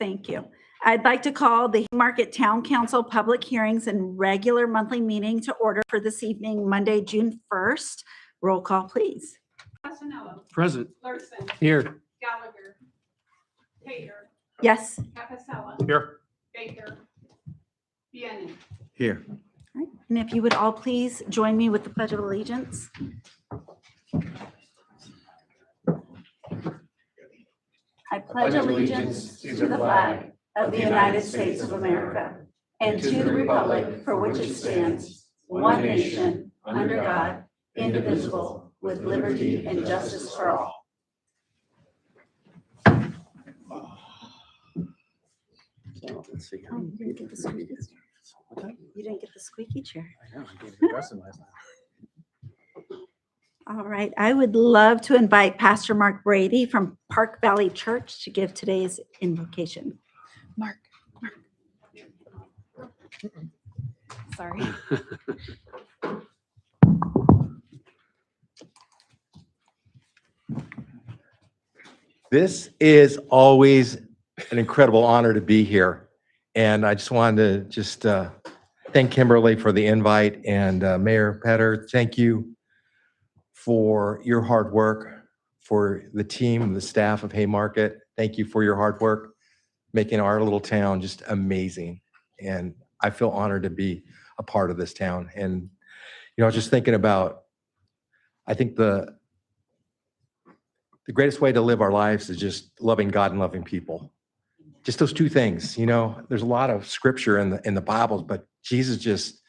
Thank you. I'd like to call the Haymarket Town Council public hearings and regular monthly meeting to order for this evening, Monday, June 1st. Roll call, please. Casanello. Present. Larson. Here. Gallagher. Tater. Yes. Capasella. Here. Baker. Bienin. Here. All right. And if you would all please join me with the Pledge of Allegiance. I pledge allegiance to the flag of the United States of America and to the republic for which it stands, one nation, under God, indivisible, with liberty and justice for all. Let's see. Oh, you didn't get the squeaky chair. You didn't get the squeaky chair. I know. I gave you a dressing last night. All right. I would love to invite Pastor Mark Brady from Park Valley Church to give today's invocation. Mark. Sorry. This is always an incredible honor to be here. And I just wanted to thank Kimberly for the invite, and Mayor Petter, thank you for your hard work, for the team, the staff of Haymarket. Thank you for your hard work, making our little town just amazing. And I feel honored to be a part of this town. And, you know, I was just thinking about, I think the greatest way to live our lives is just loving God and loving people. Just those two things. You know, there's a lot of scripture in the Bible, but Jesus just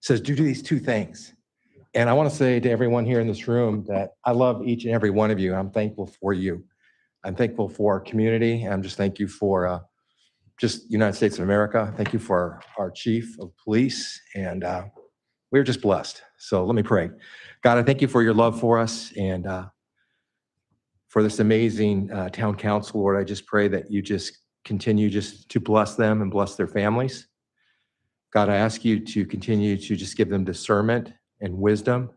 says, do these two things. And I want to say to everyone here in this room that I love each and every one of you. I'm thankful for you. I'm thankful for our community. I'm just thank you for just United States of America. Thank you for our chief of police. And we're just blessed. So let me pray. God, I thank you for your love for us and for this amazing town council, Lord. I just pray that you just continue just to bless them and bless their families. God, I ask you to continue to just give them discernment and wisdom.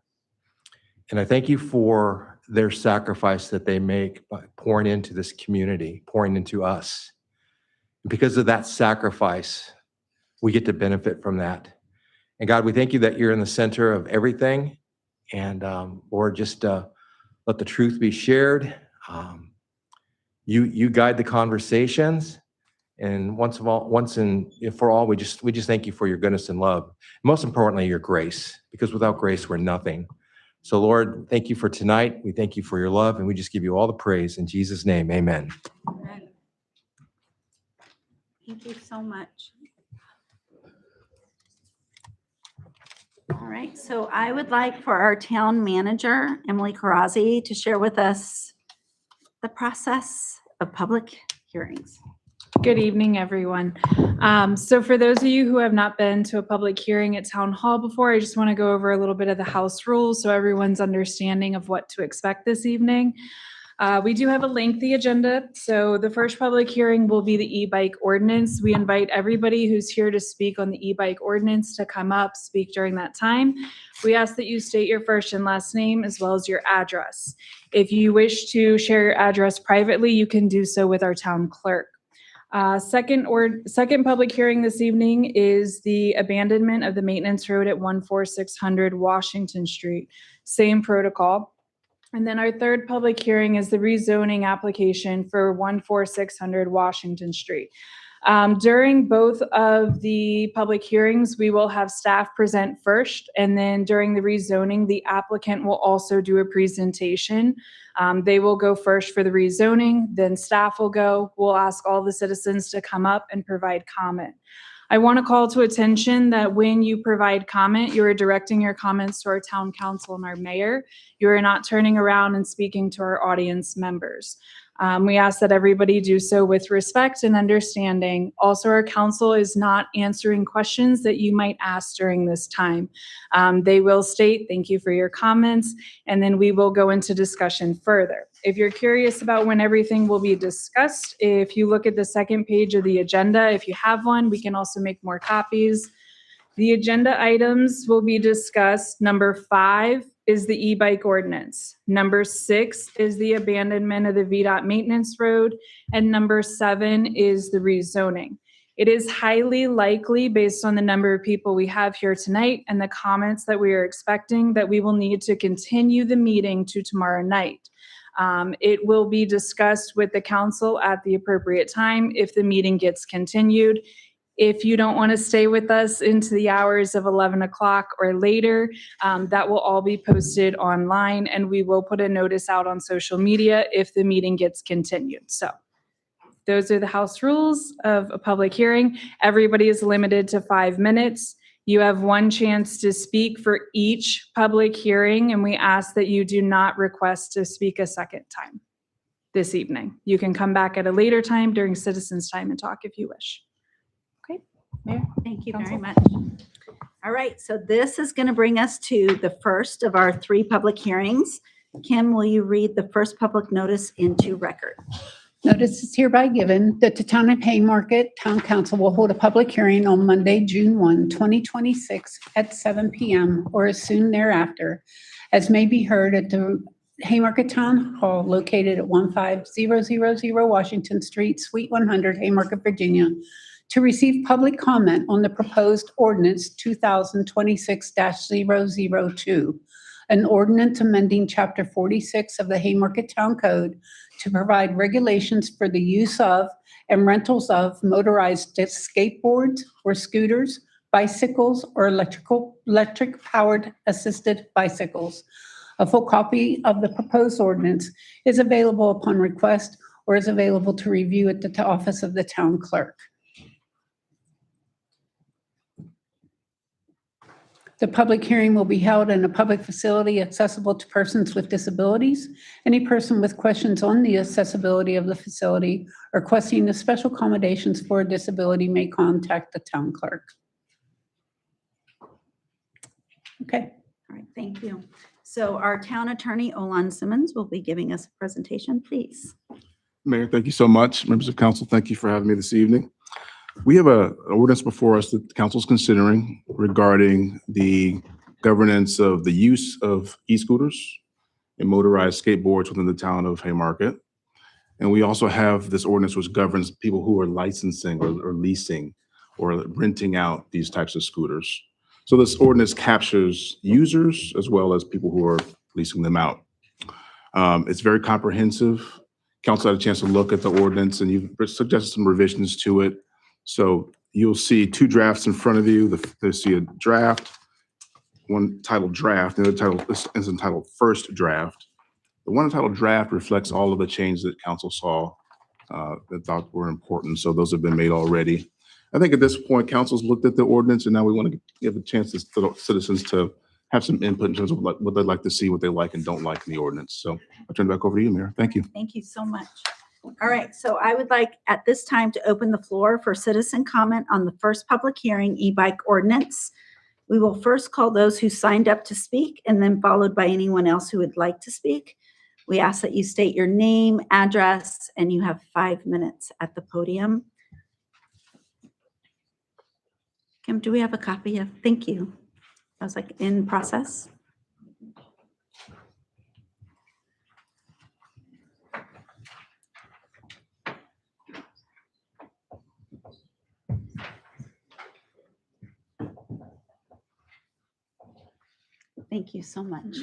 And I thank you for their sacrifice that they make by pouring into this community, pouring into us. Because of that sacrifice, we get to benefit from that. And God, we thank you that you're in the center of everything. And Lord, just let the truth be shared. You guide the conversations. And once and for all, we just thank you for your goodness and love. Most importantly, your grace, because without grace, we're nothing. So Lord, thank you for tonight. We thank you for your love, and we just give you all the praise in Jesus' name. Amen. Amen. Thank you so much. All right, so I would like for our town manager, Emily Carazzi, to share with us the process of public hearings. Good evening, everyone. So for those of you who have not been to a public hearing at Town Hall before, I just want to go over a little bit of the house rules so everyone's understanding of what to expect this evening. We do have a lengthy agenda. So the first public hearing will be the e-bike ordinance. We invite everybody who's here to speak on the e-bike ordinance to come up, speak during that time. We ask that you state your first and last name as well as your address. If you wish to share your address privately, you can do so with our town clerk. Second public hearing this evening is the abandonment of the maintenance road at 14600 Washington Street. Same protocol. And then our third public hearing is the rezoning application for 14600 Washington Street. During both of the public hearings, we will have staff present first, and then during the rezoning, the applicant will also do a presentation. They will go first for the rezoning, then staff will go. We'll ask all the citizens to come up and provide comment. I want to call to attention that when you provide comment, you are directing your comments to our town council and our mayor. You are not turning around and speaking to our audience members. We ask that everybody do so with respect and understanding. Also, our council is not answering questions that you might ask during this time. They will state, thank you for your comments, and then we will go into discussion further. If you're curious about when everything will be discussed, if you look at the second page of the agenda, if you have one, we can also make more copies. The agenda items will be discussed. Number 5 is the e-bike ordinance. Number 6 is the abandonment of the VDOT maintenance road. And number 7 is the rezoning. It is highly likely, based on the number of people we have here tonight and the comments that we are expecting, that we will need to continue the meeting to tomorrow night. It will be discussed with the council at the appropriate time if the meeting gets continued. If you don't want to stay with us into the hours of 11 o'clock or later, that will all be posted online, and we will put a notice out on social media if the meeting gets continued. So those are the house rules of a public hearing. Everybody is limited to 5 minutes. You have one chance to speak for each public hearing, and we ask that you do not request to speak a second time this evening. You can come back at a later time during citizens' time and talk if you wish. Okay, Mayor? Thank you very Council. much. All right, so this is going to bring us to the first of our 3 public hearings. Kim, will you read the first public notice into record? Notice is hereby given that the Town of Haymarket Town Council will hold a public hearing on Monday, June 1, 2026 at 7 p.m. or as soon thereafter, as may be heard at the Haymarket Town Hall located at 15000 Washington Street, Suite 100, Haymarket, Virginia, to receive public comment on the proposed ordinance 2026-002, an ordinance amending Chapter 46 of the Haymarket Town Code to provide regulations for the use of and rentals of motorized skateboards or scooters, bicycles, or electric-powered assisted bicycles. A full copy of the proposed ordinance is available upon request or is available to review at the office of the town clerk. The public hearing will be held in a public facility accessible to persons with disabilities. Any person with questions on the accessibility of the facility or requesting the special accommodations for a disability may contact the town clerk. Okay. All right, thank you. So our town attorney, Olan Simmons, will be giving us a presentation, please. Mayor, thank you so much. Members of council, thank you for having me this evening. We have an ordinance before us that the council is considering regarding the governance of the use of e-scooters and motorized skateboards within the town of Haymarket. And we also have this ordinance which governs people who are licensing or leasing or renting out these types of scooters. So this ordinance captures users as well as people who are leasing them out. It's very comprehensive. Council had a chance to look at the ordinance and you've suggested some revisions to it. So you'll see 2 drafts in front of you. You'll see a draft, one titled draft, the other title is entitled first draft. The one entitled draft reflects all of the changes that council saw that thought were important. So those have been made already. I think at this point, council's looked at the ordinance and now we want to give a chance to citizens to have some input in terms of what they'd like to see, what they like and don't like in the ordinance. So I'll turn it back over to you, Mayor. Thank you. Thank you so much. All right, so I would like at this time to open the floor for citizen comment on the first public hearing e-bike ordinance. We will first call those who signed up to speak and then followed by anyone else who would like to speak. We ask that you state your name, address, and you have 5 minutes at the podium. Kim, do we have a copy of? Thank you. I was like in process. Thank you so much.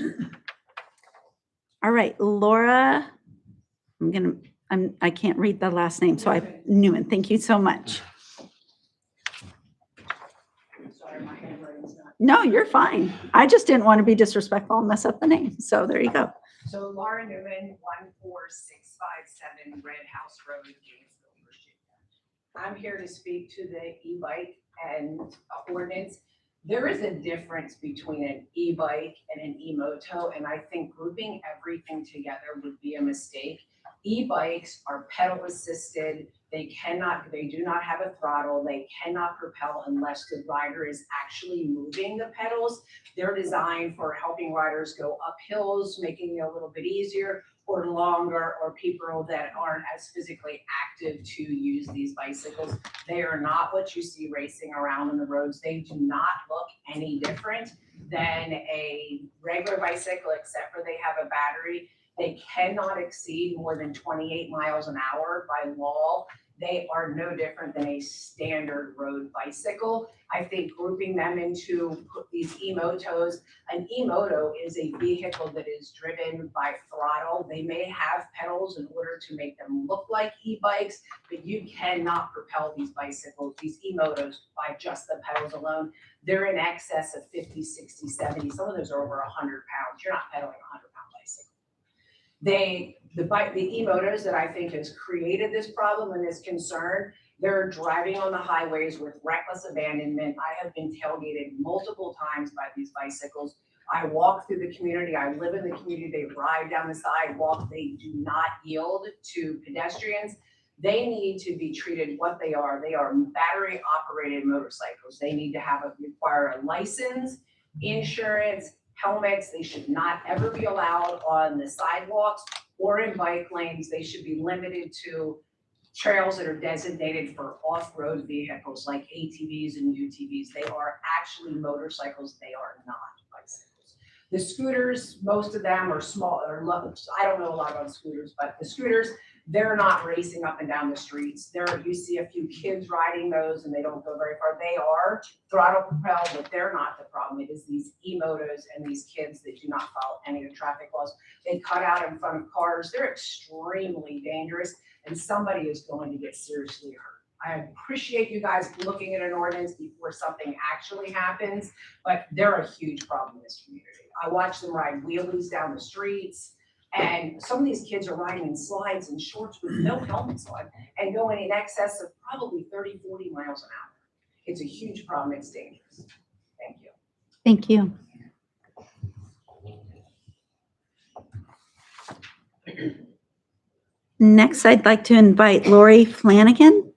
All right, Laura, I can't read the last name, so Newman, thank you so much. No, you're fine. I just didn't want to be disrespectful and mess up the name, so there you go. So Laura Newman, 14657 Red House Road, Gainesville, Virginia. I'm here to speak to the e-bike and ordinance. There is a difference between an e-bike and an e-moto, and I think grouping everything together would be a mistake. E-bikes are pedal assisted. They do not have a throttle. They cannot propel unless the rider is actually moving the pedals. They're designed for helping riders go up hills, making it a little bit easier, or longer, or people that aren't as physically active to use these bicycles. They are not what you see racing around on the roads. They do not look any different than a regular bicycle, except for they have a battery. They cannot exceed more than 28 miles an hour by law. They are no different than a standard road bicycle. I think grouping them into these e-motos, an e-moto is a vehicle that is driven by throttle. They may have pedals in order to make them look like e-bikes, but you cannot propel these bicycles, these e-motos, by just the pedals alone. They're in excess of 50, 60, 70. Some of those are over 100 pounds. You're not pedaling a 100-pound bicycle. The e-motos that I think has created this problem and this concern, they're driving on the highways with reckless abandonment. I have been tailgated multiple times by these bicycles. I walk through the community. I live in the community. They ride down the sidewalk. They do not yield to pedestrians. They need to be treated what they are. They are battery operated motorcycles. They need to require a license, insurance, helmets. They should not ever be allowed on the sidewalks or in bike lanes. They should be limited to trails that are designated for off-road vehicles like ATVs and UTVs. They are actually motorcycles. They are not bicycles. The scooters, most of them are small, or I don't know a lot about scooters, but the scooters, they're not racing up and down the streets. You see a few kids riding those and they don't go very far. They are throttle propelled, but they're not the problem. It is these e-motos and these kids that do not follow any of the traffic laws. They cut out in front of cars. They're extremely dangerous, and somebody is going to get seriously hurt. I appreciate you guys looking at an ordinance before something actually happens, but they're a huge problem in this community. I watch them ride wheelies down the streets. And some of these kids are riding in slides and shorts with no helmets on and going in excess of probably 30, 40 miles an hour. It's a huge problem. It's dangerous. Thank you. Thank you. Next, I'd like to invite Lori Flanagan.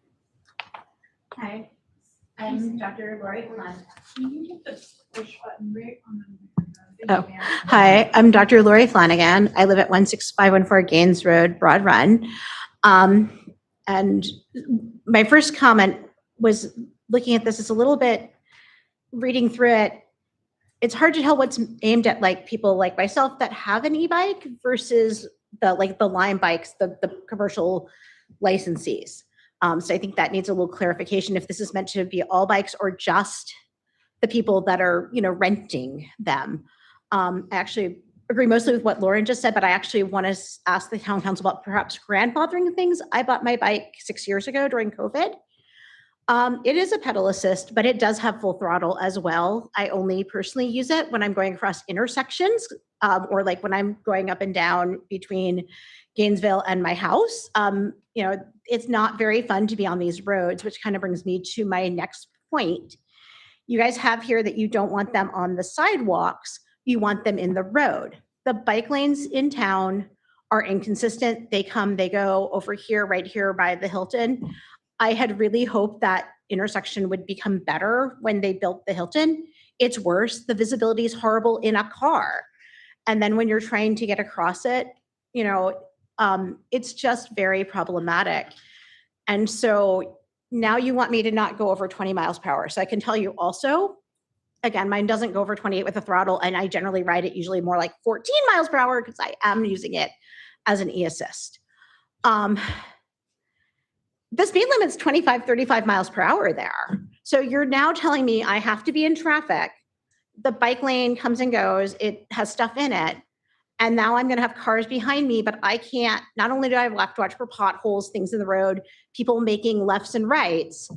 Hi, I'm Dr. Lori Flanagan. Can you hit the push button right on the? Oh, hi, I'm Dr. Lori Flanagan. I live at 16514 Gaines Road, Broad Run. And my first comment was looking at this, is a little bit, reading through it, it's hard to tell what's aimed at like people like myself that have an e-bike versus the Lime bikes, the commercial licensees. So I think that needs a little clarification if this is meant to be all bikes or just the people that are, renting them. I actually agree mostly with what Lauren just said, but I actually want to ask the town council about perhaps grandfathering things. I bought my bike 6 years ago during COVID. It is a pedal assist, but it does have full throttle as well. I only personally use it when I'm going across intersections, or like when I'm going up and down between Gainesville and my house. It's not very fun to be on these roads, which kind of brings me to my next point. You guys have here that you don't want them on the sidewalks, you want them in the road. The bike lanes in town are inconsistent. They come, they go over here, right here by the Hilton. I had really hoped that intersection would become better when they built the Hilton. It's worse. The visibility is horrible in a car. And then when you're trying to get across it, it's just very problematic. And so now you want me to not go over 20 miles per hour. So I can tell you also, again, mine doesn't go over 28 with a throttle, and I generally ride it usually more like 14 miles per hour because I am using it as an e-assist. The speed limit's 25, 35 miles per hour there. So you're now telling me I have to be in traffic. The bike lane comes and goes. It has stuff in it. And now I'm going to have cars behind me, but I can't, not only do I have to watch for potholes, things in the road, people making lefts and rights,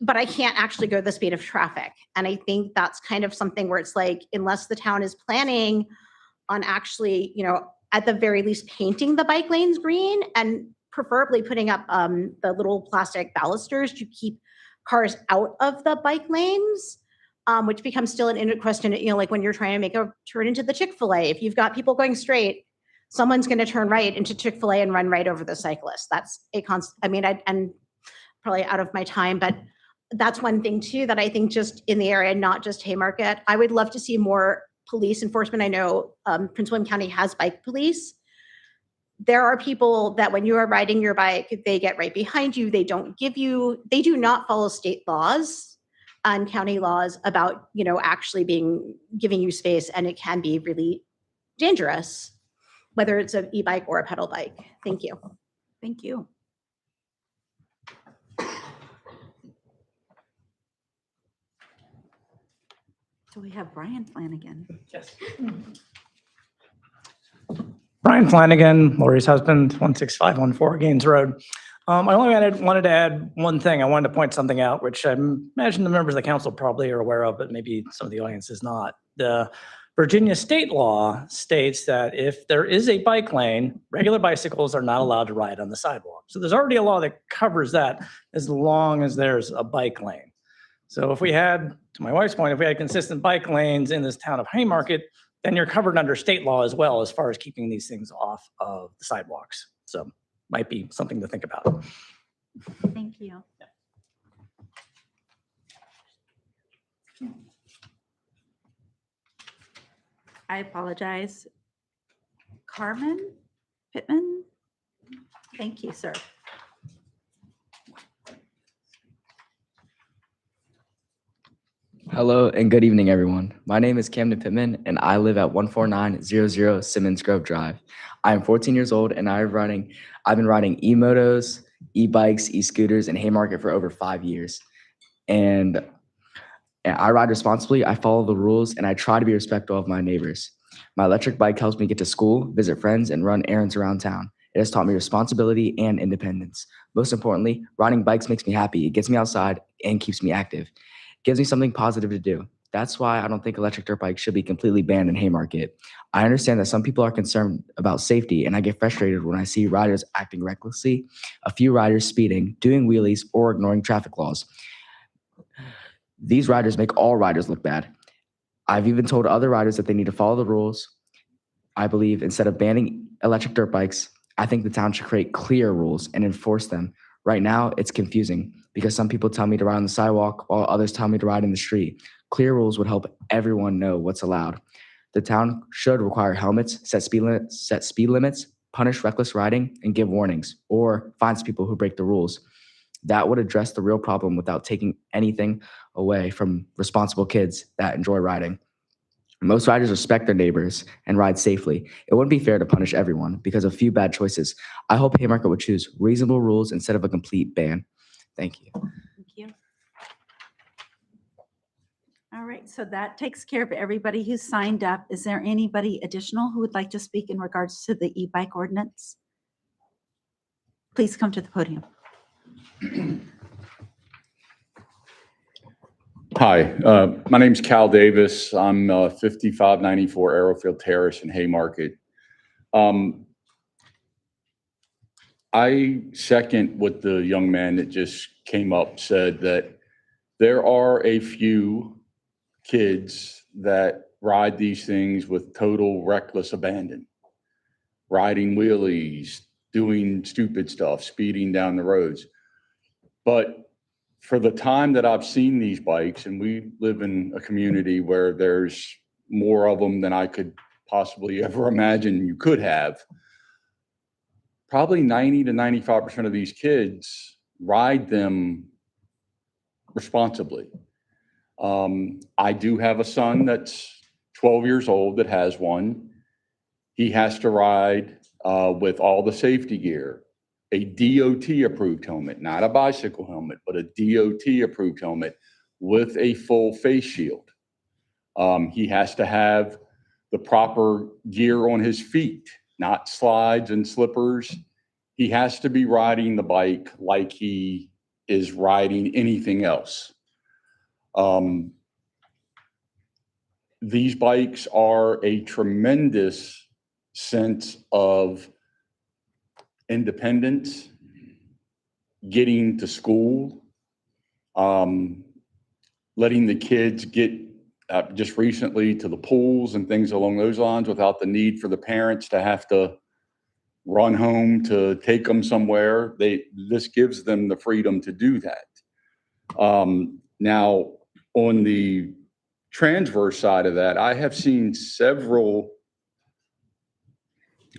but I can't actually go the speed of traffic. And I think that's kind of something where it's like, unless the town is planning on actually, at the very least painting the bike lanes green and preferably putting up the little plastic balusters to keep cars out of the bike lanes, which becomes still an question, like when you're trying to make a turn into the Chick-fil-A, if you've got people going straight, someone's going to turn right into Chick-fil-A and run right over the cyclist. That's a constant, I'm probably out of my time, but that's one thing too, that I think just in the area, not just Haymarket, I would love to see more police enforcement. I know Prince William County has bike police. there are people that when you are riding your bike, they get right behind you. They do not follow state laws and county laws about, actually giving you space, and it can be really dangerous, whether it's an e-bike or a pedal bike. Thank you. Thank you. So we have Brian Flanagan. Yes. Brian Flanagan, Lori's husband, 16514 Gaines Road. I only wanted to add one thing. I wanted to point something out, which I imagine the members of the council probably are aware of, but maybe some of the audience is not. The Virginia state law states that if there is a bike lane, regular bicycles are not allowed to ride on the sidewalk. So there's already a law that covers that as long as there's a bike lane. So if we had, to my wife's point, if we had consistent bike lanes in this town of Haymarket, then you're covered under state law as well as far as keeping these things off of the sidewalks. So might be something to think about. Thank you. I apologize. Carmen Pittman? Thank you, sir. Hello and good evening, everyone. My name is Camden Pittman, and I live at 14900 Simmons Grove Drive. I am 14 years old, and I've been riding e-motos, e-bikes, e-scooters, and Haymarket for over 5 years. And I ride responsibly, I follow the rules, and I try to be respectful of my neighbors. My electric bike helps me get to school, visit friends, and run errands around town. It has taught me responsibility and independence. Most importantly, riding bikes makes me happy. It gets me outside and keeps me active. Gives me something positive to do. That's why I don't think electric dirt bikes should be completely banned in Haymarket. I understand that some people are concerned about safety, and I get frustrated when I see riders acting recklessly, a few riders speeding, doing wheelies, or ignoring traffic laws. These riders make all riders look bad. I've even told other riders that they need to follow the rules. I believe instead of banning electric dirt bikes, I think the town should create clear rules and enforce them. Right now, it's confusing because some people tell me to ride on the sidewalk while others tell me to ride in the street. Clear rules would help everyone know what's allowed. The town should require helmets, set speed limits, punish reckless riding, and give warnings, or fines people who break the rules. That would address the real problem without taking anything away from responsible kids that enjoy riding. Most riders respect their neighbors and ride safely. It wouldn't be fair to punish everyone because of a few bad choices. I hope Haymarket would choose reasonable rules instead of a complete ban. Thank you. Thank you. All right, so that takes care of everybody who signed up. Is there anybody additional who would like to speak in regards to the e-bike ordinance? Please come to the podium. Hi, my name's Cal Davis. I'm 5594 Arrowfield Terrace in Haymarket. I second what the young man that just came up said, that there are a few kids that ride these things with total reckless abandon, riding wheelies, doing stupid stuff, speeding down the roads. But for the time that I've seen these bikes, and we live in a community where there's more of them than I could possibly ever imagine you could have, probably 90 to 95% of these kids ride them responsibly. I do have a son that's 12 years old that has one. He has to ride with all the safety gear, a DOT approved helmet, not a bicycle helmet, but a DOT approved helmet with a full face shield. He has to have the proper gear on his feet, not slides and slippers. He has to be riding the bike like he is riding anything else. These bikes are a tremendous sense of independence, getting to school, letting the kids get just recently to the pools and things along those lines without the need for the parents to have to run home to take them somewhere. This gives them the freedom to do that. Now, on the transverse side of that, I have seen several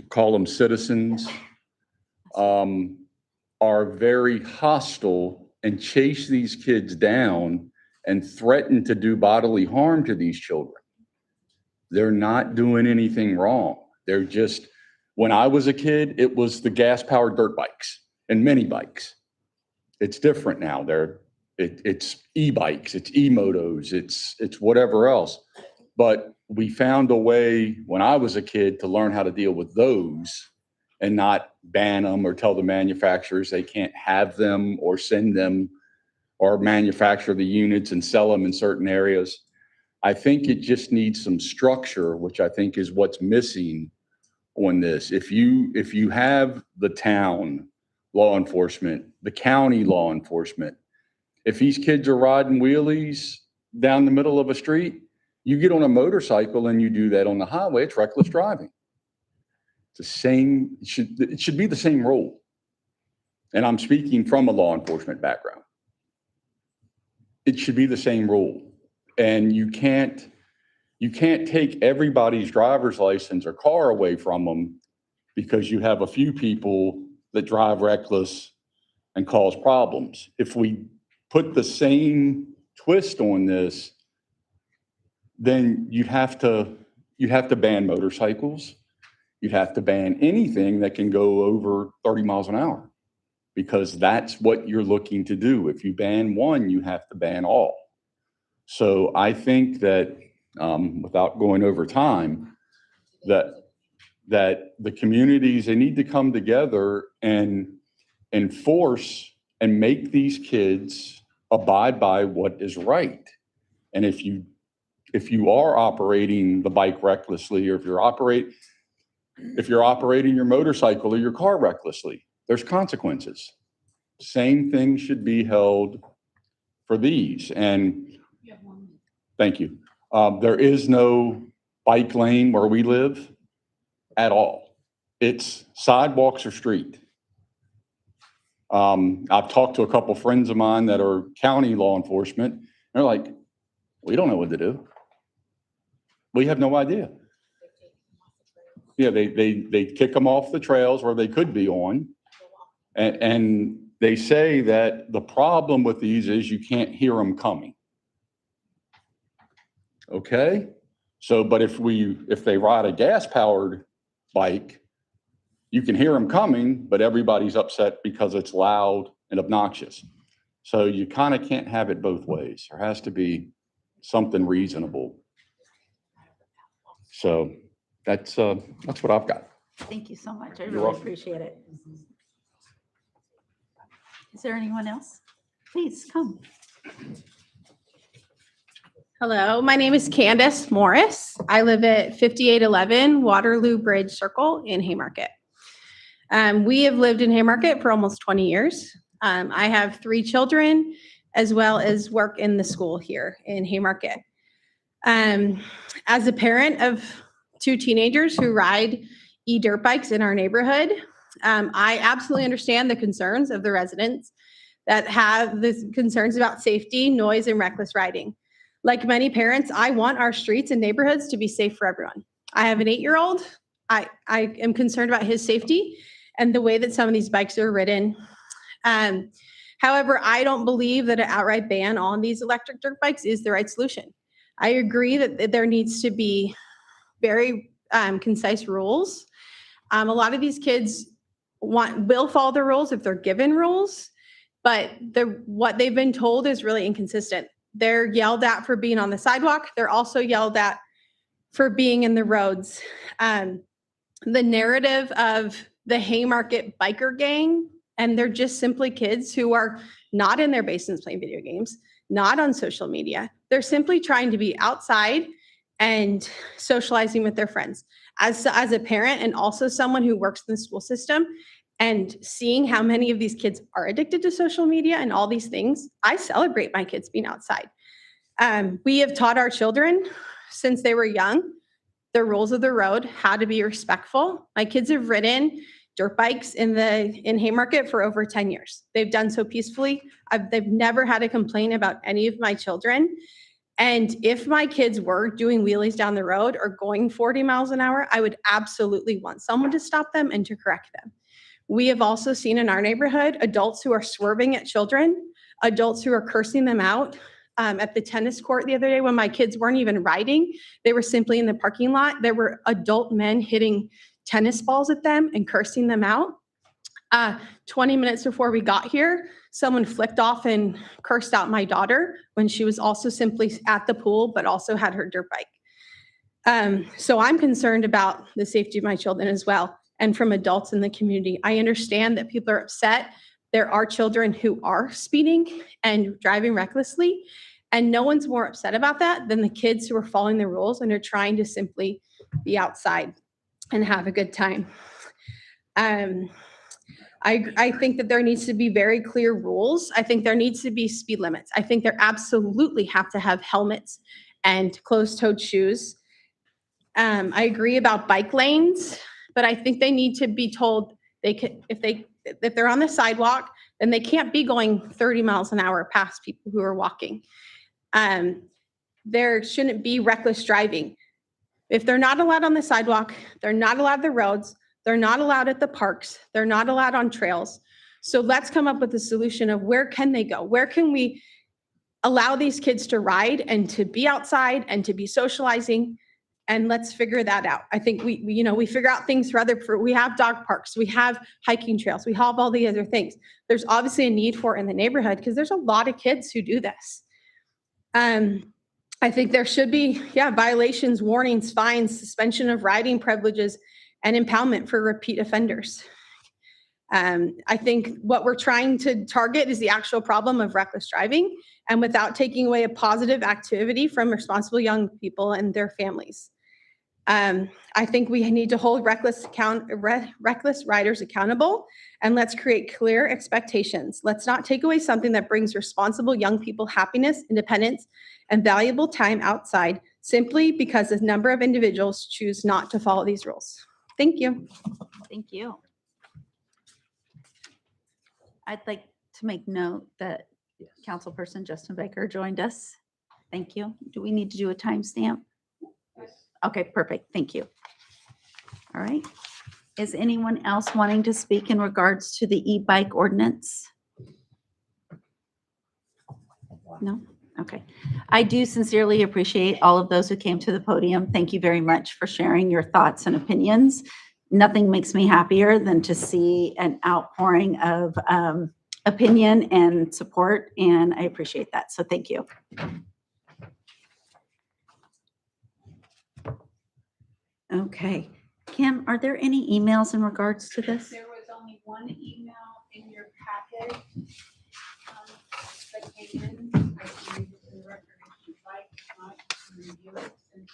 call them citizens, are very hostile and chase these kids down and threaten to do bodily harm to these children. They're not doing anything wrong. They're just, when I was a kid, it was the gas-powered dirt bikes and mini bikes. It's different now. It's e-bikes, it's e-motos, it's whatever else. But we found a way when I was a kid to learn how to deal with those and not ban them or tell the manufacturers they can't have them or send them or manufacture the units and sell them in certain areas. I think it just needs some structure, which I think is what's missing on this. If you have the town law enforcement, the county law enforcement, if these kids are riding wheelies down the middle of a street, you get on a motorcycle and you do that on the highway, it's reckless driving. It's the same, it should be the same rule. And I'm speaking from a law enforcement background. It should be the same rule. And you can't take everybody's driver's license or car away from them because you have a few people that drive reckless and cause problems. If we put the same twist on this, then you'd have to ban motorcycles. You'd have to ban anything that can go over 30 miles an hour, because that's what you're looking to do. If you ban one, you have to ban all. So I think that, without going over time, that the communities, they need to come together and enforce and make these kids abide by what is right. And if you are operating the bike recklessly, or if you're operating your motorcycle or your car recklessly, there's consequences. Same thing should be held for these. And thank you. There is no bike lane where we live at all. It's sidewalks or street. I've talked to a couple friends of mine that are county law enforcement. And they're like, we don't know what to do. We have no idea. Yeah, they kick them off the trails where they could be on. And they say that the problem with these is you can't hear them coming. Okay? So, but if they ride a gas-powered bike, you can hear them coming, but everybody's upset because it's loud and obnoxious. So you kind of can't have it both ways. There has to be something reasonable. So that's what I've got. Thank you so much. I You're really welcome. appreciate it. Is there anyone else? Please come. Hello, my name is Candace Morris. I live at 5811 Waterloo Bridge Circle in Haymarket. We have lived in Haymarket for almost 20 years. I have 3 children, as well as work in the school here in Haymarket. As a parent of 2 teenagers who ride e-dirt bikes in our neighborhood, I absolutely understand the concerns of the residents that have the concerns about safety, noise, and reckless riding. Like many parents, I want our streets and neighborhoods to be safe for everyone. I have an 8-year-old. I am concerned about his safety and the way that some of these bikes are ridden. However, I don't believe that an outright ban on these electric dirt bikes is the right solution. I agree that there needs to be very concise rules. A lot of these kids will follow the rules if they're given rules, but what they've been told is really inconsistent. They're yelled at for being on the sidewalk. They're also yelled at for being in the roads. The narrative of the Haymarket biker gang, and they're just simply kids who are not in their basements playing video games, not on social media. They're simply trying to be outside and socializing with their friends. As a parent and also someone who works in the school system, and seeing how many of these kids are addicted to social media and all these things, I celebrate my kids being outside. We have taught our children since they were young the rules of the road, how to be respectful. My kids have ridden dirt bikes in Haymarket for over 10 years. They've done so peacefully. They've never had a complaint about any of my children. And if my kids were doing wheelies down the road or going 40 miles an hour, I would absolutely want someone to stop them and to correct them. We have also seen in our neighborhood adults who are swerving at children, adults who are cursing them out. At the tennis court the other day, when my kids weren't even riding, they were simply in the parking lot. There were adult men hitting tennis balls at them and cursing them out. 20 minutes before we got here, someone flicked off and cursed out my daughter when she was also simply at the pool, but also had her dirt bike. So I'm concerned about the safety of my children as well, and from adults in the community. I understand that people are upset. There are children who are speeding and driving recklessly, and no one's more upset about that than the kids who are following the rules and are trying to simply be outside and have a good time. I think that there needs to be very clear rules. I think there needs to be speed limits. I think there absolutely have to have helmets and closed-toed shoes. I agree about bike lanes, but I think they need to be told they could, if they're on the sidewalk, then they can't be going 30 miles an hour past people who are walking. There shouldn't be reckless driving. If they're not allowed on the sidewalk, they're not allowed the roads, they're not allowed at the parks, they're not allowed on trails. So let's come up with a solution of where can they go? Where can we allow these kids to ride and to be outside and to be socializing? And let's figure that out. I think we figure out things we have dog parks, we have hiking trails, we have all the other things. There's obviously a need for it in the neighborhood because there's a lot of kids who do this. I think there should be, violations, warnings, fines, suspension of riding privileges, and impoundment for repeat offenders. I think what we're trying to target is the actual problem of reckless driving, and without taking away a positive activity from responsible young people and their families. I think we need to hold reckless riders accountable, and let's create clear expectations. Let's not take away something that brings responsible young people happiness, independence, and valuable time outside simply because a number of individuals choose not to follow these rules. Thank you. Thank you. I'd like to make note that Councilperson Justin Baker joined us. Thank you. Do we need to do a timestamp? Okay, perfect. Thank you. All right. Is anyone else wanting to speak in regards to the e-bike ordinance? No? Okay. I do sincerely appreciate all of those who came to the podium. Thank you very much for sharing your thoughts and opinions. Nothing makes me happier than to see an outpouring of opinion and support, and I appreciate that. So thank you. Okay. Kim, are there any emails in regards to this? There was only one email in your packet that came in. I can read it to the record if you'd like. If not, you can review it since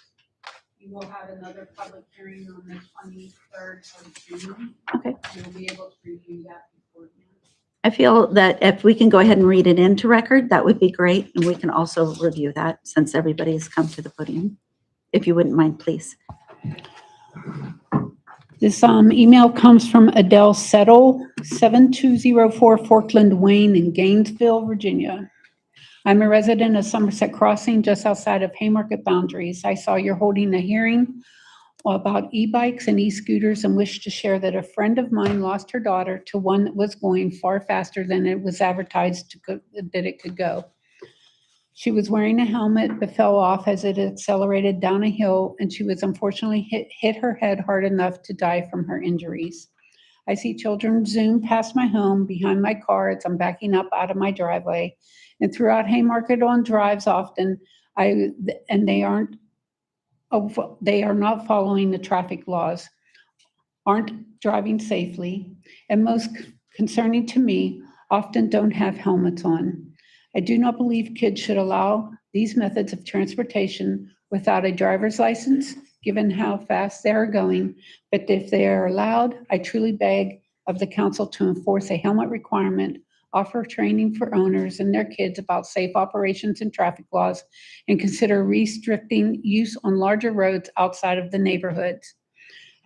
you will have another public hearing on the 23rd of June. Okay. You'll be able to review that beforehand. I feel that if we can go ahead and read it into record, that would be great. And we can also review that since everybody has come to the podium. If you wouldn't mind, please. This email comes from Adele Settle, 7204 Forkland Wayne in Gainesville, Virginia. I'm a resident of Somerset Crossing, just outside of Haymarket boundaries. I saw you're holding a hearing about e-bikes and e-scooters and wish to share that a friend of mine lost her daughter to one that was going far faster than it was advertised that it could go. She was wearing a helmet but fell off as it accelerated down a hill, and she was unfortunately hit her head hard enough to die from her injuries. I see children zoom past my home behind my car as I'm backing up out of my driveway, and throughout Haymarket on drives often, they are not following the traffic laws, aren't driving safely, and most concerning to me, often don't have helmets on. I do not believe kids should allow these methods of transportation without a driver's license, given how fast they are going. But if they are allowed, I truly beg of the council to enforce a helmet requirement, offer training for owners and their kids about safe operations and traffic laws, and consider restricting use on larger roads outside of the neighborhoods.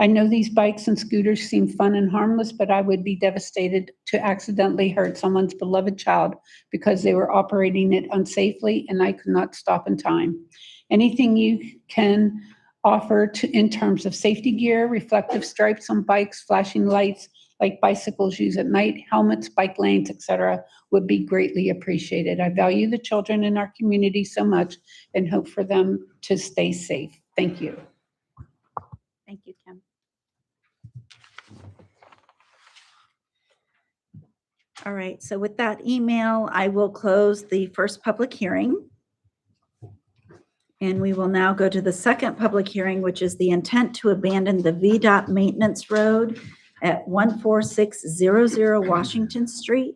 I know these bikes and scooters seem fun and harmless, but I would be devastated to accidentally hurt someone's beloved child because they were operating it unsafely and I could not stop in time. Anything you can offer in terms of safety gear, reflective stripes on bikes, flashing lights like bicycles use at night, helmets, bike lanes, etc., would be greatly appreciated. I value the children in our community so much and hope for them to stay safe. Thank you. Thank you, Kim. All right, so with that email, I will close the first public hearing. And we will now go to the second public hearing, which is the intent to abandon the VDOT maintenance road at 14600 Washington Street.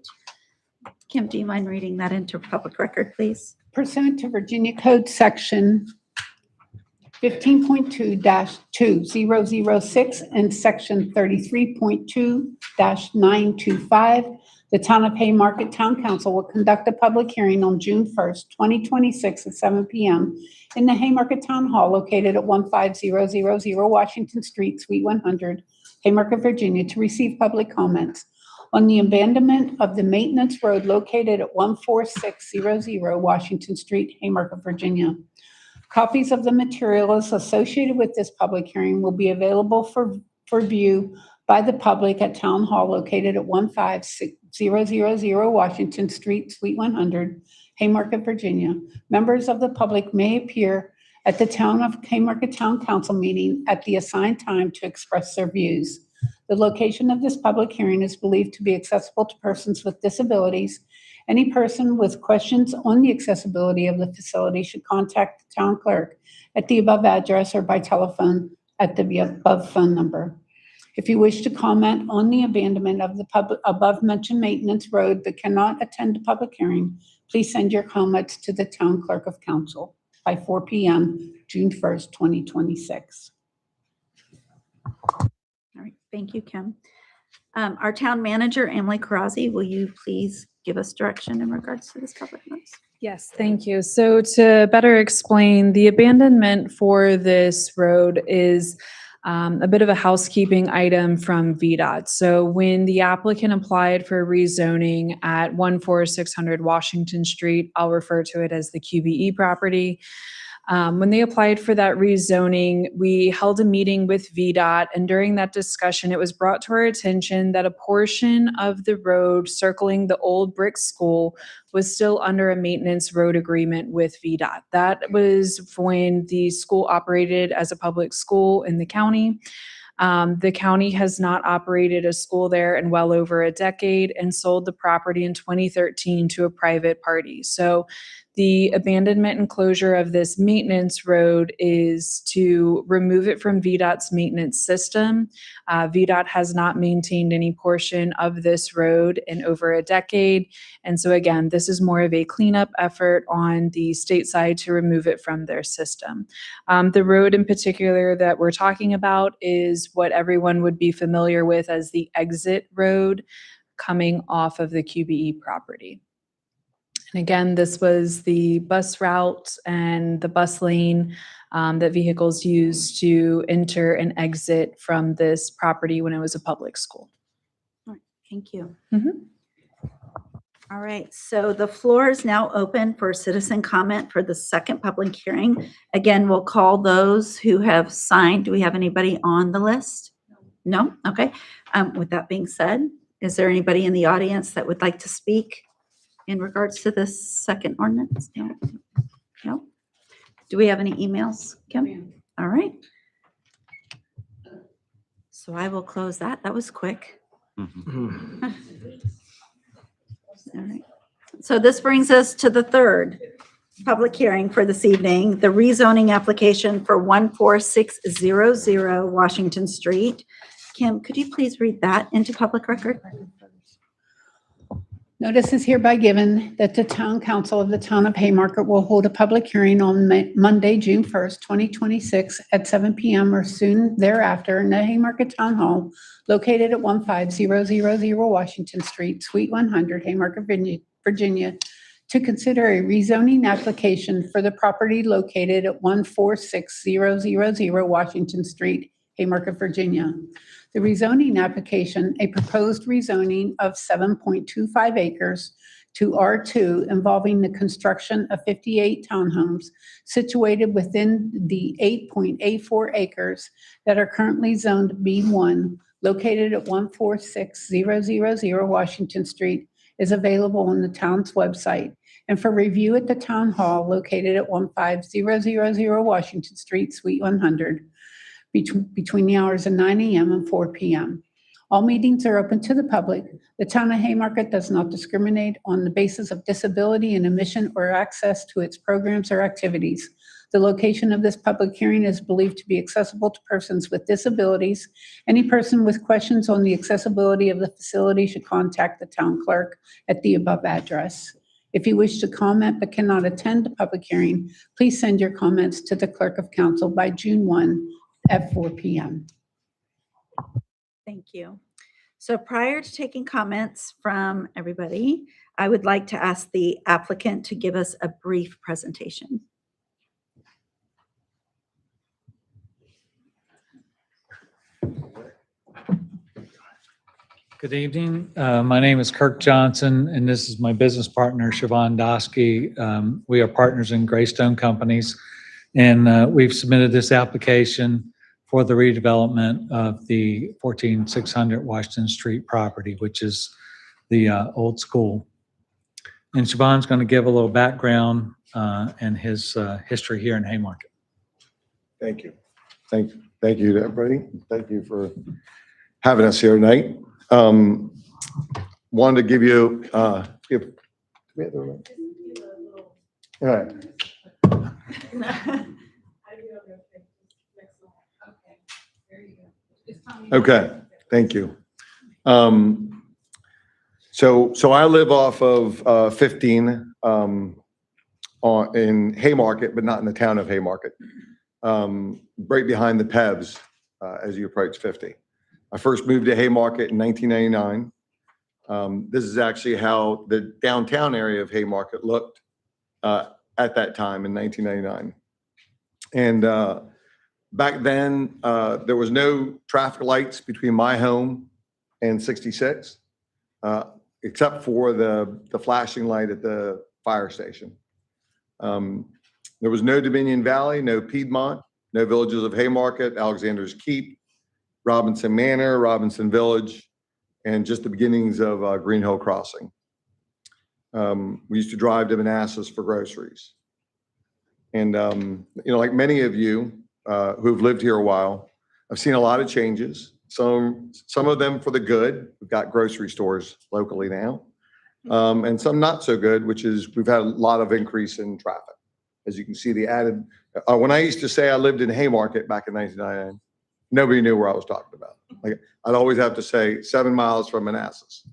Kim, do you mind reading that into public record, please? Pursuant to Virginia Code Section 15.2-2006 and Section 33.2-925, the Town of Haymarket Town Council will conduct a public hearing on June 1st, 2026 at 7 p.m. in the Haymarket Town Hall located at 15000 Washington Street, Suite 100, Haymarket, Virginia, to receive public comments on the abandonment of the maintenance road located at 14600 Washington Street, Haymarket, Virginia. Copies of the materials associated with this public hearing will be available for view by the public at Town Hall located at 15000 Washington Street, Suite 100, Haymarket, Virginia. Members of the public may appear at the Town of Haymarket Town Council meeting at the assigned time to express their views. The location of this public hearing is believed to be accessible to persons with disabilities. Any person with questions on the accessibility of the facility should contact the town clerk at the above address or by telephone at the above phone number. If you wish to comment on the abandonment of the above mentioned maintenance road but cannot attend the public hearing, please send your comments to the town clerk of council by 4 p.m. June 1st, 2026. All right, thank you, Kim. Our town manager, Emily Karazi, will you please give us direction in regards to this public notice? Yes, thank you. So to better explain, the abandonment for this road is a bit of a housekeeping item from VDOT. So when the applicant applied for rezoning at 14600 Washington Street, I'll refer to it as the QBE property. When they applied for that rezoning, we held a meeting with VDOT, and during that discussion, it was brought to our attention that a portion of the road circling the old brick school was still under a maintenance road agreement with VDOT. That was when the school operated as a public school in the county. The county has not operated a school there in well over a decade and sold the property in 2013 to a private party. So the abandonment and closure of this maintenance road is to remove it from VDOT's maintenance system. VDOT has not maintained any portion of this road in over a decade. And so again, this is more of a cleanup effort on the state side to remove it from their system. The road in particular that we're talking about is what everyone would be familiar with as the exit road coming off of the QBE property. And again, this was the bus route and the bus lane that vehicles used to enter and exit from this property when it was a public school. All right, thank you. Mhm. All right, so the floor is now open for citizen comment for the second public hearing. Again, we'll call those who have signed. Do we have anybody on the list? No? Okay. With that being said, is there anybody in the audience that would like to speak in regards to this second ordinance? No? No? Do we have any emails, Kim? All right. So I will close that. That was quick. All right. So this brings us to the third public hearing for this evening, the rezoning application for 14600 Washington Street. Kim, could you please read that into public record? Notice is hereby given that the Town Council of the Town of Haymarket will hold a public hearing on Monday, June 1st, 2026 at 7 p.m. or soon thereafter in the Haymarket Town Hall located at 15000 Washington Street, Suite 100, Haymarket, Virginia, to consider a rezoning application for the property located at 14600 Washington Street, Haymarket, Virginia. The rezoning application, a proposed rezoning of 7.25 acres to R2 involving the construction of 58 townhomes situated within the 8.84 acres that are currently zoned B1, located at 146000 Washington Street, is available on the town's website and for review at the Town Hall located at 15000 Washington Street, Suite 100, between the hours of 9 a.m. and 4 p.m. All meetings are open to the public. The Town of Haymarket does not discriminate on the basis of disability in admission or access to its programs or activities. The location of this public hearing is believed to be accessible to persons with disabilities. Any person with questions on the accessibility of the facility should contact the town clerk at the above address. If you wish to comment but cannot attend the public hearing, please send your comments to the clerk of council by June 1 at 4 p.m. Thank you. So prior to taking comments from everybody, I would like to ask the applicant to give us a brief presentation. Good evening. My name is Kirk Johnson, and this is my business partner, Siobhan Dosky. We are partners in Greystone Companies, and we've submitted this application for the redevelopment of the 14600 Washington Street property, which is the old school. And Siobhan's going to give a little background and his history here in Haymarket. Thank you. Thank you to everybody. Thank you for having us here tonight. Wanted to give you, all right. Okay, thank you. So I live off of 15 in Haymarket, but not in the town of Haymarket. Right behind the Pevs as you approach 50. I first moved to Haymarket in 1999. This is actually how the downtown area of Haymarket looked at that time in 1999. And back then, there was no traffic lights between my home and 66, except for the flashing light at the fire station. There was no Dominion Valley, no Piedmont, no Villages of Haymarket, Alexander's Keep, Robinson Manor, Robinson Village, and just the beginnings of Green Hill Crossing. We used to drive to Manassas for groceries. And, like many of you who've lived here a while, I've seen a lot of changes. Some of them for the good. We've got grocery stores locally now. And some not so good, which is we've had a lot of increase in traffic. As you can see, the added, when I used to say I lived in Haymarket back in 1999, nobody knew where I was talking about. Like I'd always have to say 7 miles from Manassas.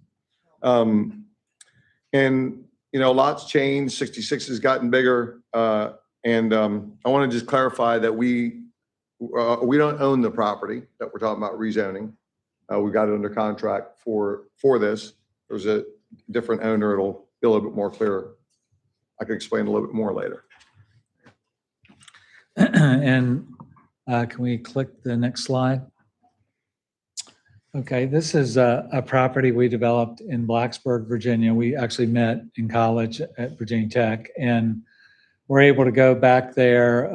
And, lots changed. 66 has gotten bigger. And I want to just clarify that we don't own the property that we're talking about rezoning. We got it under contract for this. There's a different owner. It'll be a little bit more clear. I can explain a little bit more later. And can we click the next slide? Okay, this is a property we developed in Blacksburg, Virginia. We actually met in college at Virginia Tech, and we're able to go back there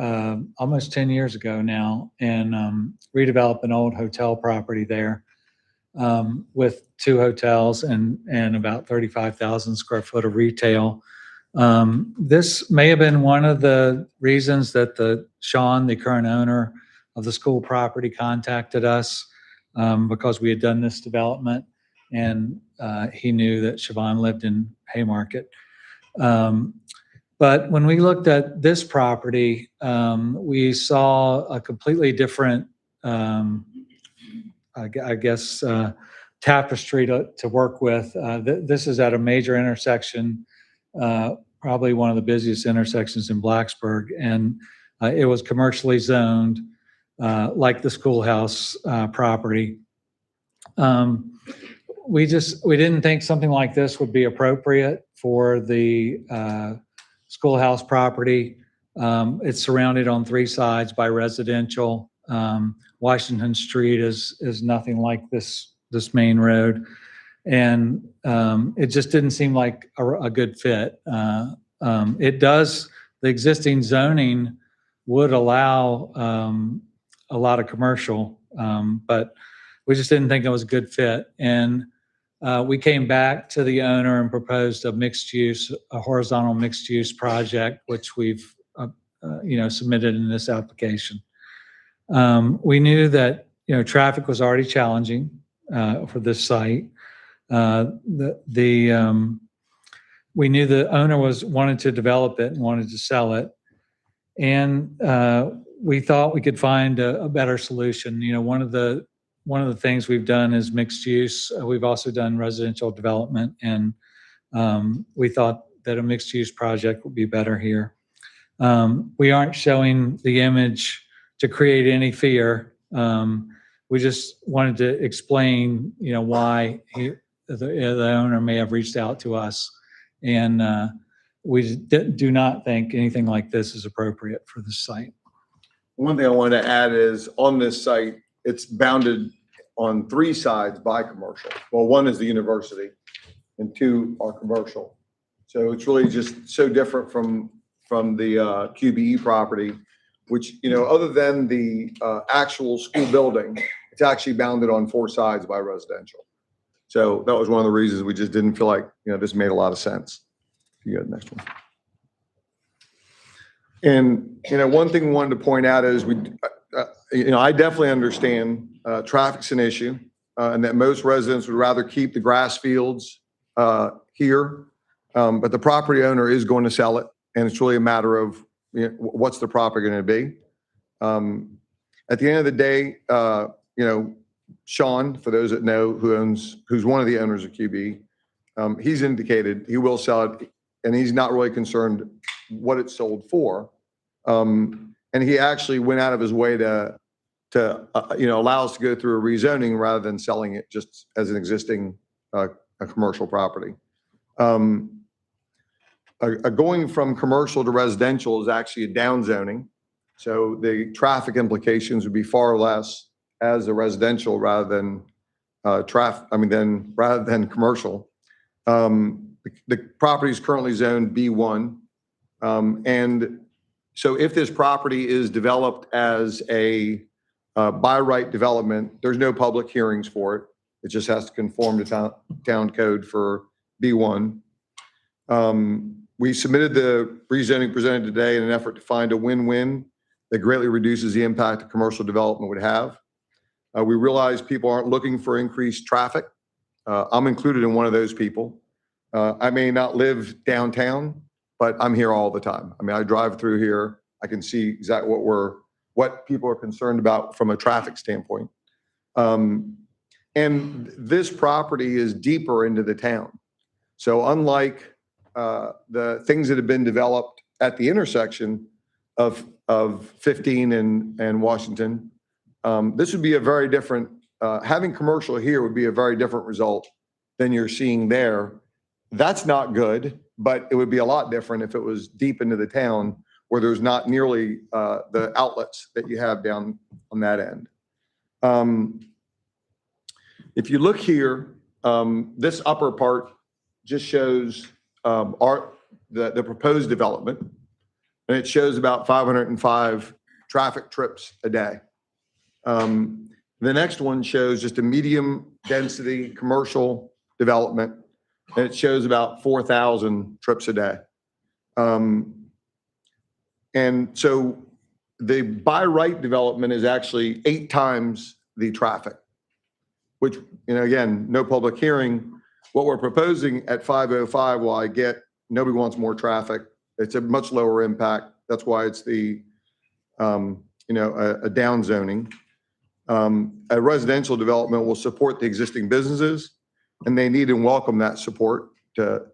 almost 10 years ago now and redevelop an old hotel property there with 2 hotels and about 35,000 square foot of retail. This may have been one of the reasons that Sean, the current owner of the school property, contacted us because we had done this development, and he knew that Siobhan lived in Haymarket. But when we looked at this property, we saw a completely different, tapestry to work with. This is at a major intersection, probably one of the busiest intersections in Blacksburg, and it was commercially zoned like the schoolhouse property. We didn't think something like this would be appropriate for the schoolhouse property. It's surrounded on 3 sides by residential. Washington Street is nothing like this main road. And it just didn't seem like a good fit. The existing zoning would allow a lot of commercial, but we just didn't think it was a good fit. And we came back to the owner and proposed a horizontal mixed use project, which we've submitted in this application. We knew that traffic was already challenging for this site. We knew the owner wanted to develop it and wanted to sell it, and we thought we could find a better solution. One of the things we've done is mixed use. We've also done residential development, and we thought that a mixed use project would be better here. We aren't showing the image to create any fear. We just wanted to explain, why the owner may have reached out to us, and we do not think anything like this is appropriate for this site. One thing I wanted to add is on this site, it's bounded on 3 sides by commercial. Well, 1 is the university and 2 are commercial. So it's really just so different from the QBE property, which, other than the actual school building, it's actually bounded on 4 sides by residential. So that was one of the reasons we just didn't feel like, this made a lot of sense. You go to the next one. And, one thing we wanted to point out is I definitely understand traffic's an issue and that most residents would rather keep the grass fields here. But the property owner is going to sell it. And it's really a matter of what's the property going to be. At the end of the day, Sean, for those that know, who's one of the owners of QB, he's indicated he will sell it, and he's not really concerned what it's sold for. And he actually went out of his way to allow us to go through a rezoning rather than selling it just as an existing a commercial property. Going from commercial to residential is actually a downzoning. So the traffic implications would be far less as a residential rather than rather than commercial. The property is currently zoned B1. And so if this property is developed as a by right development, there's no public hearings for it. It just has to conform to town code for B1. We submitted the rezoning presented today in an effort to find a win-win that greatly reduces the impact a commercial development would have. We realize people aren't looking for increased traffic. I'm included in one of those people. I may not live downtown, but I'm here all the time. I drive through here. I can see exactly what people are concerned about from a traffic standpoint. And this property is deeper into the town. So unlike the things that have been developed at the intersection of 15 and Washington, this would be a very different, having commercial here would be a very different result than you're seeing there. That's not good, but it would be a lot different if it was deep into the town where there's not nearly the outlets that you have down on that end. If you look here, this upper part just shows the proposed development, and it shows about 505 traffic trips a day. The next one shows just a medium density commercial development, and it shows about 4,000 trips a day. And so the by right development is actually 8 times the traffic, which, again, no public hearing. What we're proposing at 505, while I get nobody wants more traffic, it's a much lower impact. That's why it's the, a down zoning. A residential development will support the existing businesses, and they need and welcome that support to,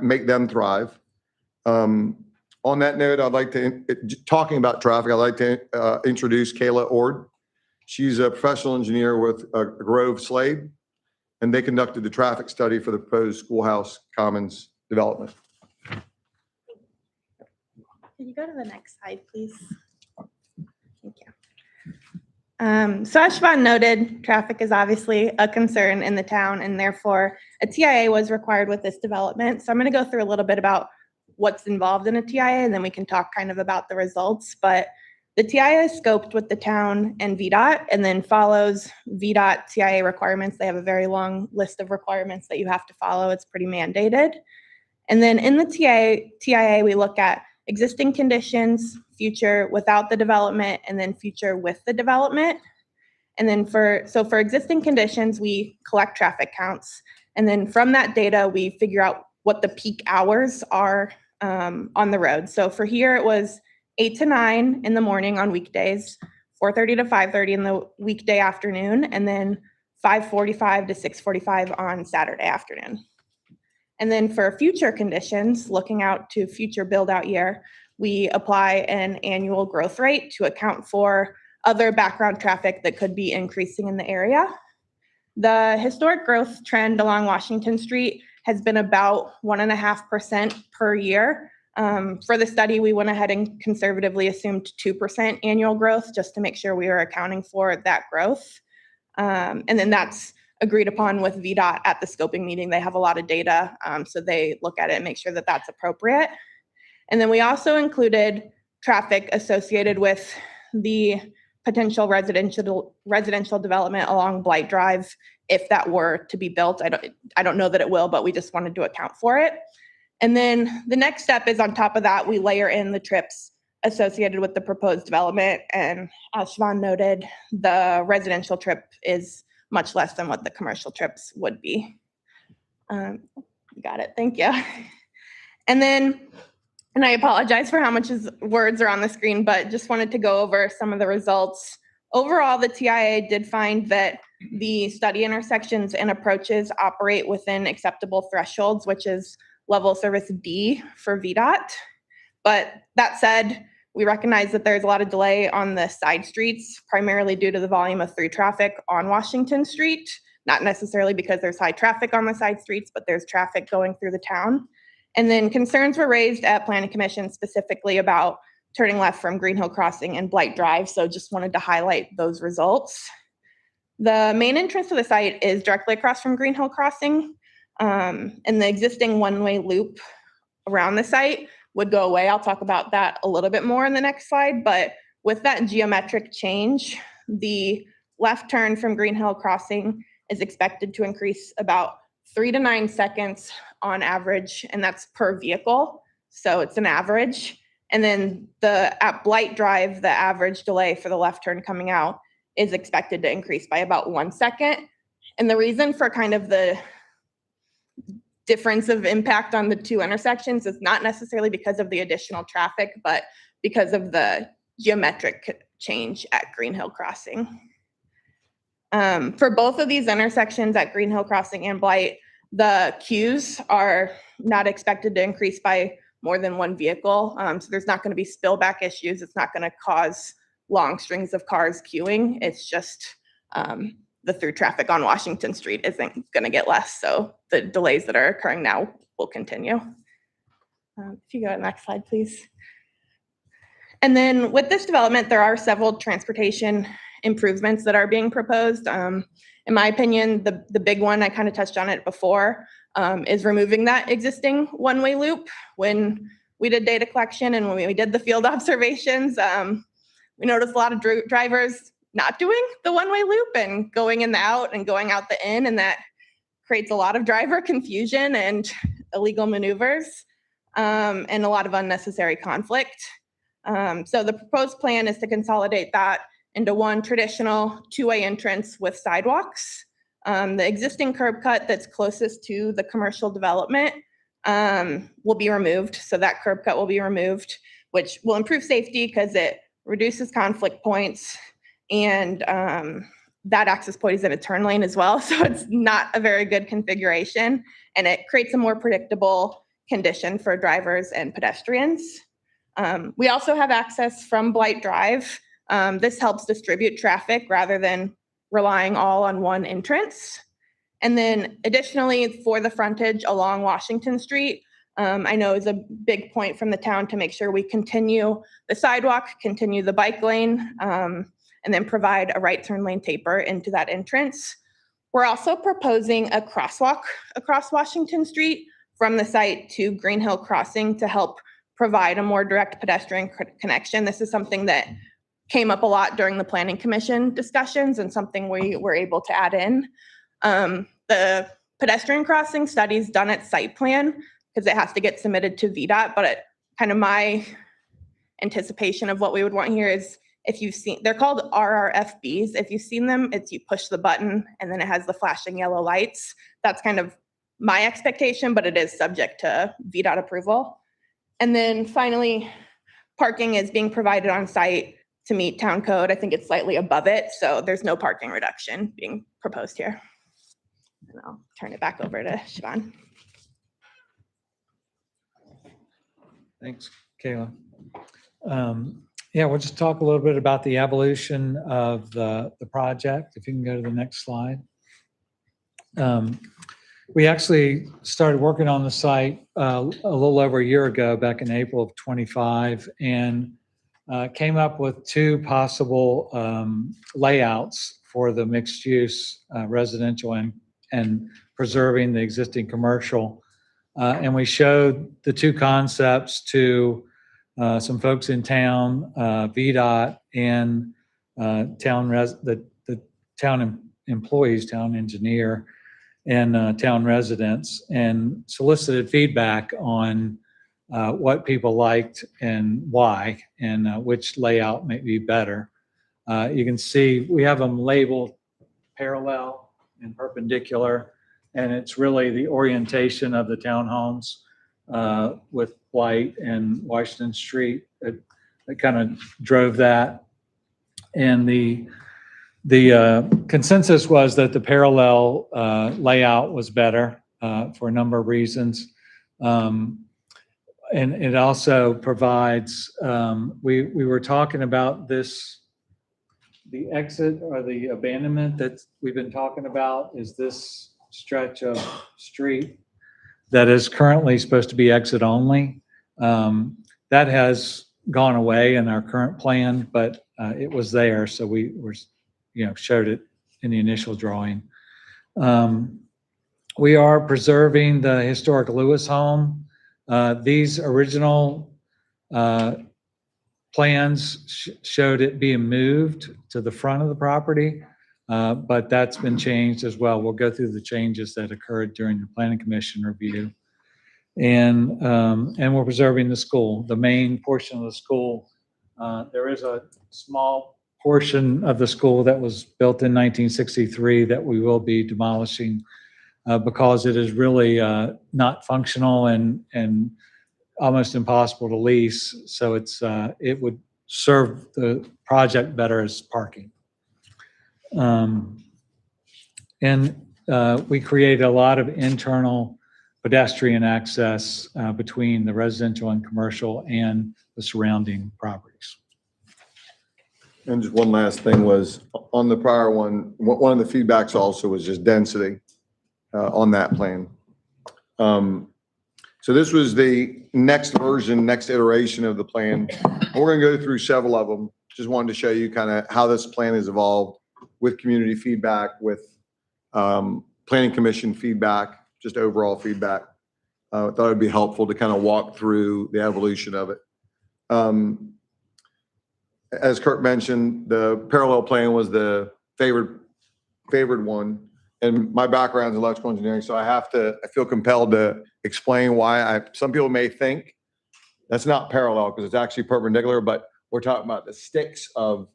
make them thrive. On that note, I'd like to, talking about traffic, I'd like to introduce Kayla Ord. She's a professional engineer with Grove Slade, and they conducted the traffic study for the proposed Schoolhouse Commons development. Can you go to the next slide, please? Thank you. So as Siobhan noted, traffic is obviously a concern in the town, and therefore a TIA was required with this development. So I'm going to go through a little bit about what's involved in a TIA, and then we can talk kind of about the results. But the TIA is scoped with the town and VDOT, and then follows VDOT TIA requirements. They have a very long list of requirements that you have to follow. It's pretty mandated. And then in the TIA, we look at existing conditions, future without the development, and then future with the development. And then for existing conditions, we collect traffic counts. And then from that data, we figure out what the peak hours are on the road. So for here, it was 8 to 9 in the morning on weekdays, 4:30 to 5:30 in the weekday afternoon, and then 5:45 to 6:45 on Saturday afternoon. And then for future conditions, looking out to future build out year, we apply an annual growth rate to account for other background traffic that could be increasing in the area. The historic growth trend along Washington Street has been about 1.5% per year. For the study, we went ahead and conservatively assumed 2% annual growth just to make sure we were accounting for that growth. And then that's agreed upon with VDOT at the scoping meeting. They have a lot of data, so they look at it and make sure that that's appropriate. And then we also included traffic associated with the potential residential development along Blight Drive if that were to be built. I don't know that it will, but we just wanted to account for it. And then the next step is on top of that, we layer in the trips associated with the proposed development. And as Siobhan noted, the residential trip is much less than what the commercial trips would be. Got it, thank you. And I apologize for how much words are on the screen, but just wanted to go over some of the results. Overall, the TIA did find that the study intersections and approaches operate within acceptable thresholds, which is level service D for VDOT. But that said, we recognize that there's a lot of delay on the side streets, primarily due to the volume of through traffic on Washington Street, not necessarily because there's high traffic on the side streets, but there's traffic going through the town. And then concerns were raised at Planning Commission specifically about turning left from Green Hill Crossing and Blight Drive. So just wanted to highlight those results. The main entrance to the site is directly across from Green Hill Crossing. And the existing one-way loop around the site would go away. I'll talk about that a little bit more in the next slide. But with that geometric change, the left turn from Green Hill Crossing is expected to increase about 3 to 9 seconds on average, and that's per vehicle. So it's an average. And then at Blight Drive, the average delay for the left turn coming out is expected to increase by about 1 second. And the reason for kind of the difference of impact on the two intersections is not necessarily because of the additional traffic, but because of the geometric change at Green Hill Crossing. For both of these intersections at Green Hill Crossing and Blight, the queues are not expected to increase by more than one vehicle. So there's not going to be spillback issues. It's not going to cause long strings of cars queuing. It's just the through traffic on Washington Street isn't going to get less. So the delays that are occurring now will continue. If you go to the next slide, please. And then with this development, there are several transportation improvements that are being proposed. In my opinion, the big one, I kind of touched on it before, is removing that existing one-way loop. When we did data collection and when we did the field observations, we noticed a lot of drivers not doing the one-way loop and going in the out and going out the in, and that creates a lot of driver confusion and illegal maneuvers and a lot of unnecessary conflict. So the proposed plan is to consolidate that into one traditional two-way entrance with sidewalks. The existing curb cut that's closest to the commercial development will be removed. So that curb cut will be removed, which will improve safety because it reduces conflict points, and that access point is in a turn lane as well. So it's not a very good configuration, and it creates a more predictable condition for drivers and pedestrians. We also have access from Blight Drive. This helps distribute traffic rather than relying all on one entrance. And then additionally, for the frontage along Washington Street, I know is a big point from the town to make sure we continue the sidewalk, continue the bike lane, and then provide a right turn lane taper into that entrance. We're also proposing a crosswalk across Washington Street from the site to Green Hill Crossing to help provide a more direct pedestrian connection. This is something that came up a lot during the Planning Commission discussions and something we were able to add in. The pedestrian crossing study's done at site plan because it has to get submitted to VDOT, but kind of my anticipation of what we would want here is if you've seen, they're called RRFBs. If you've seen them, it's you push the button and then it has the flashing yellow lights. That's kind of my expectation, but it is subject to VDOT approval. And then finally, parking is being provided on site to meet town code. I think it's slightly above it, so there's no parking reduction being proposed here. And I'll turn it back over to Siobhan. Thanks, Kayla. Yeah, we'll just talk a little bit about the evolution of the project. If you can go to the next slide. We actually started working on the site a little over a year ago, back in April of 25, and came up with two possible layouts for the mixed use residential and preserving the existing commercial. And we showed the two concepts to some folks in town, VDOT and the town employees, town engineer, and town residents, and solicited feedback on what people liked and why, and which layout may be better. You can see we have them labeled parallel and perpendicular, and it's really the orientation of the townhomes with White and Washington Street that kind of drove that. And the consensus was that the parallel layout was better for a number of reasons. And it also provides, we were talking about this, the exit or the abandonment that we've been talking about is this stretch of street that is currently supposed to be exit only. That has gone away in our current plan, but it was there, so we were, showed it in the initial drawing. We are preserving the historic Lewis home. These original plans showed it being moved to the front of the property, but that's been changed as well. We'll go through the changes that occurred during the Planning Commission review. And we're preserving the school, the main portion of the school. There is a small portion of the school that was built in 1963 that we will be demolishing because it is really not functional and almost impossible to lease. So it would serve the project better as parking. We created a lot of internal pedestrian access between the residential and commercial and the surrounding properties. And just one last thing was on the prior one of the feedbacks also was just density on that plan. So this was the next version, next iteration of the plan. We're gonna go through several of them. Just wanted to show you kind of how this plan has evolved with community feedback, with Planning Commission feedback, just overall feedback. I thought it'd be helpful to kind of walk through the evolution of it. As Kurt mentioned, the parallel plan was the favored one. And my background is electrical engineering, so I feel compelled to explain why some people may think that's not parallel because it's actually perpendicular, but we're talking about the sticks of,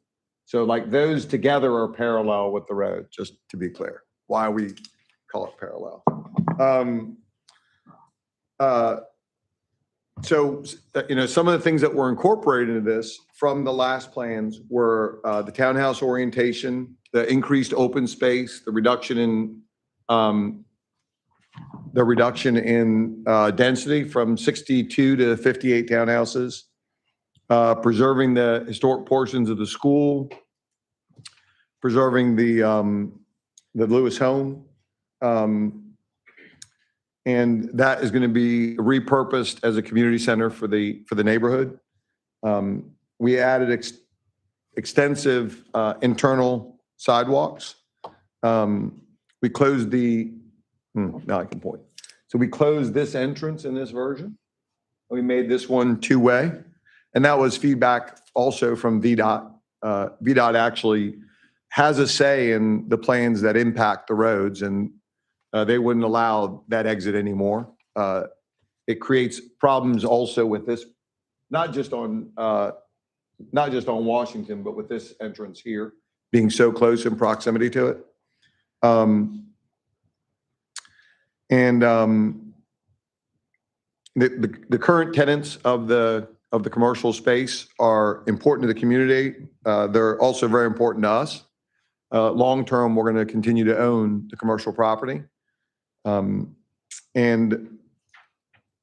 so like those together are parallel with the road, just to be clear, why we call it parallel. So, some of the things that were incorporated into this from the last plans were the townhouse orientation, the increased open space, the reduction in density from 62 to 58 townhouses, preserving the historic portions of the school, preserving the Lewis home. And that is going to be repurposed as a community center for the neighborhood. We added extensive internal sidewalks. We closed now I can point. So we closed this entrance in this version. We made this one two-way. And that was feedback also from VDOT. VDOT actually has a say in the plans that impact the roads, and they wouldn't allow that exit anymore. It creates problems also with this, not just on Washington, but with this entrance here being so close in proximity to it. The current tenants of the commercial space are important to the community. They're also very important to us. Long-term, we're going to continue to own the commercial property. We're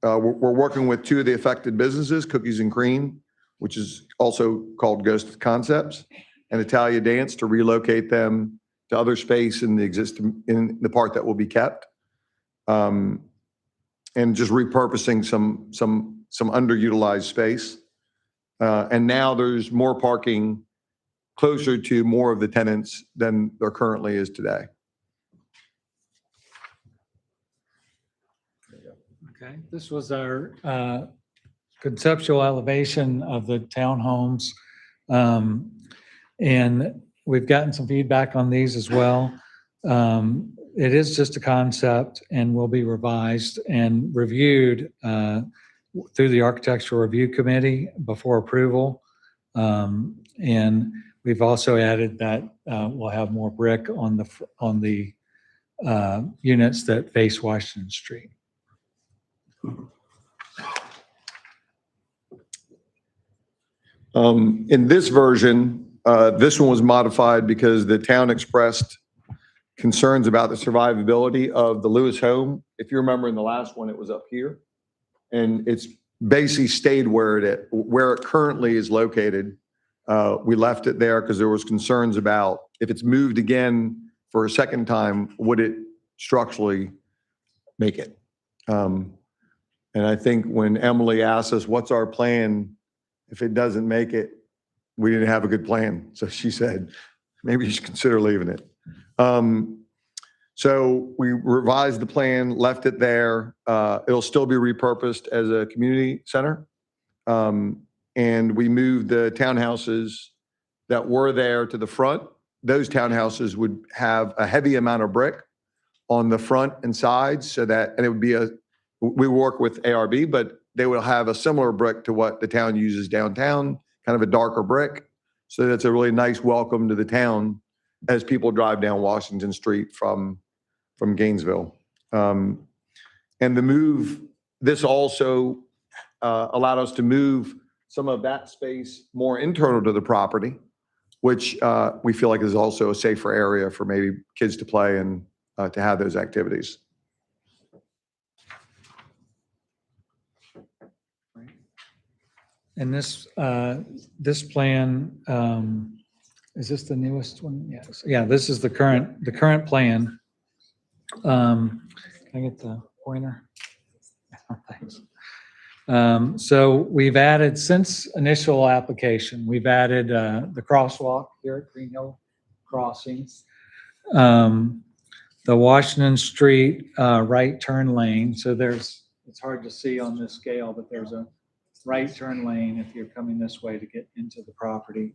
working with two of the affected businesses, Cookies and Cream, which is also called Ghost Concepts, and Italia Dance, to relocate them to other space in the part that will be kept. And just repurposing some underutilized space. And now there's more parking closer to more of the tenants than there currently is today. Okay, this was our conceptual elevation of the townhomes. And we've gotten some feedback on these as well. It is just a concept and will be revised and reviewed through the Architectural Review Committee before approval. And we've also added that we'll have more brick on the units that face Washington Street. In this version, this one was modified because the town expressed concerns about the survivability of the Lewis home. If you remember in the last one, it was up here. And it's basically stayed where it currently is located. We left it there because there was concerns about if it's moved again for a second time, would it structurally make it? And I think when Emily asked us, what's our plan if it doesn't make it, we didn't have a good plan. So she said, maybe you should consider leaving it. So we revised the plan, left it there. It'll still be repurposed as a community center. And we moved the townhouses that were there to the front. Those townhouses would have a heavy amount of brick on the front and sides and it would be we work with ARB, but they will have a similar brick to what the town uses downtown, kind of a darker brick. So that's a really nice welcome to the town as people drive down Washington Street from Gainesville. And this also allowed us to move some of that space more internal to the property, which we feel like is also a safer area for maybe kids to play and to have those activities. And this plan, is this the newest one? Yes. Yeah, this is the current plan. Can I get the pointer? Thanks. So we've added, since initial application, we've added the crosswalk here at Green Hill Crossings, the Washington Street right turn lane. So it's hard to see on this scale, but there's a right turn lane if you're coming this way to get into the property.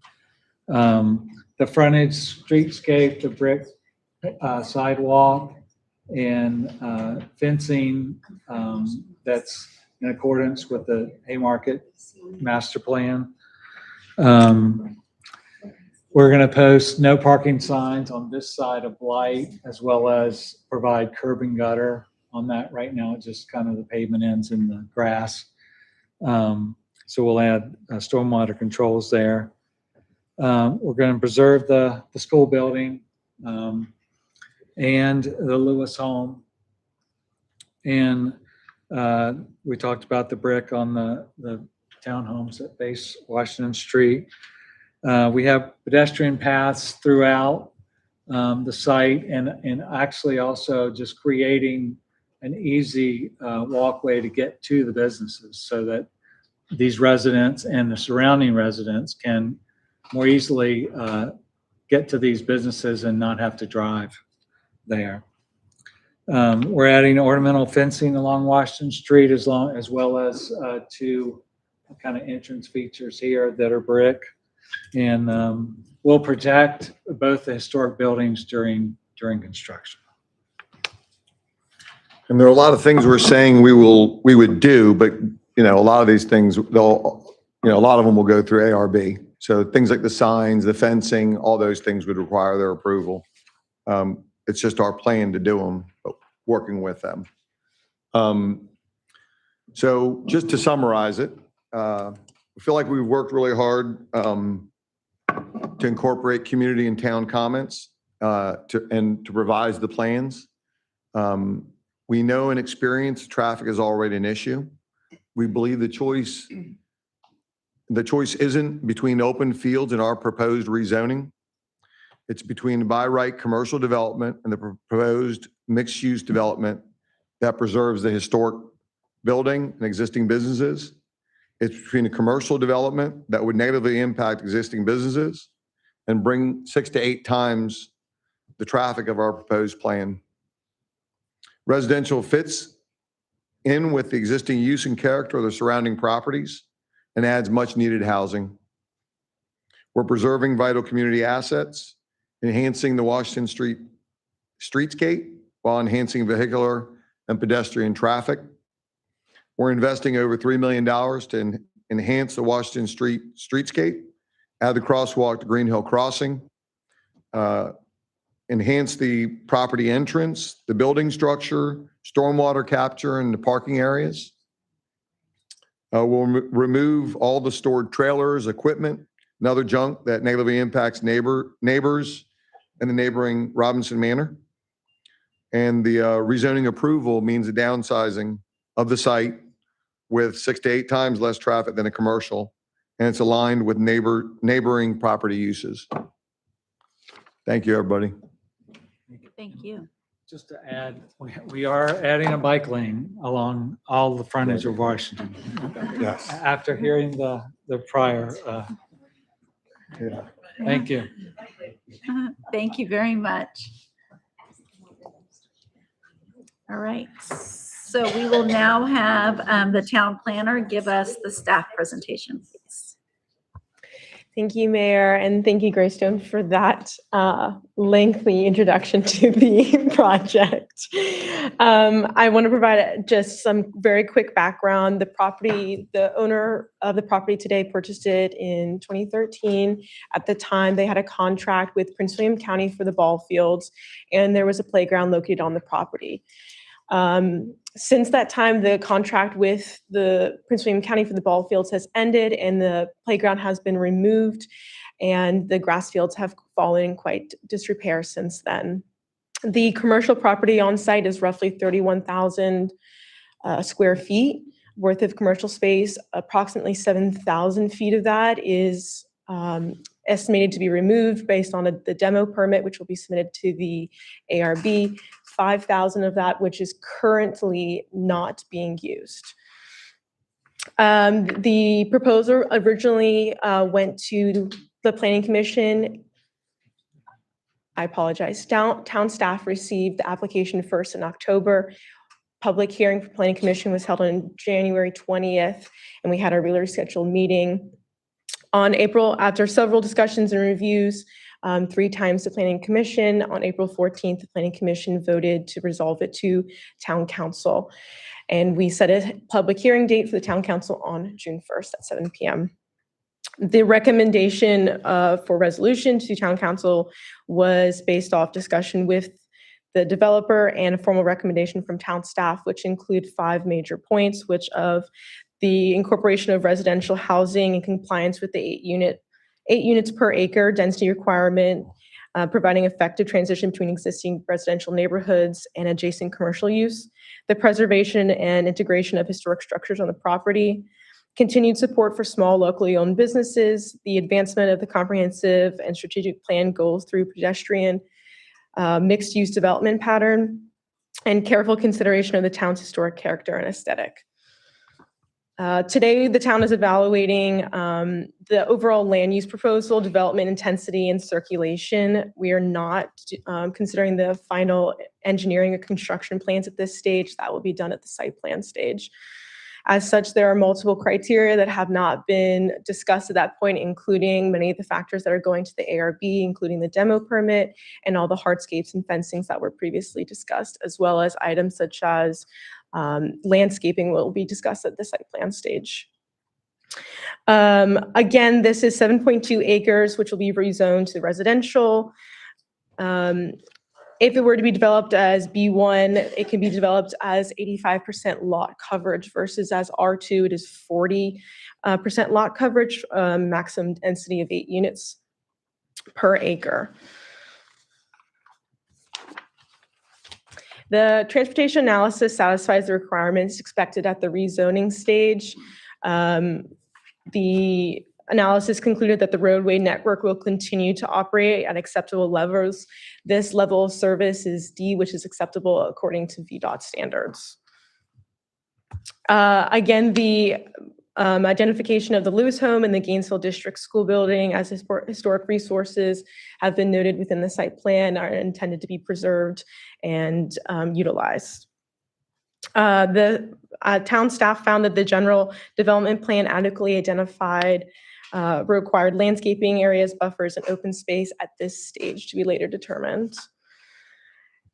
The frontage streetscape, the brick sidewalk, and fencing that's in accordance with the Haymarket master plan. We're going to post no parking signs on this side of Blight, as well as provide curb and gutter on that. Right now, it's just kind of the pavement ends in the grass. So we'll add stormwater controls there. We're going to preserve the school building and the Lewis home. And we talked about the brick on the townhomes that face Washington Street. We have pedestrian paths throughout the site and actually also just creating an easy walkway to get to the businesses so that these residents and the surrounding residents can more easily get to these businesses and not have to drive there. We're adding ornamental fencing along Washington Street as well as two kind of entrance features here that are brick. And we'll protect both the historic buildings during construction. And there are a lot of things we're saying we would do, but a lot of these things, a lot of them will go through ARB. So things like the signs, the fencing, all those things would require their approval. It's just our plan to do them, but working with them. So just to summarize it, I feel like we've worked really hard to incorporate community and town comments and to revise the plans. We know and experience traffic is already an issue. We believe the choice isn't between open fields and our proposed rezoning. It's between by right commercial development and the proposed mixed-use development that preserves the historic building and existing businesses. It's between a commercial development that would negatively impact existing businesses and bring 6 to 8 times the traffic of our proposed plan. Residential fits in with the existing use and character of the surrounding properties and adds much needed housing. We're preserving vital community assets, enhancing the Washington Street streetscape while enhancing vehicular and pedestrian traffic. We're investing over $3 million to enhance the Washington Street streetscape, add the crosswalk to Green Hill Crossing, enhance the property entrance, the building structure, stormwater capture, and the parking areas. We'll remove all the stored trailers, equipment, and other junk that negatively impacts neighbors in the neighboring Robinson Manor. And the rezoning approval means the downsizing of the site with 6 to 8 times less traffic than a commercial, and it's aligned with neighboring property uses. Thank you, everybody. Thank you. Just to add, we are adding a bike lane along all the frontage of Washington. Yes. After hearing the prior. Thank you. Thank you very much. All right, so we will now have the town planner give us the staff presentation, please. Thank you, Mayor, and thank you, Greystone, for that lengthy introduction to the project. I want to provide just some very quick background. The owner of the property today purchased it in 2013. At the time, they had a contract with Prince William County for the ball fields, and there was a playground located on the property. Since that time, the contract with the Prince William County for the ball fields has ended and the playground has been removed and the grass fields have fallen in quite disrepair since then. The commercial property on site is roughly 31,000 square feet worth of commercial space. Approximately 7,000 feet of that is estimated to be removed based on the demo permit, which will be submitted to the ARB. 5,000 of that, which is currently not being used. The proposal originally went to the Planning Commission. I apologize. Town staff received the application first in October. Public hearing for Planning Commission was held on January 20th, and we had a regularly scheduled meeting. On April, after several discussions and reviews, 3 times the Planning Commission. On April 14th, the Planning Commission voted to resolve it to Town Council. And we set a public hearing date for the Town Council on June 1st at 7 p.m. The recommendation for resolution to Town Council was based off discussion with the developer and a formal recommendation from town staff, which include 5 major points, which of the incorporation of residential housing in compliance with the 8 units per acre density requirement, providing effective transition between existing residential neighborhoods and adjacent commercial use, the preservation and integration of historic structures on the property, continued support for small locally owned businesses, the advancement of the comprehensive and strategic plan goals through pedestrian mixed-use development pattern, and careful consideration of the town's historic character and aesthetic. Today, the town is evaluating the overall land use proposal, development intensity, and circulation. We are not considering the final engineering or construction plans at this stage. That will be done at the site plan stage. As such, there are multiple criteria that have not been discussed at that point, including many of the factors that are going to the ARB, including the demo permit and all the hardscapes and fencings that were previously discussed, as well as items such as landscaping will be discussed at the site plan stage. Again, this is 7.2 acres, which will be rezoned to residential. If it were to be developed as B1, it can be developed as 85% lot coverage versus as R2, it is 40% lot coverage, maximum density of 8 units per acre. The transportation analysis satisfies the requirements expected at the rezoning stage. The analysis concluded that the roadway network will continue to operate at acceptable levels. This level of service is D, which is acceptable according to VDOT standards. Again, the identification of the Lewis Home and the Gainesville District School Building as historic resources have been noted within the site plan, are intended to be preserved and utilized. The town staff found that the general development plan adequately identified required landscaping areas, buffers, and open space at this stage to be later determined.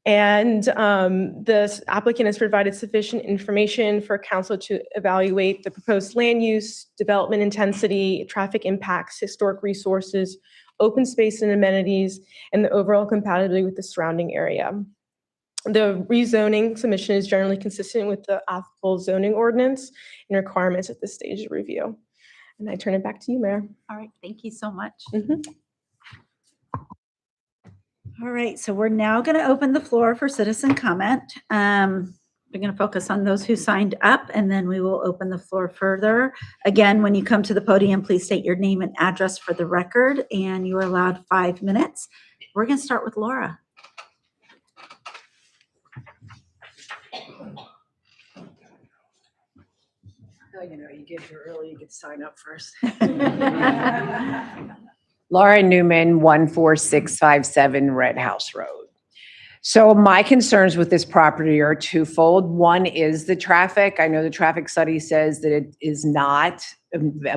And the applicant has provided sufficient information for council to evaluate the proposed land use, development intensity, traffic impacts, historic resources, open space and amenities, and the overall compatibility with the surrounding area. The rezoning submission is generally consistent with the applicable zoning ordinance and requirements at this stage of review. And I turn it back to you, Mayor. All right, thank you so much. Mhm. All right, so we're now going to open the floor for citizen comment. We're going to focus on those who signed up, and then we will open the floor further. Again, when you come to the podium, please state your name and address for the record, and you are allowed 5 minutes. We're going to start with Laura. Oh, you know, you get here early, you get to sign up first. Laura Newman, 14657 Red House Road. So my concerns with this property are twofold. One is the traffic. I know the traffic study says that it is not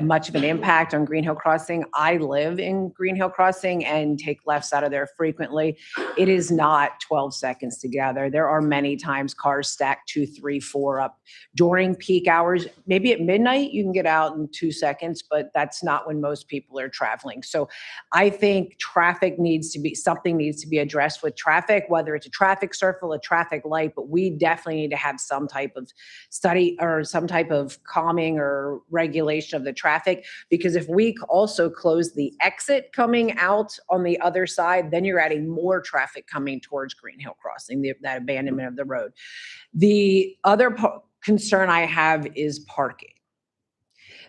much of an impact on Green Hill Crossing. I live in Green Hill Crossing and take lefts out of there frequently. It is not 12 seconds together. There are many times cars stack 2, 3, 4 up during peak hours. Maybe at midnight you can get out in 2 seconds, but that's not when most people are traveling. So I think traffic something needs to be addressed with traffic, whether it's a traffic circle, a traffic light, but we definitely need to have some type of study or some type of calming or regulation of the traffic, because if we also close the exit coming out on the other side, then you're adding more traffic coming towards Green Hill Crossing, that abandonment of the road. The other concern I have is parking.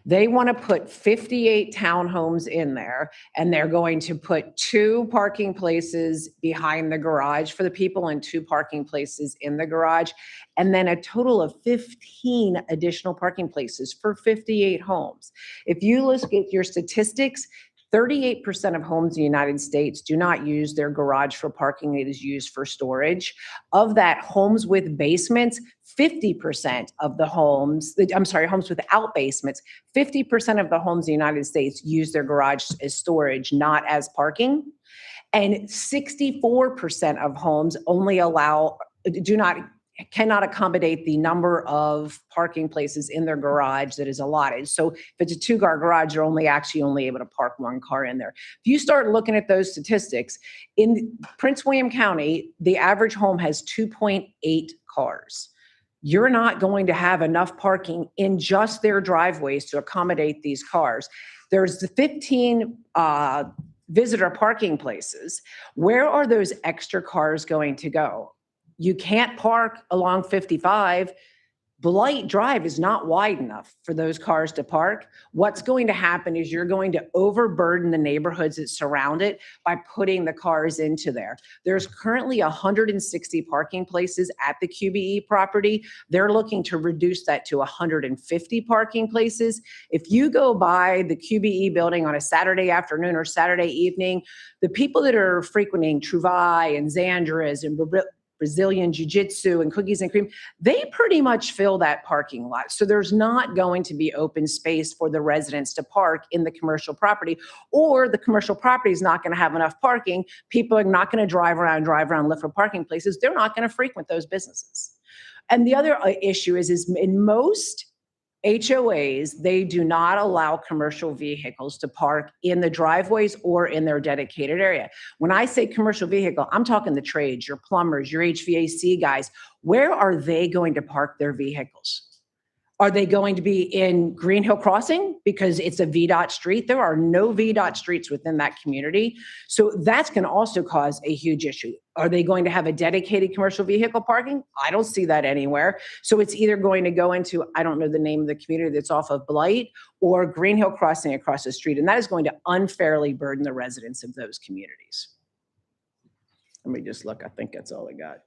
They want to put 58 townhomes in there, and they're going to put 2 parking places behind the garage for the people and 2 parking places in the garage, and then a total of 15 additional parking places for 58 homes. If you look at your statistics, 38% of homes in the United States do not use their garage for parking. It is used for storage. Of that, homes with basements, 50% of the homes, homes without basements, 50% of the homes in the United States use their garage as storage, not as parking. And 64% of homes cannot accommodate the number of parking places in their garage that is allotted. So if it's a 2-car garage, you're only able to park 1 car in there. If you start looking at those statistics, in Prince William County, the average home has 2.8 cars. You're not going to have enough parking in just their driveways to accommodate these cars. There's the 15 visitor parking places. Where are those extra cars going to go? You can't park along 55. Blight Drive is not wide enough for those cars to park. What's going to happen is you're going to overburden the neighborhoods that surround it by putting the cars into there. There's currently 160 parking places at the QBE property. They're looking to reduce that to 150 parking places. If you go by the QBE building on a Saturday afternoon or Saturday evening, the people that are frequenting Trouvaille and Xandra's and Brazilian Jiu-Jitsu and Cookies and Cream, they pretty much fill that parking lot. So there's not going to be open space for the residents to park in the commercial property, or the commercial property is not going to have enough parking. People are not going to drive around, look for parking places. They're not going to frequent those businesses. And the other issue is in most HOAs, they do not allow commercial vehicles to park in the driveways or in their dedicated area. When I say commercial vehicle, I'm talking the trades, your plumbers, your HVAC guys. Where are they going to park their vehicles? Are they going to be in Green Hill Crossing because it's a VDOT street? There are no VDOT streets within that community. So that's going to also cause a huge issue. Are they going to have a dedicated commercial vehicle parking? I don't see that anywhere. So it's either going to go into, I don't know the name of the community that's off of Blight, or Green Hill Crossing across the street. And that is going to unfairly burden the residents of those communities. Let me just look. I think that's all I got.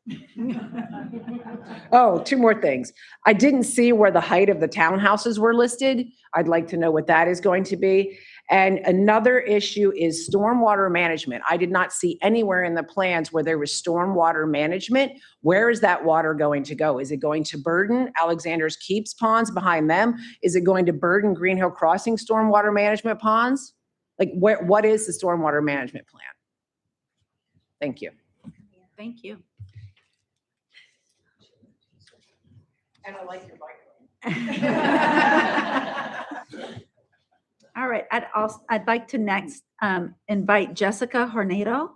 Oh, two more things. I didn't see where the height of the townhouses were listed. I'd like to know what that is going to be. And another issue is stormwater management. I did not see anywhere in the plans where there was stormwater management. Where is that water going to go? Is it going to burden Alexander's Keeps ponds behind them? Is it going to burden Green Hill Crossing stormwater management ponds? Like, what is the stormwater management plan? Thank you. Thank you. And I like your bike. All right, I'd like to next invite Jessica Hornado.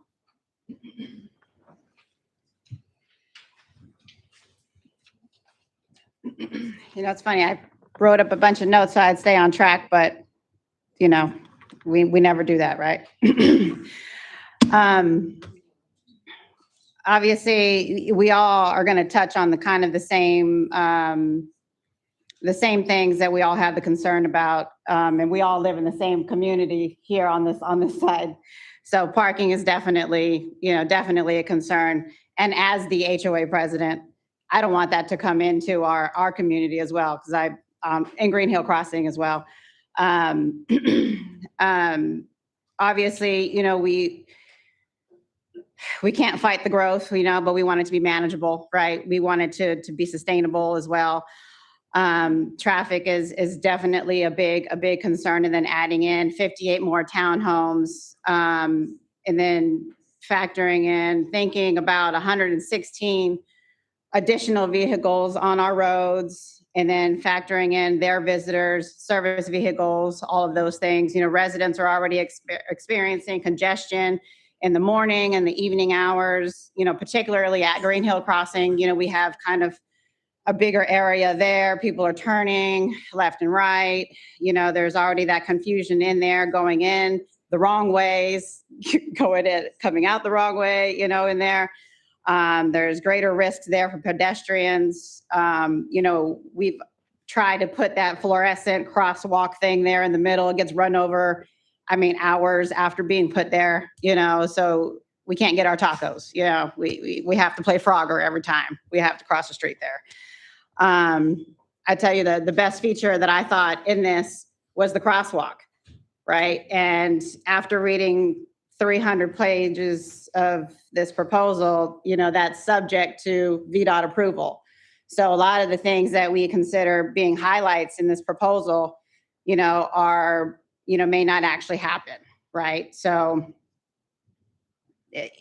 You know, it's funny, I wrote up a bunch of notes so I'd stay on track, but, you know, we never do that, right? Obviously, we all are going to touch on the kind of the same things that we all have the concern about, and we all live in the same community here on this side. So parking is definitely a concern. And as the HOA president, I don't want that to come into our community as well, because in Green Hill Crossing as well. Obviously, you know, we can't fight the growth, you know, but we want it to be manageable, right? We want it to be sustainable as well. Traffic is definitely a big concern, and then adding in 58 more townhomes, and then factoring in, thinking about 116 additional vehicles on our roads, and then factoring in their visitors, service vehicles, all of those things. You know, residents are already experiencing congestion in the morning and the evening hours, you know, particularly at Green Hill Crossing. You know, we have kind of a bigger area there. People are turning left and right. You know, there's already that confusion in there, going in the wrong ways, coming out the wrong way, you know, in there. There's greater risks there for pedestrians. You know, we've tried to put that fluorescent crosswalk thing there in the middle. It gets run over, hours after being put there, you know, so we can't get our tacos. You know, we have to play Frogger every time we have to cross the street there. I tell you, the best feature that I thought in this was the crosswalk, right? And after reading 300 pages of this proposal, you know, that's subject to VDOT approval. So a lot of the things that we consider being highlights in this proposal, you know, may not actually happen, right? So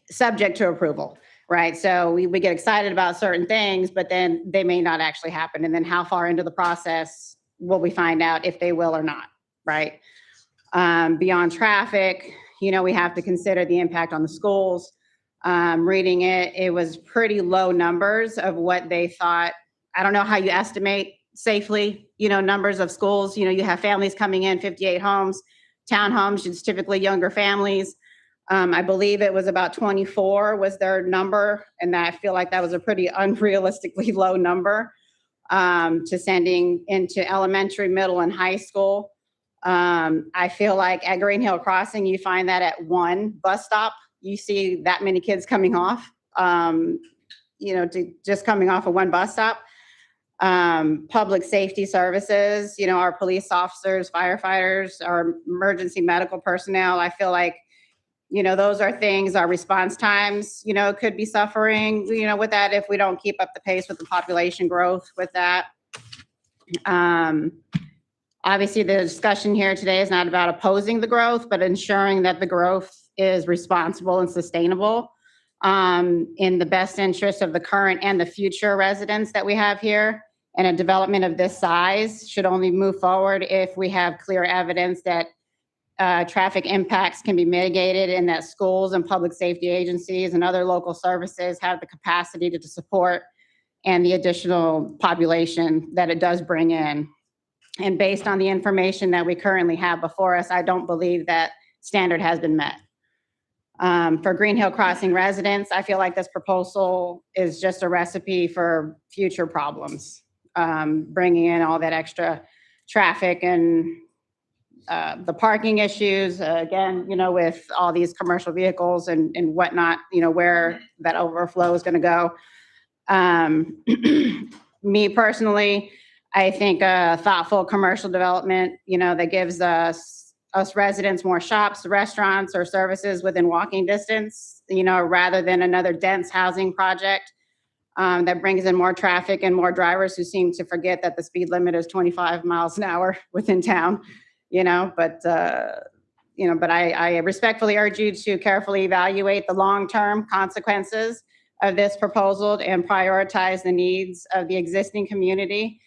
subject to approval, right? So we get excited about certain things, but then they may not actually happen. And then how far into the process will we find out if they will or not, right? Beyond traffic, you know, we have to consider the impact on the schools. Reading it was pretty low numbers of what they thought. I don't know how you estimate safely, you know, numbers of schools. You know, you have families coming in, 58 homes, townhomes, it's typically younger families. I believe it was about 24 was their number, and I feel like that was a pretty unrealistically low number. to sending into elementary, middle, and high school. I feel like at Green Hill Crossing, you find that at one bus stop, you see that many kids coming off, just coming off of one bus stop. Public safety services, our police officers, firefighters, our emergency medical personnel. I feel like, those are things, our response times, could be suffering, with that if we don't keep up the pace with the population growth with that. Obviously, the discussion here today is not about opposing the growth, but ensuring that the growth is responsible and sustainable in the best interest of the current and the future residents that we have here. And a development of this size should only move forward if we have clear evidence that traffic impacts can be mitigated and that schools and public safety agencies and other local services have the capacity to support and the additional population that it does bring in. And based on the information that we currently have before us, I don't believe that standard has been met. For Green Hill Crossing residents, I feel like this proposal is just a recipe for future problems, bringing in all that extra traffic and the parking issues, again, with all these commercial vehicles and whatnot, where that overflow is going to go. Me personally, I think thoughtful commercial development, that gives us residents more shops, restaurants, or services within walking distance, rather than another dense housing project that brings in more traffic and more drivers who seem to forget that the speed limit is 25 miles an hour within town, but I respectfully urge you to carefully evaluate the long-term consequences of this proposal and prioritize the needs of the existing community.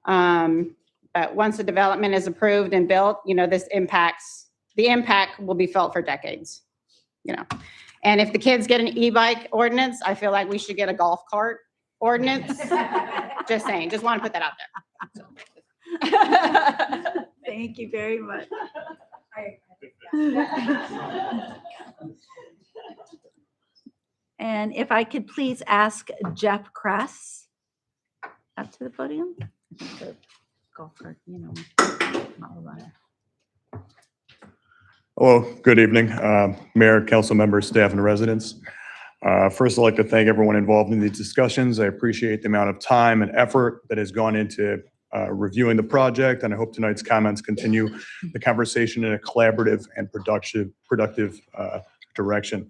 But once the development is approved and built, the impact will be felt for decades, And if the kids get an e-bike ordinance, I feel like we should get a golf cart ordinance. Just saying, just want to put that out there. Thank you very much. And if I could please ask Jeff Kress up to the podium. Golf cart, Hello, good evening, Mayor, council members, staff, and residents. First, I'd like to thank everyone involved in these discussions. I appreciate the amount of time and effort that has gone into reviewing the project, and I hope tonight's comments continue the conversation in a collaborative and productive direction.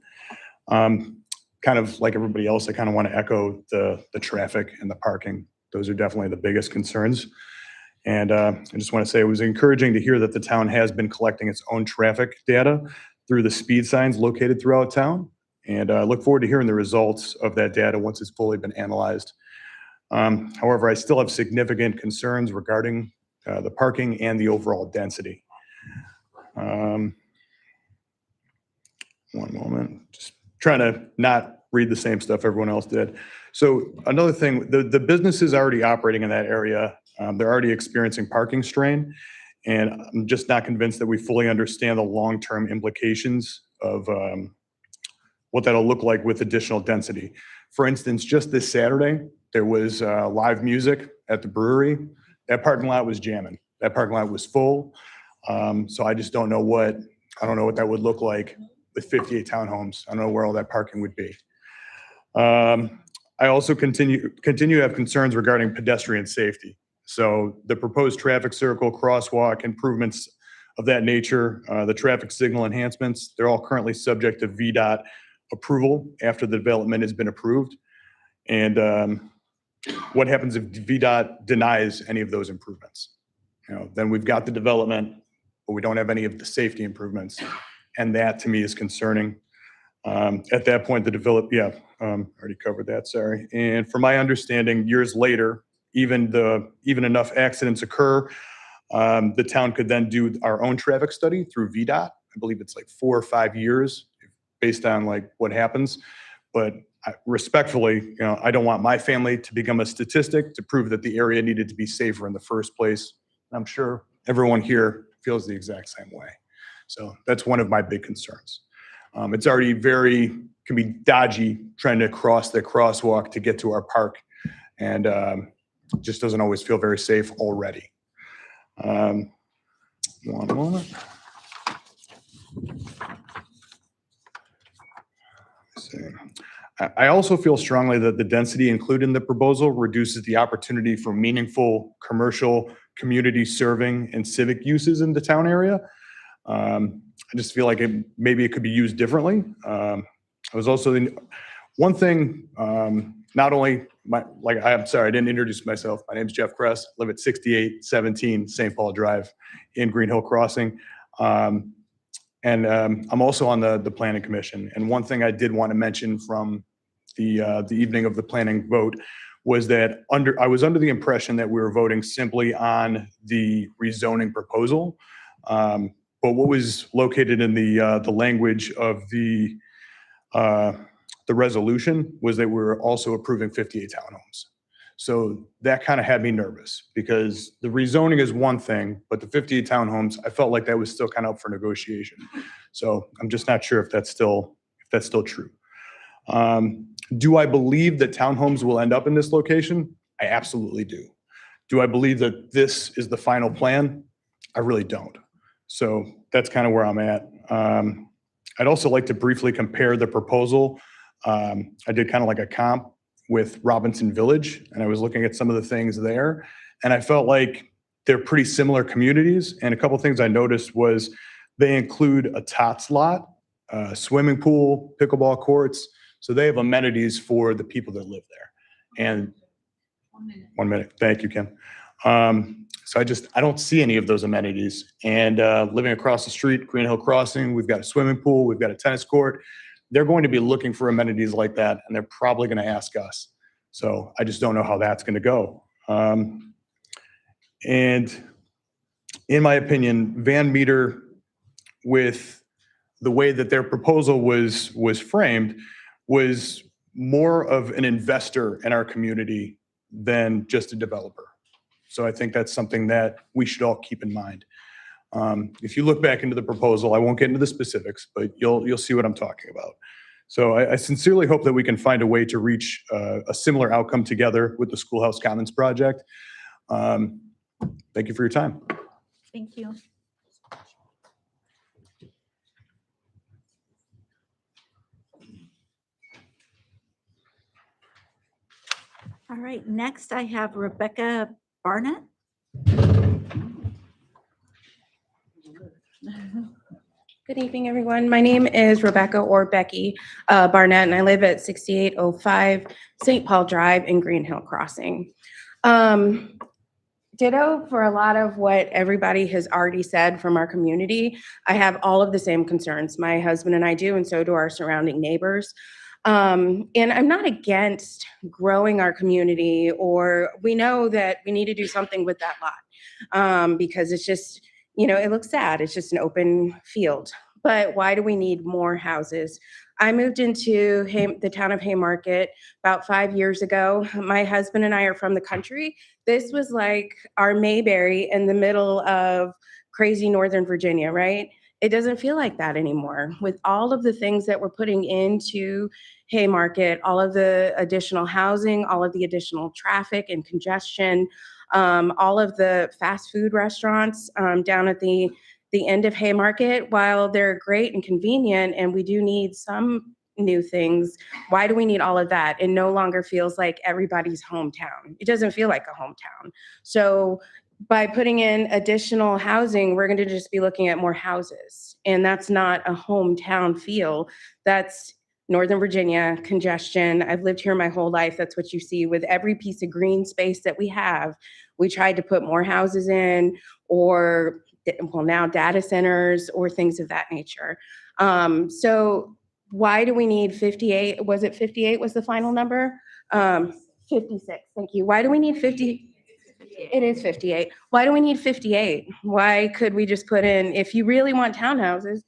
Kind of like everybody else, I kind of want to echo the traffic and the parking. Those are definitely the biggest concerns. And I just want to say it was encouraging to hear that the town has been collecting its own traffic data through the speed signs located throughout town. And I look forward to hearing the results of that data once it's fully been analyzed. However, I still have significant concerns regarding the parking and the overall density. One moment, just trying to not read the same stuff everyone else did. So another thing, the businesses already operating in that area, they're already experiencing parking strain, and I'm just not convinced that we fully understand the long-term implications of what that'll look like with additional density. For instance, just this Saturday, there was live music at the brewery. That parking lot was jamming. That parking lot was full. So I just don't know what that would look like with 58 townhomes. I don't know where all that parking would be. I also continue to have concerns regarding pedestrian safety. So the proposed traffic circle, crosswalk improvements of that nature, the traffic signal enhancements, they're all currently subject to VDOT approval after the development has been approved. And what happens if VDOT denies any of those improvements? Then we've got the development, but we don't have any of the safety improvements. And that to me is concerning. At that point, already covered that, sorry. And from my understanding, years later, even enough accidents occur, the town could then do our own traffic study through VDOT. I believe it's like 4 or 5 years based on like what happens. But respectfully, I don't want my family to become a statistic to prove that the area needed to be safer in the first place. I'm sure everyone here feels the exact same way. So that's one of my big concerns. It's already can be dodgy trying to cross the crosswalk to get to our park. And just doesn't always feel very safe already. One moment. Let's see. I also feel strongly that the density included in the proposal reduces the opportunity for meaningful commercial, community serving, and civic uses in the town area. I just feel like maybe it could be used differently. I was also one thing, not only I'm sorry, I didn't introduce myself. My name's Jeff Kress, live at 6817 St. Paul Drive in Green Hill Crossing. And I'm also on the planning commission. And one thing I did want to mention from the evening of the planning vote was that I was under the impression that we were voting simply on the rezoning proposal. But what was located in the language of the resolution was that we were also approving 58 townhomes. So that kind of had me nervous because the rezoning is one thing, but the 58 townhomes, I felt like that was still kind of up for negotiation. So I'm just not sure if that's still true. Do I believe that townhomes will end up in this location? I absolutely do. Do I believe that this is the final plan? I really don't. So that's kind of where I'm at. I'd also like to briefly compare the proposal. I did kind of like a comp with Robinson Village, and I was looking at some of the things there, and I felt like they're pretty similar communities. And a couple of things I noticed was they include a tots lot, swimming pool, pickleball courts. So they have amenities for the people that live there. And 1 minute. Thank you, Kim. So I don't see any of those amenities. And living across the street, Green Hill Crossing, we've got a swimming pool, we've got a tennis court. They're going to be looking for amenities like that, and they're probably going to ask us. So I just don't know how that's going to go. And in my opinion, Van Meter, with the way that their proposal was framed, was more of an investor in our community than just a developer. So I think that's something that we should all keep in mind. If you look back into the proposal, I won't get into the specifics, but you'll see what I'm talking about. So I sincerely hope that we can find a way to reach a similar outcome together with the Schoolhouse Commons project. Thank you for your time. Thank you. All right, next I have Rebecca Barnett. Good evening, everyone. My name is Rebecca or Becky Barnett, and I live at 6805 St. Paul Drive in Green Hill Crossing. Ditto for a lot of what everybody has already said from our community. I have all of the same concerns. My husband and I do, and so do our surrounding neighbors. And I'm not against growing our community, or we know that we need to do something with that lot because it's just, it looks sad. It's just an open field. But why do we need more houses? I moved into the town of Haymarket about 5 years ago. My husband and I are from the country. This was like our Mayberry in the middle of crazy Northern Virginia, right? It doesn't feel like that anymore. With all of the things that we're putting into Haymarket, all of the additional housing, all of the additional traffic and congestion, all of the fast food restaurants down at the end of Haymarket, while they're great and convenient, and we do need some new things, why do we need all of that? It no longer feels like everybody's hometown. It doesn't feel like a hometown. So by putting in additional housing, we're going to just be looking at more houses. And that's not a hometown feel. That's Northern Virginia congestion. I've lived here my whole life. That's what you see with every piece of green space that we have. We tried to put more houses in, or now data centers or things of that nature. So why do we need 58? Was it 58 was the final number? 56, thank you. Why do we need 50? It is 58. Why do we need 58? Why could we just put in, if you really want townhouses,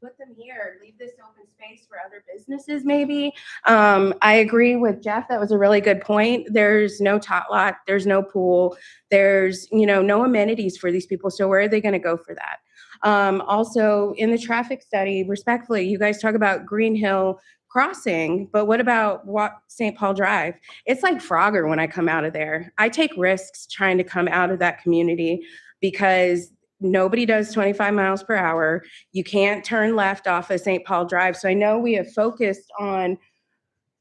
put them here, leave this open space for other businesses maybe. I agree with Jeff, that was a really good point. There's no tot lot, there's no pool, there's no amenities for these people, so where are they gonna go for that? Also, in the traffic study, respectfully, you guys talk about Green Hill crossing, but what about St. Paul Drive? It's like Frogger when I come out of there. I take risks trying to come out of that community because nobody does 25 miles per hour. You can't turn left off of St. Paul Drive. So I know we have focused on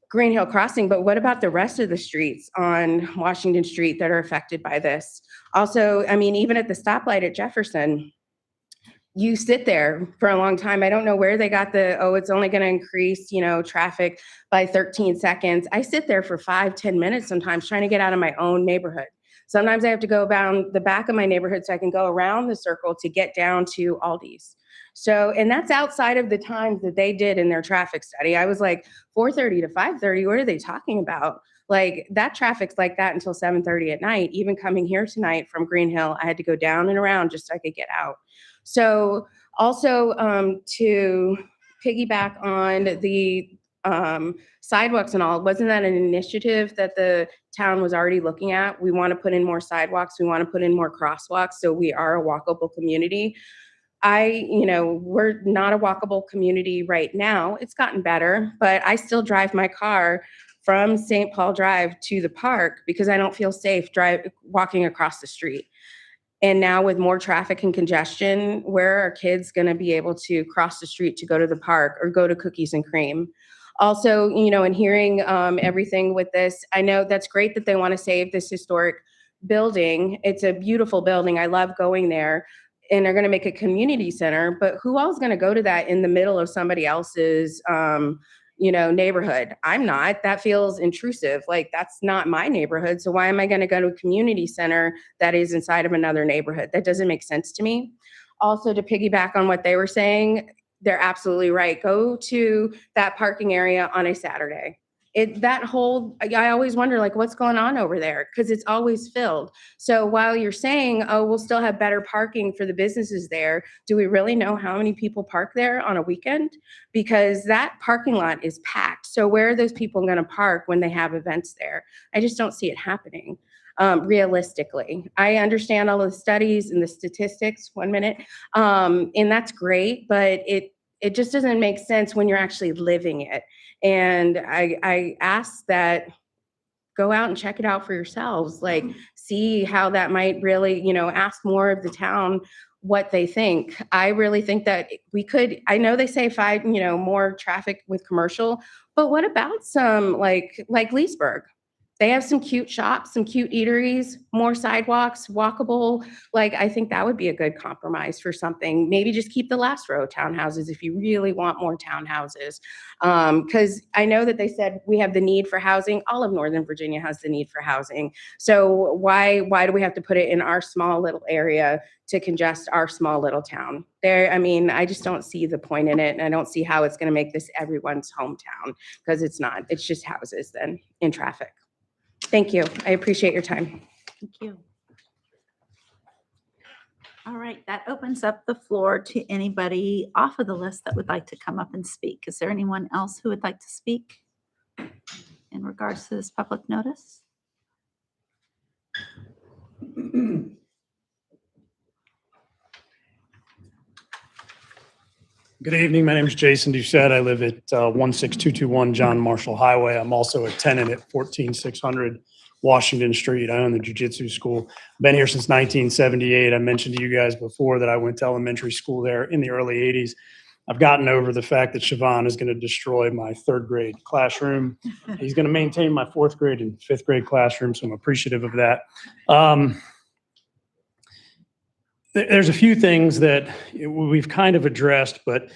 Green Hill Crossing, but what about the rest of the streets on Washington Street that are affected by this? Also, I mean, even at the stoplight at Jefferson, you sit there for a long time. I don't know where they got it's only going to increase, traffic by 13 seconds. I sit there for 5-10 minutes sometimes trying to get out of my own neighborhood. Sometimes I have to go down the back of my neighborhood so I can go around the circle to get down to Aldi's. So, and that's outside of the times that they did in their traffic study. I was like, 4:30 to 5:30, what are they talking about? Like, that traffic's like that until 7:30 at night. Even coming here tonight from Green Hill, I had to go down and around just so I could get out. So also to piggyback on the sidewalks and all, wasn't that an initiative that the town was already looking at? We want to put in more sidewalks. We want to put in more crosswalks. So we are a walkable community. We're not a walkable community right now. It's gotten better, but I still drive my car from St. Paul Drive to the park because I don't feel safe walking across the street. And now with more traffic and congestion, where are kids going to be able to cross the street to go to the park or go to Cookies and Cream? Also, and hearing everything with this, I know that's great that they want to save this historic building. It's a beautiful building. I love going there. And they're going to make a community center, but who else is going to go to that in the middle of somebody else's, neighborhood? I'm not. That feels intrusive. Like, that's not my neighborhood. So why am I going to go to a community center that is inside of another neighborhood? That doesn't make sense to me. Also, to piggyback on what they were saying, they're absolutely right. Go to that parking area on a Saturday. I always wonder, like, what's going on over there? Because it's always filled. So while you're saying, oh, we'll still have better parking for the businesses there, do we really know how many people park there on a weekend? Because that parking lot is packed. So where are those people going to park when they have events there? I just don't see it happening. Realistically, I understand all of the studies and the statistics, and that's great, but it just doesn't make sense when you're actually living it. And I ask that go out and check it out for yourselves, like see how that might really, ask more of the town what they think. I really think that we could, I know they say more traffic with commercial, but what about some like Leesburg? They have some cute shops, some cute eateries, more sidewalks, walkable. Like, I think that would be a good compromise for something. Maybe just keep the last row of townhouses if you really want more townhouses. Because I know that they said we have the need for housing. All of Northern Virginia has the need for housing. So why do we have to put it in our small little area to congest our small little town? I just don't see the point in it. And I don't see how it's going to make this everyone's hometown, because it's not. It's just houses then in traffic. Thank you. I appreciate your time. Thank you. All right, that opens up the floor to anybody off of the list that would like to come up and speak. Is there anyone else who would like to speak in regards to this public notice? Good evening. My name is Jason Doucette. I live at 16221 John Marshall Highway. I'm also a tenant at 14600 Washington Street. I own the jiu-jitsu school. Been here since 1978. I mentioned to you guys before that I went to elementary school there in the early 80s. I've gotten over the fact that Siobhan is going to destroy my third grade classroom. He's going to maintain my fourth grade and fifth grade classroom, so I'm appreciative of that. There's a few things that we've kind of addressed, but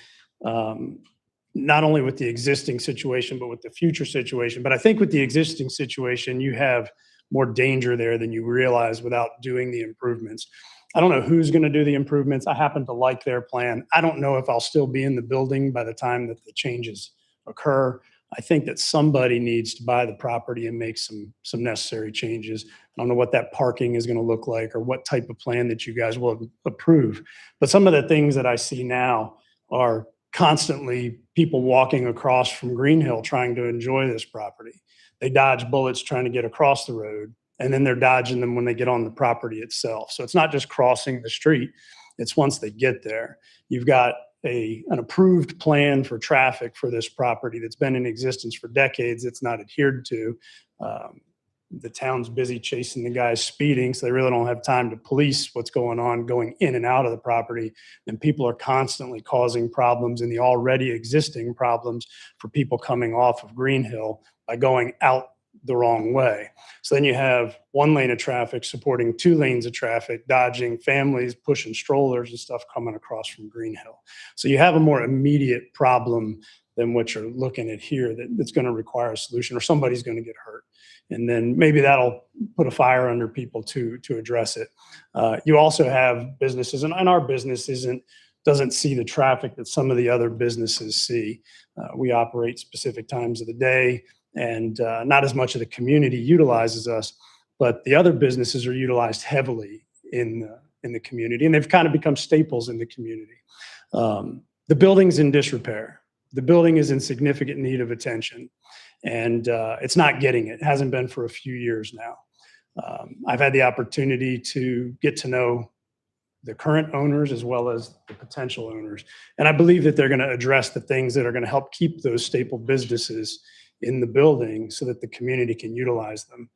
not only with the existing situation, but with the future situation. But I think with the existing situation, you have more danger there than you realize without doing the improvements. I don't know who's going to do the improvements. I happen to like their plan. I don't know if I'll still be in the building by the time that the changes occur. I think that somebody needs to buy the property and make some necessary changes. I don't know what that parking is going to look like or what type of plan that you guys will approve. But some of the things that I see now are constantly people walking across from Green Hill trying to enjoy this property. They dodge bullets trying to get across the road, and then they're dodging them when they get on the property itself. So it's not just crossing the street. It's once they get there. You've got an approved plan for traffic for this property that's been in existence for decades. It's not adhered to. The town's busy chasing the guys speeding, so they really don't have time to police what's going on going in and out of the property. And people are constantly causing problems in the already existing problems for people coming off of Green Hill by going out the wrong way. So then you have one lane of traffic supporting two lanes of traffic, dodging families, pushing strollers and stuff coming across from Green Hill. So you have a more immediate problem than what you're looking at here that's going to require a solution, or somebody's going to get hurt. And then maybe that'll put a fire under people to address it. You also have businesses, and our business doesn't see the traffic that some of the other businesses see. We operate specific times of the day, and not as much of the community utilizes us, but the other businesses are utilized heavily in the community, and they've kind of become staples in the community. The building's in disrepair. The building is in significant need of attention, and it's not getting it. It hasn't been for a few years now. I've had the opportunity to get to know the current owners as well as the potential owners, and I believe that they're going to address the things that are going to help keep those staple businesses in the building so that the community can utilize them.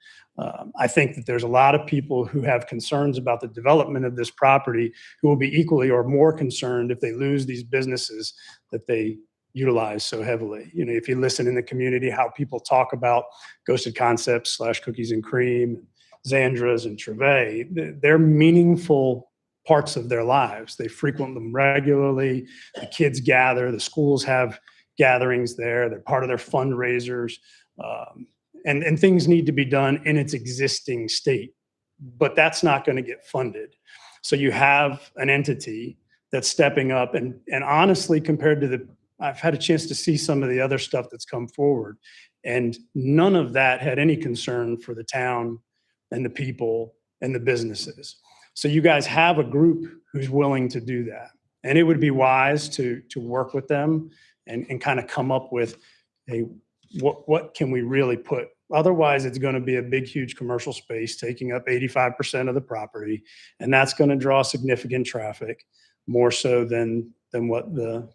I think that there's a lot of people who have concerns about the development of this property who will be equally or more concerned if they lose these businesses that they utilize so heavily. You know, if you listen in the community, how people talk about Ghosted Concepts / Cookies and Cream, Zandra's and Treve, they're meaningful parts of their lives. They frequent them regularly. The kids gather, the schools have gatherings there. They're part of their fundraisers. And things need to be done in its existing state, but that's not going to get funded. So you have an entity that's stepping up, and honestly, compared to I've had a chance to see some of the other stuff that's come forward, and none of that had any concern for the town and the people and the businesses. So you guys have a group who's willing to do that. And it would be wise to work with them and kind of come up with, hey, what can we really put? Otherwise, it's going to be a big, huge commercial space taking up 85% of the property. And that's going to draw significant traffic, more so than what the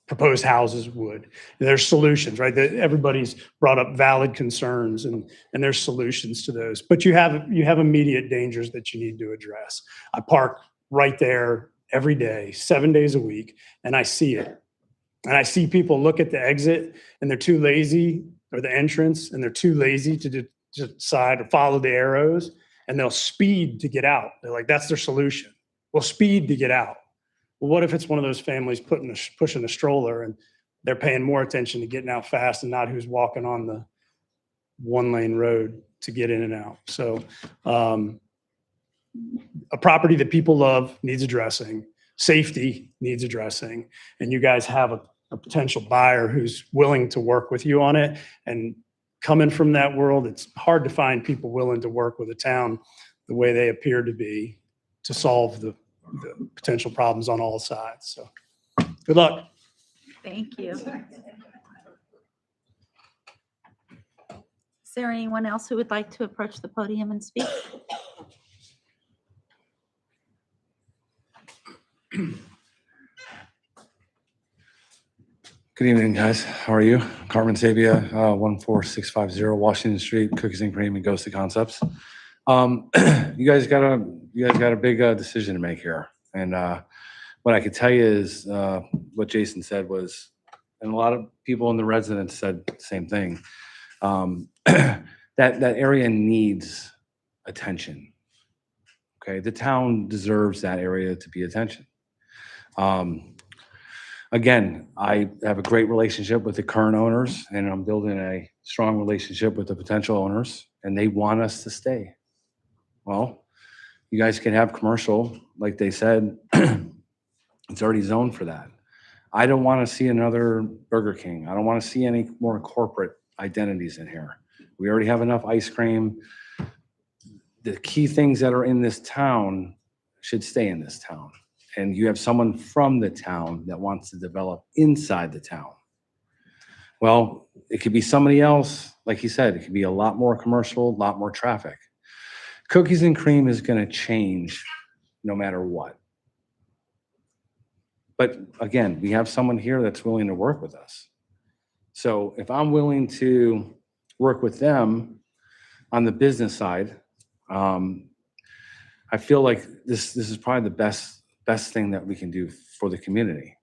proposed houses would. There's solutions, right? Everybody's brought up valid concerns, and there's solutions to those. But you have immediate dangers that you need to address. I park right there every day, 7 days a week, and I see it. And I see people look at the exit and they're too lazy, or the entrance, and they're too lazy to decide or follow the arrows, and they'll speed to get out. They're like, that's their solution. We'll speed to get out. Well, what if it's one of those families pushing a stroller, and they're paying more attention to getting out fast and not who's walking on the one-lane road to get in and out? So a property that people love needs addressing. Safety needs addressing. And you guys have a potential buyer who's willing to work with you on it. And coming from that world, it's hard to find people willing to work with a town the way they appear to be to solve the potential problems on all sides. So good luck. Thank you. Is there anyone else who would like to approach the podium and speak? Good evening, guys. How are you? Carmen Sabia, 14650 Washington Street, Cookies and Cream and Ghosted Concepts. You guys got a big decision to make here, and what I could tell you is what Jason said was, and a lot of people in the residents said the same thing. That area needs attention. Okay, the town deserves that area to be attention. Again, I have a great relationship with the current owners, and I'm building a strong relationship with the potential owners, and they want us to stay. Well, you guys can have commercial, like they said. It's already zoned for that. I don't want to see another Burger King. I don't want to see any more corporate identities in here. We already have enough ice cream. The key things that are in this town should stay in this town. And you have someone from the town that wants to develop inside the town. Well, it could be somebody else. Like he said, it could be a lot more commercial, a lot more traffic. Cookies and Cream is going to change no matter what. But again, we have someone here that's willing to work with us. So if I'm willing to work with them on the business side, I feel like this is probably the best thing that we can do for the community.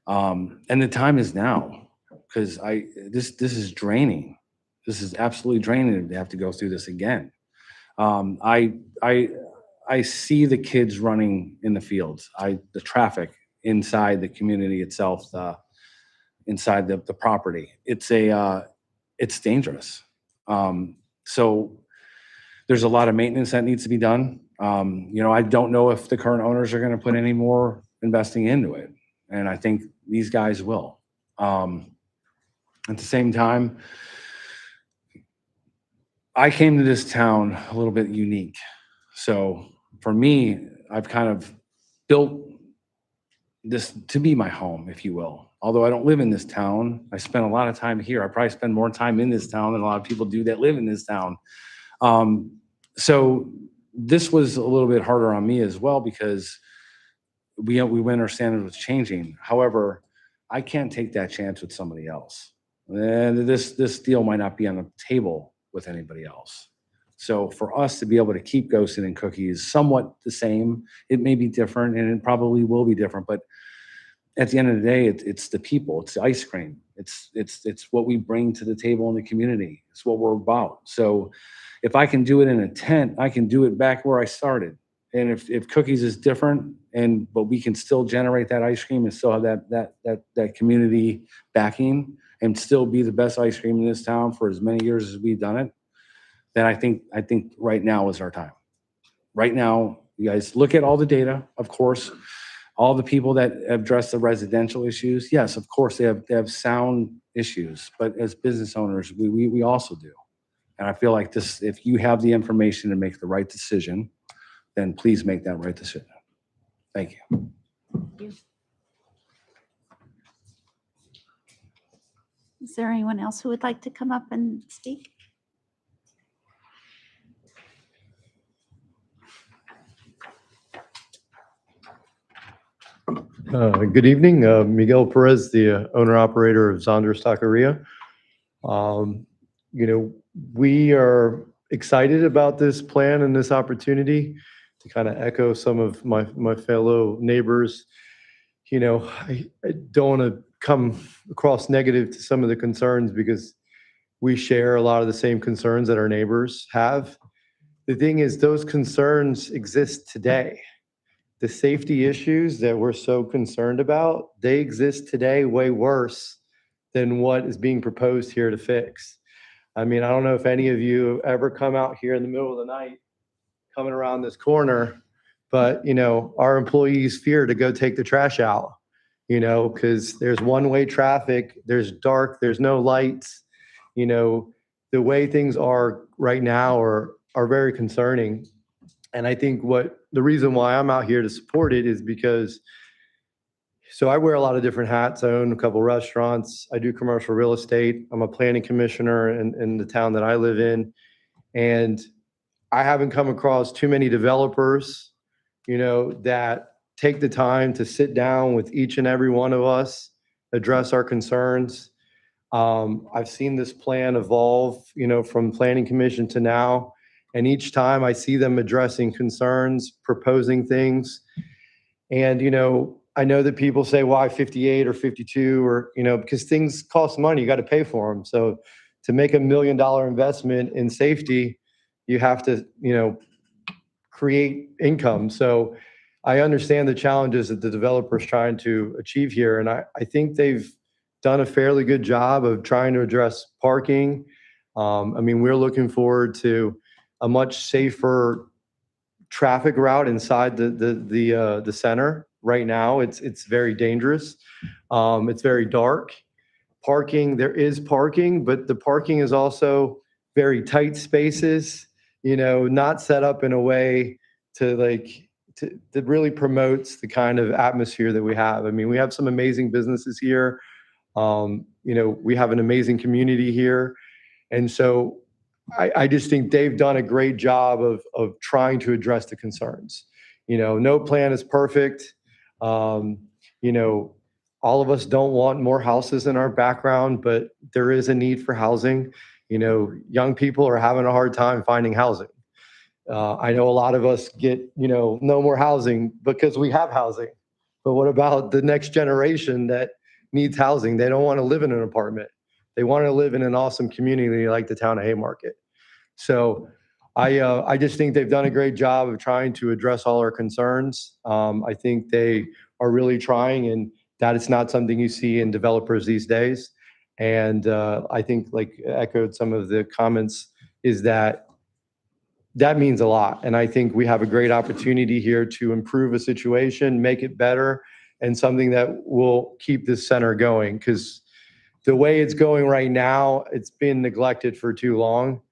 And the time is now, because this is draining. This is absolutely draining to have to go through this again. I see the kids running in the fields. The traffic inside the community itself, inside the property. It's dangerous. So there's a lot of maintenance that needs to be done. I don't know if the current owners are going to put any more investing into it. And I think these guys will. At the same time, I came to this town a little bit unique. So for me, I've kind of built this to be my home, if you will. Although I don't live in this town, I spend a lot of time here. I probably spend more time in this town than a lot of people do that live in this town. So this was a little bit harder on me as well, because we understand it was changing. However, I can't take that chance with somebody else. And this deal might not be on the table with anybody else. So for us to be able to keep Ghosted and Cookies somewhat the same, it may be different, and it probably will be different, but at the end of the day, it's the people, it's the ice cream. It's what we bring to the table in the community. It's what we're about. So if I can do it in a tent, I can do it back where I started. And if Cookies is different, but we can still generate that ice cream and still have that community backing and still be the best ice cream in this town for as many years as we've done it, then I think right now is our time. Right now, you guys look at all the data, of course, all the people that address the residential issues. Yes, of course, they have sound issues, but as business owners, we also do. And I feel like this, if you have the information to make the right decision, then please make that right decision. Thank you. Is there anyone else who would like to come up and speak? Good evening, Miguel Perez, the owner-operator of Zonders Taqueria. We are excited about this plan and this opportunity to kind of echo some of my fellow neighbors. I don't want to come across negative to some of the concerns, because we share a lot of the same concerns that our neighbors have. The thing is, those concerns exist today. The safety issues that we're so concerned about, they exist today way worse than what is being proposed here to fix. I mean, I don't know if any of you have ever come out here in the middle of the night, coming around this corner, but our employees fear to go take the trash out, because there's one-way traffic, there's dark, there's no lights. The way things are right now are very concerning. And I think the reason why I'm out here to support it is because, so I wear a lot of different hats. I own a couple restaurants. I do commercial real estate. I'm a planning commissioner in the town that I live in. And I haven't come across too many developers, that take the time to sit down with each and every one of us, address our concerns. I've seen this plan evolve, from planning commission to now. And each time I see them addressing concerns, proposing things. And, I know that people say, why 58 or 52 or, because things cost money, you got to pay for them. So to make $1 million investment in safety, you have to, create income. So I understand the challenges that the developer's trying to achieve here. And I think they've done a fairly good job of trying to address parking. We're looking forward to a much safer traffic route inside the center. Right now, it's very dangerous. It's very dark. Parking, there is parking, but the parking is also very tight spaces, not set up in a way that really promotes the kind of atmosphere that we have. We have some amazing businesses here. We have an amazing community here. And so I just think they've done a great job of trying to address the concerns. No plan is perfect. you know, all of us don't want more houses in our background, but there is a need for housing. You know, young people are having a hard time finding housing. I know a lot of us get, you know, no more housing because we have housing. But what about the next generation that needs housing? They don't want to live in an apartment. They want to live in an awesome community like the town of Haymarket. So I just think they've done a great job of trying to address all our concerns. I think they are really trying, and that is not something you see in developers these days. And I think, like echoed some of the comments, is that means a lot. And I think we have a great opportunity here to improve a situation, make it better, and something that will keep this center going. Because the way it's going right now, it's been neglected for too long.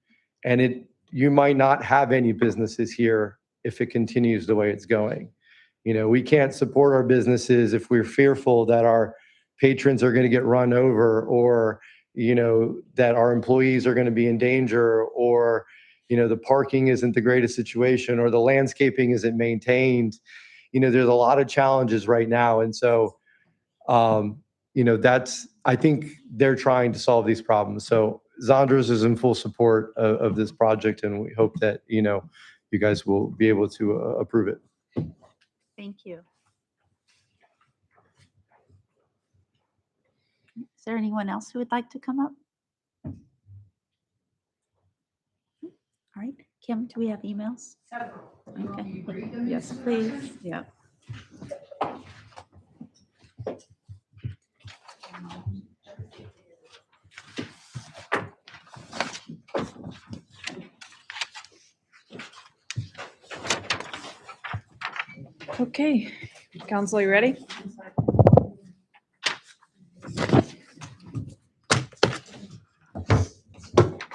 And you might not have any businesses here if it continues the way it's going. You know, we can't support our businesses if we're fearful that our patrons are going to get run over, or, you know, that our employees are going to be in danger, or, you know, the parking isn't the greatest situation, or the landscaping isn't maintained. You know, there's a lot of challenges right now. And so, you know, I think they're trying to solve these problems. So Zondros is in full support of this project, and we hope that, you know, you guys will be able to approve it. Thank you. Is there anyone else who would like to come up? All right, Kim, do we have emails? Okay. Yes, please. Yeah. Okay, council, you ready?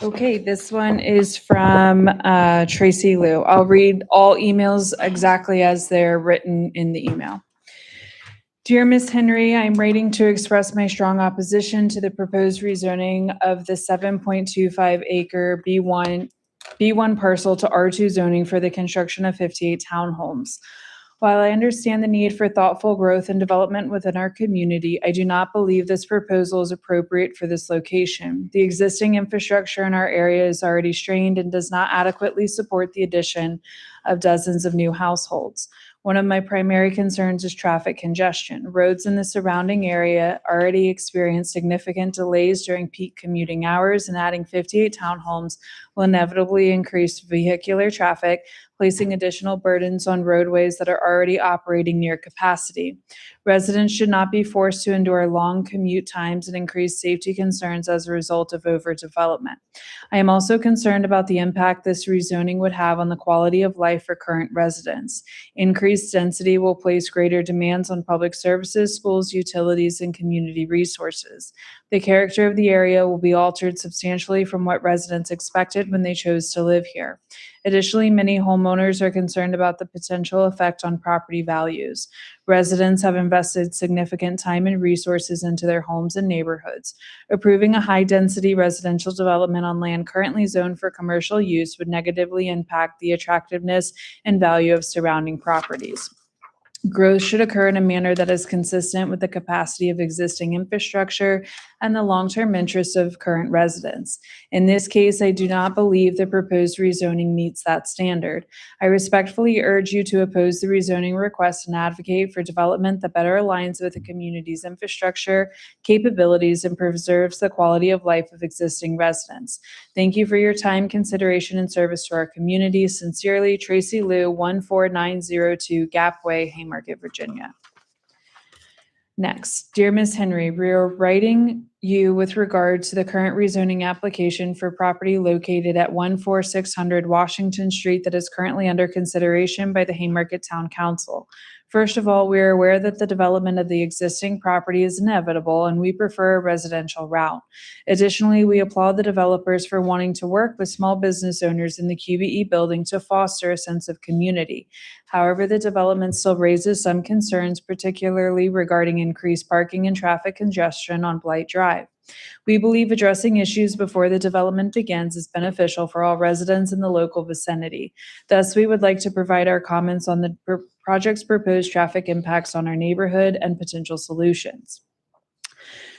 Okay, this one is from Tracy Liu. I'll read all emails exactly as they're written in the email. Dear Ms. Henry, I'm writing to express my strong opposition to the proposed rezoning of the 7.25 acre B1 parcel to R2 zoning for the construction of 58 townhomes. While I understand the need for thoughtful growth and development within our community, I do not believe this proposal is appropriate for this location. The existing infrastructure in our area is already strained and does not adequately support the addition of dozens of new households. One of my primary concerns is traffic congestion. Roads in the surrounding area already experience significant delays during peak commuting hours, and adding 58 townhomes will inevitably increase vehicular traffic, placing additional burdens on roadways that are already operating near capacity. Residents should not be forced to endure long commute times and increased safety concerns as a result of overdevelopment. I am also concerned about the impact this rezoning would have on the quality of life for current residents. Increased density will place greater demands on public services, schools, utilities, and community resources. The character of the area will be altered substantially from what residents expected when they chose to live here. Additionally, many homeowners are concerned about the potential effect on property values. Residents have invested significant time and resources into their homes and neighborhoods. Approving a high-density residential development on land currently zoned for commercial use would negatively impact the attractiveness and value of surrounding properties. Growth should occur in a manner that is consistent with the capacity of existing infrastructure and the long-term interests of current residents. In this case, I do not believe the proposed rezoning meets that standard. I respectfully urge you to oppose the rezoning request and advocate for development that better aligns with the community's infrastructure, capabilities, and preserves the quality of life of existing residents. Thank you for your time, consideration, and service to our community. Sincerely, Tracy Liu, 14902 Gap Way, Haymarket, Virginia. Next, dear Ms. Henry, we are writing you with regard to the current rezoning application for property located at 14600 Washington Street that is currently under consideration by the Haymarket Town Council. First of all, we are aware that the development of the existing property is inevitable, and we prefer a residential route. Additionally, we applaud the developers for wanting to work with small business owners in the QBE building to foster a sense of community. However, the development still raises some concerns, particularly regarding increased parking and traffic congestion on Blight Drive. We believe addressing issues before the development begins is beneficial for all residents in the local vicinity. Thus, we would like to provide our comments on the project's proposed traffic impacts on our neighborhood and potential solutions.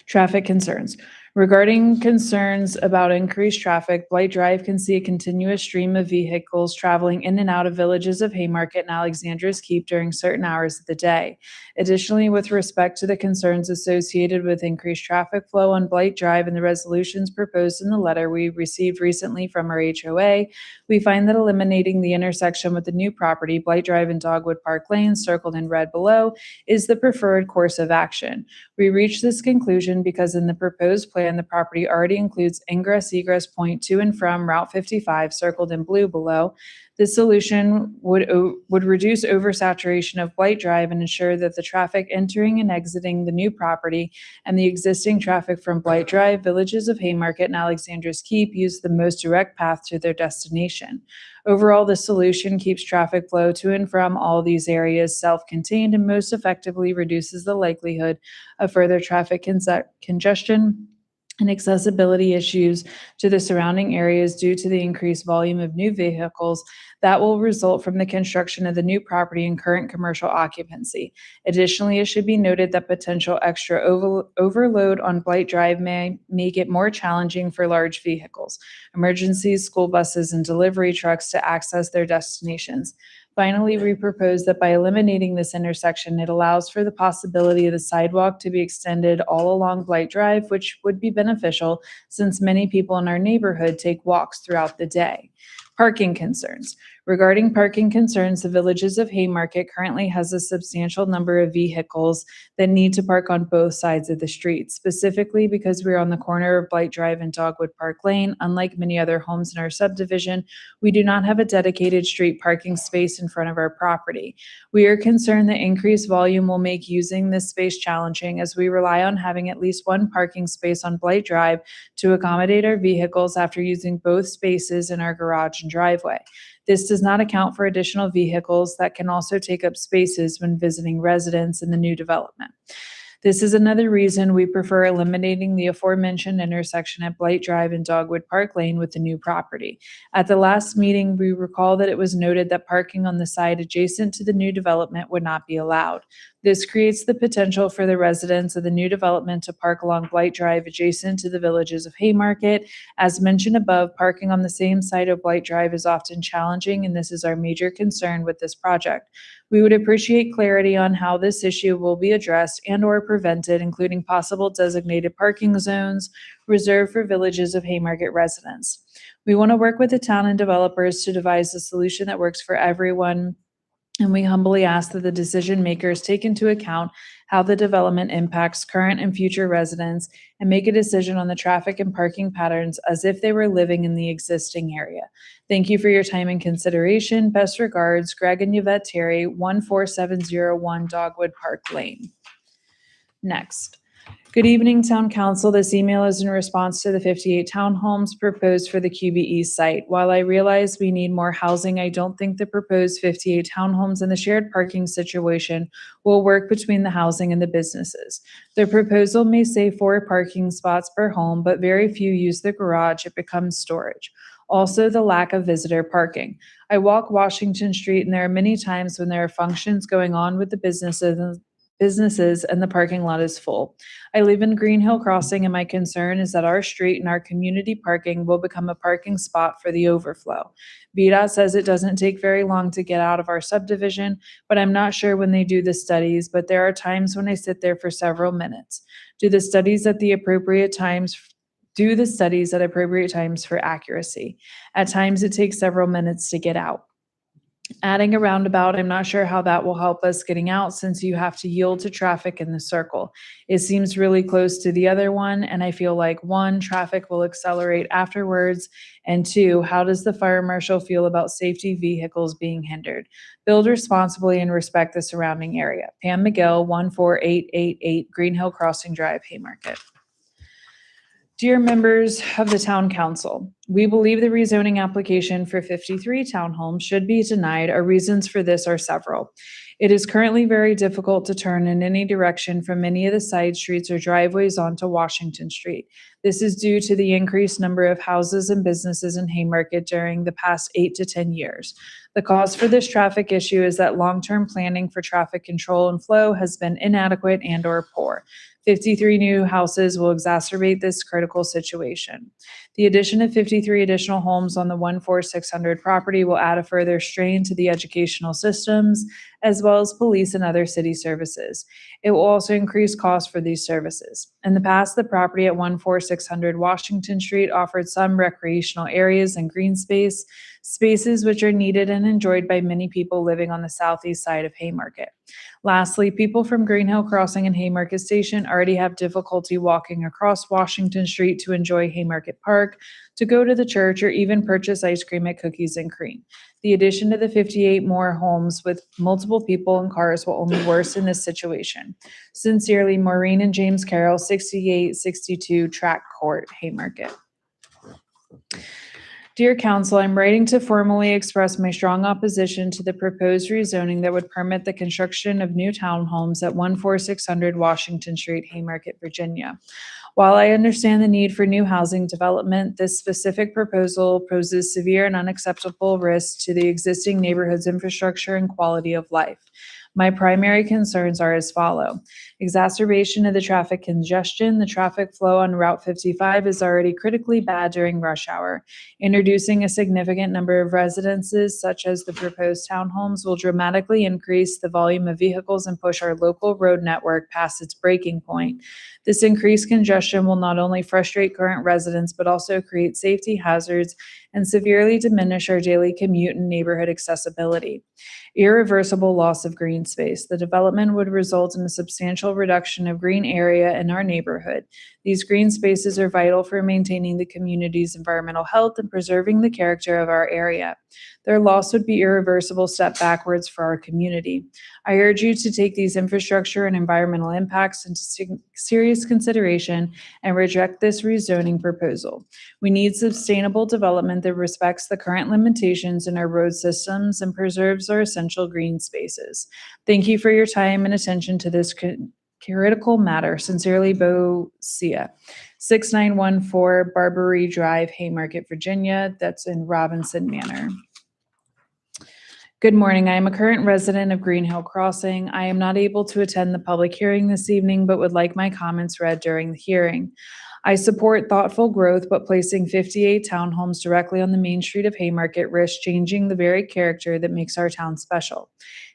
Traffic concerns. Regarding concerns about increased traffic, Blight Drive can see a continuous stream of vehicles traveling in and out of villages of Haymarket and Alexandra's Keep during certain hours of the day. Additionally, with respect to the concerns associated with increased traffic flow on Blight Drive and the resolutions proposed in the letter we received recently from our HOA, we find that eliminating the intersection with the new property, Blight Drive and Dogwood Park Lane, circled in red below, is the preferred course of action. We reached this conclusion because in the proposed plan, the property already includes ingress-egress point to and from Route 55, circled in blue below. This solution would reduce oversaturation of Blight Drive and ensure that the traffic entering and exiting the new property and the existing traffic from Blight Drive, villages of Haymarket, and Alexandra's Keep use the most direct path to their destination. Overall, the solution keeps traffic flow to and from all these areas self-contained and most effectively reduces the likelihood of further traffic congestion and accessibility issues to the surrounding areas due to the increased volume of new vehicles that will result from the construction of the new property and current commercial occupancy. Additionally, it should be noted that potential extra overload on Blight Drive may make it more challenging for large vehicles, emergencies, school buses, and delivery trucks to access their destinations. Finally, we propose that by eliminating this intersection, it allows for the possibility of the sidewalk to be extended all along Blight Drive, which would be beneficial since many people in our neighborhood take walks throughout the day. Parking concerns. Regarding parking concerns, the villages of Haymarket currently has a substantial number of vehicles that need to park on both sides of the street. Specifically, because we're on the corner of Blight Drive and Dogwood Park Lane, unlike many other homes in our subdivision, we do not have a dedicated street parking space in front of our property. We are concerned that increased volume will make using this space challenging, as we rely on having at least one parking space on Blight Drive to accommodate our vehicles after using both spaces in our garage and driveway. This does not account for additional vehicles that can also take up spaces when visiting residents in the new development. This is another reason we prefer eliminating the aforementioned intersection at Blight Drive and Dogwood Park Lane with the new property. At the last meeting, we recall that it was noted that parking on the side adjacent to the new development would not be allowed. This creates the potential for the residents of the new development to park along Blight Drive adjacent to the villages of Haymarket. As mentioned above, parking on the same side of Blight Drive is often challenging, and this is our major concern with this project. We would appreciate clarity on how this issue will be addressed and/or prevented, including possible designated parking zones reserved for villages of Haymarket residents. We want to work with the town and developers to devise a solution that works for everyone, and we humbly ask that the decision makers take into account how the development impacts current and future residents and make a decision on the traffic and parking patterns as if they were living in the existing area. Thank you for your time and consideration. Best regards, Greg and Yvette Terry, 14701 Dogwood Park Lane. Next. Good evening, Town Council. This email is in response to the 58 townhomes proposed for the QBE site. While I realize we need more housing, I don't think the proposed 58 townhomes and the shared parking situation will work between the housing and the businesses. The proposal may say 4 parking spots per home, but very few use the garage. It becomes storage. Also, the lack of visitor parking. I walk Washington Street, and there are many times when there are functions going on with the businesses and the parking lot is full. I live in Green Hill Crossing, and my concern is that our street and our community parking will become a parking spot for the overflow. VDOT says it doesn't take very long to get out of our subdivision, but I'm not sure when they do the studies, but there are times when I sit there for several minutes. Do the studies at appropriate times for accuracy. At times it takes several minutes to get out. Adding a roundabout, I'm not sure how that will help us getting out since you have to yield to traffic in the circle. It seems really close to the other one, and I feel like 1, traffic will accelerate afterwards, and 2, how does the fire marshal feel about safety vehicles being hindered? Build responsibly and respect the surrounding area. Pam McGill, 14888 Green Hill Crossing Drive, Haymarket. Dear members of the Town Council, we believe the rezoning application for 53 townhomes should be denied. Our reasons for this are several. It is currently very difficult to turn in any direction from many of the side streets or driveways onto Washington Street. This is due to the increased number of houses and businesses in Haymarket during the past 8 to 10 years. The cause for this traffic issue is that long-term planning for traffic control and flow has been inadequate and/or poor. 53 new houses will exacerbate this critical situation. The addition of 53 additional homes on the 14600 property will add a further strain to the educational systems, as well as police and other city services. It will also increase costs for these services. In the past, the property at 14600 Washington Street offered some recreational areas and green spaces which are needed and enjoyed by many people living on the southeast side of Haymarket. Lastly, people from Green Hill Crossing and Haymarket Station already have difficulty walking across Washington Street to enjoy Haymarket Park, to go to the church, or even purchase ice cream at Cookies and Cream. The addition to the 58 more homes with multiple people and cars will only worsen this situation. Sincerely, Maureen and James Carroll, 6862 Track Court, Haymarket. Dear Council, I'm writing to formally express my strong opposition to the proposed rezoning that would permit the construction of new townhomes at 14600 Washington Street, Haymarket, Virginia. While I understand the need for new housing development, this specific proposal poses severe and unacceptable risks to the existing neighborhood's infrastructure and quality of life. My primary concerns are as follow. Exacerbation of the traffic congestion. The traffic flow on Route 55 is already critically bad during rush hour. Introducing a significant number of residences, such as the proposed townhomes, will dramatically increase the volume of vehicles and push our local road network past its breaking point. This increased congestion will not only frustrate current residents, but also create safety hazards and severely diminish our daily commute and neighborhood accessibility. Irreversible loss of green space. The development would result in a substantial reduction of green area in our neighborhood. These green spaces are vital for maintaining the community's environmental health and preserving the character of our area. Their loss would be irreversible step backwards for our community. I urge you to take these infrastructure and environmental impacts into serious consideration and reject this rezoning proposal. We need sustainable development that respects the current limitations in our road systems and preserves our essential green spaces. Thank you for your time and attention to this critical matter. Sincerely, Bo Sia, 6914 Barbary Drive, Haymarket, Virginia. That's in Robinson Manor. Good morning. I am a current resident of Green Hill Crossing. I am not able to attend the public hearing this evening, but would like my comments read during the hearing. I support thoughtful growth, but placing 58 townhomes directly on the main street of Haymarket risks changing the very character that makes our town special.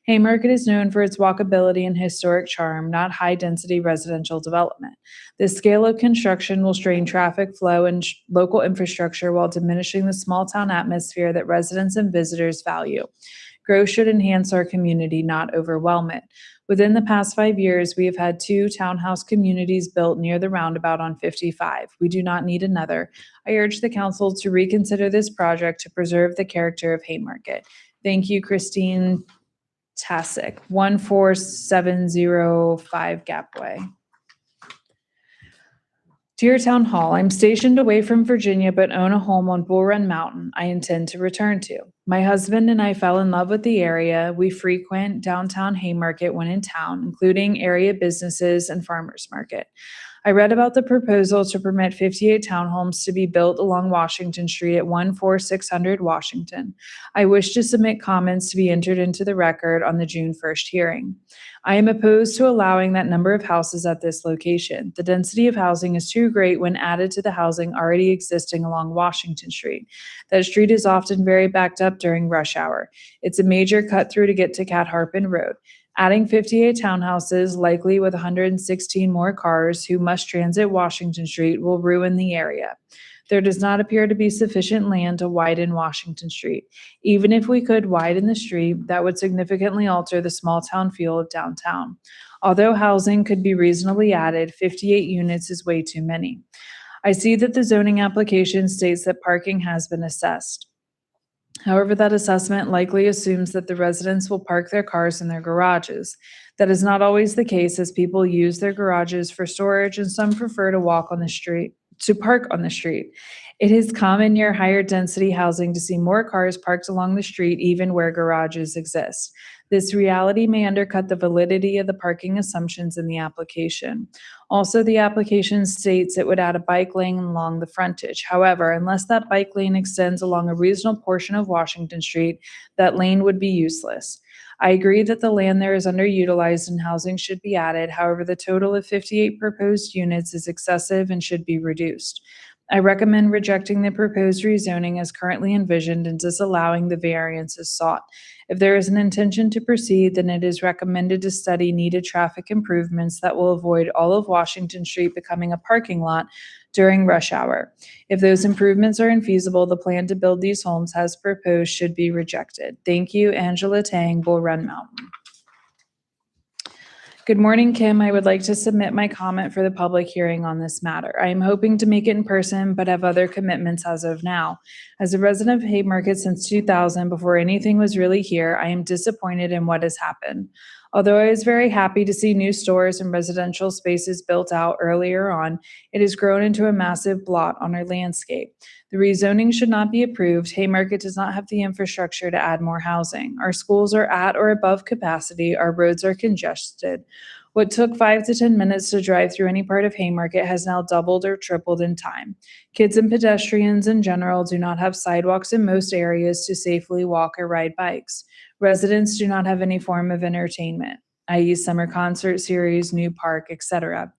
Haymarket is known for its walkability and historic charm, not high-density residential development. This scale of construction will strain traffic flow and local infrastructure while diminishing the small-town atmosphere that residents and visitors value. Growth should enhance our community, not overwhelm it. Within the past 5 years, we have had 2 townhouse communities built near the roundabout on 55. We do not need another. I urge the council to reconsider this project to preserve the character of Haymarket. Thank you, Christine Tasic, 14705 Gapway. Dear Town Hall, I'm stationed away from Virginia but own a home on Bull Run Mountain I intend to return to. My husband and I fell in love with the area. We frequent downtown Haymarket when in town, including area businesses and farmers market. I read about the proposal to permit 58 townhomes to be built along Washington Street at 14600 Washington. I wish to submit comments to be entered into the record on the June 1st hearing. I am opposed to allowing that number of houses at this location. The density of housing is too great when added to the housing already existing along Washington Street. That street is often very backed up during rush hour. It's a major cut through to get to Cat Harpin Road. Adding 58 townhouses, likely with 116 more cars who must transit Washington Street, will ruin the area. There does not appear to be sufficient land to widen Washington Street. Even if we could widen the street, that would significantly alter the small town feel of downtown. Although housing could be reasonably added, 58 units is way too many. I see that the zoning application states that parking has been assessed. However, that assessment likely assumes that the residents will park their cars in their garages. That is not always the case, as people use their garages for storage and some prefer to park on the street. It is common near higher density housing to see more cars parked along the street even where garages exist. This reality may undercut the validity of the parking assumptions in the application. Also, the application states it would add a bike lane along the frontage. However, unless that bike lane extends along a reasonable portion of Washington Street, that lane would be useless. I agree that the land there is underutilized and housing should be added. However, the total of 58 proposed units is excessive and should be reduced. I recommend rejecting the proposed rezoning as currently envisioned and disallowing the variances sought. If there is an intention to proceed, then it is recommended to study needed traffic improvements that will avoid all of Washington Street becoming a parking lot during rush hour. If those improvements are infeasible, the plan to build these homes as proposed should be rejected. Thank you, Angela Tang, Bull Run Mountain. Good morning, Kim. I would like to submit my comment for the public hearing on this matter. I am hoping to make it in person, but have other commitments as of now. As a resident of Haymarket since 2000, before anything was really here, I am disappointed in what has happened. Although I was very happy to see new stores and residential spaces built out earlier on, it has grown into a massive blot on our landscape. The rezoning should not be approved. Haymarket does not have the infrastructure to add more housing. Our schools are at or above capacity. Our roads are congested. What took 5 to 10 minutes to drive through any part of Haymarket has now doubled or tripled in time. Kids and pedestrians in general do not have sidewalks in most areas to safely walk or ride bikes. Residents do not have any form of entertainment, i.e. summer concert series, new park, etc.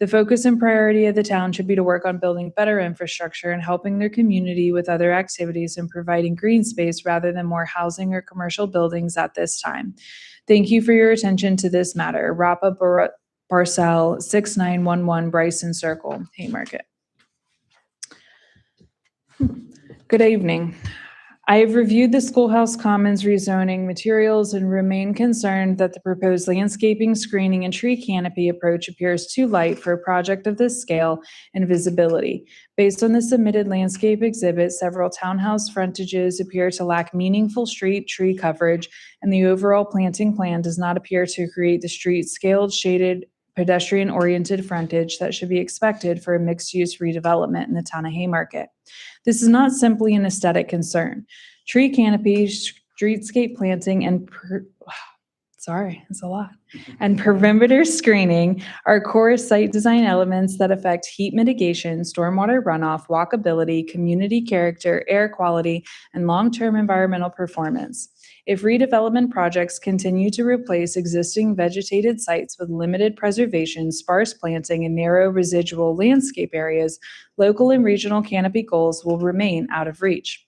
The focus and priority of the town should be to work on building better infrastructure and helping their community with other activities and providing green space rather than more housing or commercial buildings at this time. Thank you for your attention to this matter. Rapa Parcel 6911 Bryson Circle, Haymarket. Good evening. I have reviewed the Schoolhouse Commons rezoning materials and remain concerned that the proposed landscaping, screening, and tree canopy approach appears too light for a project of this scale and visibility. Based on the submitted landscape exhibit, several townhouse frontages appear to lack meaningful street tree coverage, and the overall planting plan does not appear to create the street-scaled, shaded, pedestrian-oriented frontage that should be expected for a mixed-use redevelopment in the town of Haymarket. This is not simply an aesthetic concern. Tree canopy, streetscape planting, and perimeter screening are core site design elements that affect heat mitigation, stormwater runoff, walkability, community character, air quality, and long-term environmental performance. If redevelopment projects continue to replace existing vegetated sites with limited preservation, sparse planting, and narrow residual landscape areas, local and regional canopy goals will remain out of reach.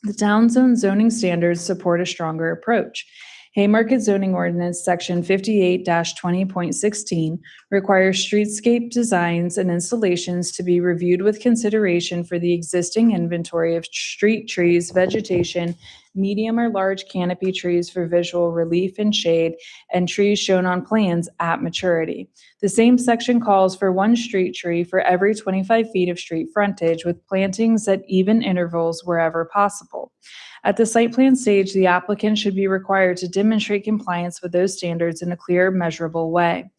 The town's own zoning standards support a stronger approach. Haymarket zoning ordinance section 58-20.16 requires streetscape designs and installations to be reviewed with consideration for the existing inventory of street trees, vegetation, medium or large canopy trees for visual relief and shade, and trees shown on plans at maturity. The same section calls for one street tree for every 25 feet of street frontage, with plantings at even intervals wherever possible. At the site plan stage, the applicant should be required to demonstrate compliance with those standards in a clear, measurable way.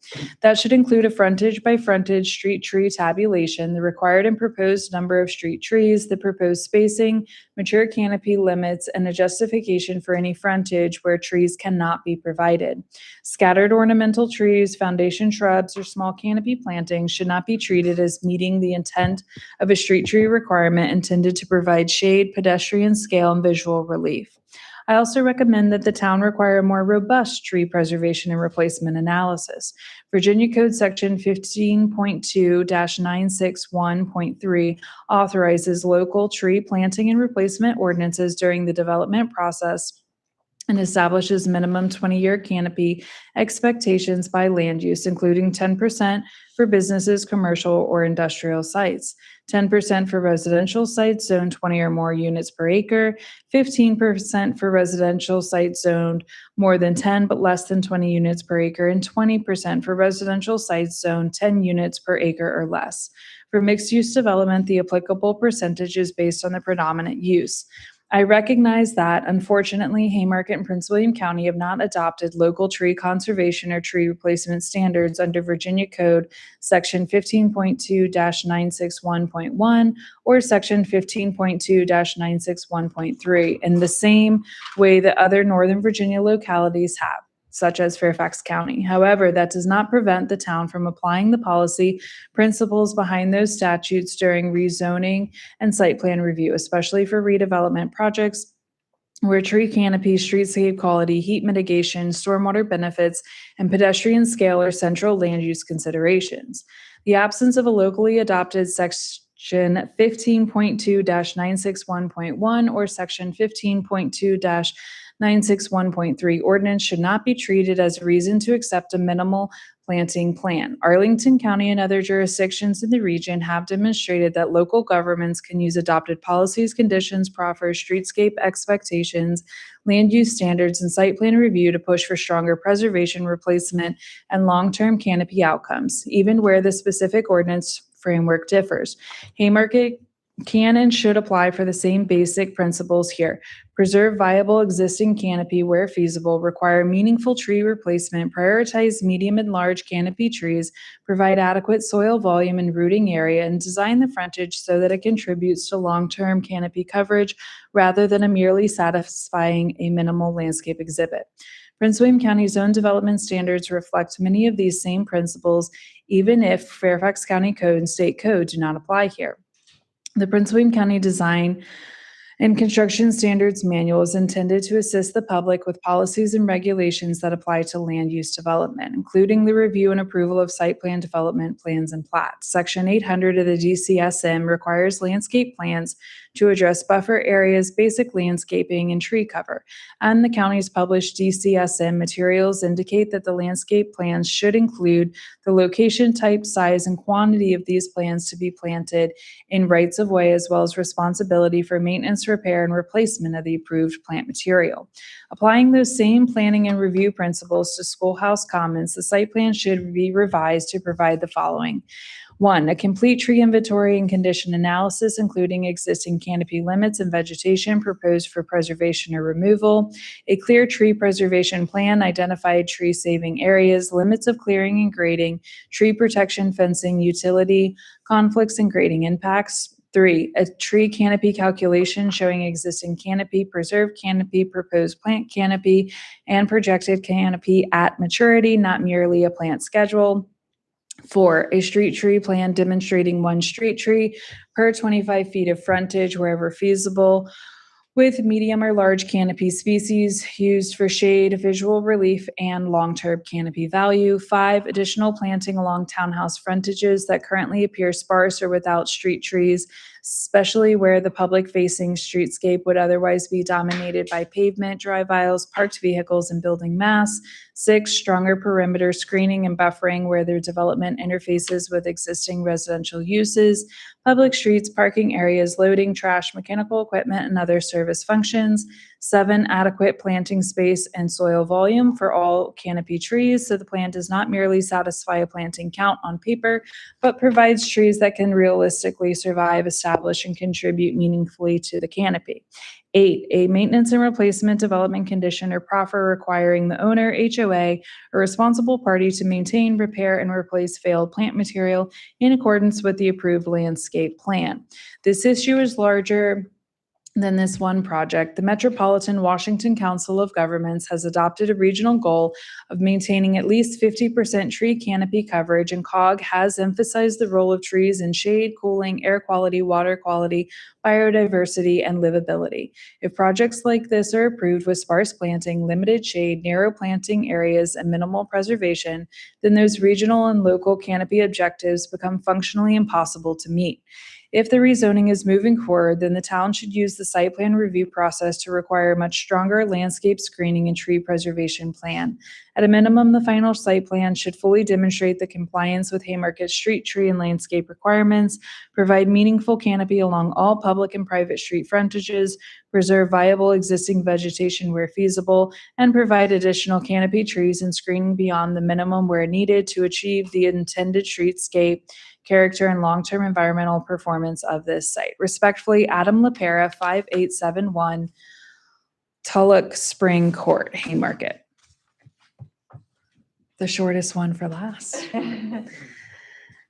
That should include a frontage by frontage street tree tabulation, the required and proposed number of street trees, the proposed spacing, mature canopy limits, and a justification for any frontage where trees cannot be provided. Scattered ornamental trees, foundation shrubs, or small canopy plantings should not be treated as meeting the intent of a street tree requirement intended to provide shade, pedestrian scale, and visual relief. I also recommend that the town require a more robust tree preservation and replacement analysis. Virginia Code Section 15.2-961.3 authorizes local tree planting and replacement ordinances during the development process and establishes minimum 20-year canopy expectations by land use, including 10% for businesses, commercial, or industrial sites, 10% for residential sites zoned 20 or more units per acre, 15% for residential sites zoned more than 10 but less than 20 units per acre, and 20% for residential sites zoned 10 units per acre or less. For mixed-use development, the applicable percentage is based on the predominant use. I recognize that unfortunately Haymarket and Prince William County have not adopted local tree conservation or tree replacement standards under Virginia Code Section 15.2-961.1 or Section 15.2-961.3 in the same way that other Northern Virginia localities have, such as Fairfax County. However, that does not prevent the town from applying the policy principles behind those statutes during rezoning and site plan review, especially for redevelopment projects where tree canopy, streetscape quality, heat mitigation, stormwater benefits, and pedestrian scale are central land use considerations. The absence of a locally adopted Section 15.2-961.1 or Section 15.2-961.3 ordinance should not be treated as a reason to accept a minimal planting plan. Arlington County and other jurisdictions in the region have demonstrated that local governments can use adopted policies, conditions, proffers, streetscape expectations, land use standards, and site plan review to push for stronger preservation, replacement, and long-term canopy outcomes, even where the specific ordinance framework differs. Haymarket can and should apply for the same basic principles here. Preserve viable existing canopy where feasible, require meaningful tree replacement, prioritize medium and large canopy trees, provide adequate soil volume and rooting area, and design the frontage so that it contributes to long-term canopy coverage rather than a merely satisfying a minimal landscape exhibit. Prince William County's own development standards reflect many of these same principles, even if Fairfax County Code and State Code do not apply here. The Prince William County Design and Construction Standards Manual is intended to assist the public with policies and regulations that apply to land use development, including the review and approval of site plan development plans and plats. Section 800 of the DCSM requires landscape plans to address buffer areas, basic landscaping, and tree cover. And the county's published DCSM materials indicate that the landscape plans should include the location, type, size, and quantity of these plants to be planted in rights of way, as well as responsibility for maintenance, repair, and replacement of the approved plant material. Applying those same planning and review principles to Schoolhouse Commons, the site plan should be revised to provide the following. 1, a complete tree inventory and condition analysis, including existing canopy limits and vegetation proposed for preservation or removal, a clear tree preservation plan, identified tree saving areas, limits of clearing and grading, tree protection, fencing, utility, conflicts, and grading impacts. 3, a tree canopy calculation showing existing canopy, preserved canopy, proposed plant canopy, and projected canopy at maturity, not merely a plant schedule. 4, a street tree plan demonstrating 1 street tree per 25 feet of frontage wherever feasible, with medium or large canopy species used for shade, visual relief, and long-term canopy value. 5, additional planting along townhouse frontages that currently appear sparse or without street trees, especially where the public-facing streetscape would otherwise be dominated by pavement, drive aisles, parked vehicles, and building mass. 6, stronger perimeter screening and buffering where their development interfaces with existing residential uses, public streets, parking areas, loading, trash, mechanical equipment, and other service functions. 7, adequate planting space and soil volume for all canopy trees, so the plan does not merely satisfy a planting count on paper, but provides trees that can realistically survive, establish, and contribute meaningfully to the canopy. 8, a maintenance and replacement development condition or proffer requiring the owner, HOA, or responsible party to maintain, repair, and replace failed plant material in accordance with the approved landscape plan. This issue is larger than this one project. The Metropolitan Washington Council of Governments has adopted a regional goal of maintaining at least 50% tree canopy coverage, and COG has emphasized the role of trees in shade, cooling, air quality, water quality, biodiversity, and livability. If projects like this are approved with sparse planting, limited shade, narrow planting areas, and minimal preservation, then those regional and local canopy objectives become functionally impossible to meet. If the rezoning is moving forward, then the town should use the site plan review process to require a much stronger landscape screening and tree preservation plan. At a minimum, the final site plan should fully demonstrate the compliance with Haymarket street tree and landscape requirements, provide meaningful canopy along all public and private street frontages, preserve viable existing vegetation where feasible, and provide additional canopy trees and screening beyond the minimum where needed to achieve the intended streetscape character and long-term environmental performance of this site. Respectfully, Adam LaPera, 5871 Tulloch Spring Court, Haymarket. The shortest one for last.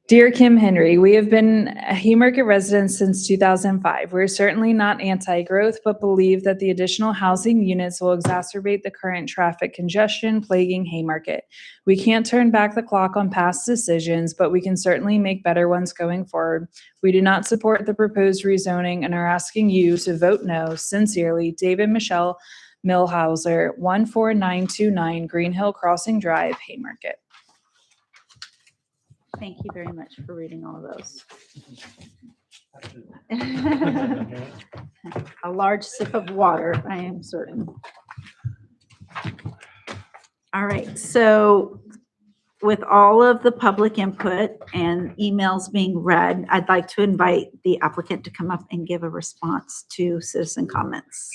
Dear Kim Henry, we have been a Haymarket residents since 2005. We're certainly not anti-growth, but believe that the additional housing units will exacerbate the current traffic congestion plaguing Haymarket. We can't turn back the clock on past decisions, but we can certainly make better ones going forward. We do not support the proposed rezoning and are asking you to vote no. Sincerely, David Michelle Millhauser, 14929 Green Hill Crossing Drive, Haymarket. Thank you very much for reading all of those. A large sip of water, I am certain. All right, so with all of the public input and emails being read, I'd like to invite the applicant to come up and give a response to citizen comments.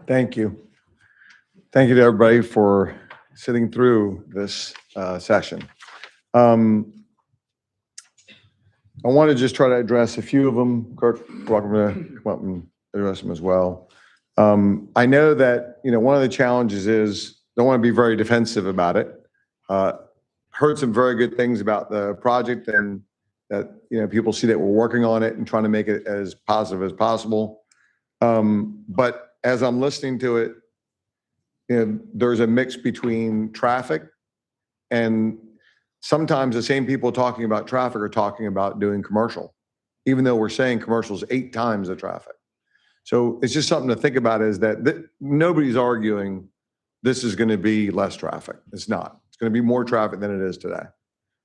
Thank you. Thank you to everybody for sitting through this session. I want to just try to address a few of them. Kurt, welcome to come up and address them as well. I know that, one of the challenges is, don't want to be very defensive about it. Heard some very good things about the project and that, people see that we're working on it and trying to make it as positive as possible. But as I'm listening to it, there's a mix between traffic and sometimes the same people talking about traffic are talking about doing commercial, even though we're saying commercial is 8 times the traffic. So it's just something to think about is that nobody's arguing this is going to be less traffic. It's not. It's going to be more traffic than it is today.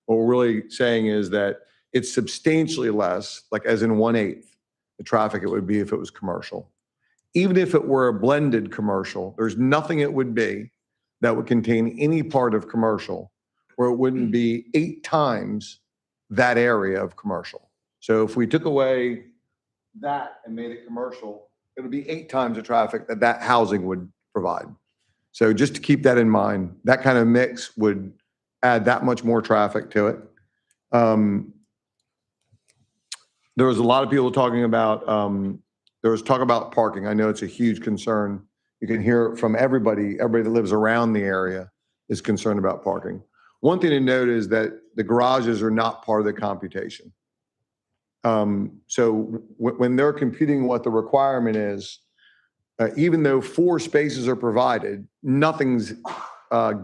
What we're really saying is that it's substantially less, like as in 1/8 the traffic it would be if it was commercial. Even if it were a blended commercial, there's nothing it would be that would contain any part of commercial where it wouldn't be 8 times that area of commercial. So if we took away that and made it commercial, it would be 8 times the traffic that that housing would provide. So just to keep that in mind, that kind of mix would add that much more traffic to it. There was a lot of people talking about, there was talk about parking. I know it's a huge concern. You can hear it from everybody. Everybody that lives around the area is concerned about parking. One thing to note is that the garages are not part of the computation. So when they're computing what the requirement is, even though 4 spaces are provided, nothing's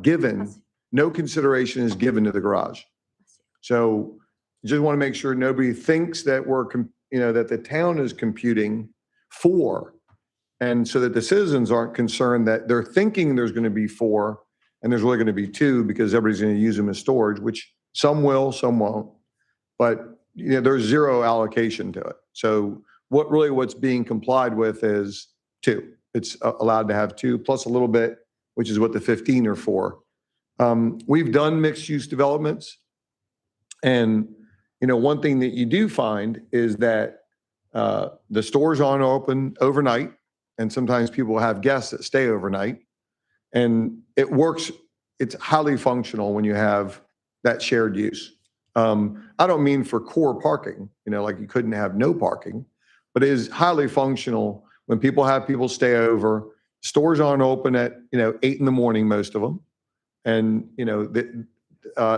given, no consideration is given to the garage. So you just want to make sure nobody thinks that that the town is computing 4, and so that the citizens aren't concerned that they're thinking there's going to be 4 and there's really going to be 2 because everybody's going to use them as storage, which some will, some won't. But there's 0 allocation to it. So what's being complied with is 2. It's allowed to have 2 plus a little bit, which is what the 15 are for. We've done mixed use developments, and one thing that you do find is that the stores aren't open overnight, and sometimes people have guests that stay overnight, and it works. It's highly functional when you have that shared use. I don't mean for core parking, like you couldn't have no parking, but it is highly functional when people have people stay over. Stores aren't open at 8 in the morning, most of them, and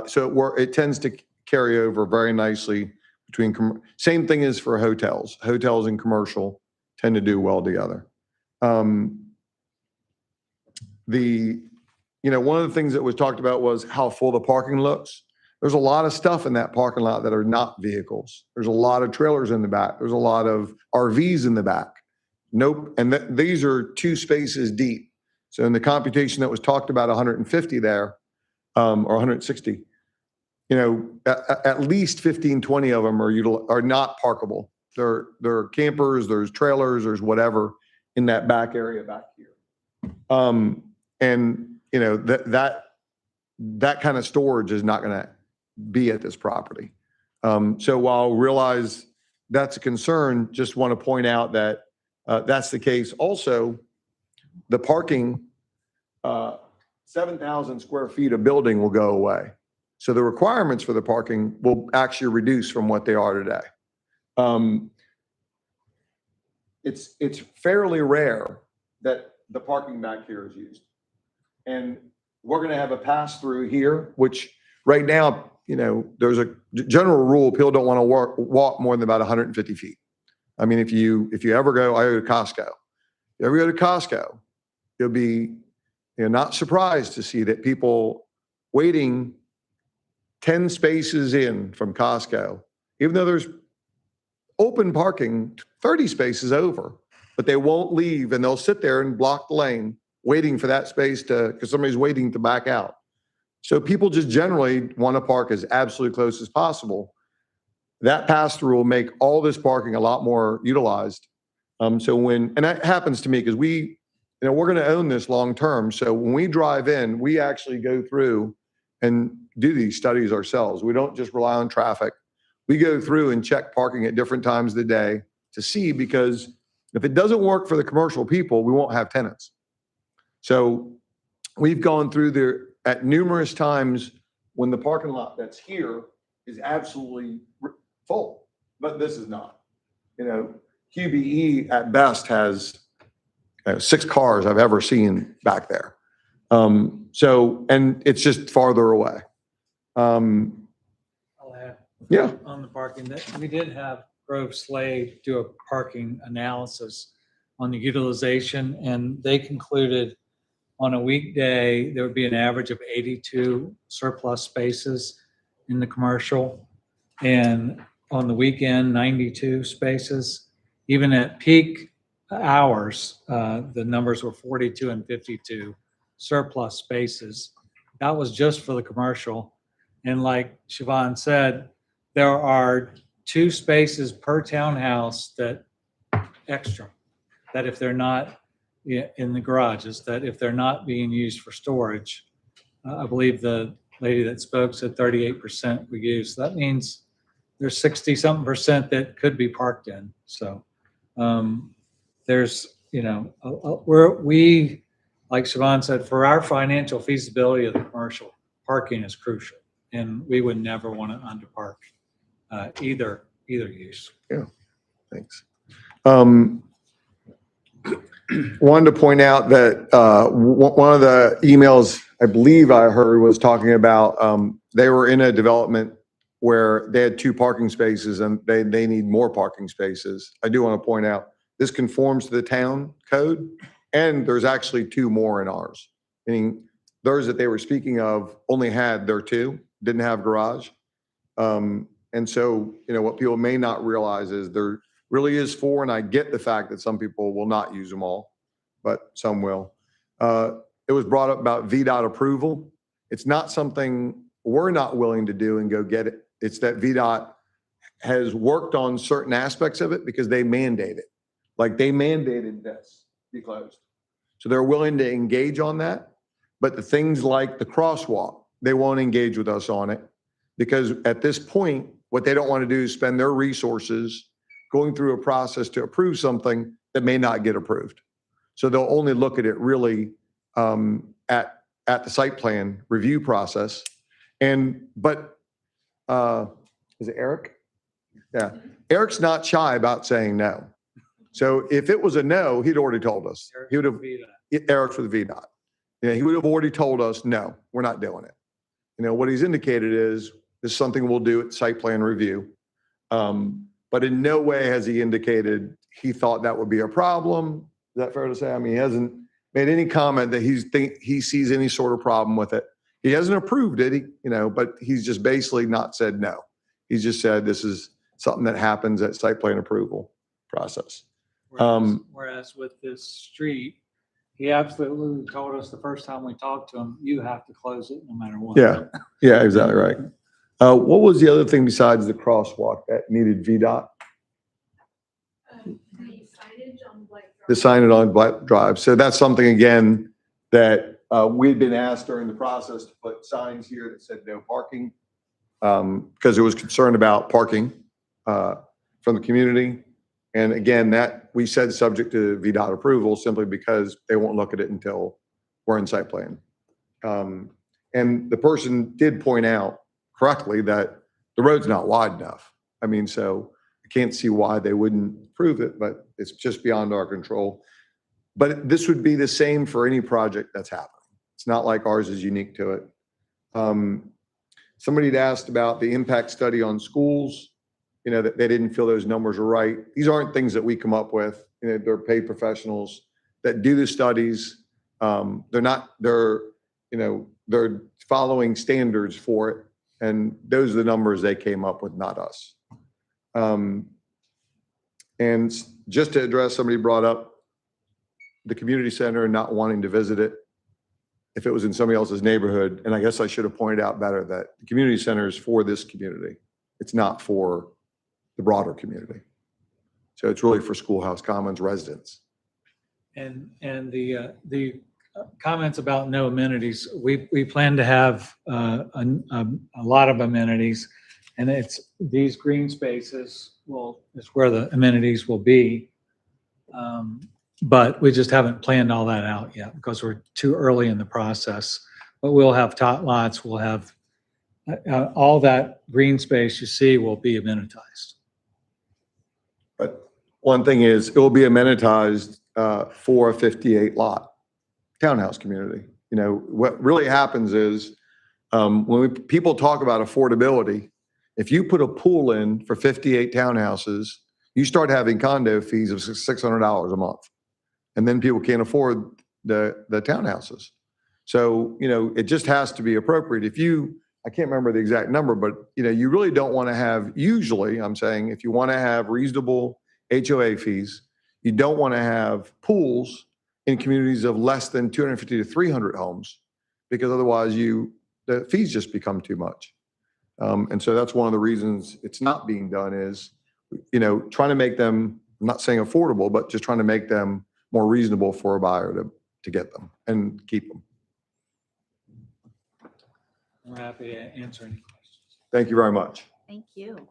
so it tends to carry over very nicely between. Same thing is for hotels. Hotels and commercial tend to do well together. One of the things that was talked about was how full the parking looks. There's a lot of stuff in that parking lot that are not vehicles. There's a lot of trailers in the back. There's a lot of RVs in the back. Nope. And these are 2 spaces deep. So in the computation that was talked about, 150 there, or 160, at least 15, 20 of them are not parkable. There are campers, there's trailers, there's whatever in that back area back here. And, you know, that kind of storage is not going to be at this property. So while I realize that's a concern, just want to point out that that's the case. Also, the parking, 7,000 square feet of building will go away. So the requirements for the parking will actually reduce from what they are today. It's fairly rare that the parking back here is used. And we're going to have a pass through here, which right now, you know, there's a general rule, people don't want to walk more than about 150 feet. I mean, if you ever go, I go to Costco. If you ever go to Costco, you'll be, not surprised to see that people waiting 10 spaces in from Costco, even though there's open parking 30 spaces over, but they won't leave and they'll sit there and block the lane waiting for that space because somebody's waiting to back out. So people just generally want to park as absolutely close as possible. That pass-through will make all this parking a lot more utilized. And that happens to me because we're going to own this long-term. So when we drive in, we actually go through and do these studies ourselves. We don't just rely on traffic. We go through and check parking at different times of the day to see, because if it doesn't work for the commercial people, we won't have tenants. So we've gone through there at numerous times when the parking lot that's here is absolutely full, but this is not. QBE at best has 6 cars I've ever seen back there. And it's just farther away. I'll add. Yeah. On the parking, that we did have Grove Slade do a parking analysis on the utilization, and they concluded on a weekday, there would be an average of 82 surplus spaces in the commercial, and on the weekend, 92 spaces. Even at peak hours, the numbers were 42 and 52 surplus spaces. That was just for the commercial. And like Siobhan said, there are 2 spaces per townhouse that if they're not in the garages, that if they're not being used for storage, I believe the lady that spoke said 38% we use. So that means there's 60-something% that could be parked in. So there's, we, like Siobhan said, for our financial feasibility of the commercial, parking is crucial, and we would never want to underpark either use. Yeah, thanks. Wanted to point out that one of the emails I believe I heard was talking about they were in a development where they had 2 parking spaces and they need more parking spaces. I do want to point out this conforms to the town code, and there's actually 2 more in ours, meaning those that they were speaking of only had their 2, didn't have garage. And so, what people may not realize is there really is 4, and I get the fact that some people will not use them all, but some will. It was brought up about VDOT approval. It's not something we're not willing to do and go get it. It's that VDOT has worked on certain aspects of it because they mandate it. Like they mandated this be closed. So they're willing to engage on that. But the things like the crosswalk, they won't engage with us on it, because at this point, what they don't want to do is spend their resources going through a process to approve something that may not get approved. So they'll only look at it really at the site plan review process. But is it Eric? Yeah. Eric's not shy about saying no. So if it was a no, he'd already told us. He would have, Eric's for the VDOT. Yeah, he would have already told us, no, we're not doing it. What he's indicated is this is something we'll do at site plan review. But in no way has he indicated he thought that would be a problem. Is that fair to say? I mean, he hasn't made any comment that he sees any sort of problem with it. He hasn't approved it, but he's just basically not said no. He's just said this is something that happens at site plan approval process. Whereas with this street, he absolutely told us the first time we talked to him, you have to close it no matter what. Yeah, exactly right. What was the other thing besides the crosswalk that needed VDOT? The signage on Blight Drive. So that's something, again, that we had been asked during the process to put signs here that said no parking because there was concern about parking from the community. And again, that we said subject to VDOT approval simply because they won't look at it until we're in site plan. And the person did point out correctly that the road's not wide enough. I mean, so I can't see why they wouldn't approve it, but it's just beyond our control. But this would be the same for any project that's happening. It's not like ours is unique to it. Somebody had asked about the impact study on schools, you know, that they didn't feel those numbers were right. These aren't things that we come up with. You know, they're paid professionals that do the studies. They're following standards for it. And those are the numbers they came up with, not us. And just to address, somebody brought up the community center and not wanting to visit it if it was in somebody else's neighborhood. And I guess I should have pointed out better that the community center is for this community. It's not for the broader community. So it's really for Schoolhouse Commons residents. And the comments about no amenities, we plan to have a lot of amenities, and it's these green spaces is where the amenities will be. But we just haven't planned all that out yet because we're too early in the process. But we'll have tot lots, we'll have all that green space you see will be amenitized. But one thing is, it will be amenitized for a 58 lot townhouse community. You know, what really happens is when people talk about affordability, if you put a pool in for 58 townhouses, you start having condo fees of $600 a month. And then people can't afford the townhouses. So, you know, it just has to be appropriate. I can't remember the exact number, but, you know, you really don't want to have, usually, I'm saying, if you want to have reasonable HOA fees, you don't want to have pools in communities of less than 250 to 300 homes, because otherwise the fees just become too much. And so that's one of the reasons it's not being done is, you know, trying to make them, I'm not saying affordable, but just trying to make them more reasonable for a buyer to get them and keep them. We're happy to answer any questions. Thank you very much. Thank you.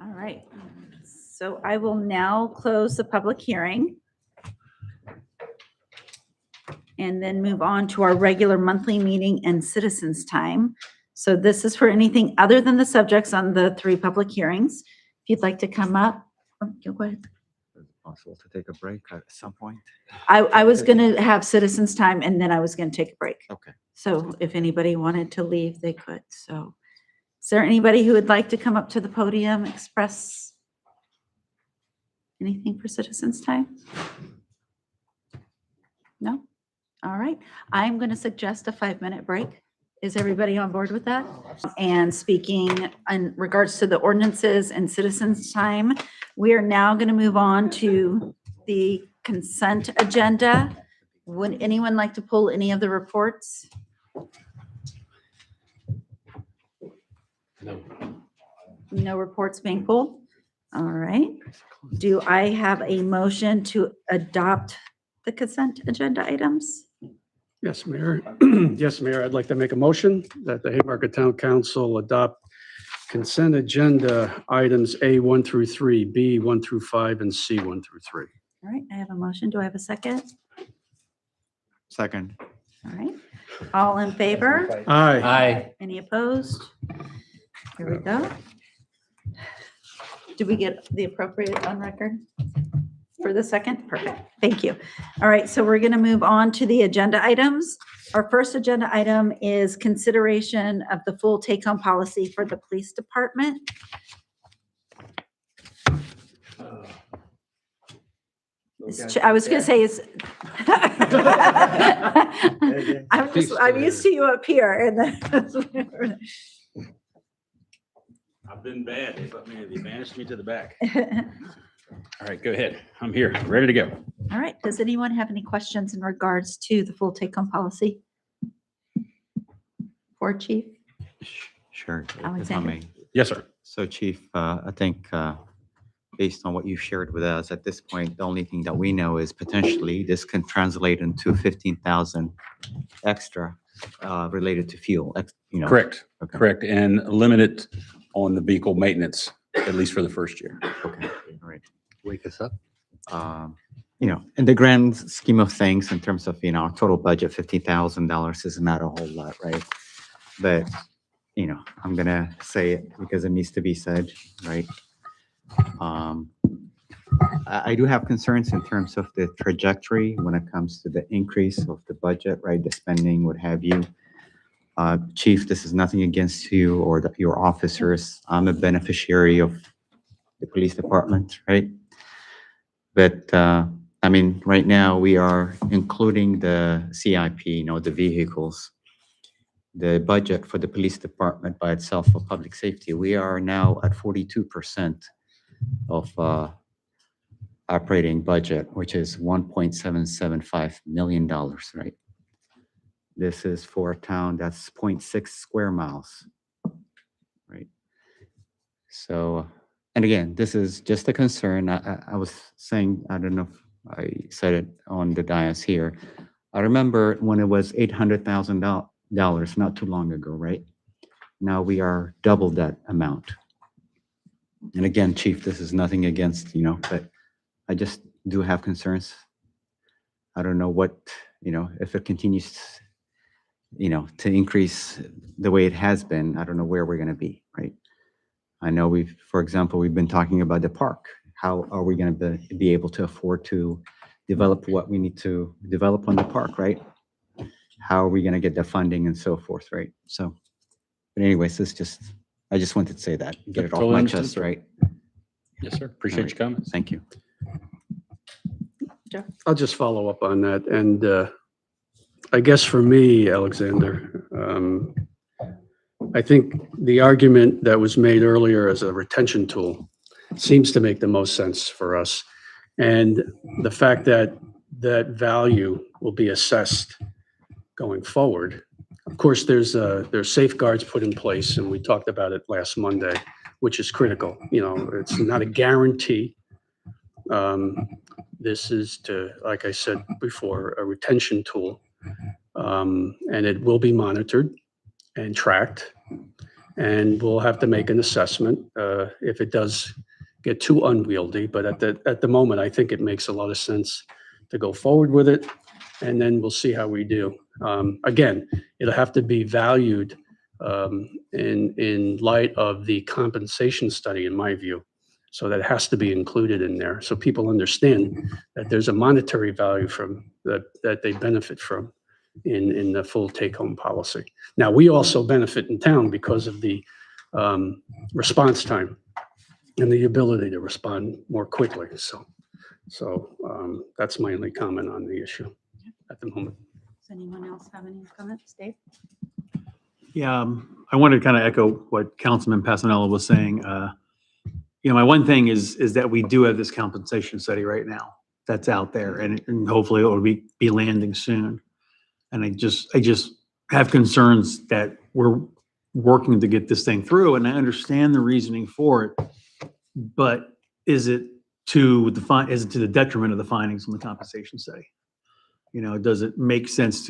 All right, so I will now close the public hearing and then move on to our regular monthly meeting and citizens time. So this is for anything other than the subjects on the 3 public hearings. If you'd like to come up, go ahead. Is it possible to take a break at some point? I was going to have citizens time and then I was going to take a break. Okay. So if anybody wanted to leave, they could. So is there anybody who would like to come up to the podium, express anything for citizens time? No? All right. I'm going to suggest a 5-minute break. Is everybody on board with that? And speaking in regards to the ordinances and citizens time, we are now going to move on to the consent agenda. Would anyone like to pull any of the reports? No. No reports being pulled? All right. Do I have a motion to adopt the consent agenda items? Yes, Mayor. Yes, Mayor, I'd like to make a motion that the Haymarket Town Council adopt consent agenda items A1 through 3, B1 through 5, and C1 through 3. All right, I have a motion. Do I have a second? Second. All right. All in favor? Aye. Aye. Any opposed? Here we go. Did we get the appropriate on record for the second? Perfect. Thank you. All right, so we're going to move on to the agenda items. Our first agenda item is consideration of the full take-home policy for the police department. I was going to say is I'm used to you up here and then I've been bad. They banished me to the back. All right, go ahead. I'm here, ready to go. All right. Does anyone have any questions in regards to the full take-home policy? For Chief? Sure. if I Alexander. may. Yes, sir. So Chief, I think based on what you shared with us at this point, the only thing that we know is potentially this can translate into 15,000 extra related to fuel, Correct, Okay. correct. And limited on the vehicle maintenance, at least for the first year. Okay, all right. Wake us up. In the grand scheme of things, in terms of, our total budget, $50,000 is not a whole lot, right? But, I'm gonna say it because it needs to be said, right? I do have concerns in terms of the trajectory when it comes to the increase of the budget, right? The spending, what have you. Chief, this is nothing against you or your officers. I'm a beneficiary of the police department, right? But, right now we are including the CIP, the vehicles, the budget for the police department by itself for public safety. We are now at 42% of operating budget, which is $1.775 million, right? This is for a town that's 0.6 square miles, right? So, and again, this is just a concern. I was saying, I don't know if I said it on the dais here. I remember when it was $800,000 not too long ago, right? Now we are double that amount. And again, Chief, this is nothing against, but I just do have concerns. I don't know what, if it continues, to increase the way it has been, I don't know where we're going to be, right? I know for example, we've been talking about the park. How are we going to be able to afford to develop what we need to develop on the park, right? How are we going to get the funding and so forth, right? So, but anyways, I just wanted to say that, get it off Totally my understood, chest, sir. right? Yes, sir. Appreciate your comments. Thank you. I'll just follow up on that. And I guess for me, Alexander, I think the argument that was made earlier as a retention tool seems to make the most sense for us. And the fact that that value will be assessed going forward. Of course, there's safeguards put in place, and we talked about it last Monday, which is critical. It's not a guarantee. This is like I said before, a retention tool, and it will be monitored and tracked, and we'll have to make an assessment if it does get too unwieldy. But at the moment, I think it makes a lot of sense to go forward with it, and then we'll see how we do. Again, it'll have to be valued in light of the compensation study, in my view. So that has to be included in there, so people understand that there's a monetary value that they benefit from in the full take-home policy. Now, we also benefit in town because of the response time and the ability to respond more quickly. So that's my only comment on the issue at the moment. Does anyone else have any comments? Dave? Yeah, I wanted to kind of echo what Councilman Passanello was saying. My one thing is that we do have this compensation study right now that's out there, and hopefully it will be landing soon. And I just have concerns that we're working to get this thing through, and I understand the reasoning for it, but is it to the detriment of the findings on the compensation study? Does it make sense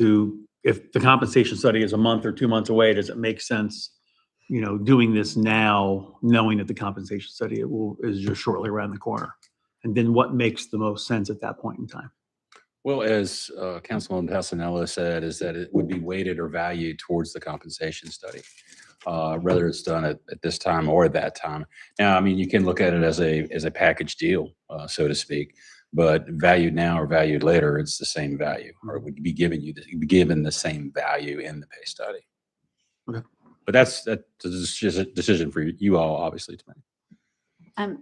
if the compensation study is a month or 2 months away, does it make sense, doing this now, knowing that the compensation study is just shortly around the corner? And then what makes the most sense at that point in time? Well, as Councilman Passanello said, is that it would be weighted or valued towards the compensation study, whether it's done at this time or at that time. Now, you can look at it as a package deal, so to speak, but valued now or valued later, it's the same value, or it would be given the same value in the pay study. Okay. But that's just a decision for you all, obviously, to make.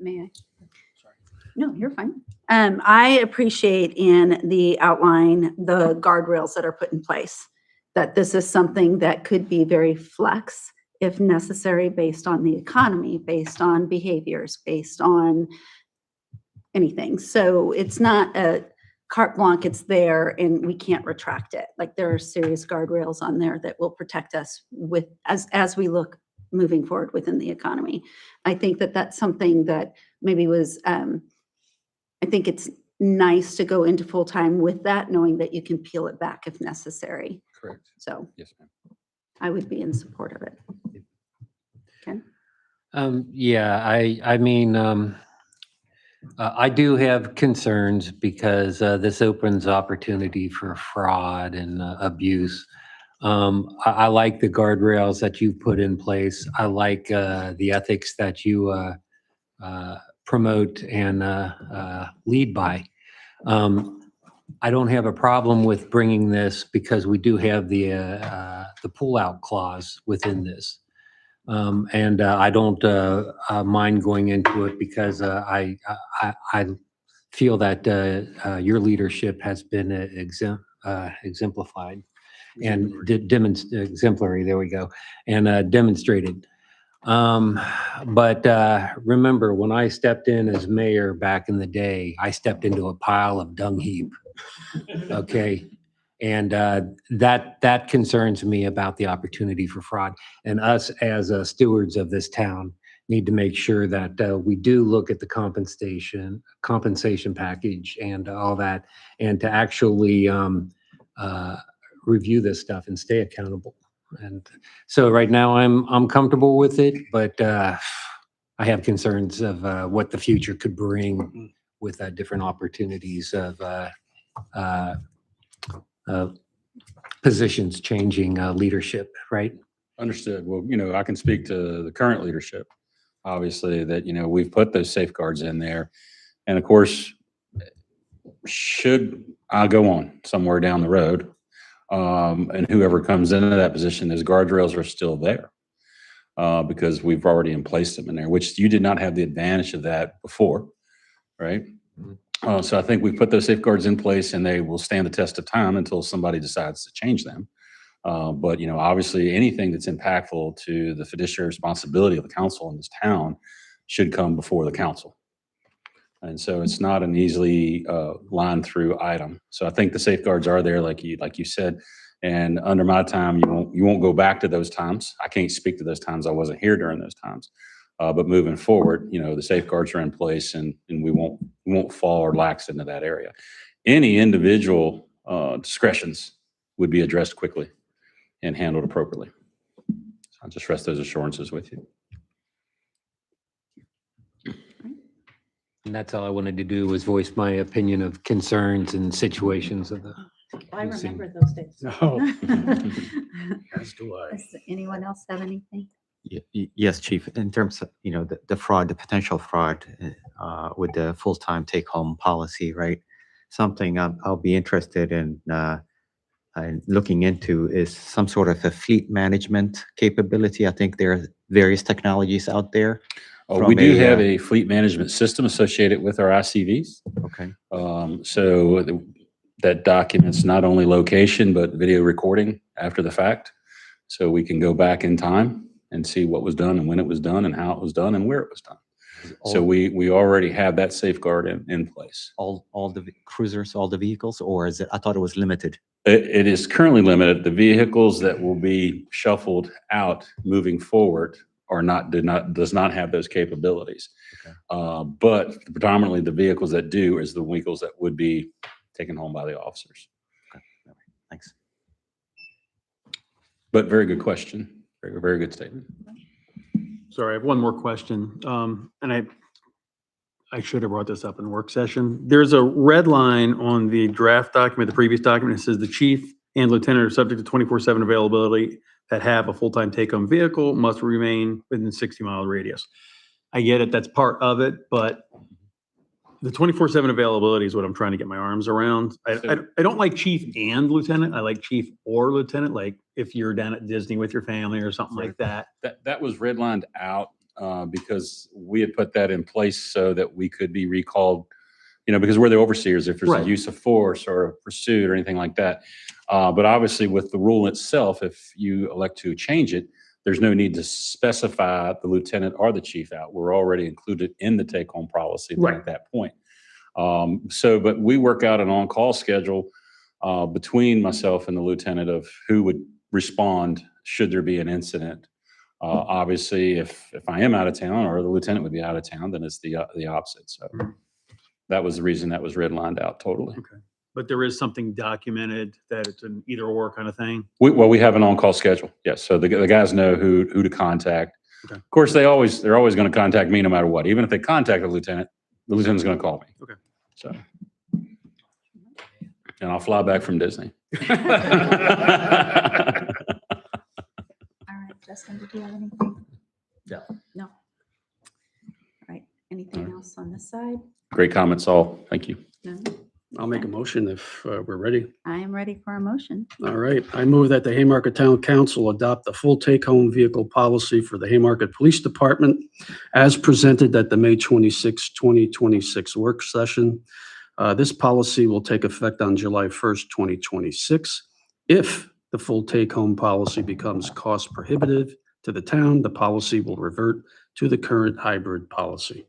May I? No, you're fine. I appreciate in the outline, the guardrails that are put in place, that this is something that could be very flex if necessary, based on the economy, based on behaviors, based on anything. So it's not a carte blanche, it's there and we can't retract it. Like, there are serious guardrails on there that will protect us as we look moving forward within the economy. I think that that's something that maybe was, I think it's nice to go into full-time with that, knowing that you can peel it back if necessary. Correct. So Yes, ma'am. I would be in support of it. Ken? Yeah, I mean, I do have concerns because this opens opportunity for fraud and abuse. I like the guardrails that you put in place. I like the ethics that you promote and lead by. I don't have a problem with bringing this because we do have the pull-out clause within this. And I don't mind going into it because I feel that your leadership has been exemplified and exemplary, there we go, and demonstrated. But remember, when I stepped in as mayor back in the day, I stepped into a pile of dung heap. Okay. And that concerns me about the opportunity for fraud. And us as stewards of this town need to make sure that we do look at the compensation package and all that, and to actually review this stuff and stay accountable. And so right now I'm comfortable with it, but I have concerns of what the future could bring with different opportunities of positions changing leadership, right? Understood. Well, I can speak to the current leadership, obviously, that, we've put those safeguards in there. And of course, should I go on somewhere down the road, and whoever comes into that position, those guardrails are still there, because we've already placed them in there, which you did not have the advantage of that before, right? So I think we put those safeguards in place and they will stand the test of time until somebody decides to change them. But, obviously anything that's impactful to the fiduciary responsibility of the council in this town should come before the council. And so it's not an easily line through item. So I think the safeguards are there, like you said, and under my time, you won't go back to those times. I can't speak to those times. I wasn't here during those times. But moving forward, the safeguards are in place, and we won't fall or lax into that area. Any individual discretions would be addressed quickly and handled appropriately. So I'll just rest those assurances with you. And that's all I wanted to do, was voice my opinion of concerns and situations of the. I remember those days. No. As do I. Does anyone else have anything? Yes, Chief. In terms of, the fraud, the potential fraud with the full-time take-home policy, right? Something I'll be interested in looking into is some sort of a fleet management capability. I think there are various technologies out there. We do have a fleet management system associated with our ICVs. Okay. So that documents not only location, but video recording after the fact. So we can go back in time and see what was done and when it was done and how it was done and where it was done. So we already have that safeguard in place. All the cruisers, all the vehicles, or is it? I thought it was limited. It is currently limited. The vehicles that will be shuffled out moving forward does not have those capabilities. Okay. But predominantly the vehicles that do is the vehicles that would be taken home by the officers. Okay. All right. Thanks. But very good question. Very, very good statement. Sorry, I have one more question. And I should have brought this up in work session. There's a red line on the draft document, the previous document. It says the chief and lieutenant are subject to 24/7 availability that have a full-time take-home vehicle must remain within 60-mile radius. I get it, that's part of it, but the 24/7 availability is what I'm trying to get my arms around. I don't like chief and lieutenant. I like chief or lieutenant, like if you're down at Disney with your family or something like that. That was redlined out because we had put that in place so that we could be recalled, because we're the overseers if there's a use of force or a pursuit or anything like that. But obviously with the rule itself, if you elect to change it, there's no need to specify the lieutenant or the chief out. We're already included in the take-home policy at that point. But we work out an on-call schedule between myself and the lieutenant of who would respond should there be an incident Obviously, if I am out of town or the lieutenant would be out of town, then it's the opposite. So that was the reason that was redlined out totally. But there is something documented that it's an either or kind of thing? We have an on-call schedule. Yes. So the guys know who to contact. Okay. Of course, they're always going to contact me no matter what. Even if they contact the lieutenant's going to call me. Okay. So, and I'll fly back from Disney. All right, Justin, did you have anything? Yeah. No. All right, anything else on this side? Great comments, all. Thank you. No? I'll make a motion if we're ready. I am ready for a motion. All right, I move that the Haymarket Town Council adopt the full take-home vehicle policy for the Haymarket Police Department as presented at the May 26, 2026 work session. This policy will take effect on July 1st, 2026. If the full take-home policy becomes cost prohibitive to the town, the policy will revert to the current hybrid policy.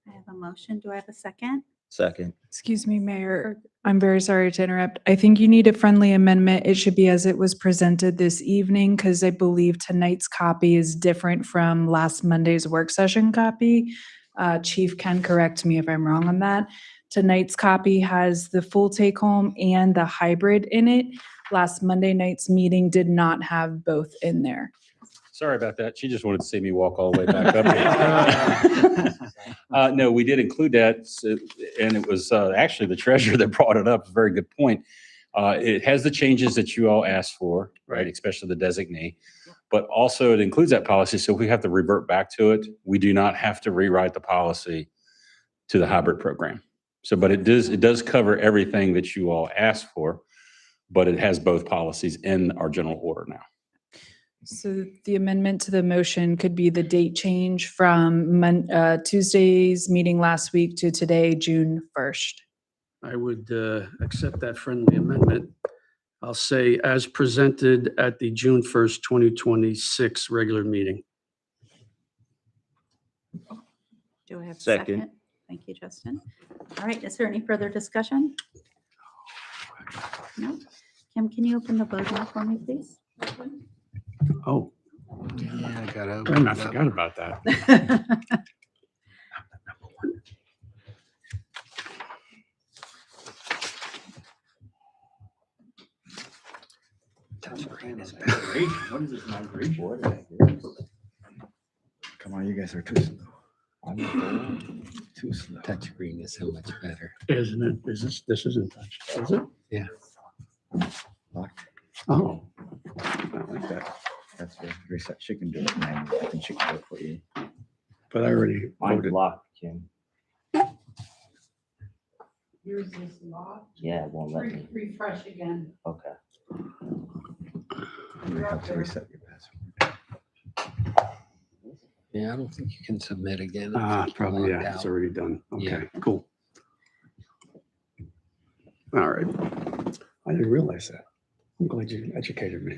I have a motion. Do I have a second? Second. Excuse me, Mayor. I'm very sorry to interrupt. I think you need a friendly amendment. It should be as it was presented this evening because I believe tonight's copy is different from last Monday's work session copy. Chief can correct me if I'm wrong on that. Tonight's copy has the full take home and the hybrid in it. Last Monday night's meeting did not have both in there. Sorry about that. She just wanted to see me walk all the way back up. No, we did include that, and it was actually the treasurer that brought it up. A very good point. It has the changes that you all asked for, right? Especially the designee, but also it includes that policy. So if we have to revert back to it, we do not have to rewrite the policy to the hybrid program. So, but it does cover everything that you all asked for, but it has both policies in our general order now. So the amendment to the motion could be the date change from Tuesday's meeting last week to today, June 1st. I would accept that friendly amendment. I'll say as presented at the June 1st, 2026 regular meeting. Do I have a Second. second? Thank you, Justin. All right, is there any further discussion? No? Kim, can you open the vote now for me, please? Oh, Yeah, I got over. I forgot about that. What is this migration? Come on, you guys are too slow. Too slow. Touchscreen is so much better. Isn't it? This isn't touch, is it? Yeah. Locked. Oh. Not like that. That's the reset. She can do it, man. I think she can do it for you. But I already Mine's voted. locked, Kim. Yours is locked. Yeah, it won't let me. Refresh again. Okay. You might have to reset your password. Yeah, I don't think you can submit again. I think you're Probably, locked yeah, it's out. already done. Yeah. Okay, cool. All right. I didn't realize that. I'm glad you educated me.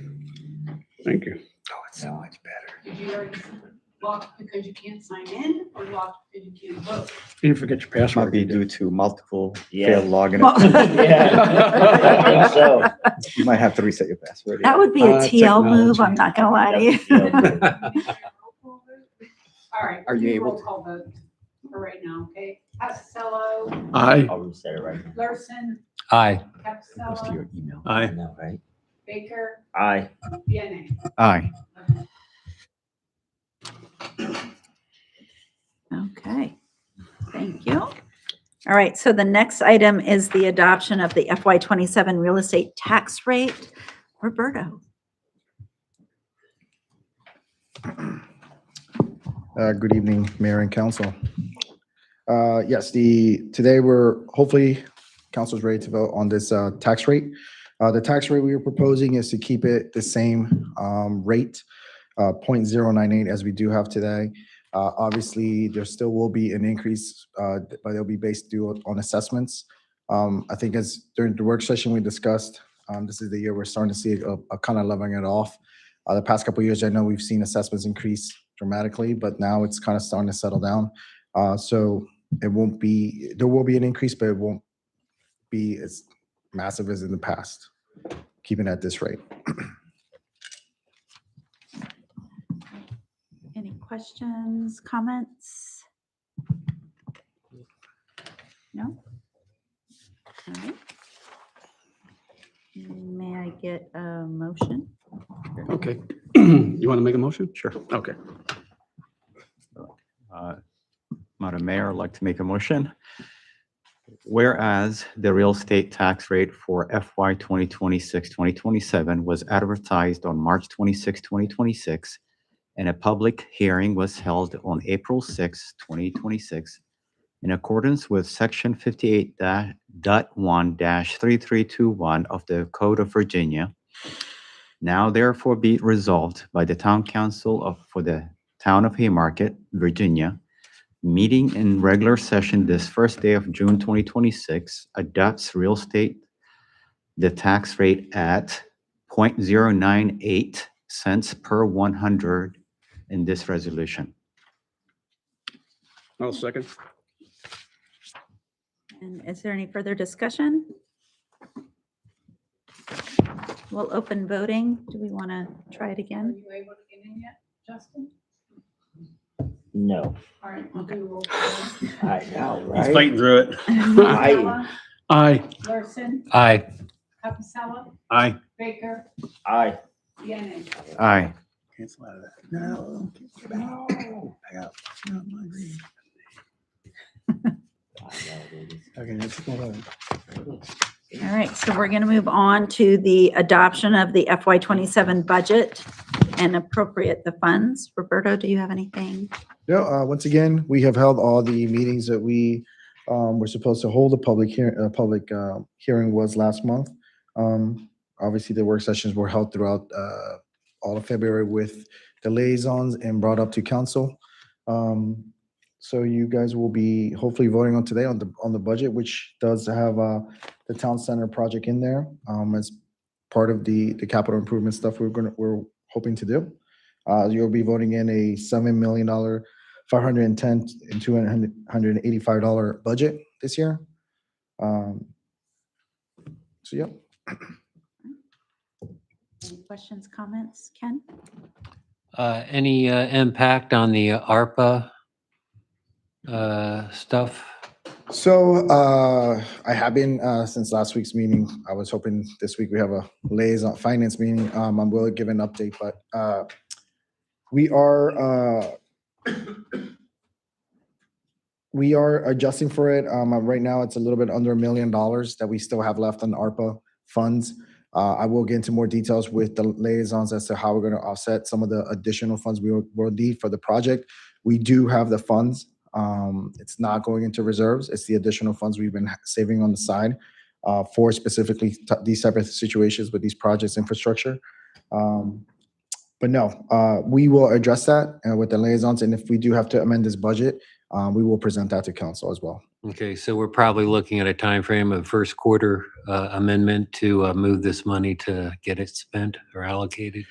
Thank you. Oh, it's so much better. Did you already lock because you can't sign in or lock because you can't vote? You didn't forget your password. Might be did you? due to multiple Yeah. failed login. Well- Yeah. I think so. You might have to reset your password. That would be a TL move, technology. I'm not gonna lie to you. All right. Are you able roll call vote for right now, okay? Costello, Aye. I'll reset it right now. Larson, Aye. It goes to Costello, your email. Aye. No, right? Baker, Aye. Vianney. Aye. Okay, thank you. All right, so the next item is the adoption of the FY27 real estate tax rate. Roberto. Good evening, Mayor and Council. Yes, today we're hopefully council's ready to vote on this tax rate. The tax rate we are proposing is to keep it the same rate, 0.098 as we do have today. Obviously, there still will be an increase, but it'll be based on assessments. I think as during the work session we discussed, this is the year we're starting to see a kind of leveling it off. The past couple of years, I know we've seen assessments increase dramatically, but now it's kind of starting to settle down. So it won't be, there will be an increase, but it won't be as massive as in the past, keeping at this rate. questions, comments? No? All right. May I get a motion? Okay. You want to make a motion? Sure. Okay. Madam Mayor, I'd like to make a motion. Whereas the real estate tax rate for FY 2026-2027 was advertised on March 26, 2026, and a public hearing was held on April 6, 2026, in accordance with Section 58.1-3321 of the Code of Virginia. Now therefore be it resolved by the Town Council for the Town of Haymarket, Virginia, meeting in regular session this first day of June 2026, adopts real estate, the tax rate at 0.098 cents per 100 in this resolution. I'll second. And is there any further discussion? We'll open voting. Do we want to try it again? you able to get in yet, Justin? No. All right, we'll do roll I know, He's right? fighting through it. call. Aye. Larson, Aye. Capasella, Aye. Baker, Aye. Deanna. Aye. Cancel out of that. No. Back out. No, I agree. Okay, let's go ahead. All right, so we're going to move on to the adoption of the FY27 budget and appropriate the funds. Roberto, do you have anything? No, once again, we have held all the meetings that we were supposed to hold. The public hearing was last month. Obviously, the work sessions were held throughout all of February with the liaisons and brought up to council. So you guys will be hopefully voting on today on the budget, which does have the town center project in there as part of the capital improvement stuff we're hoping to do. You'll be voting in a $7,510,285 budget this year. So yeah. Any questions, comments? Ken? Any impact on the ARPA stuff? So I have been since last week's meeting. I was hoping this week we have a liaison finance meeting. I will give an update, but we are adjusting for it. Right now, it's a little bit under $1 million that we still have left on ARPA funds. I will get into more details with the liaisons as to how we're going to offset some of the additional funds we will need for the project. We do have the funds. It's not going into reserves. It's the additional funds we've been saving on the side for specifically these type of situations with these projects infrastructure. But no, we will address that with the liaisons. And if we do have to amend this budget, we will present that to council as well. Okay, so we're probably looking at a time frame of first quarter amendment to move this money to get it spent or allocated.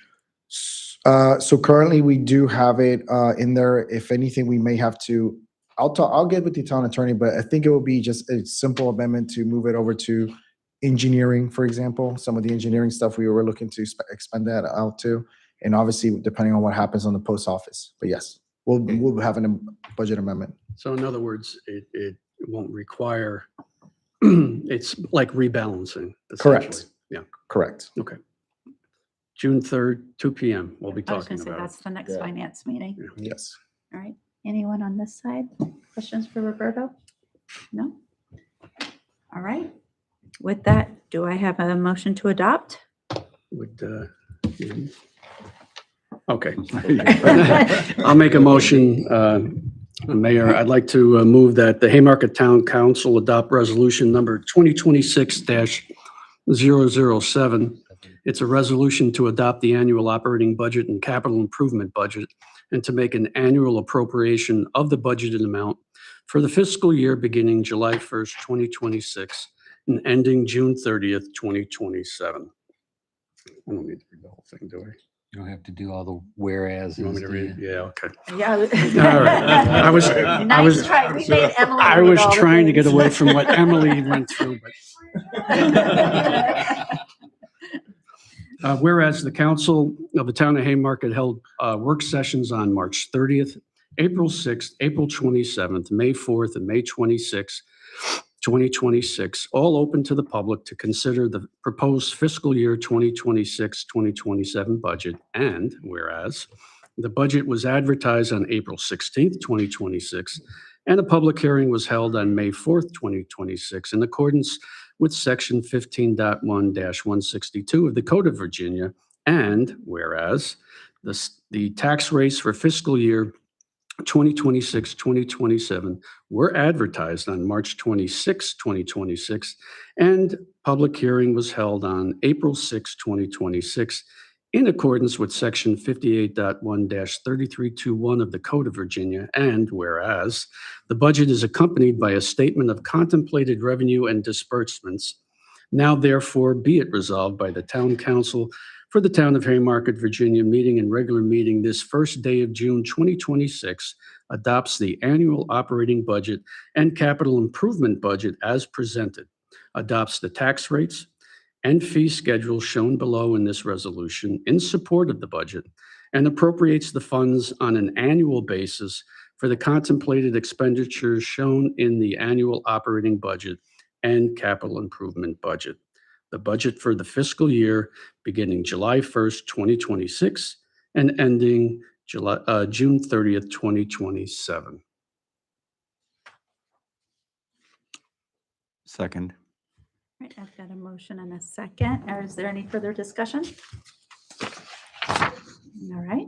So currently we do have it in there. If anything, we may have to, I'll get with the town attorney, but I think it will be just a simple amendment to move it over to engineering, for example. Some of the engineering stuff we were looking to expand that out to. And obviously, depending on what happens on the post office. But yes, we'll have a budget amendment. So in other words, it won't require, it's like rebalancing. Correct. essentially. Yeah, Correct. okay. June 3rd, 2 PM, we'll be I was talking going to say, about it. that's the next finance meeting. Yes. All right. Anyone on this side? Questions for Roberto? No? All right. With that, do I have a motion to adopt? Would, okay. I'll make a motion, Mayor. I'd like to move that the Haymarket Town Council adopt resolution number 2026-007. It's a resolution to adopt the annual operating budget and capital improvement budget and to make an annual appropriation of the budgeted amount for the fiscal year beginning July 1st, 2026 and ending June 30th, 2027. I don't need to read the whole thing, do I? You don't have to do all the whereas. You want me to read it? Yeah, okay. Yeah. All right. I was try. We made Emily I read was all the trying to get things. away from what Emily went through, but Whereas the council of the town of Haymarket held work sessions on March 30th, April 6th, April 27th, May 4th, and May 26th, 2026, all open to the public to consider the proposed fiscal year 2026-2027 budget. And whereas the budget was advertised on April 16th, 2026, and a public hearing was held on May 4th, 2026, in accordance with Section 15.1-162 of the Code of Virginia. And whereas the tax rates for fiscal year 2026-2027 were advertised on March 26, 2026, and public hearing was held on April 6, 2026, in accordance with Section 58.1-3321 of the Code of Virginia. And whereas the budget is accompanied by a statement of contemplated revenue and disbursements, now therefore be it resolved by the Town Council for the Town of Haymarket, Virginia, meeting in regular meeting this first day of June 2026, adopts the annual operating budget and capital improvement budget as presented, adopts the tax rates and fee schedule shown below in this resolution in support of the budget, and appropriates the funds on an annual basis for the contemplated expenditures shown in the annual operating budget and capital improvement budget. The budget for the fiscal year beginning July 1st, 2026, and ending June 30th, 2027. Second. Right, I've got a motion and a second. Is there any further discussion? All right,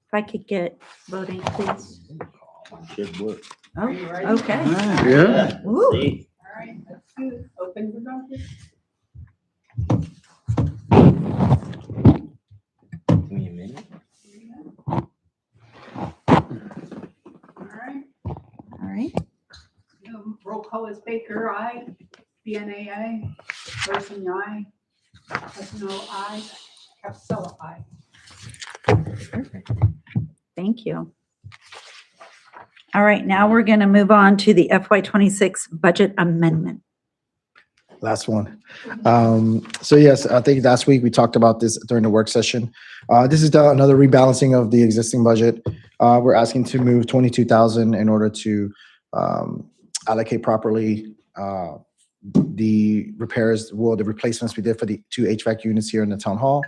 if I could get voting, please. Should work. Oh, okay. Yeah. Ooh. See? All right, that's good. Open the vote. Give me a minute. All right. All right. Roll call is Baker, aye. BNA, aye. Wilson, aye. Espino, aye. Capsella, aye. Perfect. Thank you. All right, now we're going to move on to the FY26 budget amendment. Last one. So yes, I think last week we talked about this during the work session. This is another rebalancing of the existing budget. We're asking to move 22,000 in order to allocate properly the repairs, the replacements we did for the 2 HVAC units here in the town hall.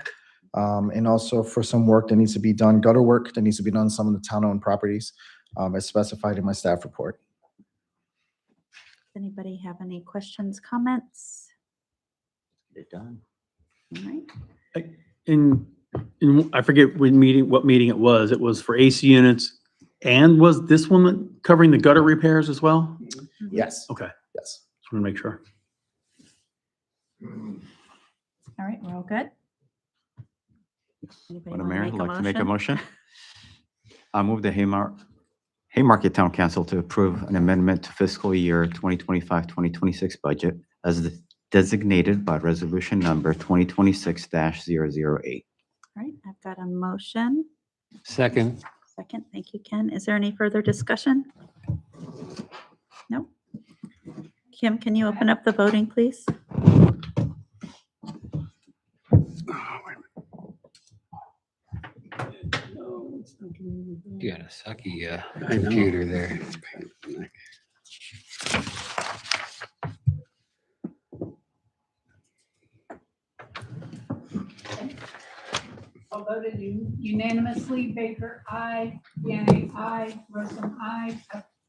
And also for some work that needs to be done, gutter work that needs to be done on some of the town-owned properties, as specified in my staff report. Does anybody have any questions, comments? Get it done. All right. In I forget what meeting it was. It was for AC units, and was this one covering the gutter repairs as well? Yes. Okay. Yes. Just want to make sure. All right, we're all good? Anybody Madam wanna Mayor, make I'd a like to make a motion. I move the Haymarket Town Council to approve an amendment to fiscal year 2025-2026 budget as designated by resolution number 2026-008. All right, I've got a motion. Second. Second, thank you, Ken. Is there any further discussion? No? Kim, can you open up the voting, please? You got a sucky I know. computer there. All voted unanimously. Baker, aye. BNA, aye. Wilson, aye.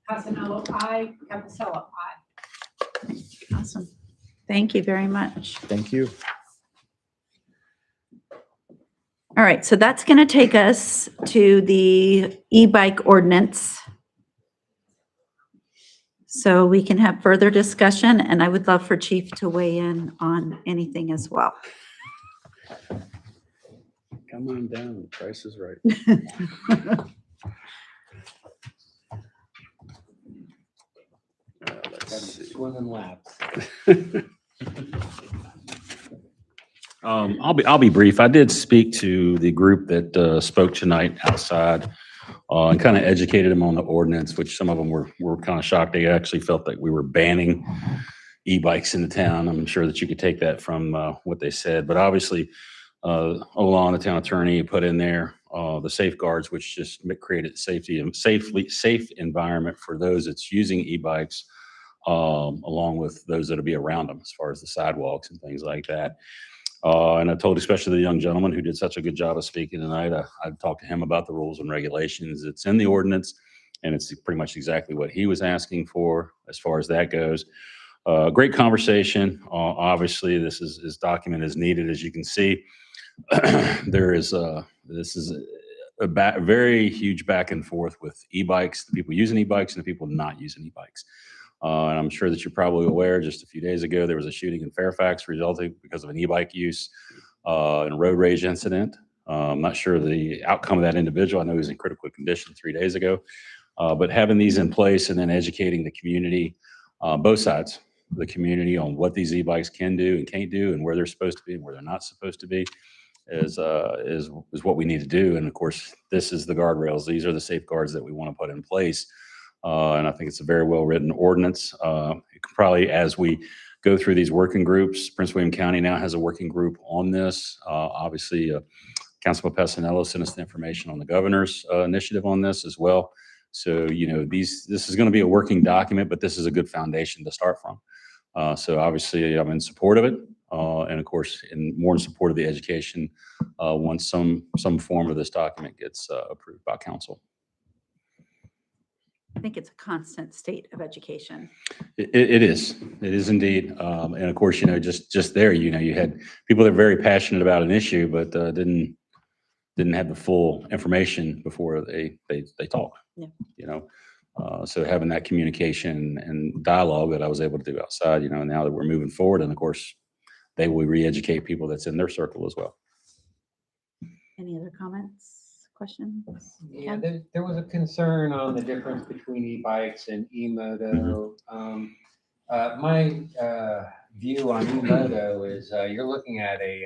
Casanello, aye. Capsella, aye. Awesome. Thank you very much. Thank you. All right, so that's going to take us to the e-bike ordinance. So we can have further discussion, and I would love for Chief to weigh in on anything as well. Come on down, the price is right. Let's see. Swimming laps. I'll be brief. I did speak to the group that spoke tonight outside and kind of educated them on the ordinance, which some of them were kind of shocked. They actually felt that we were banning e-bikes in the town. I'm sure that you could take that from what they said, but obviously Olan, the town attorney, put in there the safeguards, which just created safety and safe environment for those that's using e-bikes, along with those that'll be around them as far as the sidewalks and things like that. And I told especially the young gentleman who did such a good job of speaking tonight, I talked to him about the rules and regulations. It's in the ordinance, and it's pretty much exactly what he was asking for as far as that goes. Great conversation. Obviously, this document is needed, as you can see. This is a very huge back and forth with e-bikes, the people using e-bikes and the people not using e-bikes. And I'm sure that you're probably aware, just a few days ago, there was a shooting in Fairfax resulting because of an e-bike use and a road rage incident. I'm not sure the outcome of that individual. I know he was in critical condition 3 days ago. But having these in place and then educating the community, both sides of the community, on what these e-bikes can do and can't do and where they're supposed to be and where they're not supposed to be is what we need to do. And of course, this is the guardrails. These are the safeguards that we want to put in place. And I think it's a very well-written ordinance. It could probably, as we go through these working groups, Prince William County now has a working group on this. Obviously, Councilman Passanello sent us the information on the governor's initiative on this as well. So, you know, this is going to be a working document, but this is a good foundation to start from. So obviously, I'm in support of it. And of course, more in support of the education once some form of this document gets approved by council. I think it's a constant state of education. It is. It is indeed. And of course, you know, just there, you know, you had people that are very passionate about an issue, but didn't have the full information before they talk. Yeah. You know, so having that communication and dialogue that I was able to do outside, you know, now that we're moving forward, and of course, they will re-educate people that's in their circle as well. Any other comments, questions? Yeah, there was a concern on the difference between e-bikes and e-moto. My view on e-moto is you're looking at a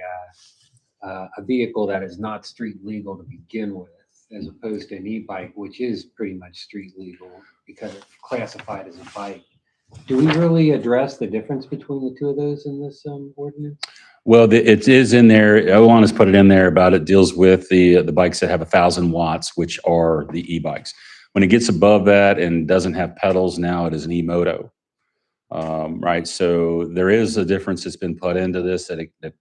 vehicle that is not street legal to begin with, as opposed to an e-bike, which is pretty much street legal because it's classified as a bike. Do we really address the difference between the two of those in this ordinance? Well, it is in there. Olan has put it in there about it deals with the bikes that have 1,000 watts, which are the e-bikes. When it gets above that and doesn't have pedals, now it is an e-moto. Right. So there is a difference that's been put into this that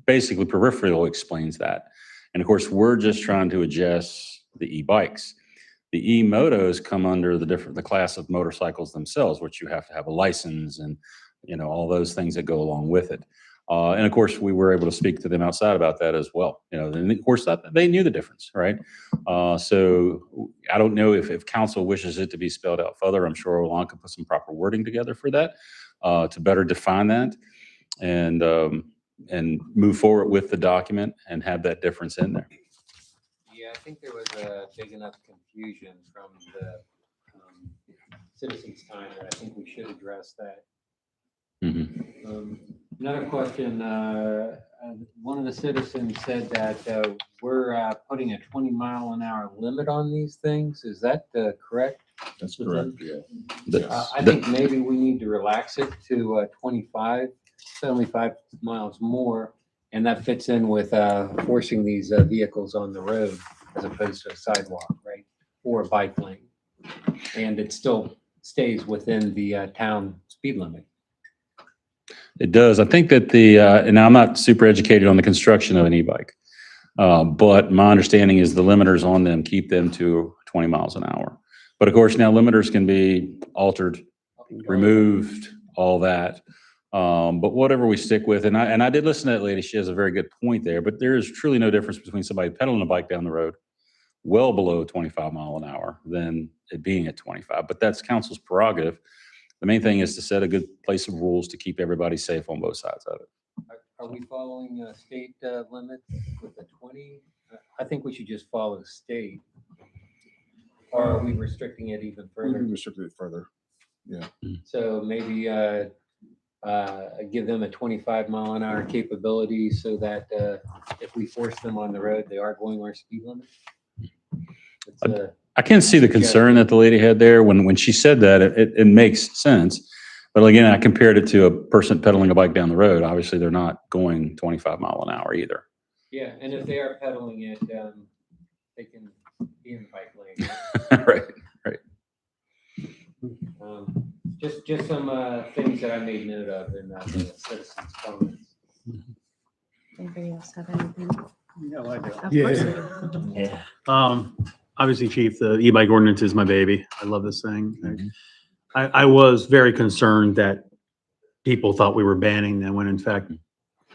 basically peripheral explains that. And of course, we're just trying to adjust the e-bikes. The e-motos come under the class of motorcycles themselves, which you have to have a license and, you know, all those things that go along with it. And of course, we were able to speak to them outside about that as well. You know, and of course, they knew the difference, right? So I don't know if council wishes it to be spelled out further. I'm sure Olan could put some proper wording together for that to better define that and move forward with the document and have that difference in there. Yeah, I think there was a big enough confusion from the citizens' time that I think we should address that. Another question, one of the citizens said that we're putting a 20-mile-an-hour limit on these things. Is that correct? That's correct, yeah. I think maybe we need to relax it to 75 miles more, and that fits in with forcing these vehicles on the road as opposed to a sidewalk, right? Or a bike lane. And it still stays within the town speed limit. It does. I think that and I'm not super educated on the construction of an e-bike, but my understanding is the limiters on them keep them to 20 miles an hour. But of course, now limiters can be altered, removed, all that. But whatever we stick with, and I did listen to that lady. She has a very good point there. But there is truly no difference between somebody pedaling a bike down the road, well below 25 mile an hour, than it being at 25. But that's council's prerogative. The main thing is to set a good place of rules to keep everybody safe on both sides of it. Are we following state limits with the 20? I think we should just follow the state. Or are we restricting it even further? We restricted it further. Yeah. So maybe give them a 25-mile-an-hour capability so that if we force them on the road, they are going our speed limit. I can see the concern that the lady had there when she said that. It makes sense. But again, I compared it to a person pedaling a bike down the road. Obviously, they're not going 25 mile an hour either. Yeah, and if they are pedaling it, they can be in bike lane. Right, right. Just some things that I made note of in the citizens' comments. Anybody else have anything? Yeah, I do. Of course you do. Obviously, Chief, the e-bike ordinance is my baby. I love this thing. I was very concerned that people thought we were banning them when in fact,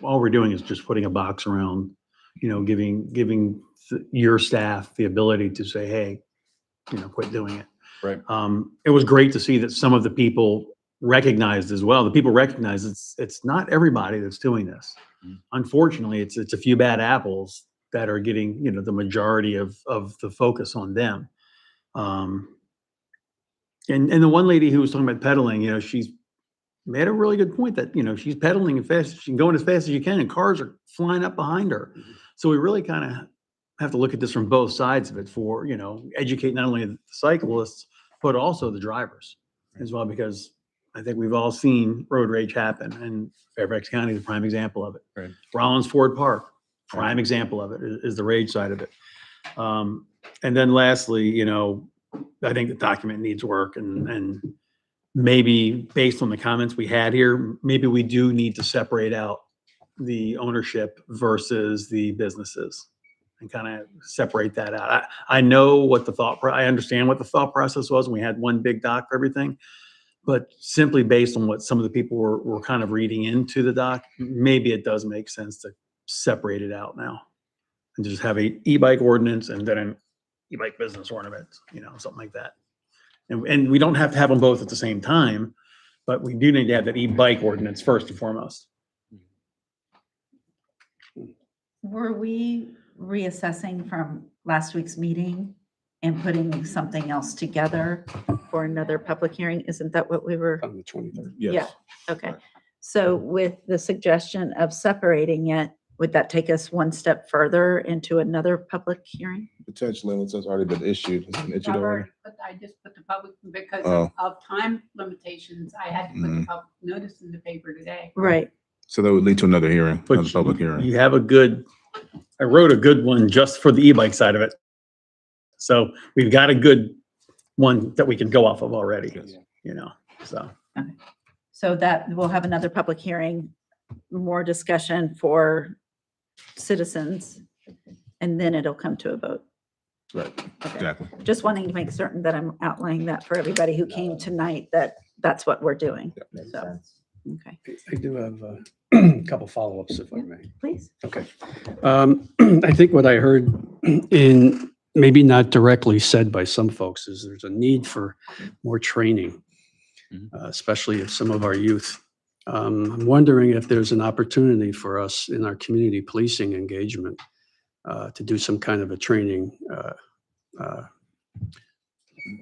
all we're doing is just putting a box around, giving your staff the ability to say, hey, quit doing it. Right. It was great to see that some of the people recognized as well. The people recognize it's not everybody that's doing this. Unfortunately, it's a few bad apples that are getting, the majority of the focus on them. And the one lady who was talking about pedaling, she's made a really good point that, she's pedaling as fast, she's going as fast as you can and cars are flying up behind her. So we really kind of have to look at this from both sides of it for, educate not only the cyclists, but also the drivers as well, because I think we've all seen road rage happen, and Fairfax County is a prime example of it. Right. Rollins Ford Park, prime example of it is the rage side of it. And then lastly, I think the document needs work, and maybe based on the comments we had here, maybe we do need to separate out the ownership versus the businesses and kind of separate that out. I know what I understand what the thought process was, and we had one big doc for everything. But simply based on what some of the people were kind of reading into the doc, maybe it does make sense to separate it out now and just have a e-bike ordinance and then an e-bike business ordinance, something like that. And we don't have to have them both at the same time, but we do need to have that e-bike ordinance first and foremost. Were we reassessing from last week's meeting and putting something else together for another public hearing? Isn't that what we were? On the 23rd. Yeah, okay. So with the suggestion of separating it, would that take us one step further into another public hearing? Potentially, since it's already been issued. It's been issued already. But I just put the public, because Oh. of time limitations, I had to put the public notice in the paper today. Right. So that would lead to another hearing, But another public hearing. You have I wrote a good one just for the e-bike side of it. So we've got a good one that we can go off of already, so. Okay. So that we'll have another public hearing, more discussion for citizens, and then it'll come to a vote. Right, exactly. Just wanting to make certain that I'm outlining that for everybody who came tonight, that that's what we're doing. So, okay, I do have a couple follow-ups if I may. please. Okay. I think what I heard in, maybe not directly said by some folks, is there's a need for more training, especially of some of our youth. I'm wondering if there's an opportunity for us in our community policing engagement to do some kind of a training.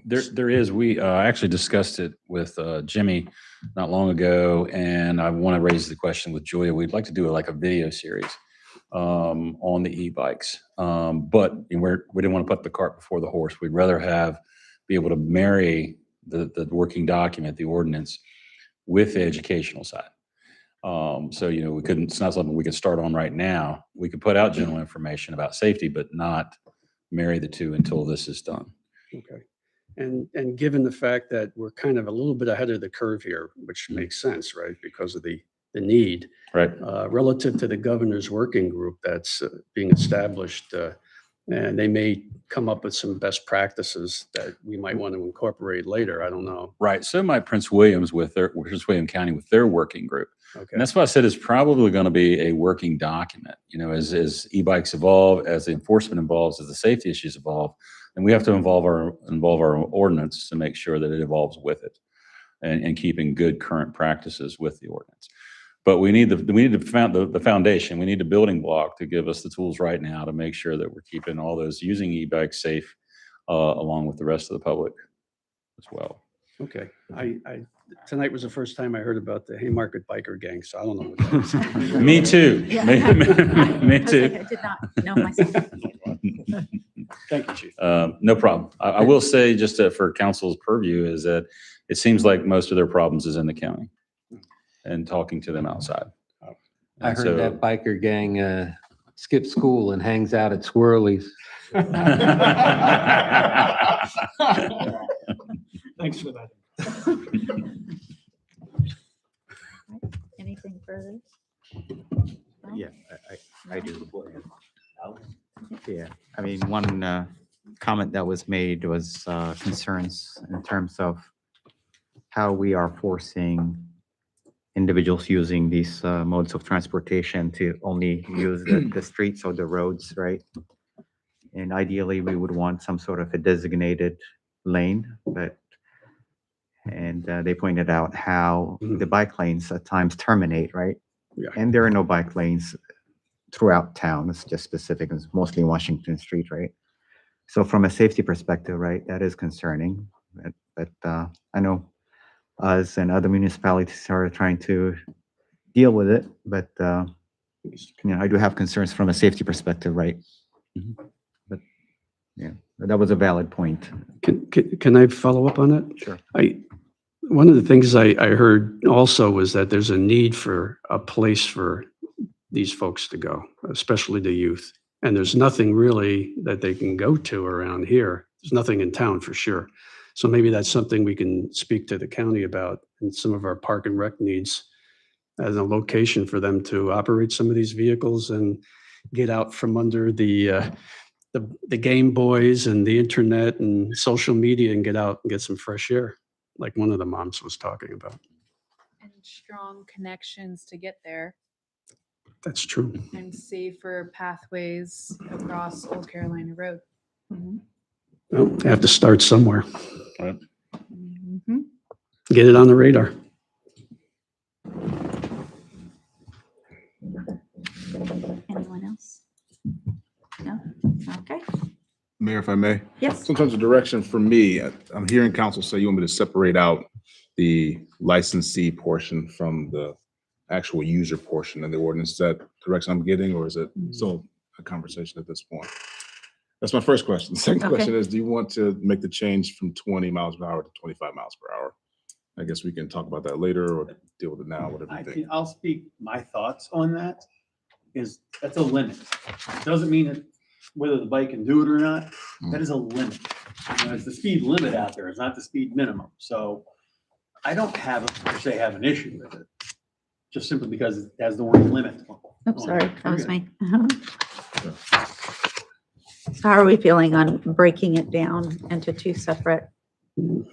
There is. We actually discussed it with Jimmy not long ago, and I want to raise the question with Julia. We'd like to do like a video series on the e-bikes, but we didn't want to put the cart before the horse. We'd rather be able to marry the working document, the ordinance, with the educational side. So, we couldn't, it's not something we could start on right now. We could put out general information about safety, but not marry the two until this is done. Okay. And given the fact that we're kind of a little bit ahead of the curve here, which makes sense, right? Because of the need. Right. Relative to the governor's working group that's being established, and they may come up with some best practices that we might want to incorporate later. I don't know. Right. So might Prince William County with their working group. Okay. And that's why I said it's probably going to be a working document, as e-bikes evolve, as the enforcement evolves, as the safety issues evolve, and we have to involve our ordinance to make sure that it evolves with it and keeping good current practices with the ordinance. But we need the foundation. We need the building block to give us the tools right now to make sure that we're keeping all those using e-bikes safe along with the rest of the public as well. Okay. Tonight was the first time I heard about the Haymarket biker gang, so I don't know what that is. Me too. Yeah. Me too. I did not know myself. Thank you, Chief. No problem. I will say, just for council's purview, is that it seems like most of their problems is in the county and talking to them outside. I And heard so- that biker gang skips school and hangs out at Swirlies. Thanks for that. Anything further? Yeah, I do. Yeah, I mean, one comment that was made was concerns in terms of how we are forcing individuals using these modes of transportation to only use the streets or the roads, right? And ideally, we would want some sort of a designated lane, and they pointed out how the bike lanes at times terminate, right? Yeah. And there are no bike lanes throughout town. It's just specific, it's mostly Washington Street, right? So from a safety perspective, right, that is concerning. But I know us and other municipalities are trying to deal with it, but I do have concerns from a safety perspective, right? But yeah, that was a valid point. Can I follow up on that? Sure. One of the things I heard also was that there's a need for a place for these folks to go, especially the youth. And there's nothing really that they can go to around here. There's nothing in town for sure. So maybe that's something we can speak to the county about, and some of our park and rec needs as a location for them to operate some of these vehicles and get out from under the Game Boys and the internet and social media and get out and get some fresh air, like one of the moms was talking about. And strong connections to get there That's true. and safer pathways across Old Carolina Road. Well, they have to start somewhere. Mhm. Get it on the radar. Anyone else? No? Okay. Mayor, if I may? Yes. Sometimes the direction for me, I'm hearing council say you want me to separate out the licensee portion from the actual user portion of the ordinance. Is that the direction I'm getting, or is it still a conversation at this point? That's my first question. The second Okay. question is, do you want to make the change from 20 miles per hour to 25 miles per hour? I guess we can talk about that later or deal with it now, whatever you think. I'll speak my thoughts on that, is that's a limit. Doesn't mean that whether the bike can do it or not, that is a limit. You know, it's the speed limit out there, it's not the speed minimum. So I don't per se have an issue with it, just simply because it has the word limit. Oops, sorry, that was me. So how are we feeling on breaking it down into two separate? And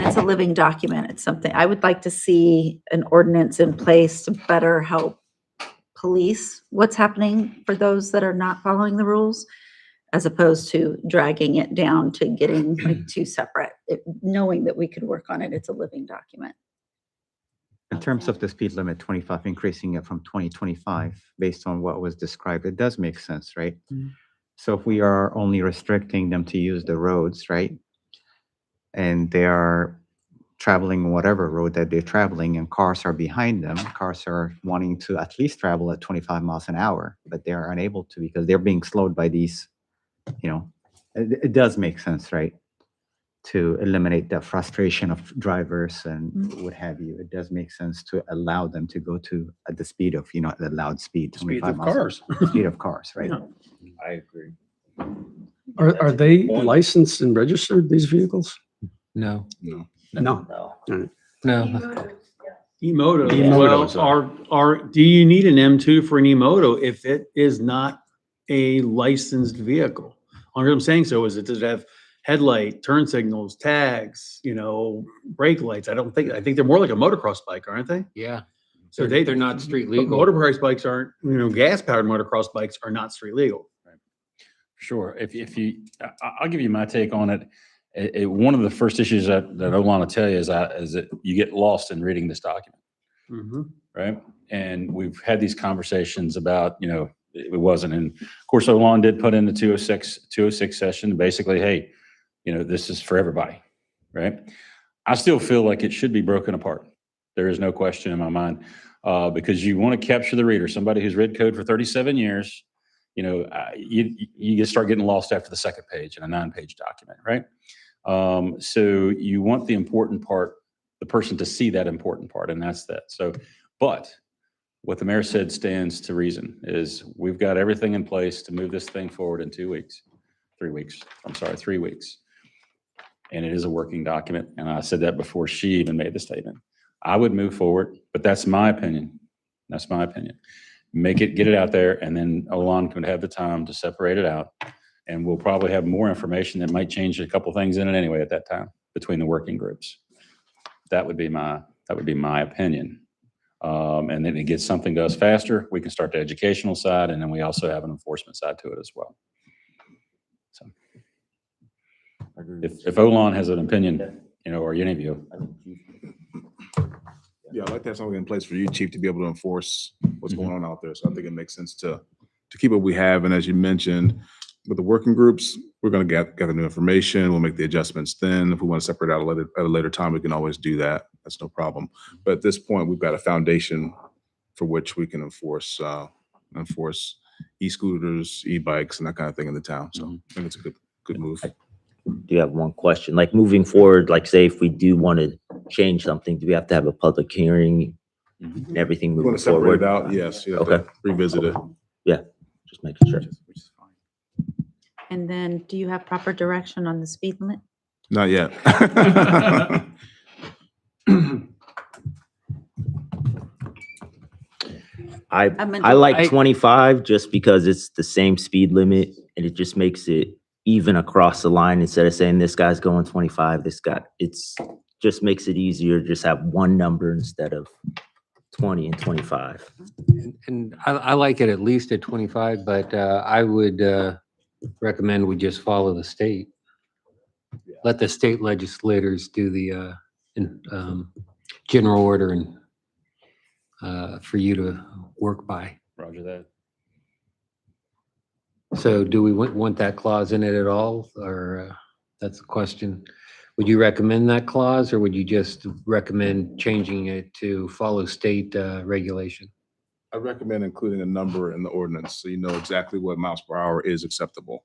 it's a living document. It's something, I would like to see an ordinance in place to better help police what's happening for those that are not following the rules, as opposed to dragging it down to getting like two separate, knowing that we could work on it. It's a living document. In terms of the speed limit, 25, increasing it from 20, 25, based on what was described, it does make sense, right? So if we are only restricting them to use the roads, right? And they are traveling whatever road that they're traveling and cars are behind them, cars are wanting to at least travel at 25 miles an hour, but they are unable to because they're being slowed by these, it does make sense, right? To eliminate the frustration of drivers and what have you. It does make sense to allow them to go to at the speed of, the allowed speed. Speed 25 of miles. cars. Speed of cars, right? I agree. Are they licensed and registered, these vehicles? No. No. No. No. E-moto, E-motos well, do you need an M2 for an E-moto if it is not a licensed vehicle? Only reason I'm saying so is does it have headlight, turn signals, tags, brake lights? I think they're more like a motocross bike, aren't they? Yeah. So They're not street but legal. Motorbikes bikes aren't, gas-powered motocross bikes are not street legal. Sure. If you, I'll give you my take on it. One of the first issues that I want to tell you is that you get lost in reading this document, right? And we've had these conversations about, it wasn't, and of course, Olan did put in the 206 session, basically, hey, this is for everybody, right? I still feel like it should be broken apart. There is no question in my mind, because you want to capture the reader, somebody who's read code for 37 years. You start getting lost after the second page in a 9-page document, right? So you want the important part, the person to see that important part, and that's that. So, but what the mayor said stands to reason, is we've got everything in place to move this thing forward in 3 weeks. And it is a working document, and I said that before she even made the statement. I would move forward, but that's my opinion. That's my opinion. Get it out there, and then Olan can have the time to separate it out. And we'll probably have more information that might change a couple things in it anyway at that time between the working groups. That would be my opinion. And then it gets something to us faster. We can start the educational side, and then we also have an enforcement side to it as well. So if Olan has an opinion, or any of you. Yeah, I'd like to have something in place for you, Chief, to be able to enforce what's going on out there. So I think it makes sense to keep what we have. And as you mentioned, with the working groups, we're going to gather new information. We'll make the adjustments then. If we want to separate out at a later time, we can always do that. That's no problem. But at this point, we've got a foundation for which we can enforce e-scooters, e-bikes, and that kind of thing in the town. So I think it's a good move. Do you have one question? Like moving forward, like say if we do want to change something, do we have to have a public hearing and everything We moving want to separate forward? it out? Yes. You have to revisit it. Yeah, just making sure. And then do you have proper direction on the speed limit? Not yet. I like 25 just because it's the same speed limit and it just makes it even across the line instead of saying this guy's going 25, it's just makes it easier. Just have one number instead of 20 and 25. And I like it at least at 25, but I would recommend we just follow the state. Let the state legislators do the general order and for you to work by. Roger that. So do we want that clause in it at all, or that's the question? Would you recommend that clause, or would you just recommend changing it to follow state regulation? I recommend including a number in the ordinance so you know exactly what miles per hour is acceptable.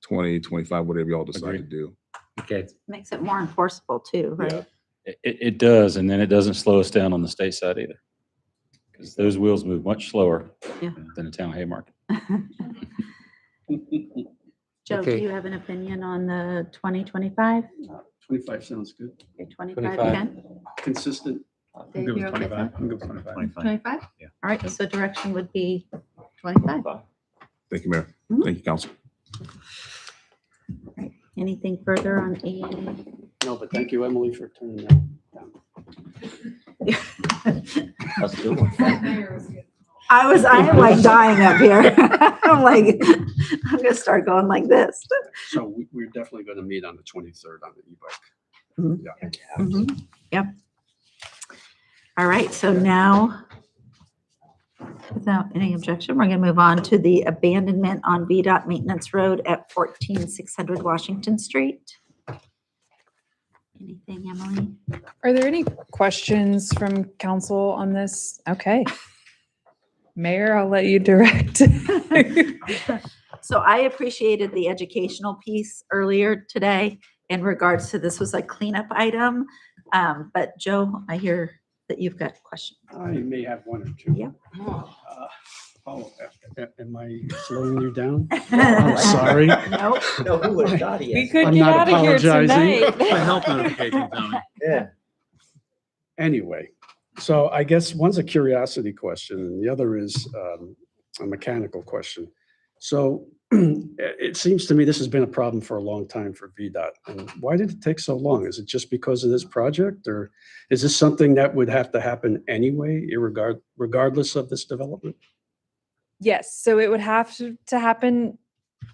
20, 25, whatever y'all decide to do. Okay. Makes it more enforceable too, right? It does, and then it doesn't slow us down on the state side either. Because those wheels move much slower than a town Haymarket. Joe, do Okay. you have an opinion on the 2025? 25 sounds good. Okay, 25, Ken? Consistent. Dave, you're okay with that? I'm good with 25. 25? All right, so direction would be 25. Thank you, Mayor. Thank you, Council. Anything further on A? No, but thank you, Emily, for turning that down. That's a good one. I am like dying up here. I'm like, I'm gonna start going like this. So we're definitely going to meet on the 23rd on the e-bike. Yeah. Mhm. Yep. All right, so now, without any objection, we're gonna move on to the abandonment on VDOT Maintenance Road at 14600 Washington Street. Anything, Emily? Are there any questions from council on this? Okay. Mayor, I'll let you direct. So I appreciated the educational piece earlier today in regards to this was a cleanup item. But Joe, I hear that you've got a question. I may have one or two. Yeah. Am I slowing you down? I'm sorry. Nope. No, who would have thought he We is? could I'm get not out of here apologizing. tonight. The health notifications on it. Yeah. Anyway, so I guess one's a curiosity question and the other is a mechanical question. So it seems to me this has been a problem for a long time for VDOT. And why did it take so long? Is it just because of this project, or is this something that would have to happen anyway, regardless of this development? Yes, so it would have to happen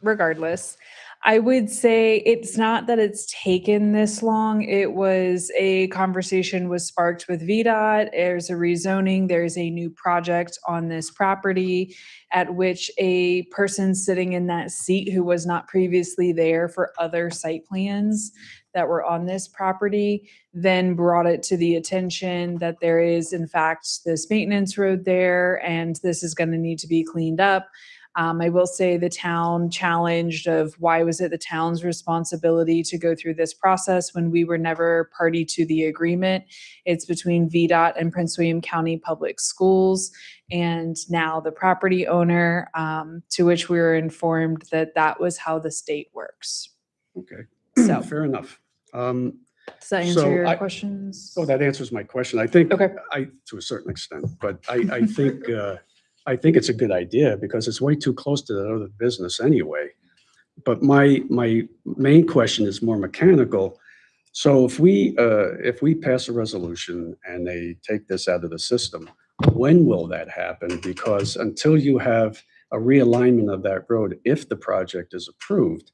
regardless. I would say it's not that it's taken this long. It was a conversation was sparked with VDOT. There's a rezoning. There's a new project on this property at which a person sitting in that seat who was not previously there for other site plans that were on this property then brought it to the attention that there is in fact this maintenance road there and this is going to need to be cleaned up. I will say the town challenged of why was it the town's responsibility to go through this process when we were never party to the agreement? It's between VDOT and Prince William County Public Schools, and now the property owner, to which we were informed that that was how the state works. Okay, So, fair enough. does that answer So your questions? Oh, that answers my question. I think, to a certain extent, but I think, I think it's a good idea because it's way too close to the other business anyway. But my main question is more mechanical. So if we pass a resolution and they take this out of the system, when will that happen? Because until you have a realignment of that road, if the project is approved,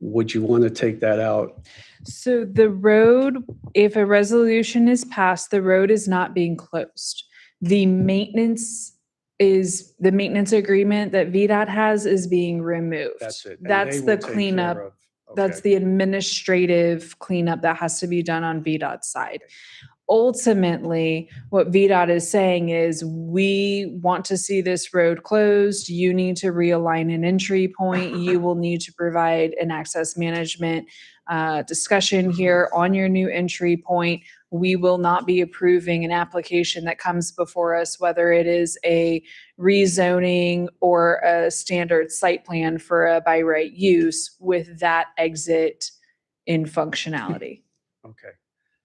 would you want to take that out? So the road, if a resolution is passed, the road is not being closed. The maintenance agreement that VDOT has is being removed. That's it. And That's they the will take care cleanup. of- That's the administrative cleanup that has to be done on VDOT's side. Ultimately, what VDOT is saying is, we want to see this road closed. You need to realign an entry point. You will need to provide an access management discussion here on your new entry point. We will not be approving an application that comes before us, whether it is a rezoning or a standard site plan for a by right use with that exit in functionality. Okay.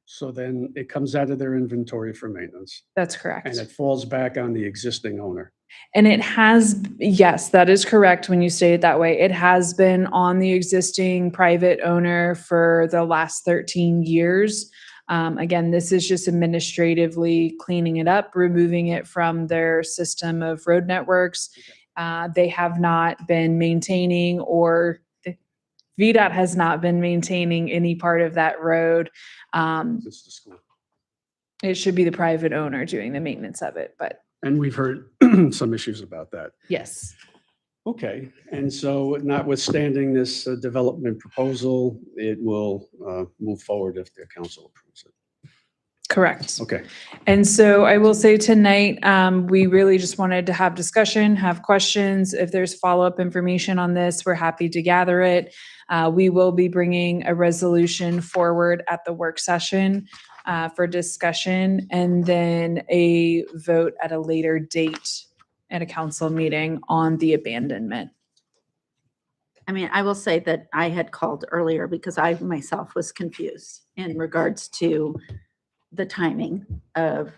So then it comes out of their inventory for maintenance That's correct. and it falls back on the existing owner. And it has, yes, that is correct when you say it that way. It has been on the existing private owner for the last 13 years. Again, this is just administratively cleaning it up, removing it from their system of road networks. They have not been maintaining, or VDOT has not been maintaining any part of that road. It's the school. It should be the private owner doing the maintenance of it, but And we've heard some issues about that. yes. Okay, and so notwithstanding this development proposal, it will move forward if the council approves it. Correct. Okay. And so I will say tonight, we really just wanted to have discussion, have questions. If there's follow-up information on this, we're happy to gather it. We will be bringing a resolution forward at the work session for discussion, and then a vote at a later date at a council meeting on the abandonment. I mean, I will say that I had called earlier because I myself was confused in regards to the timing of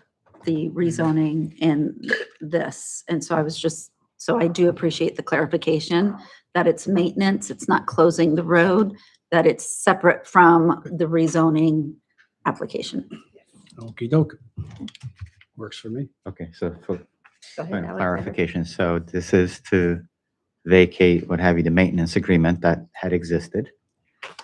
the rezoning and this. And so I was just, so I do appreciate the clarification that it's maintenance, it's not closing the road, that it's separate from the rezoning application. Okey doke. Works for me. Okay, so for Go ahead, point of Alexander. clarification, so this is to vacate, what have you, the maintenance agreement that had existed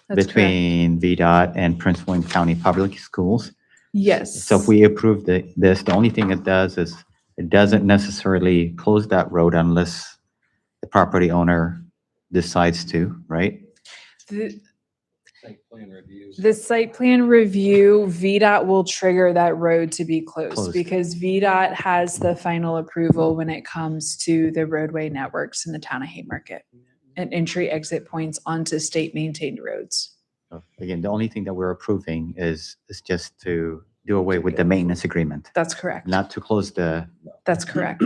That's between VDOT and Prince William County Public Schools. Yes. So if we approve this, the only thing it does is it doesn't necessarily close that road unless the property owner decides to, right? The site plan review, VDOT will trigger that road to be closed Closed. because VDOT has the final approval when it comes to the roadway networks in the town of Haymarket and entry exit points onto state maintained roads. So again, the only thing that we're approving is just to do away with the maintenance agreement, That's correct. not to close the, That's correct.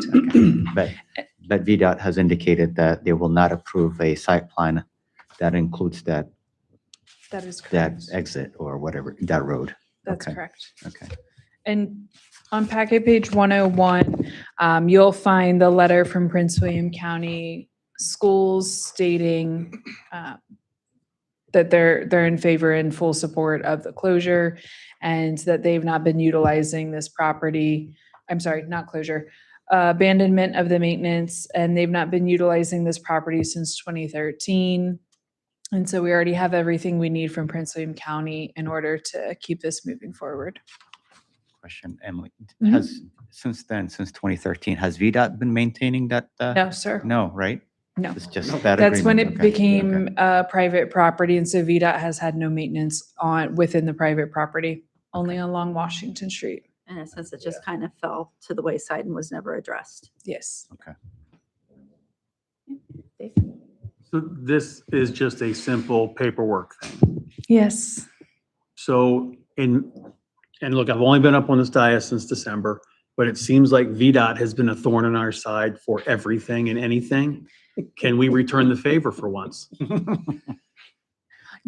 but VDOT has indicated that they will not approve a site plan that includes that That is that correct. exit or whatever, that road. That's Okay. correct. Okay. And on packet page 101, you'll find the letter from Prince William County Schools stating that they're in favor and full support of the closure, and that they've not been utilizing this property. I'm sorry, not closure, abandonment of the maintenance, and they've not been utilizing this property since 2013. And so we already have everything we need from Prince William County in order to keep this moving forward. Question, Emily, Mhm. has, since then, since 2013, has VDOT been maintaining that? No, sir. No, right? No. It's just that That's when it agreement, okay, became private property, and so VDOT has had no maintenance within the private property, only along Washington Street. In a sense, it just kind of fell to the wayside and was never addressed. Yes. Okay. So this is just a simple paperwork thing. Yes. So and look, I've only been up on this dais since December, but it seems like VDOT has been a thorn in our side for everything and anything. Can we return the favor for once?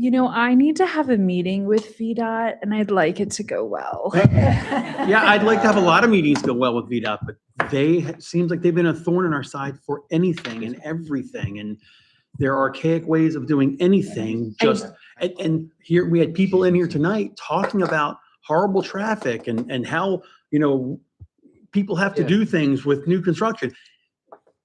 You know, I need to have a meeting with VDOT and I'd like it to go well. Yeah, I'd like to have a lot of meetings go well with VDOT, but it seems like they've been a thorn in our side for anything and everything. And there are archaic ways of doing anything, and here, we had people in here tonight talking about horrible traffic and how, people have to do things with new construction.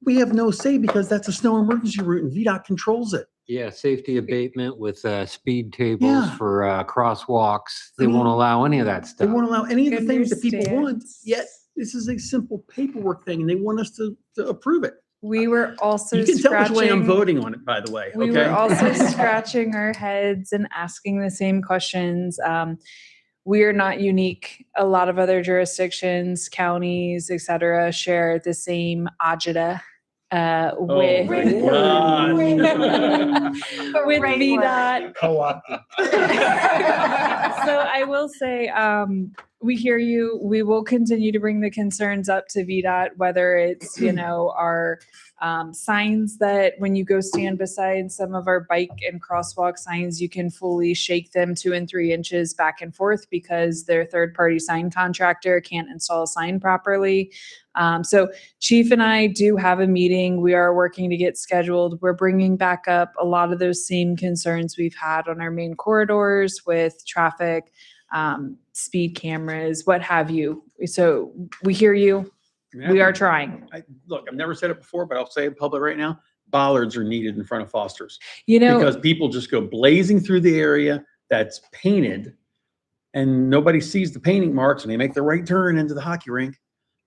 We have no say because that's a snow emergency route and VDOT controls it. Yeah, safety abatement with speed tables Yeah. for crosswalks. They I mean, won't allow any of that They stuff. won't allow any of the things that people want, Understand. yet this is a simple paperwork thing and they want us to approve it. We were also You can tell which way I'm scratching- voting on it, by the way, We okay? were also scratching our heads and asking the same questions. We are not unique. A lot of other jurisdictions, counties, et cetera, share the same agita with my gosh. with Great word. VDOT. Co-opted. So I will say, we hear you. We will continue to bring the concerns up to VDOT, whether it's, our signs that when you go stand beside some of our bike and crosswalk signs, you can fully shake them 2 and 3 inches back and forth because their third-party sign contractor can't install a sign properly. So Chief and I do have a meeting. We are working to get scheduled. We're bringing back up a lot of those same concerns we've had on our main corridors with traffic, speed cameras, what have you. So we hear you. We are trying. Look, I've never said it before, but I'll say it in public right now. Bollards are needed in front of Foster's. Because people just go blazing through the area that's painted and nobody sees the painting marks and they make the right turn into the hockey rink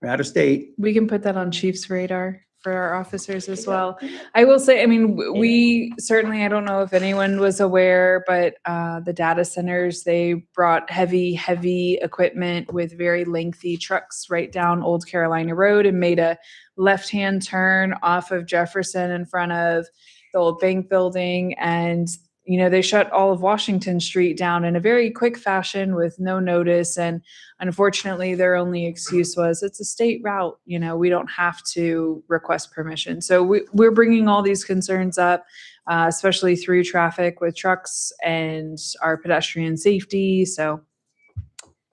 out of state. We can put that on Chief's radar for our officers as well. I will say, we certainly, I don't know if anyone was aware, but the data centers, they brought heavy equipment with very lengthy trucks right down Old Carolina Road and made a left-hand turn off of Jefferson in front of the old bank building. And they shut all of Washington Street down in a very quick fashion with no notice. And unfortunately, their only excuse was it's a state route. We don't have to request permission. So we're bringing all these concerns up, especially through traffic with trucks and our pedestrian safety. So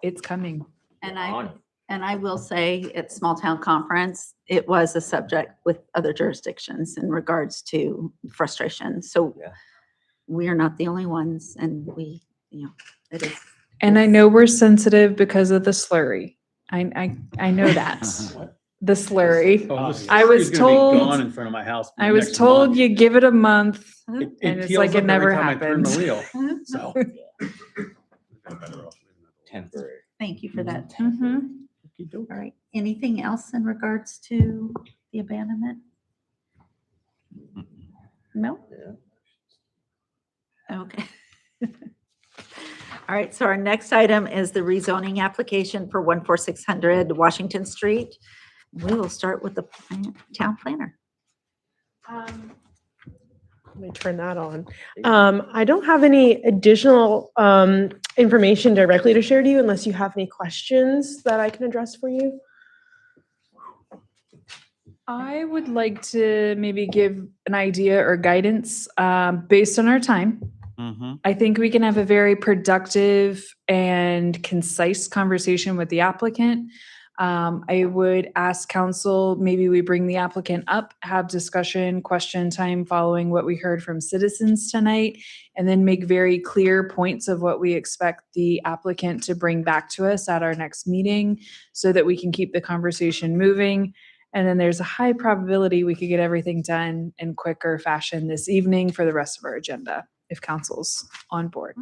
it's coming. And I will say at Small Town Conference, it was a subject with other jurisdictions in regards to frustration. So we are not the only ones, and it is. And I know we're sensitive because of the slurry. I know that. The slurry. I was told. Gone in front of my house. I was next told month. you give it a month, It and it's peels like up it every never time I turn the happened. wheel. So. Temporary. Thank you for that. Mhm. All right. Anything else in regards to the abandonment? No? Okay. All right, so our next item is the rezoning application for 14600 Washington Street. We will start with the town planner. Let me turn that on. I don't have any additional information directly to share to you unless you have any questions that I can address for you. I would like to maybe give an idea or guidance based on our time. I think we can have a very productive and concise conversation with the applicant. I would ask council, maybe we bring the applicant up, have discussion, question time following what we heard from citizens tonight, and then make very clear points of what we expect the applicant to bring back to us at our next meeting so that we can keep the conversation moving. And then there's a high probability we could get everything done in quicker fashion this evening for the rest of our agenda, if council's on board.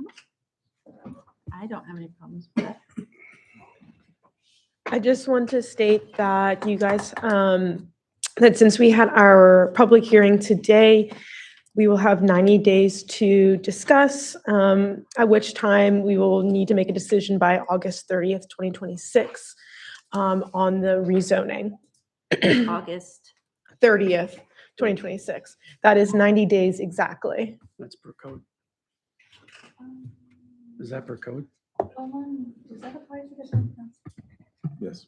I don't have any problems with that. I just want to state that you guys, that since we had our public hearing today, we will have 90 days to discuss, at which time we will need to make a decision by August 30th, 2026 on the rezoning. August 30th, 2026. That is 90 days exactly. That's per code. Is that per code? Does that apply to the zoning council? Yes.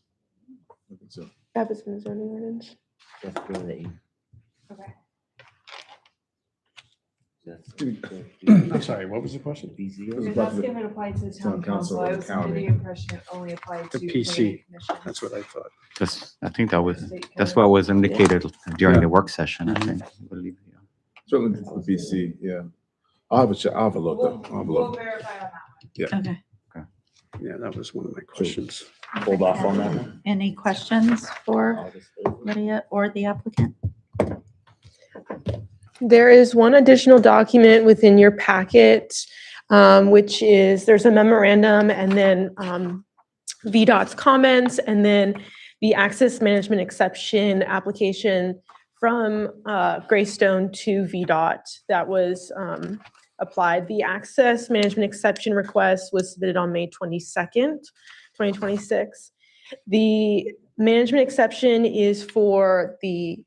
I think so. That was in the zoning ordinance. Okay. I'm sorry, what was the question? That's going to apply to the town council. I was under the impression it only applied to. The planning PC, commission. that's what I thought. I think that's what was indicated during the work session, I think. I believe, yeah. Certainly the BC, yeah. I'll have a look though. I'll have a We'll look. verify on that one. Yeah. Okay. Yeah, that was one of my questions. Hold off on that one. Any questions for Lydia or the applicant? There is one additional document within your packet, which is, there's a memorandum and then VDOT's comments, and then the access management exception application from Greystone to VDOT that was applied. The access management exception request was submitted on May 22nd, 2026. The management exception is for the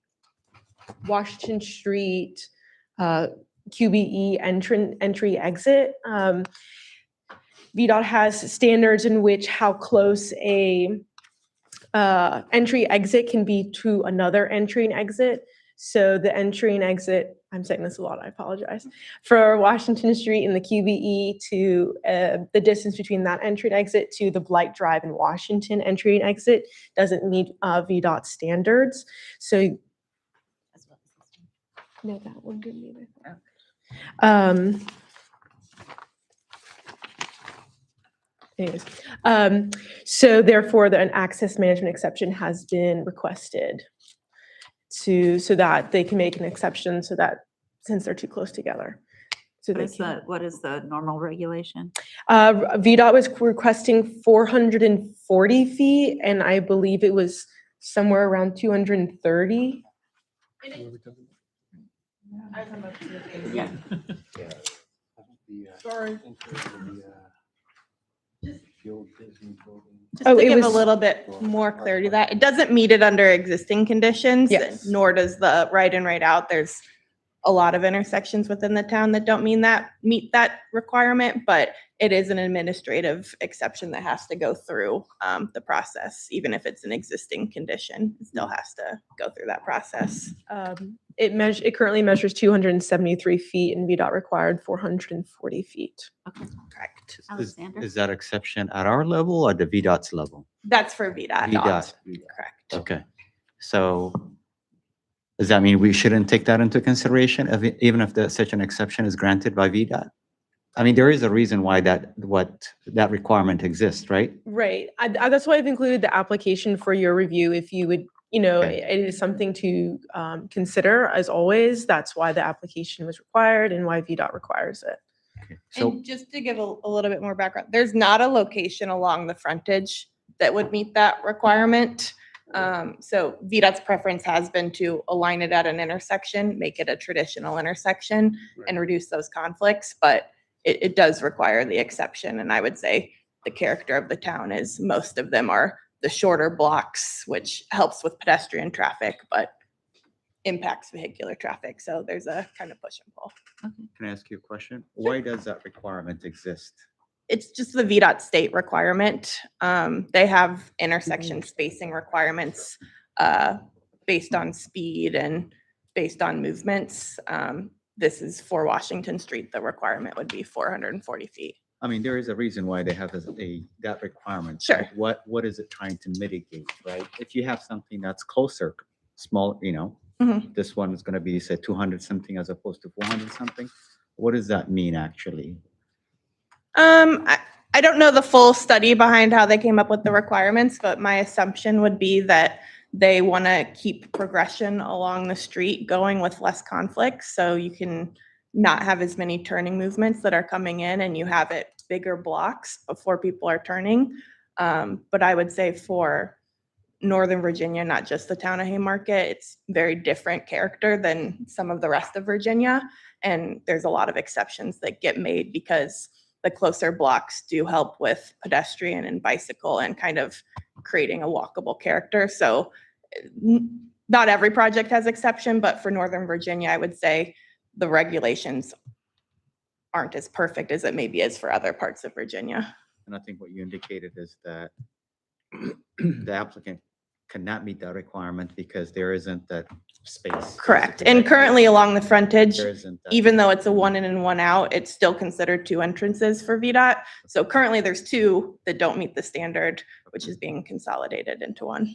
Washington Street QBE entry exit. VDOT has standards in which how close a entry exit can be to another entry and exit. So the entry and exit, I'm saying this a lot, I apologize, for Washington Street and the QBE to the distance between that entry and exit to the Blight Drive in Washington entry and exit doesn't meet VDOT standards. So no, that one didn't either. Anyways, so therefore, an access management exception has been requested so that they can make an exception so that since they're too close together. So What is the normal regulation? VDOT was requesting 440 feet, and I believe it was somewhere around 230. Yeah. Sorry. Just Oh, to it give a was- little bit more clarity to that, it doesn't meet it under existing conditions. Yes. Nor does the right in, right out. There's a lot of intersections within the town that don't meet that requirement, but it is an administrative exception that has to go through the process. Even if it's an existing condition, it still has to go through that process. It currently measures 273 feet, and VDOT required 440 feet. Correct. Alexander? Is that exception at our level or the VDOT's level? That's for VDOT. VDOT. Correct. Okay. So does that mean we shouldn't take that into consideration even if such an exception is granted by VDOT? I mean, there is a reason why that requirement exists, right? Right. That's why I've included the application for your review. If you would, it is something to consider as always. That's why the application was required and why VDOT requires it. And just to give a little bit more background, there's not a location along the frontage that would meet that requirement. So VDOT's preference has been to align it at an intersection, make it a traditional intersection and reduce those conflicts, but it does require the exception. And I would say the character of the town is most of them are the shorter blocks, which helps with pedestrian traffic, but impacts vehicular traffic. So there's a kind of push and pull. Can I ask you a question? Why does that requirement exist? It's just the VDOT state requirement. They have intersection spacing requirements based on speed and based on movements. This is for Washington Street. The requirement would be 440 feet. I mean, there is a reason why they have that requirement. Sure. What is it trying to mitigate, right? If you have something that's closer, small, Mhm. this one is going to be, say, 200 something as opposed to 400 something. What does that mean actually? I don't know the full study behind how they came up with the requirements, but my assumption would be that they want to keep progression along the street going with less conflict. So you can not have as many turning movements that are coming in and you have it bigger blocks before people are turning. But I would say for Northern Virginia, not just the town of Haymarket, it's very different character than some of the rest of Virginia. And there's a lot of exceptions that get made because the closer blocks do help with pedestrian and bicycle and kind of creating a walkable character. So Not every project has exception, but for Northern Virginia, I would say the regulations aren't as perfect as it maybe is for other parts of Virginia. And I think what you indicated is that the applicant cannot meet that requirement because there isn't that space. Correct. And currently along the frontage, There isn't that. even though it's a 1 in and 1 out, it's still considered 2 entrances for VDOT. So currently there's 2 that don't meet the standard, which is being consolidated into 1.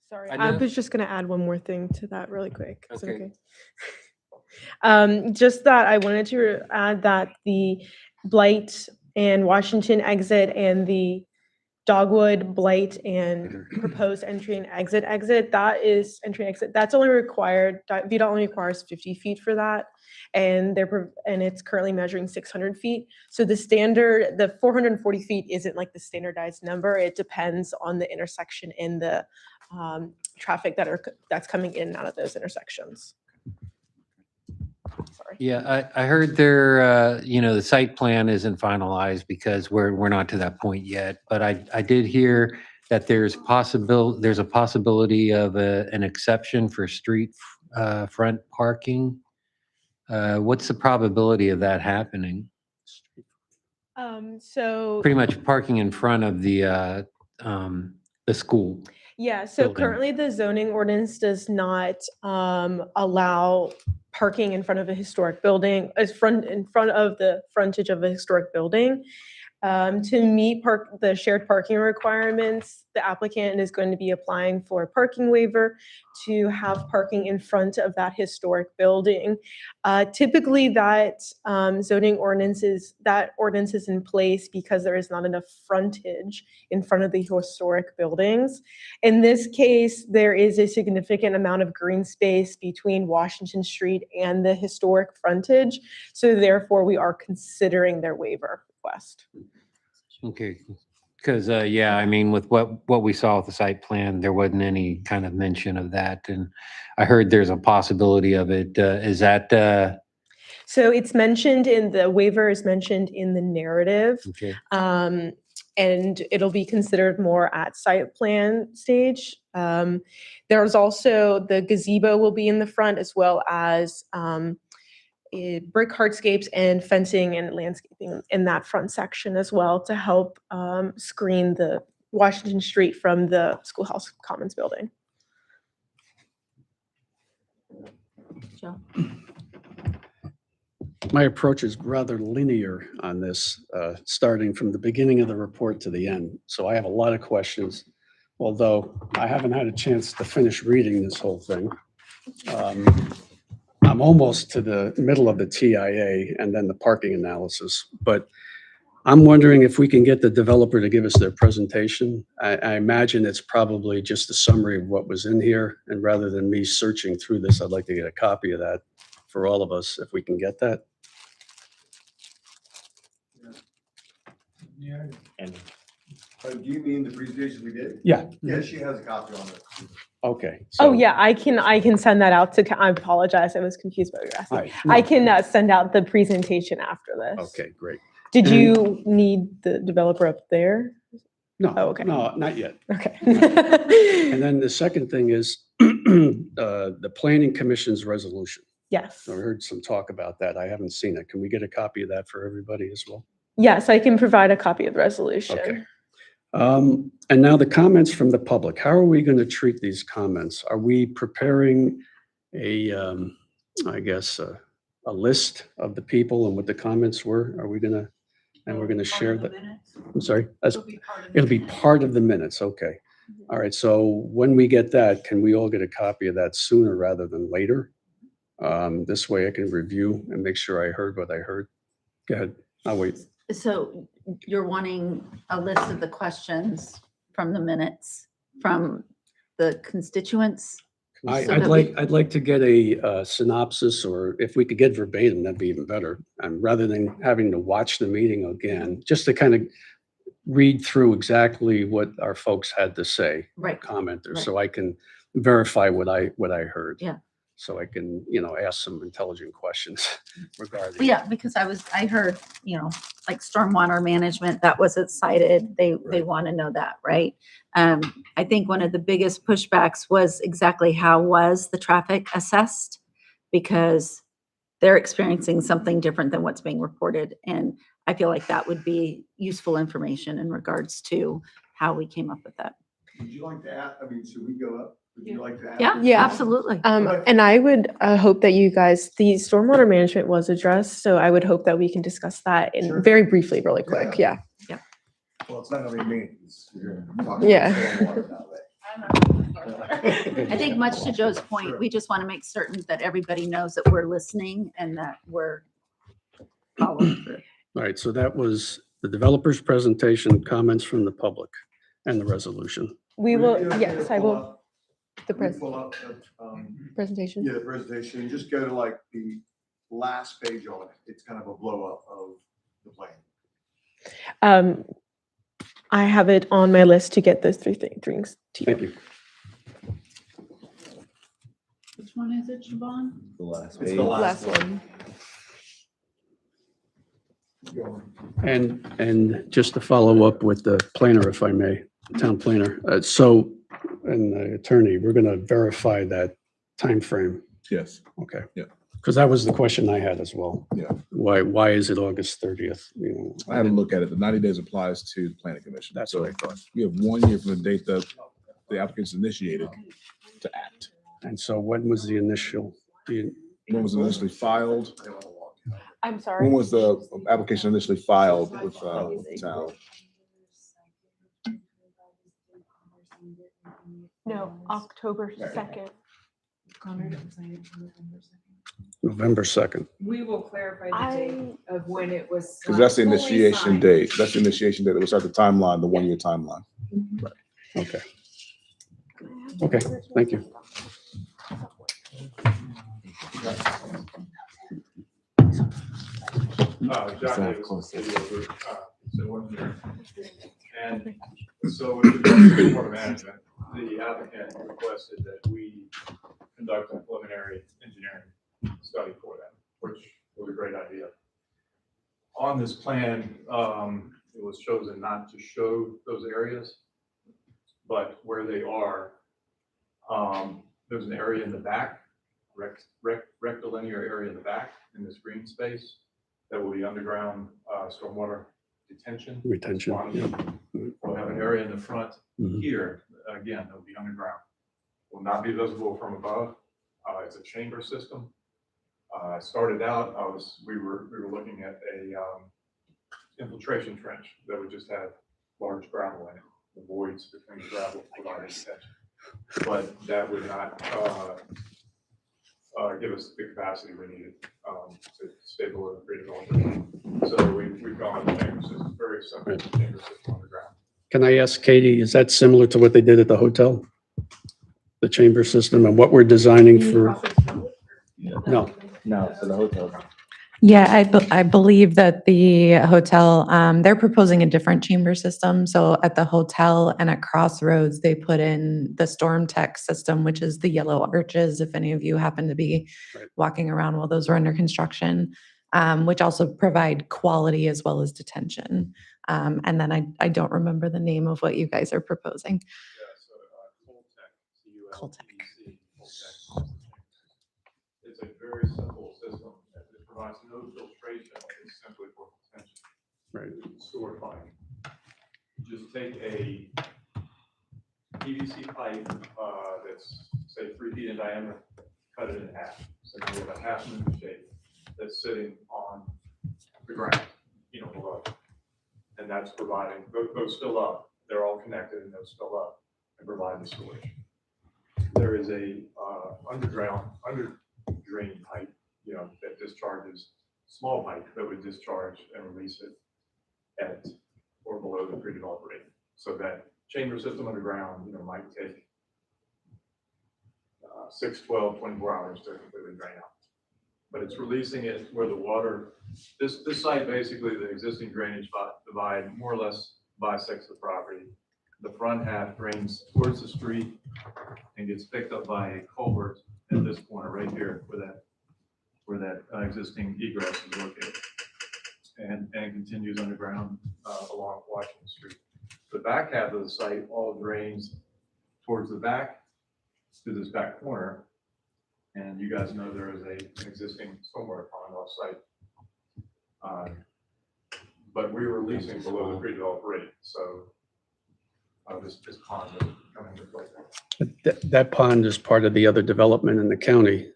Sorry, I I know- was just gonna add one more thing to that really quick. Is it Okay. Just that I wanted to add that the Blight and Washington exit and the Dogwood, Blight, and proposed entry and exit, that is entry and exit, that's only required, VDOT only requires 50 feet for that. And and it's currently measuring 600 feet. So the standard, the 440 feet isn't like the standardized number. It depends on the intersection and the traffic that's coming in and out of those intersections. Sorry. Yeah, I heard there, the site plan isn't finalized because we're not to that point yet. But I did hear that there's a possibility of an exception for street front parking. What's the probability of that happening? So Pretty much parking in front of the school. yeah, so building. currently the zoning ordinance does not allow parking in front of a historic building, in front of the frontage of a historic building. To meet the shared parking requirements, the applicant is going to be applying for a parking waiver to have parking in front of that historic building. Typically, that ordinance is in place because there is not enough frontage in front of the historic buildings. In this case, there is a significant amount of green space between Washington Street and the historic frontage. So therefore, we are considering their waiver request. Okay, because, yeah, I mean, with what we saw with the site plan, there wasn't any kind of mention of that. And I heard there's a possibility of it. Is that, So it's mentioned the waiver is mentioned in the narrative. okay? And it'll be considered more at site plan stage. There's also the gazebo will be in the front as well as brick hardscapes and fencing and landscaping in that front section as well to help screen the Washington Street from the Schoolhouse Commons building. Joe? My approach is rather linear on this, starting from the beginning of the report to the end. So I have a lot of questions, although I haven't had a chance to finish reading this whole thing. I'm almost to the middle of the TIA and then the parking analysis, but I'm wondering if we can get the developer to give us their presentation. I imagine it's probably just a summary of what was in here, and rather than me searching through this, I'd like to get a copy of that for all of us, if we can get that. And do you mean the presentation we did? Yeah. Yeah, she has a copy on it. Okay. Oh yeah, I can send that out to. I apologize, I was confused by what you're asking. All right, I no. can send out the presentation after this. Okay, great. Did you need the developer up there? No, Oh, okay. no, not yet. Okay. And then the second thing is the Planning Commission's resolution. Yes. I heard some talk about that. I haven't seen it. Can we get a copy of that for everybody as well? Yes, I can provide a copy of the resolution. Okay. And now the comments from the public. How are we going to treat these comments? Are we preparing I guess, a list of the people and what the comments were? Are we going to, and we're going to share that? I'm sorry? It'll be part of the minutes. Okay. All right. So when we get that, can we all get a copy of that sooner rather than later? This way I can review and make sure I heard what I heard. Go ahead. I'll wait. So you're wanting a list of the questions from the minutes from the constituents? So I'd that I'd like to get a synopsis, or if we could get verbatim, that'd be even better. And rather than having to watch the meeting again, just to kind of read through exactly what our folks had to say, Right. commenters, Right. so I can verify what I heard. Yeah. so I can, ask some intelligent questions regarding. Yeah, because I heard, like stormwater management, that wasn't cited. They want to know that, right? I think one of the biggest pushbacks was exactly how was the traffic assessed? Because they're experiencing something different than what's being reported. And I feel like that would be useful information in regards to how we came up with that. Would you like to add, should we go up? Would you like to add? Yeah, Yeah. absolutely. And I would hope that you guys, the stormwater management was addressed, so I would hope that we can discuss that in very briefly, really quick. Yeah. Well, it's not gonna be me. You're talking Yeah. stormwater now, I think much to Joe's point, we just want to make certain that everybody knows that we're listening and that we're following through. All right, so that was the developer's presentation, comments from the public, and the resolution. We will, yes, I will. The Pull up presentation. Yeah, the presentation. Just go to like the last page on it. It's kind of a blow up of the plan. I have it on my list to get those three things to you. Thank you. Which one is it, Siobhan? The last It's page. the Last one. And just to follow up with the planner, if I may, town planner. And the attorney, we're going to verify that time frame. Yes. Okay. Yeah. Because that was the question I had as well. Yeah. Why is it August 30th? I had to look at it. The 90 days applies to the planning commission. That's So what I thought. we have 1 year from the date that the applicant's initiated to act. And so when was the initial? When was it initially filed? I'm sorry. When was the application initially filed with the town? No, October 2nd. November 2nd. We will clarify the date of when it was. Because that's the fully initiation signed. date. That's the initiation date. It will start the timeline, the 1 year timeline. Okay. Okay, thank you. John Davis, City of Root, Civil Engineer. And so with regard to stormwater management, the applicant requested that we conduct a preliminary engineering study for them, which was a great idea. On this plan, it was chosen not to show those areas, but where they are, there's an area in the back, rectilinear area in the back in this green space that will be underground stormwater detention. Retention. We'll have an area in the front Mhm. here, again, that will be underground. Will not be visible from above. It's a chamber system. Started out, we were looking at a infiltration trench that would just have large gravel in it, the voids between the gravel providing detention. But that would not give us the capacity we needed to stay below the pre-development. So we've gone with the chamber system, very simple chamber system underground. Can I ask Katie, is that similar to what they did at the hotel? The chamber system and what we're designing for? No. No, for the hotel. Yeah, I believe that the hotel, they're proposing a different chamber system. So at the hotel and at Crossroads, they put in the Storm Tech system, which is the yellow arches, if any of you happen to be walking around while those were under construction, which also provide quality as well as detention. And then I don't remember the name of what you guys are proposing. Coltech. It's a very simple system. It provides no filtration. It's simply for detention. Right. Stored fine. Just take a PVC pipe that's say 3 feet in diameter, cut it in half. So now we have a half moon shape that's sitting on the ground, below. And that's providing, those fill up. They're all connected and those fill up and provide the storage. There is a under drain pipe, that discharges, small pipe that would discharge and release it at or below the pre-developed rate. So that chamber system underground, might take 6, 12, 24 hours to completely drain out. But it's releasing it where the water, this site, basically the existing drainage divide more or less bisects the property. the front half drains towards the street and gets picked up by a culvert at this corner right here where that existing egress is located. And continues underground along Washington Street. The back half of the site all drains towards the back to this back corner. And you guys know there is an existing stormwater pond off site. But we were leasing below the pre-developed rate, so this pond is coming into play there. That pond is part of the other development in the county.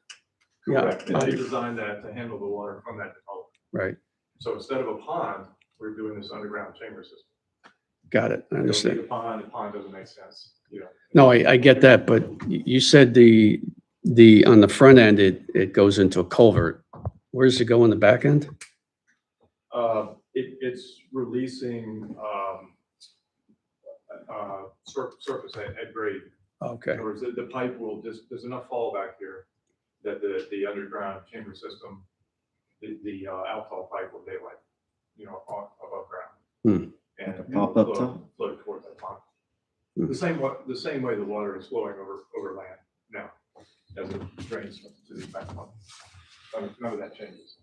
Correct. Yeah. And they designed that to handle the water from that development. Right. So instead of a pond, we're doing this underground chamber system. Got it. I You don't understand. need a pond doesn't make sense, you know. No, I get that, but you said on the front end, it goes into a culvert. Where does it go on the back end? It's releasing surface at grade. Okay. In other words, the pipe will just, there's enough fall back here that the underground chamber system, the outfall pipe will daylight, you know, above ground. And it will Pop-up flow towards that pond. The same way the water is flowing over land now, as it drains to the back pond. None of that changes.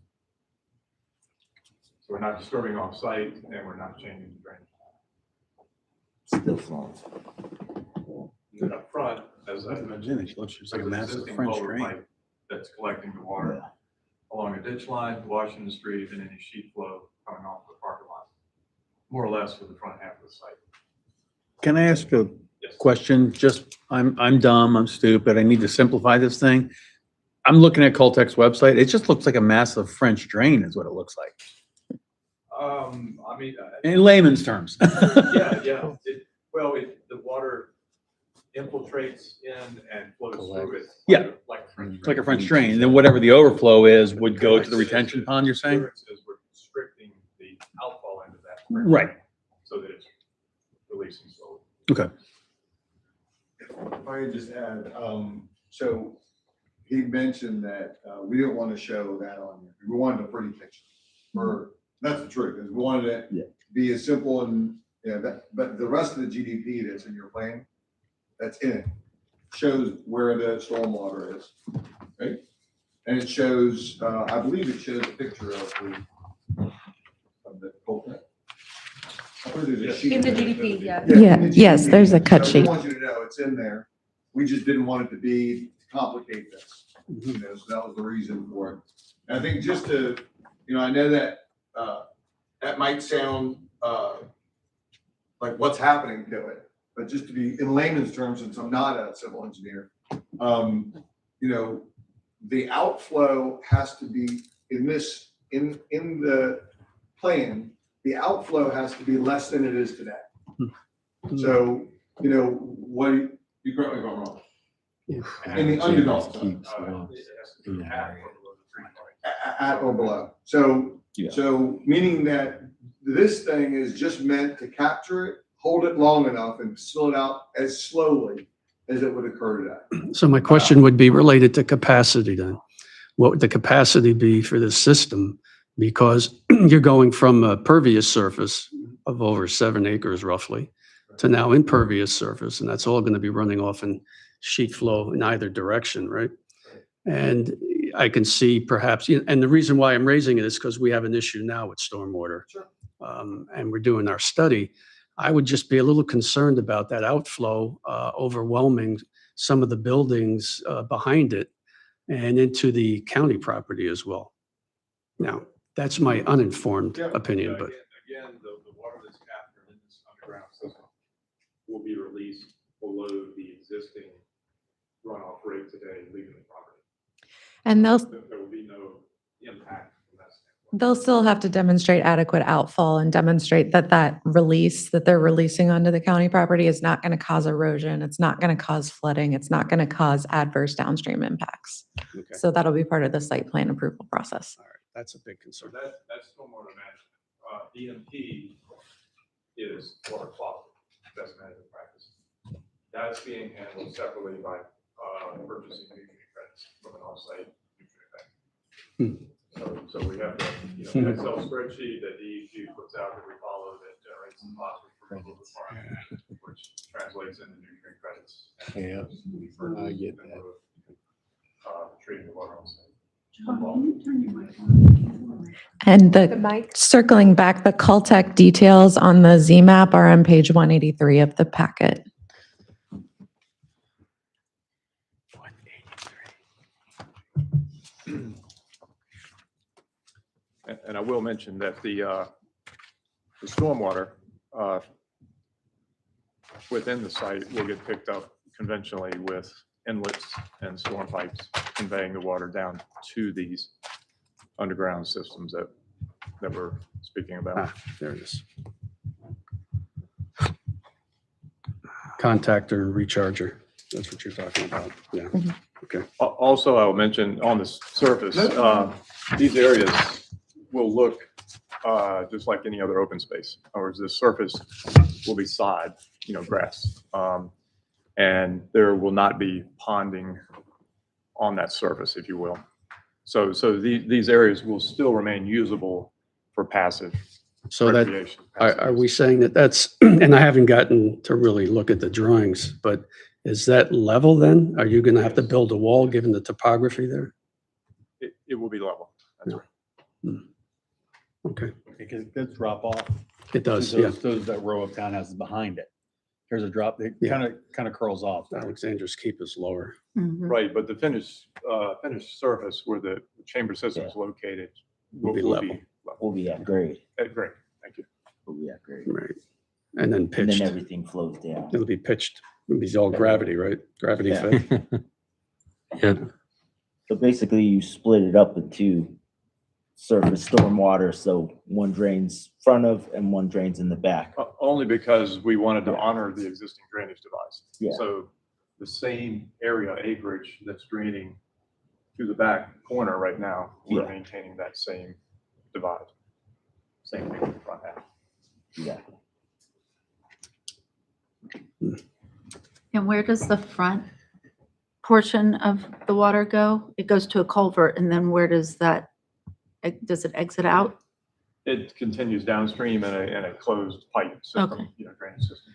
So we're not disturbing off site and we're not changing the drainage. Still flowing. And up front, as I mentioned, It looks just like a there's an massive existing French culvert drain. pipe that's collecting the water along a ditch line, Washington Street, and any sheet flow coming off the parking lot, more or less for the front half of the site. Can I ask a Yes. question? Just, I'm dumb, I'm stupid, I need to simplify this thing. I'm looking at Coltech's website. It just looks like a massive French drain is what it looks like, I mean, in layman's terms. yeah. The water infiltrates in and flows through it. Yeah. Like a French It's like a drain. French drain, and then whatever the overflow is would go to the retention pond, you're saying? Difference is we're constricting the outfall end of that. French Right. drain So that it's releasing slowly. Okay. If I could just add, so he mentioned that we didn't want to show that on here. We wanted a pretty picture. Or that's the truth, is we wanted it to be as simple and, but the rest of the GDP that's in your plan, that's in it, shows where the stormwater is, right? And it shows, I believe it shows a picture of the Coltech. I believe there's a sheet In the there. GDP, yeah. Yeah, in the yes, GDP. there's a cut So sheet. We want you to know it's in there. We just didn't want it to be to complicate this, so that was the reason for it. And I think just to, I know that, that might sound, like what's happening to it, but just to be in layman's terms, since I'm not a civil engineer, the outflow has to be in the plan, the outflow has to be less than it is today. So, what, you correct me if I'm wrong. In the undeveloped zone, at or below. So meaning that this thing is just meant to capture it, hold it long enough and spill it out as slowly as it would occur today. So my question would be related to capacity then. What would the capacity be for this system? Because you're going from a pervious surface of over 7 acres roughly to now impervious surface, and that's all going to be running off in sheet flow in either direction, right? And I can see perhaps, and the reason why I'm raising it is because we have an issue now with stormwater. And we're doing our study. I would just be a little concerned about that outflow overwhelming some of the buildings behind it and into the county property as well. Now, that's my uninformed opinion, but. Again, the water that's captured in this underground system will be released below the existing runoff rate today, leaving the property. And There will be no impact from that standpoint. they'll still have to demonstrate adequate outfall and demonstrate that that release that they're releasing onto the county property is not going to cause erosion. It's not going to cause flooding. It's not going to cause adverse downstream impacts. Okay. So that'll be part of the site plan approval process. All right, that's a big concern. So that's stormwater management. EMP is water quality, best management practice. That's being handled separately by purchasing nutrient credits from an offsite nutrient bank. So we have the Excel spreadsheet that DEQ puts out that we follow that generates some phosphorus for the farm, which electrolytes and the nutrient credits. Yeah, I get that. Treating the water on site. And The the, mic. circling back, the Caltech details on the Z map are on page 183 of the packet. And I will mention that the stormwater within the site will get picked up conventionally with inlets and storm pipes conveying the water down to these underground systems that we're speaking about. There it is. Contactor recharger. That's what you're talking about. Yeah. Okay. Also, I will mention on the surface, these areas will look just like any other open space. In other words, the surface will be sod, grass. And there will not be ponding on that surface, if you will. So these areas will still remain usable for passive So that, recreation. are we saying that that's, and I haven't gotten to really look at the drawings, but is that level then? Are you going to have to build a wall given the topography there? It will be level. That's right. Okay. Because it does drop off. It does, Those that row of townhouses behind it. There's a drop, it Yeah. kind of curls off. Alexander's Keep is lower. Right, but the finished surface where the chamber system is located will be level. Will be at grade. At grade, thank you. Will be at grade. Right. And then And pitched. then everything flows down. It'll be pitched. It'll be all gravity, right? Gravity Yeah. fed. Yeah. So basically you split it up into surface stormwater, so one drains front of and one drains in the back. Only because we wanted to honor the existing drainage device. Yeah. So the same area acreage that's draining to the back corner right now, we're Yeah. maintaining that same divide. Same thing in the front half. Yeah. And where does the front portion of the water go? It goes to a culvert, and then where does does it exit out? It continues downstream in a closed pipe system, Okay. drainage system.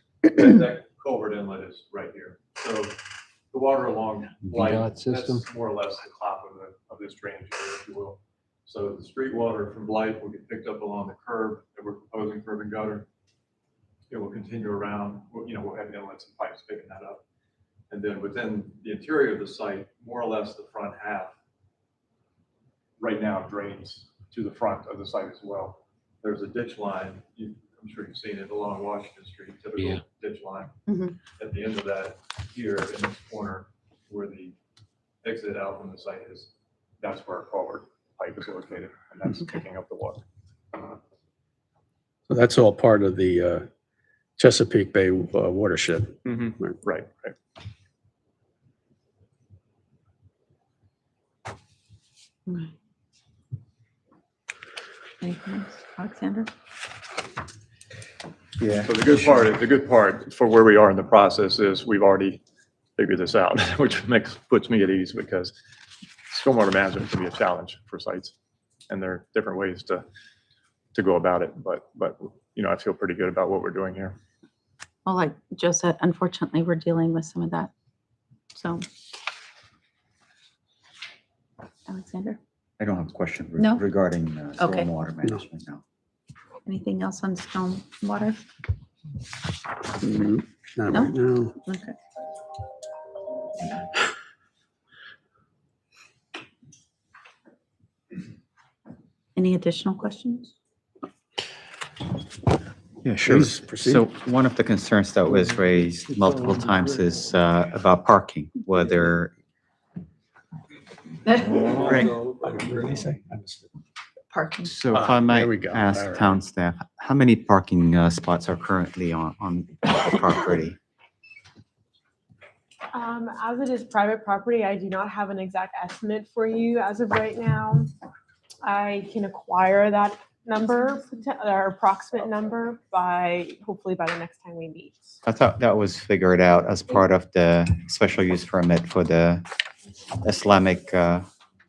That culvert inlet is right here. So the water along Blight, VDOT system? that's more or less the top of this drainage area, if you will. So the street water from Blight will get picked up along the curb that we're proposing, curb and gutter. It will continue around, we'll have inlets and pipes picking that up. And then within the interior of the site, more or less the front half right now drains to the front of the site as well. There's a ditch line, I'm sure you've seen it along Washington Street, typical Yeah. ditch line. Mhm. At the end of that, here in this corner, where the exit out from the site is, that's where our culvert pipe is located, and that's picking up the water. So that's all part of the Chesapeake Bay watershed. Right. Anything else, Alexander? Yeah. So the good part for where we are in the process is we've already figured this out, which puts me at ease because stormwater management can be a challenge for sites. And there are different ways to go about it. But I feel pretty good about what we're doing here. Well, like Joe said, unfortunately, we're dealing with some of that. So. Alexander, I don't have a question No? regarding Okay. stormwater management now. anything else on storm water? Not No? right now. Okay. Any additional questions? Yeah, sure. Please proceed. So one of the concerns that was raised multiple times is about parking, whether. Right. What did he say? Parking. So if Ah, I might there we go. ask All right. town staff, how many parking spots are currently on the property? As it is private property, I do not have an exact estimate for you as of right now. I can acquire that number, or approximate number, hopefully by the next time we meet. I thought that was figured out as part of the special use permit for the Islamic.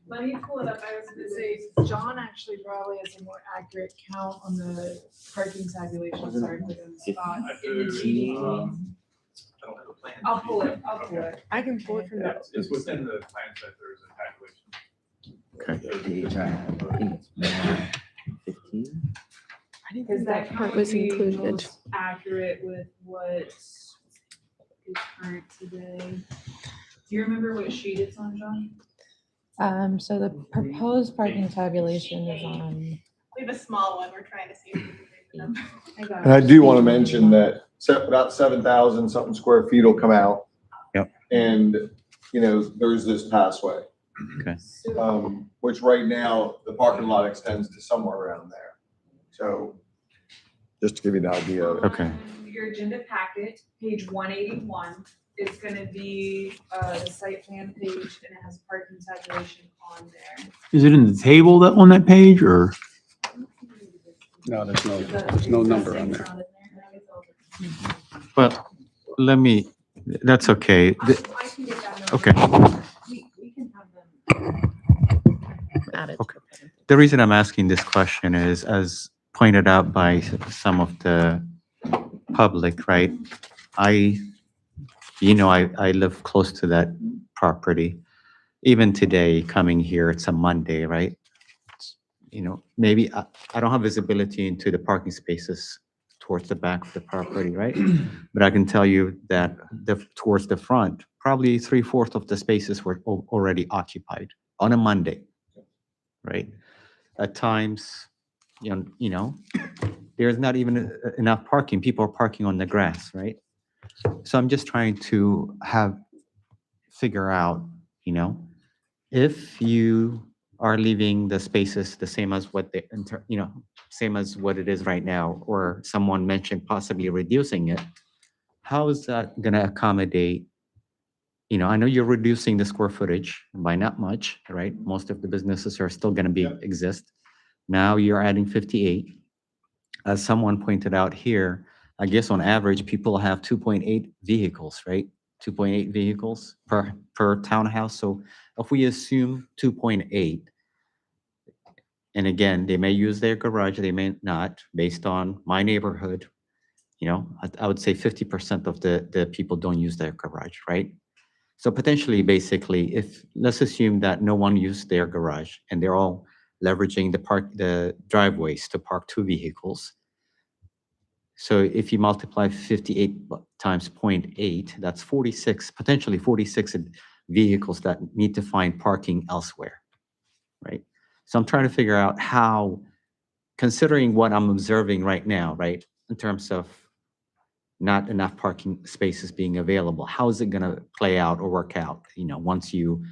Let me pull it up. I was gonna say, John actually probably has a more accurate count on the parking tabulation. Sorry for the spot. In the meeting. I'll pull it. I can pull it from the. It's within the plan set, there's a calculation. Because that part was included. Accurate with what is current today. Do you remember what sheet it's on, John? So the proposed parking tabulation is on. We have a small one. We're trying to see if we can read the number. And I do want to mention that about 7,000 something square feet will come out. Yep. And, there's this passway. Okay. Which right now, the parking lot extends to somewhere around there. So just to give you an idea. Okay. Your agenda packet, page 181, is going to be the site plan page, and it has parking tabulation on there. Is it in the table on that page or? No, there's no number on there. But let me, that's okay. Okay. Okay. The reason I'm asking this question is, as pointed out by some of the public, right? I live close to that property. Even today, coming here, it's a Monday, right? Maybe I don't have visibility into the parking spaces towards the back of the property, right? But I can tell you that towards the front, probably 3/4 of the spaces were already occupied on a Monday, right? At times, there's not even enough parking. People are parking on the grass, right? So I'm just trying to figure out, if you are leaving the spaces the same as what same as what it is right now, or someone mentioned possibly reducing it, how is that going to accommodate? I know you're reducing the square footage by not much, right? Most of the businesses are still going to exist. Now you're adding 58. As someone pointed out here, I guess on average, people have 2.8 vehicles, right? 2.8 vehicles per townhouse. So if we assume 2.8, and again, they may use their garage, they may not, based on my neighborhood, I would say 50% of the people don't use their garage, right? So potentially, basically, let's assume that no one used their garage and they're all leveraging the driveways to park 2 vehicles. So if you multiply 58 times 0.8, that's 46, potentially 46 vehicles that need to find parking elsewhere, right? So I'm trying to figure out how, considering what I'm observing right now, right, in terms of not enough parking spaces being available, how is it going to play out or work out, once you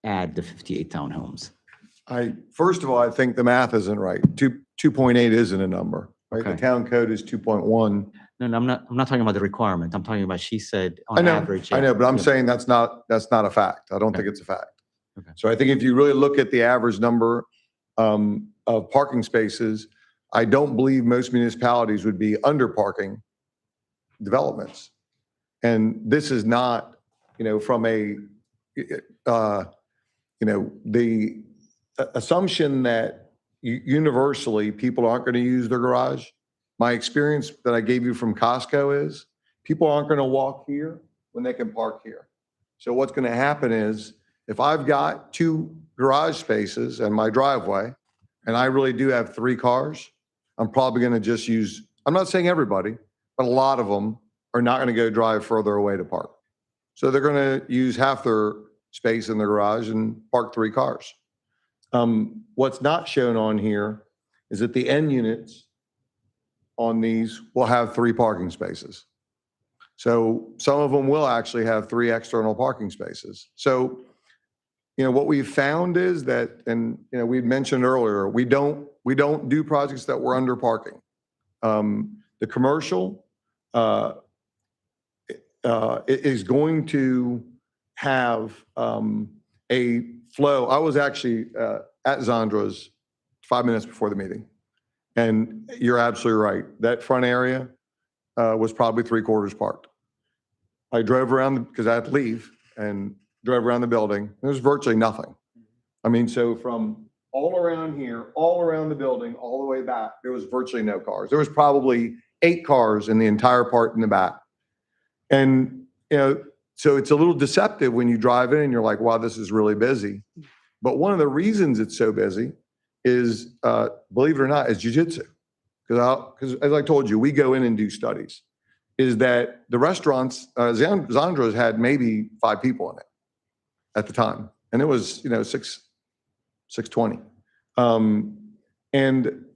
add the 58 townhomes? First of all, I think the math isn't right. 2.8 isn't a number, right? The Okay. town code is 2.1. No, I'm not talking about the requirement. I'm talking about, she said I on know, average. I know, but I'm yeah. saying that's not a fact. I don't think it's a fact. So I think if you really look at the average number of parking spaces, I don't believe most municipalities would be under parking developments. And this is not, from the assumption that universally people aren't going to use their garage. My experience that I gave you from Costco is people aren't going to walk here when they can park here. So what's going to happen is if I've got 2 garage spaces and my driveway, and I really do have 3 cars, I'm probably going to just use, I'm not saying everybody, but a lot of them are not going to go drive further away to park. So they're going to use half their space in the garage and park 3 cars. What's not shown on here is that the end units on these will have 3 parking spaces. So some of them will actually have 3 external parking spaces. So, what we've found is that, and, we mentioned earlier, we don't do projects that we're under parking. The commercial is going to have a flow. I was actually at Zondra's 5 minutes before the meeting. And you're absolutely right. That front area was probably 3/4 parked. I drove around because I had to leave and drove around the building. There was virtually nothing. I mean, so from all around here, all around the building, all the way back, there was virtually no cars. There was probably 8 cars in the entire part in the back. And so it's a little deceptive when you drive in and you're like, wow, this is really busy. But one of the reasons it's so busy is, believe it or not, is jujitsu. Because as I told you, we go in and do studies. Is that the restaurants, Zandro's had maybe 5 people in it at the time. And it was, 620.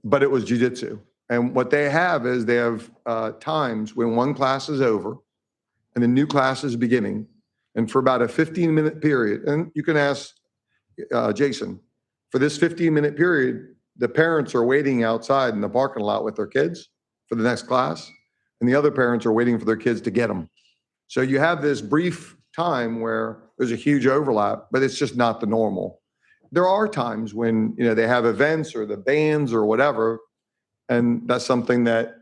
But it was jujitsu. And what they have is they have times when one class is over and the new class is beginning. And for about a 15-minute period, and you can ask Jason, for this 15-minute period, the parents are waiting outside in the parking lot with their kids for the next class. And the other parents are waiting for their kids to get them. So you have this brief time where there's a huge overlap, but it's just not the normal. There are times when, they have events or the bands or whatever, and that's something that,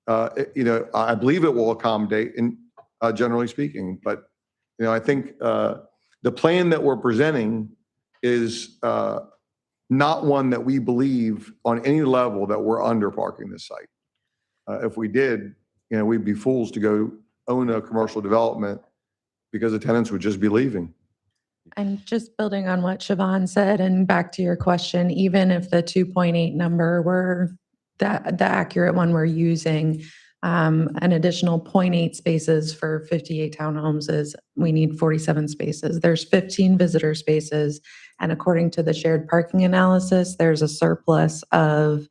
I believe it will accommodate, in generally speaking. But, I think the plan that we're presenting is not one that we believe on any level that we're under parking this site. If we did, we'd be fools to go own a commercial development because the tenants would just be leaving. And just building on what Siobhan said, and back to your question, even if the 2.8 number were the accurate one we're using, an additional 0.8 spaces for 58 townhomes is, we need 47 spaces. There's 15 visitor spaces. And according to the shared parking analysis, there's a surplus of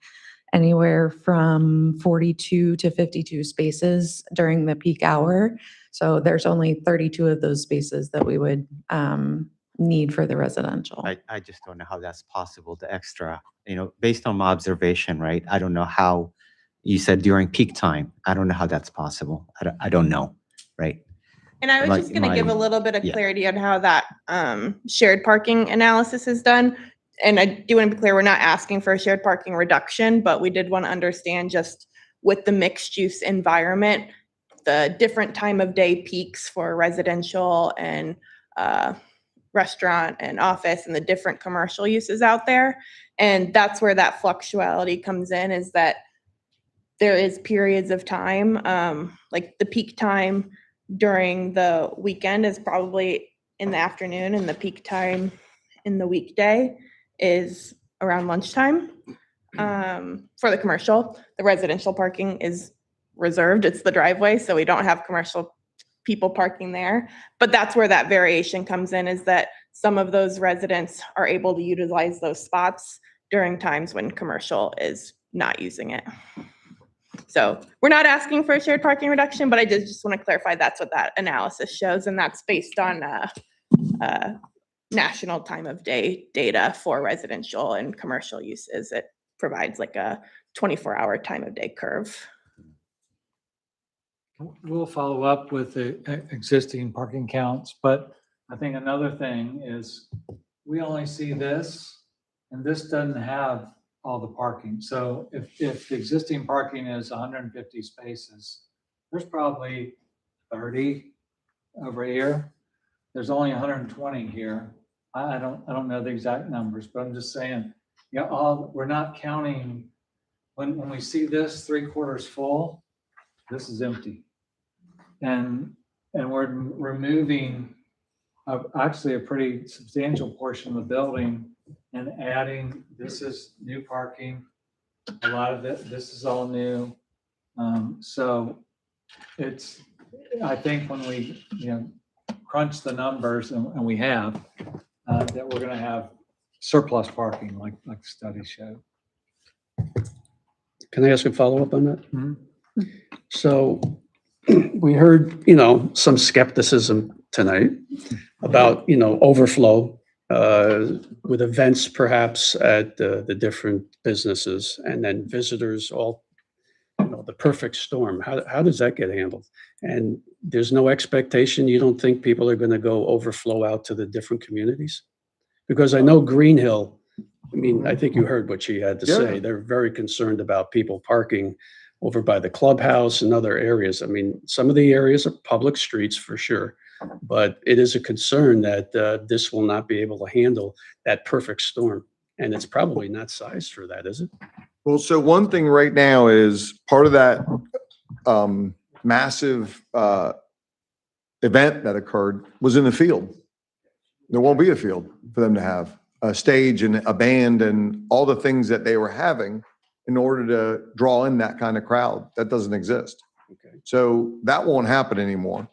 anywhere from 42 to 52 spaces during the peak hour. So there's only 32 of those spaces that we would need for the residential. I just don't know how that's possible, the extra, based on my observation, right? I don't know how, you said during peak time. I don't know how that's possible. I don't know, right? And I was just going to give a little bit of clarity on how that shared parking analysis is done. And I do want to be clear, we're not asking for a shared parking reduction, but we did want to understand, just with the mixed use environment, the different time of day peaks for residential and restaurant and office and the different commercial uses out there. And that's where that fluctuality comes in, is that there is periods of time, like the peak time during the weekend is probably in the afternoon, and the peak time in the weekday is around lunchtime. For the commercial, the residential parking is reserved. It's the driveway, so we don't have commercial people parking there. But that's where that variation comes in, is that some of those residents are able to utilize those spots during times when commercial is not using it. So we're not asking for a shared parking reduction, but I just want to clarify that's what that analysis shows, and that's based on national time of day data for residential and commercial uses. It provides like a 24-hour time of day curve. We'll follow up with the existing parking counts, but I think another thing is we only see this, and this doesn't have all the parking. So if the existing parking is 150 spaces, there's probably 30 over here. There's only 120 here. I don't know the exact numbers, but I'm just saying, we're not counting, when we see this 3/4 full, this is empty. And we're removing actually a pretty substantial portion of the building and adding, this is new parking. A lot of this is all new. So it's, I think when we, crunch the numbers, and we have, that we're gonna have surplus parking like the study showed. Can I ask a follow-up on that? So we heard, some skepticism tonight about, overflow with events perhaps at the different businesses, and then visitors, all, the perfect storm. How does that get handled? And there's no expectation, you don't think people are going to go overflow out to the different communities? Because I know Green Hill, I think you heard what she had to say. They're very concerned about people parking over by the clubhouse and other areas. Some of the areas are public streets for sure, but it is a concern that this will not be able to handle that perfect storm. And it's probably not sized for that, is it? Well, so one thing right now is part of that massive event that occurred was in the field. There won't be a field for them to have a stage and a band and all the things that they were having in order to draw in that kind of crowd. That doesn't exist. Okay. So that won't happen anymore.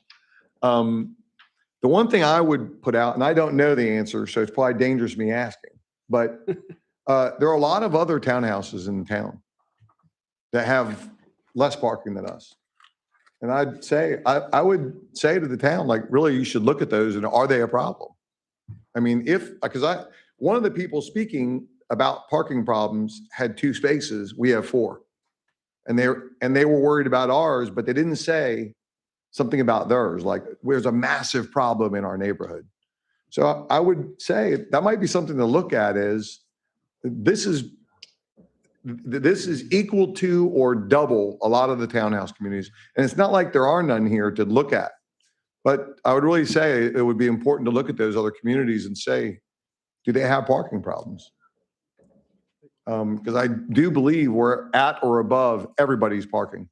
The one thing I would put out, and I don't know the answer, so it's probably dangerous me asking, but there are a lot of other townhouses in town that have less parking than us. And I'd say, I would say to the town, like, really, you should look at those and are they a problem? I mean, because one of the people speaking about parking problems had 2 spaces, we have 4. And they were worried about ours, but they didn't say something about theirs, like there's a massive problem in our neighborhood. So I would say that might be something to look at is this is equal to or double a lot of the townhouse communities. And it's not like there are none here to look at. But I would really say it would be important to look at those other communities and say, do they have parking problems? Because I do believe we're at or above everybody's parking.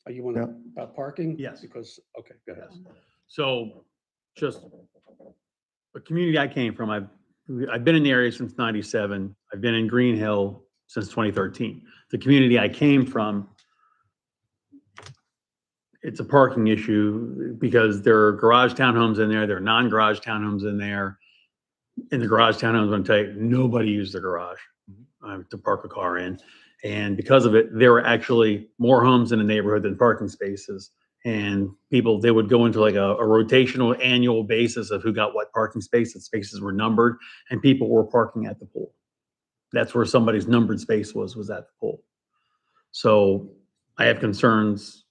Are you want to, about parking? Yes. Because, okay, go ahead. So just the community I came from, I've been in the area since 97. I've been in Green Hill since 2013. The community I came from, it's a parking issue because there are garage townhomes in there, there are non-garage townhomes in there. In the garage townhomes, I'm going to tell you, nobody used the garage to park a car in. And because of it, there were actually more homes in the neighborhood than parking spaces. And people, they would go into like a rotational annual basis of who got what parking space, and spaces were numbered, and people were parking at the pool. That's where somebody's numbered space was at the pool. So I have concerns,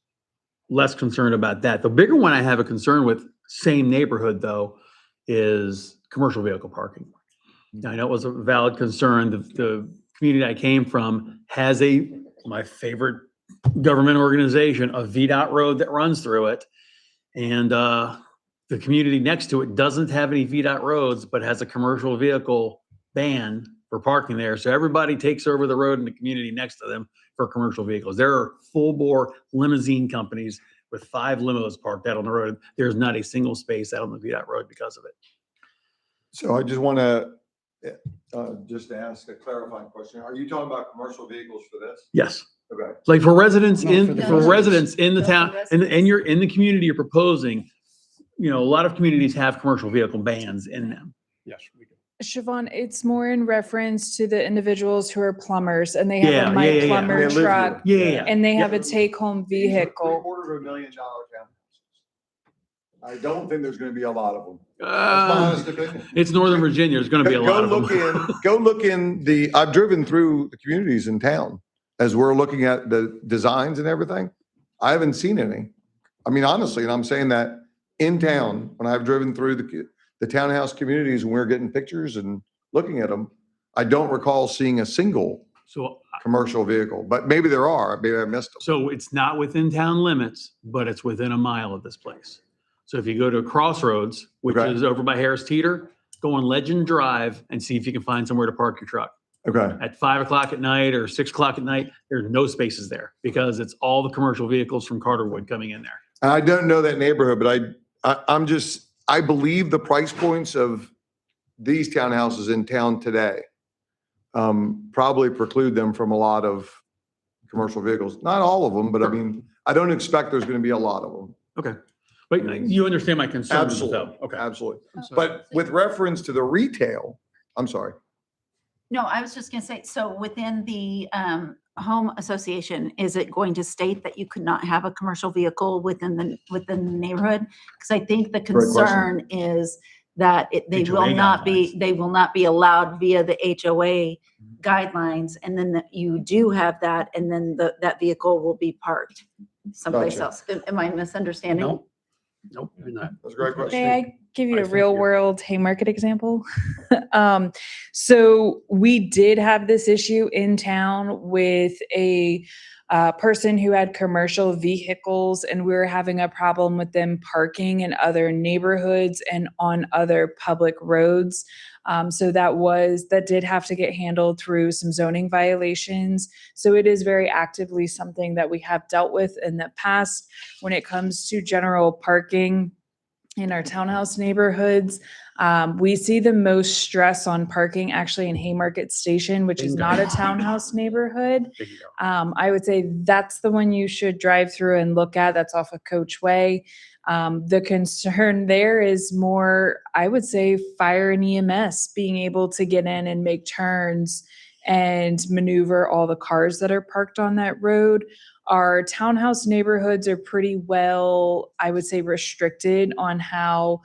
less concerned about that. The bigger one I have a concern with, same neighborhood though, is commercial vehicle parking. Now, I know it was a valid concern. The community I came from has my favorite government organization, a VDOT road that runs through it. And the community next to it doesn't have any VDOT roads, but has a commercial vehicle ban for parking there. So everybody takes over the road in the community next to them for commercial vehicles. There are full bore limousine companies with 5 limos parked out on the road. There's not a single space out on the VDOT road because of it. So I just want to just ask a clarifying question. Are you talking about commercial vehicles for this? Yes. Okay. Like for residents No, in, for the for residents in the No, town, for and you're in the community you're proposing, a lot of communities have commercial vehicle bans in them. Yes, we do. Siobhan, it's more in reference to the individuals who are plumbers and they Yeah, have a My yeah, yeah, yeah. Plumber They live here. truck Yeah. and they have a Yeah. take-home These are vehicle. $750,000 townhouses. I don't think there's going to be a lot of them. That's my Uh, honest opinion. It's Northern Virginia. There's going to be a lot of them. Go look in I've driven through the communities in town as we're looking at the designs and everything. I haven't seen any. I mean, honestly, and I'm saying that in town, when I've driven through the townhouse communities and we're getting pictures and looking at them, I don't recall seeing a single So, commercial vehicle, but maybe there are. Maybe I missed them. so it's not within town limits, but it's within a mile of this place. So if you go to Crossroads, which Okay. is over by Harris Teeter, go on Legend Drive and see if you can find somewhere to park your truck. Okay. At 5 o'clock at night or 6 o'clock at night, there's no spaces there because it's all the commercial vehicles from Carterwood coming in there. And I don't know that neighborhood, but I believe the price points of these townhouses in town today probably preclude them from a lot of commercial vehicles. Not all of them, but I mean, I don't expect there's going to be a lot of them. Okay. But you understand my concerns Absolutely. though? Okay. Absolutely. But with reference to the retail, I'm sorry. No, I was just gonna say, so within the home association, is it going to state that you could not have a commercial vehicle within the neighborhood? Because I think the question. concern is that they will HOA not be, guidelines. they will not be allowed via the HOA guidelines, and then that you do have that, and then that vehicle will be parked someplace Gotcha. else. Am I misunderstanding? Nope. Nope, you're not. That's a great question. May I give you I a think real you're- world Haymarket example? So we did have this issue in town with a person who had commercial vehicles, and we were having a problem with them parking in other neighborhoods and on other public roads. So that did have to get handled through some zoning violations. So it is very actively something that we have dealt with in the past. When it comes to general parking in our townhouse neighborhoods, we see the most stress on parking actually in Haymarket Station, which is not a townhouse neighborhood. I would say that's the one you should drive through and look at. That's off of Coach Way. The concern there is more, I would say, fire and EMS being able to get in and make turns and maneuver all the cars that are parked on that road. Our townhouse neighborhoods are pretty well, I would say, restricted on how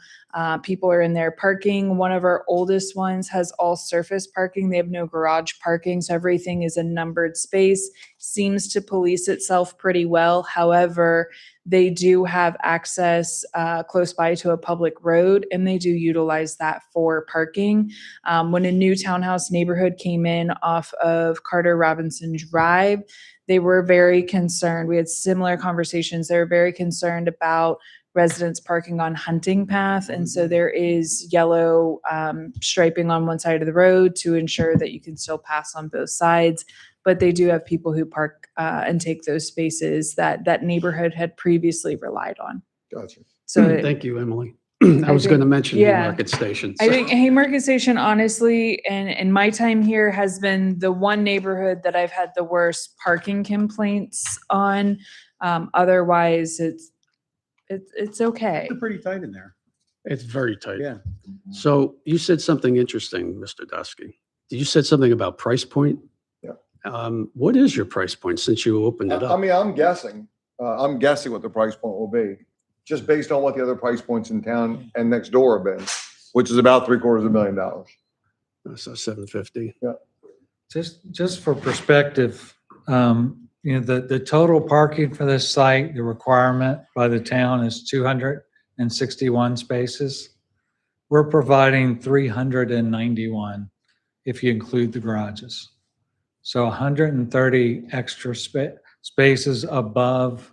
people are in there parking. One of our oldest ones has all surface parking. They have no garage parking, so everything is a numbered space. Seems to police itself pretty well. However, they do have access close by to a public road, and they do utilize that for parking. When a new townhouse neighborhood came in off of Carter Robinson Drive, they were very concerned. We had similar conversations. They were very concerned about residents parking on Hunting Path. And so there is yellow striping on one side of the road to ensure that you can still pass on both sides. But they do have people who park and take those spaces that neighborhood had previously relied on. Gotcha. So Thank you, Emily. I was going to mention Haymarket Station. I think Haymarket Station, honestly, and in my time here, has been the one neighborhood that I've had the worst parking complaints on. Otherwise, it's okay. They're pretty tight in there. It's very tight. Yeah. So you said something interesting, Mr. Dusky. You said something about price point. Yeah. What is your price point since you opened it I up? mean, I'm guessing what the price point will be, just based on what the other price points in town and next door have been, which is about $750,000. So 750. Yeah. Just for perspective, the total parking for this site, the requirement by the town is 261 spaces. We're providing 391 if you include the garages. So 130 extra spaces above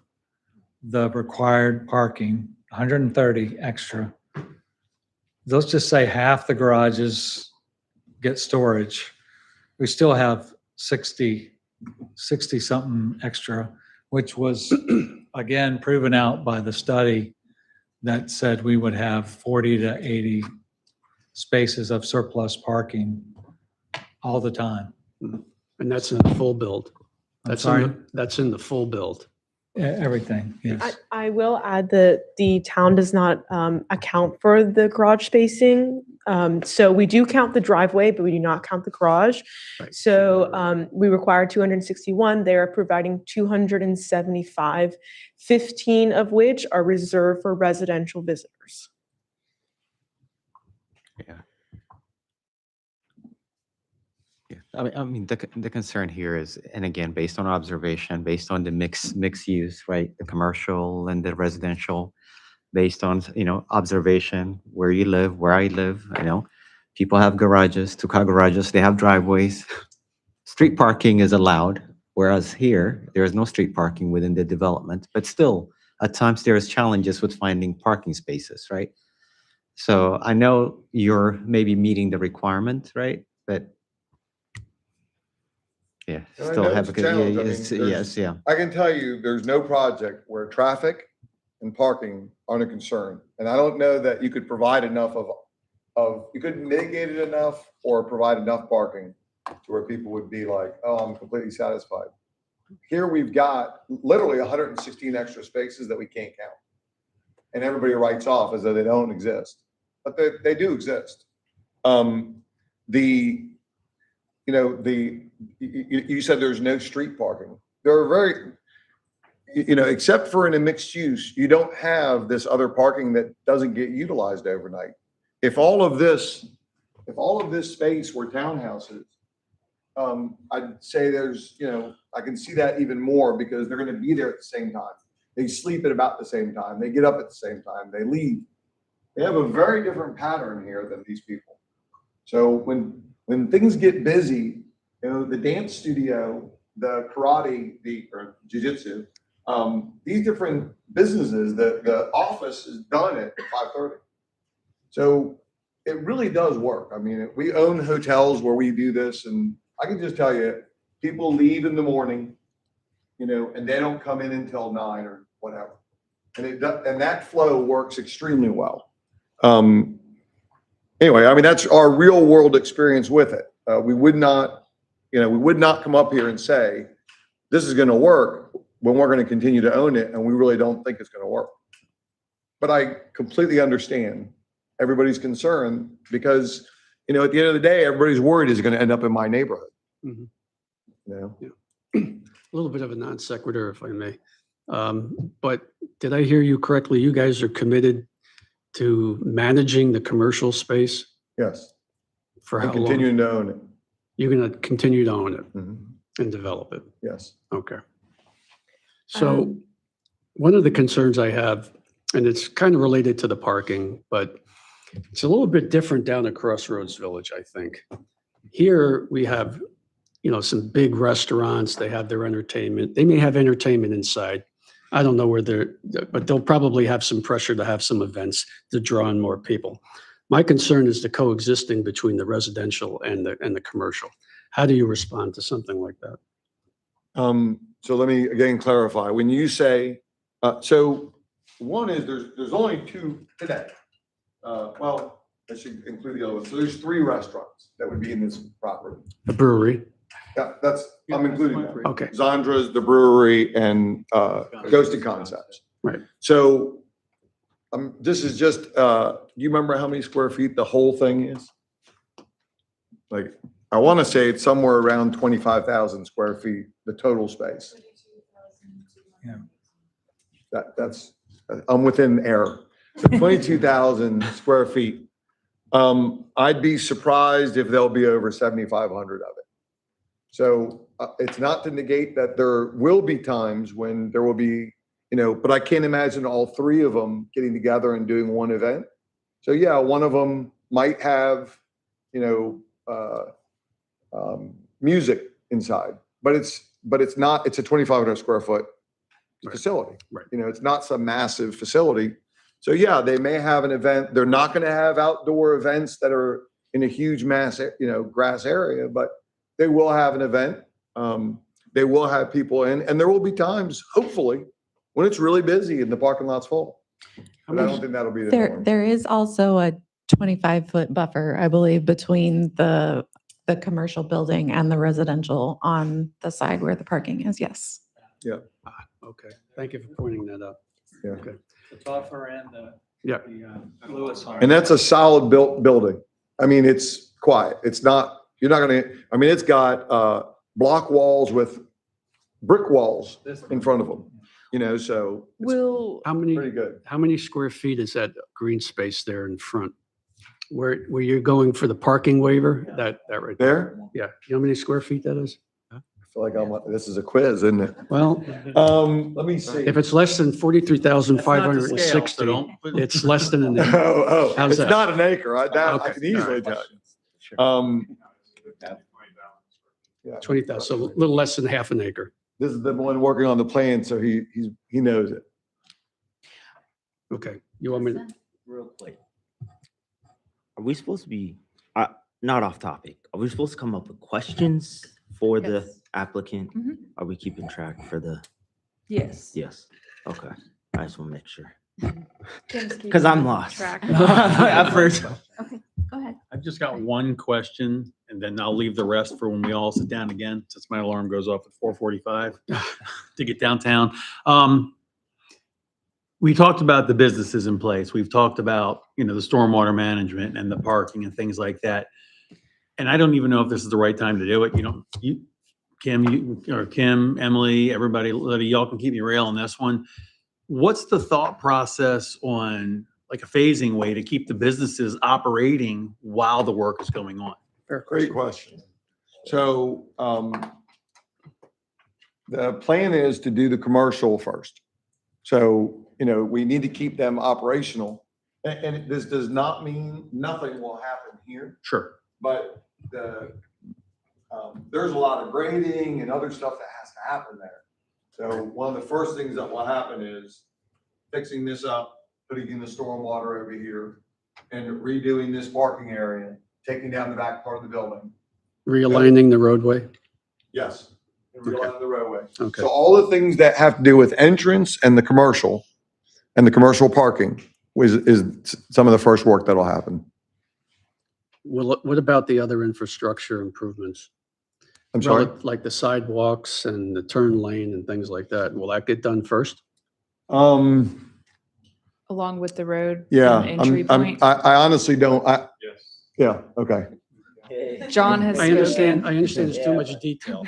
the required parking, 130 extra. Let's just say half the garages get storage. We still have 60 something extra, which was again proven out by the study that said we would have 40 to 80 spaces of surplus parking all the time. And that's in the full build. That's sorry? That's in the full build. Everything, yes. I will add that the town does not account for the garage spacing. So we do count the driveway, but we do not count the garage. Right. So we require 261. They're providing 275, 15 of which are reserved for residential visitors. Yeah. Yeah, I mean, the concern here is, and again, based on observation, based on the mixed use, right? The commercial and the residential, based on, observation, where you live, where I live, people have garages, 2-car garages, they have driveways. Street parking is allowed, whereas here, there is no street parking within the development, but still, at times there is challenges with finding parking spaces, right? So I know you're maybe meeting the requirement, right? But yeah, And I still know have it's a challenge. I mean, yes, yeah. I can tell you, there's no project where traffic and parking aren't a concern. And I don't know that you could provide enough you could mitigate it enough or provide enough parking to where people would be like, oh, I'm completely satisfied. Here we've got literally 116 extra spaces that we can't count. And everybody writes off as though they don't exist, but they do exist. You said there's no street parking. There are very, except for in a mixed use, you don't have this other parking that doesn't get utilized overnight. If all of this space were townhouses, I'd say there's, I can see that even more because they're going to be there at the same time. They sleep at about the same time. They get up at the same time. They leave. They have a very different pattern here than these people. So when things get busy, the dance studio, the karate, or jiu-jitsu, these different businesses, the office is done at 5:30. So it really does work. I mean, we own hotels where we do this, and I can just tell you, people leave in the morning, you know, and they don't come in until 9 or whatever. And that flow works extremely well. Anyway, I mean, that's our real world experience with it. We would not come up here and say, this is going to work when we're going to continue to own it, and we really don't think it's going to work. But I completely understand everybody's concern because, you know, at the end of the day, everybody's worried is going to end up in my neighborhood. Mhm. You know? A little bit of a non sequitur, if I may. But did I hear you correctly? You guys are committed to managing the commercial space Yes. for And how long? continuing to own it. You're going to continue to own it Mhm. and develop it? Yes. Okay. So one of the concerns I have, and it's kind of related to the parking, but it's a little bit different down at Crossroads Village, I think. Here we have, you know, some big restaurants, they have their entertainment. They may have entertainment inside. I don't know where but they'll probably have some pressure to have some events to draw in more people. My concern is the coexisting between the residential and the commercial. How do you respond to something like that? So let me again clarify. When you say, so one is there's only 2 today. Well, I should include the other one. So there's 3 restaurants that would be in this property. A brewery? Yeah, I'm including that. Okay. Zondra's, the brewery, and Ghosted Concepts. Right. So this is just, do you remember how many square feet the whole thing is? Like, I want to say it's somewhere around 25,000 square feet, the total space. Yeah. I'm within error. So 22,000 square feet. I'd be surprised if there'll be over 7,500 of it. So it's not to negate that there will be times when there will be, you know, but I can't imagine all 3 of them getting together and doing one event. So yeah, one of them might have, you know, music inside, but it's not, it's a 2,500 square foot facility. Right. You know, it's not some massive facility. So yeah, they may have an event. They're not going to have outdoor events that are in a huge mass, you know, grass area, but they will have an event. They will have people in, and there will be times, hopefully, when it's really busy and the parking lot's full. But I don't think that'll be the norm. There is also a 25-foot buffer, I believe, between the commercial building and the residential on the side where the parking is, yes. Yeah. Okay. Thank you for pointing that out. Yeah. Okay. The buffer and the Lewis home. And that's a solid built building. I mean, it's quiet. It's not, you're not going to, I mean, it's got block walls with brick walls in front of them, you know, so Will how many pretty good. How many square feet is that green space there in front? Where you're going for the parking waiver? That right there? Yeah. You know how many square feet that is? I feel like this is a quiz, isn't it? Well, let me see. if it's less than 43,560, so don't put- it's less than an acre. Oh, How's it's that? not an acre. I Okay. can easily tell you. Yeah. 20,000, so a little less than half an acre. This is the one working on the plan, so he knows it. Okay. You want me to? Real quick. Are we supposed to be, not off topic, are we supposed to come up with questions for the applicant? Mhm. Are we keeping track for the, Yes. yes, okay, I just want to make sure. Kim's Because I'm lost. track. At first. Okay, go ahead. I've just got one question, and then I'll leave the rest for when we all sit down again, since my alarm goes off at 4:45 to get downtown. We talked about the businesses in place. We've talked about, you know, the stormwater management and the parking and things like that. And I don't even know if this is the right time to do it. You know, Kim, Emily, everybody, Lydia, y'all can keep me real on this one. What's the thought process on like a phasing way to keep the businesses operating while the work is going on? Great question. So the plan is to do the commercial first. So, you know, we need to keep them operational. And this does not mean nothing will happen here, Sure. but there's a lot of grading and other stuff that has to happen there. So one of the first things that will happen is fixing this up, putting in the stormwater over here, and redoing this parking area, taking down the back part of the building. Realigning the roadway? Yes. And realigning the roadway. Okay. So all the things that have to do with entrance and the commercial parking is some of the first work that'll happen. Well, what about the other infrastructure improvements? I'm sorry? Like the sidewalks and the turn lane and things like that. Will that get done first? Along with the road. Yeah, and entry point. I honestly don't, yeah, okay. John has I understand spoken. there's too much detail.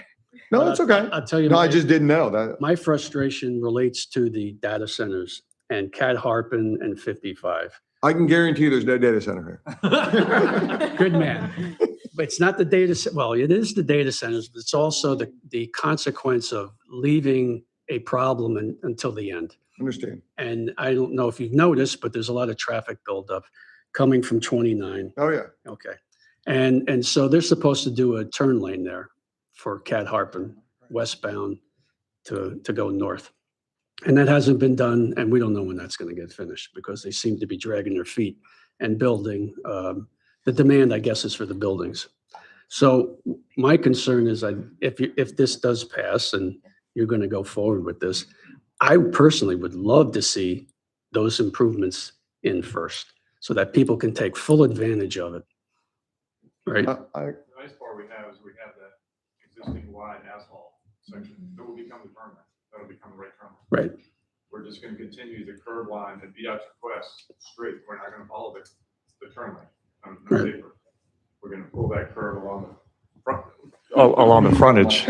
No, it's okay. I'll tell you. No, I just didn't know that. My frustration relates to the data centers and Cat Harpin and 55. I can guarantee there's no data center here. Good man. But it's not the well, it is the data centers, but it's also the consequence of leaving a problem until the end. Understand. And I don't know if you've noticed, but there's a lot of traffic buildup coming from 29. Oh, yeah. Okay. And so they're supposed to do a turn lane there for Cat Harpin westbound to go north. And that hasn't been done, and we don't know when that's going to get finished because they seem to be dragging their feet and building. The demand, I guess, is for the buildings. So my concern is if this does pass and you're going to go forward with this, I personally would love to see those improvements in first so that people can take full advantage of it. Right? The nice part we have is we have that existing wide asphalt section that will become the permanent. That'll become the right turn. Right. We're just going to continue the curb line and VDOT's request straight. We're not going to follow the turn lane on the paper. We're going to pull that curve along the front. Along the frontage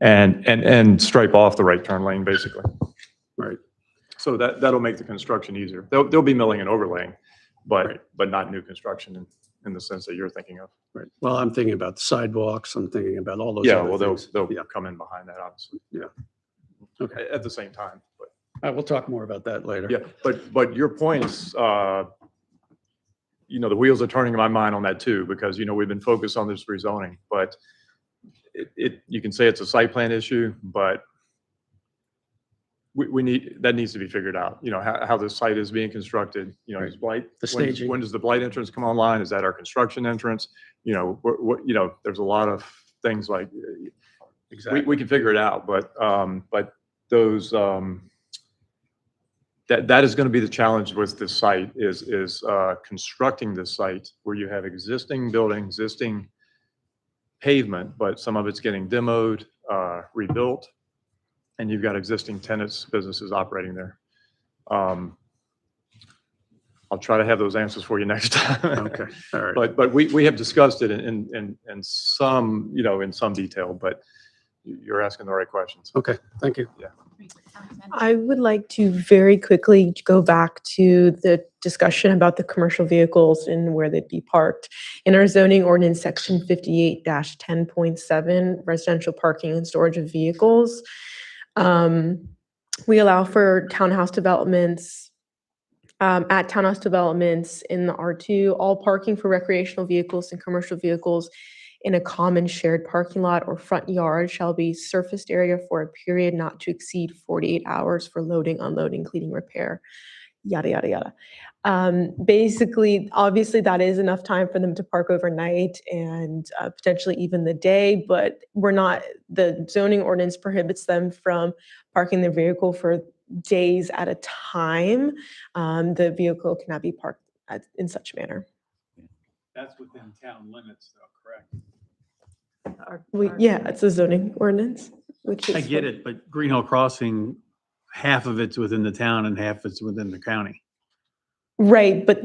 and stripe off the right turn lane, basically. Right. So that'll make the construction easier. There'll be milling and overlaying, but not new construction in the sense that you're thinking of. Right. Well, I'm thinking about the sidewalks. I'm thinking about all those. Yeah, other well, things. they'll come in behind that, obviously. Yeah. Okay. At the same time, but. We'll talk more about that later. Yeah, but your points, the wheels are turning in my mind on that too, because, we've been focused on this rezoning, but you can say it's a site plan issue, but that needs to be figured out, how the site is being constructed, is blight. The staging. When does the blight entrance come online? Is that our construction entrance? There's a lot of things like, Exactly. we can figure it out, but those, that is going to be the challenge with this site is constructing this site where you have existing building, existing pavement, but some of it's getting demoed, rebuilt, and you've got existing tenants, businesses operating there. I'll try to have those answers for you next time. Okay. All right. But we have discussed it in some, in some detail, but you're asking the right questions. Okay. Thank you. Yeah. I would like to very quickly go back to the discussion about the commercial vehicles and where they'd be parked. In our zoning ordinance, section 58-10.7, residential parking and storage of vehicles, we allow for townhouse developments, at townhouse developments in the R2, all parking for recreational vehicles and commercial vehicles in a common shared parking lot or front yard shall be surfaced area for a period not to exceed 48 hours for loading, unloading, cleaning, repair, yada, yada, yada. Basically, obviously that is enough time for them to park overnight and potentially even the day, but the zoning ordinance prohibits them from parking their vehicle for days at a time. The vehicle cannot be parked in such manner. That's within town limits though, correct? Yeah, it's a zoning ordinance, which is. I get it, but Green Hill Crossing, half of it's within the town and half it's within the county. Right, but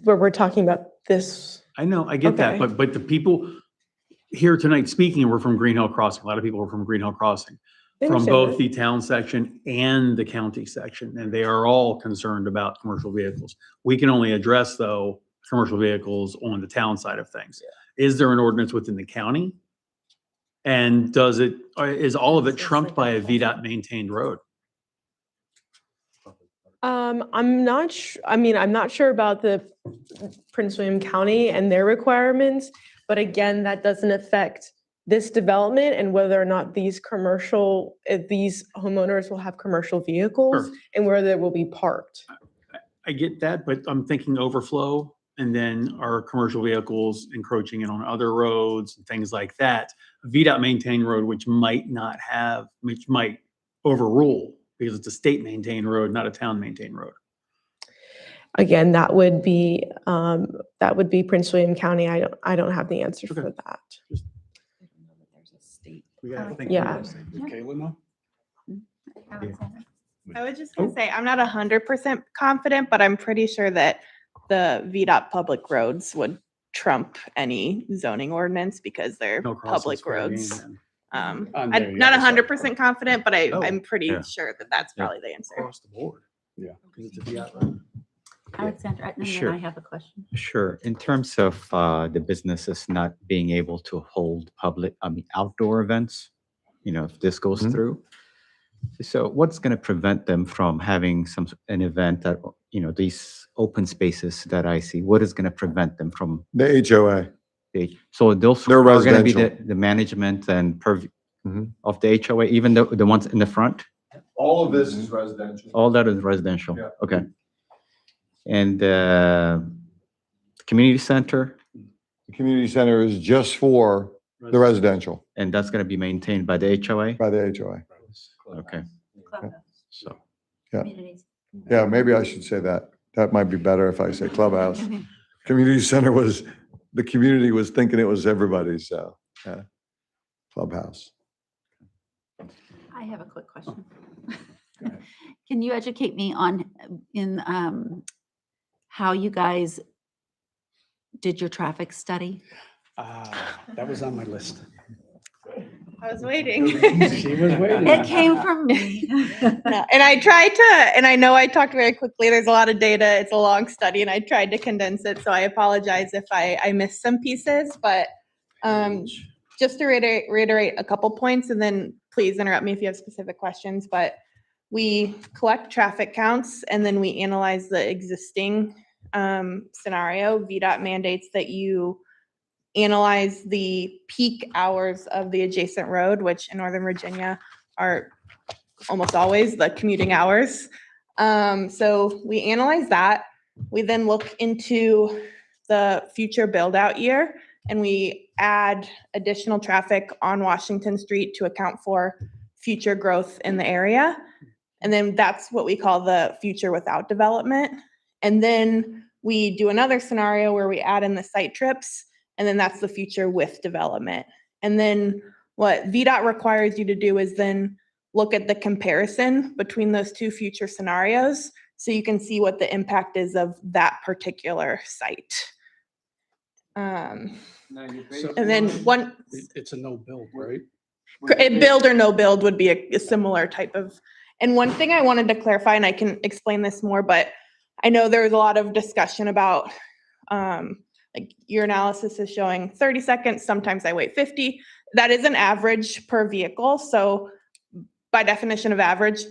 where we're talking about this. I know, I get that, Okay. but the people here tonight speaking were from Green Hill Crossing. A lot of people were from Green Hill Crossing, I from understand both that. the town section and the county section, and they are all concerned about commercial vehicles. We can only address, though, commercial vehicles on the town side of things. Is there an ordinance within the county? And is all of it trumped by a VDOT maintained road? I'm not I'm not sure about the Prince William County and their requirements, but again, that doesn't affect this development and whether or not these homeowners will have commercial vehicles Sure. and where they will be parked. I get that, but I'm thinking overflow and then our commercial vehicles encroaching in on other roads and things like that. A VDOT maintained road, which might overrule because it's a state maintained road, not a town maintained road. Again, that would be Prince William County. I don't have the answer for that. We gotta think Yeah. Does Kayla know? I was just gonna say, I'm not 100% confident, but I'm pretty sure that the VDOT public roads would trump any zoning ordinance because they're No crossings public fair game roads. then. I'm there you not go. 100% confident, but Oh, I'm pretty yeah. sure that that's Yeah. probably the answer. Across the board. Yeah. Because it's a VDOT road. Alexandra, and then Sure. I have a question. Sure. In terms of the businesses not being able to hold outdoor events, if this goes through. So what's going to prevent them from having an event that, these open spaces that I see, what is going to prevent them from? The HOA. So those They're are going to be residential. the management and of the HOA, even the ones in the front? All of this is residential. All that is residential? Yeah. Okay. And community center? The community center is just for the residential, And that's going to be maintained by the HOA? by the HOA. Okay. So. Yeah. Yeah, maybe I should say that. That might be better if I say clubhouse. Community center the community was thinking it was everybody's, so, yeah. Clubhouse. I have a quick question. Can you educate me on, how you guys did your traffic study? That was on my list. I was waiting. She was waiting. It came from me. No, and I tried to, and I know I talked very quickly. There's a lot of data. It's a long study, and I tried to condense it. So I apologize if I missed some pieces. But just to reiterate a couple points, and then please interrupt me if you have specific questions. But we collect traffic counts, and then we analyze the existing scenario. VDOT mandates that you analyze the peak hours of the adjacent road, which in Northern Virginia are almost always the commuting hours. So we analyze that. We then look into the future build out year, and we add additional traffic on Washington Street to account for future growth in the area. And then that's what we call the future without development. And then we do another scenario where we add in the site trips, and then that's the future with development. And then what VDOT requires you to do is then look at the comparison between those two future scenarios so you can see what the impact is of that particular site. And then one, It's a no build, right? build or no build would be a similar type of. And one thing I wanted to clarify, and I can explain this more, but I know there was a lot of discussion about like your analysis is showing 30 seconds. Sometimes I wait 50. That is an average per vehicle. So by definition of average,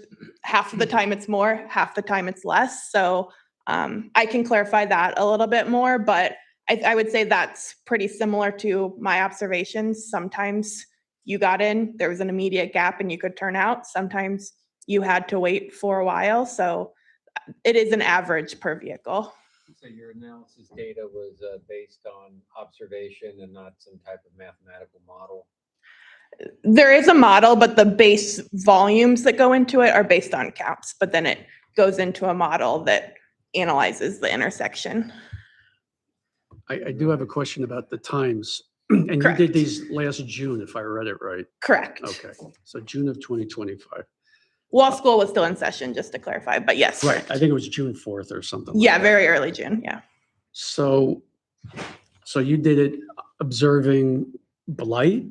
half of the time it's more, half the time it's less. So I can clarify that a little bit more, but I would say that's pretty similar to my observations. Sometimes you got in, there was an immediate gap and you could turn out. Sometimes you had to wait for a while. So it is an average per vehicle. So your analysis data was based on observation and not some type of mathematical model? There is a model, but the base volumes that go into it are based on counts, but then it goes into a model that analyzes the intersection. I do have a question about the times. And Correct. you did these last June, if I read it right. Correct. Okay, so June of 2025. Law school was still in session, just to clarify, but yes. Right, I think it was June 4th or something. like Yeah, that. very early June, yeah. So you did it observing Blight,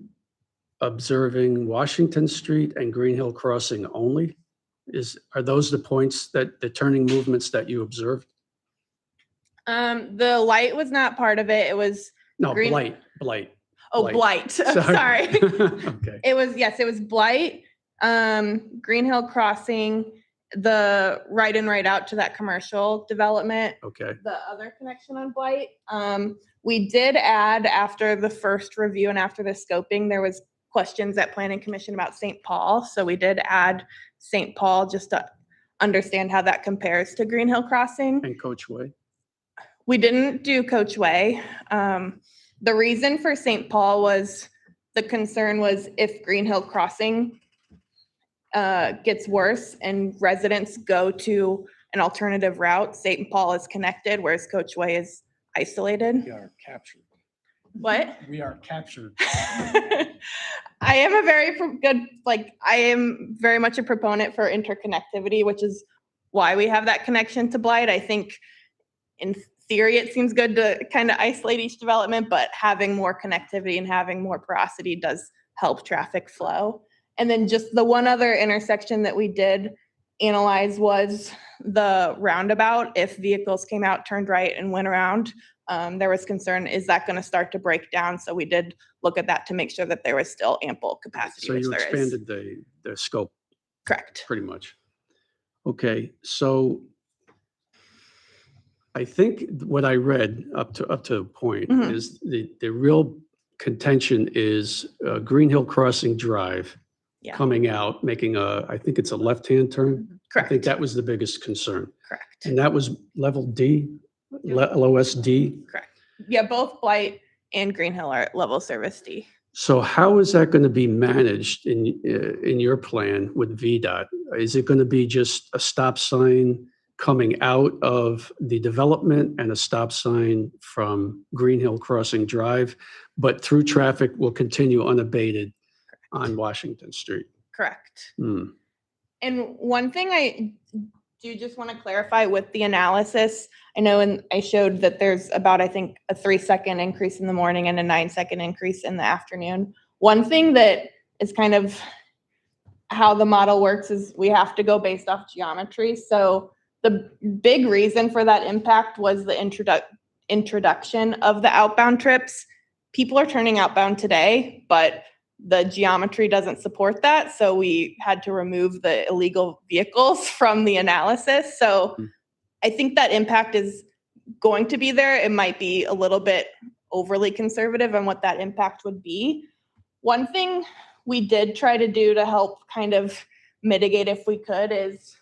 observing Washington Street and Green Hill Crossing only? Are those the points the turning movements that you observed? The light was not part of it. It was No, Green- Blight. Oh, Blight. I'm sorry. Okay. It was Blight, Green Hill Crossing, the right in, right out to that commercial development. Okay. The other connection on Blight. We did add, after the first review and after the scoping, there was questions at Planning Commission about St. Paul. So we did add St. Paul just to understand how that compares to Green Hill Crossing. And Coach Way? We didn't do Coach Way. The reason for St. Paul was the concern was if Green Hill Crossing gets worse and residents go to an alternative route, St. Paul is connected, whereas Coach Way is isolated. We are captured. What? We are captured. I am I am very much a proponent for interconnectivity, which is why we have that connection to Blight. I think in theory, it seems good to kind of isolate each development, but having more connectivity and having more porosity does help traffic flow. And then just the one other intersection that we did analyze was the roundabout. If vehicles came out, turned right, and went around, there was concern, is that going to start to break down? So we did look at that to make sure that there was still ample capacity. So which you there is. expanded the scope. Correct. Pretty much. Okay, so I think what I read up to a point Mhm. is the real contention is Green Hill Crossing Drive Yeah. coming out, making I think it's a left-hand turn. I think that was the biggest concern. Correct. And that was level D, LOSD. Correct. Yeah, both Blight and Green Hill are level service D. So how is that going to be managed in your plan with VDOT? Is it going to be just a stop sign coming out of the development and a stop sign from Green Hill Crossing Drive, but through traffic will continue unabated on Washington Street? Correct. Hmm. And one thing I do just want to clarify with the analysis, I know and I showed that there's about, I think, a 3-second increase in the morning and a 9-second increase in the afternoon. One thing that is kind of how the model works is we have to go based off geometry. So the big reason for that impact was the introduction of the outbound trips. People are turning outbound today, but the geometry doesn't support that. So we had to remove the illegal vehicles from the analysis. So I think that impact is going to be there. It might be a little bit overly conservative on what that impact would be. One thing we did try to do to help kind of mitigate if we could is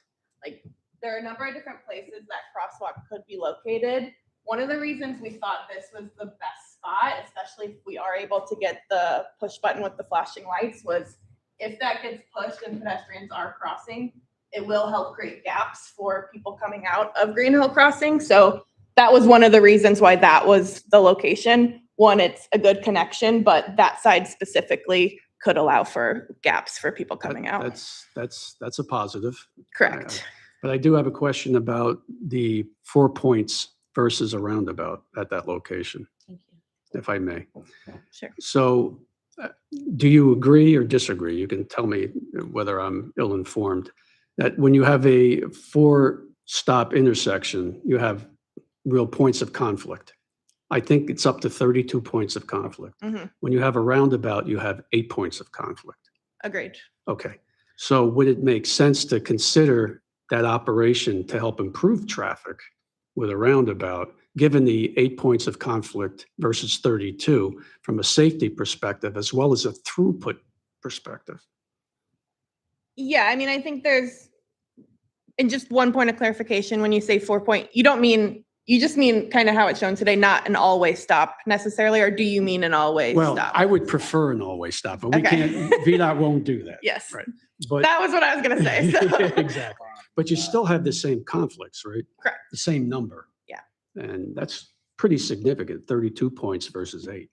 like, there are a number of different places that crosswalk could be located. One of the reasons we thought this was the best spot, especially if we are able to get the push button with the flashing lights, was if that gets pushed and pedestrians are crossing, it will help create gaps for people coming out of Green Hill Crossing. So that was one of the reasons why that was the location. One, it's a good connection, but that side specifically could allow for gaps for people coming out. That's a positive. Correct. But I do have a question about the 4 points versus a roundabout at that location. Thank you. If I may. Sure. So do you agree or disagree? You can tell me whether I'm ill-informed, that when you have a 4-stop intersection, you have real points of conflict. I think it's up to 32 points of conflict. Mhm. When you have a roundabout, you have 8 points of conflict. Agreed. Okay. So would it make sense to consider that operation to help improve traffic with a roundabout, given the 8 points of conflict versus 32 from a safety perspective, as well as a throughput perspective? Yeah, I mean, I think there's, and just one point of clarification, when you say 4 point, you just mean kind of how it's shown today, not an always stop necessarily, or do you mean an always Well, stop? I would prefer an always stop, but we Okay. can't, VDOT won't do that. Yes. Right. But That was what I was gonna say, so. exactly. But you still have the same conflicts, right? Correct. The same number. Yeah. And that's pretty significant, 32 points versus 8.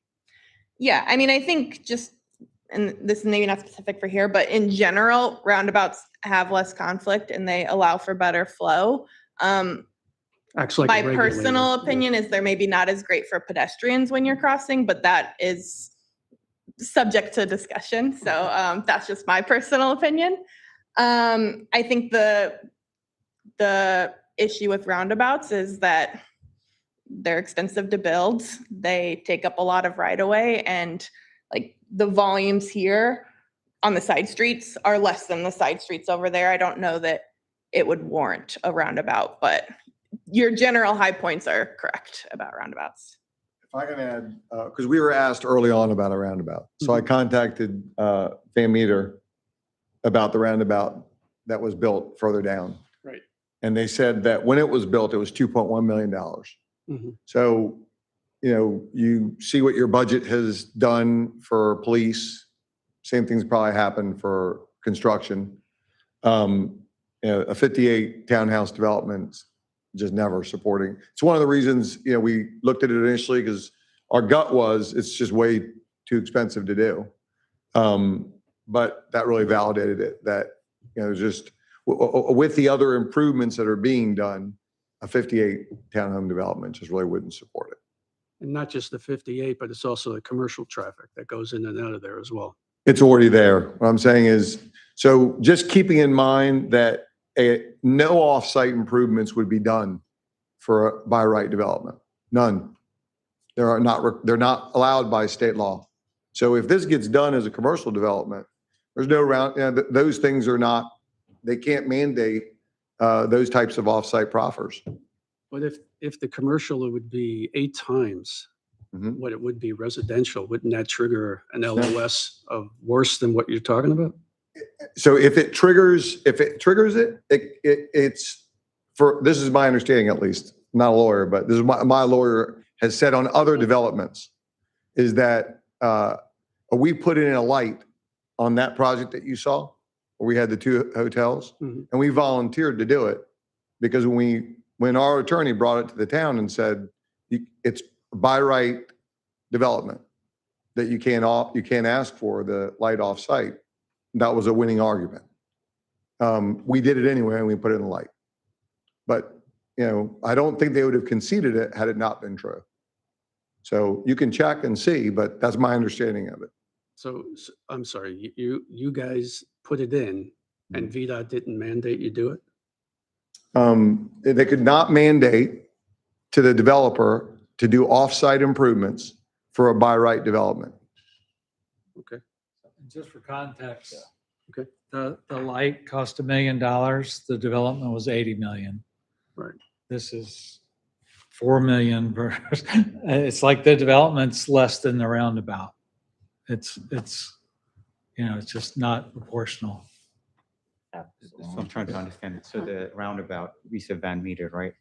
Yeah, I mean, I think just, and this is maybe not specific for here, but in general, roundabouts have less conflict and they allow for better flow. Acts like a My regulator. personal opinion is they're maybe not as great for pedestrians when you're crossing, but that is subject to discussion. So that's just my personal opinion. I think the issue with roundabouts is that they're expensive to build. They take up a lot of right of way, and like the volumes here on the side streets are less than the side streets over there. I don't know that it would warrant a roundabout, but your general high points are correct about roundabouts. If I can add, because we were asked early on about a roundabout. So I contacted Van Meter about the roundabout that was built further down. Right. And they said that when it was built, it was $2.1 million. Mhm. So, you see what your budget has done for police. Same thing's probably happened for construction. A 58 townhouse development, just never supporting. It's one of the reasons, we looked at it initially because our gut was it's just way too expensive to do. But that really validated it, that, just with the other improvements that are being done, a 58 townhome development just really wouldn't support it. And not just the 58, but it's also the commercial traffic that goes in and out of there as well. It's already there. What I'm saying is, so just keeping in mind that no off-site improvements would be done for a by right development. None. They're not allowed by state law. So if this gets done as a commercial development, there's no those things are not, they can't mandate those types of off-site proffers. But if the commercial, it would be 8 times what it would be residential, wouldn't that trigger an LOS of worse than what you're talking about? So if it triggers it, it's for, this is my understanding at least, not a lawyer, but this is my lawyer has said on other developments, is that we put in a light on that project that you saw, where we had the 2 hotels, and we volunteered to do it because when our attorney brought it to the town and said, it's by right development, that you can't ask for the light off site, that was a winning argument. We did it anyway and we put it in the light. But, I don't think they would have conceded it had it not been true. So you can check and see, but that's my understanding of it. So I'm sorry, you guys put it in and VDOT didn't mandate you do it? They could not mandate to the developer to do off-site improvements for a by right development. Okay. And just for context. Okay. The light cost $1 million. The development was 80 million. Right. This is 4 million versus, it's like the development's less than the roundabout. It's just not proportional. So I'm trying to understand. So the roundabout, we said Van Meter, right?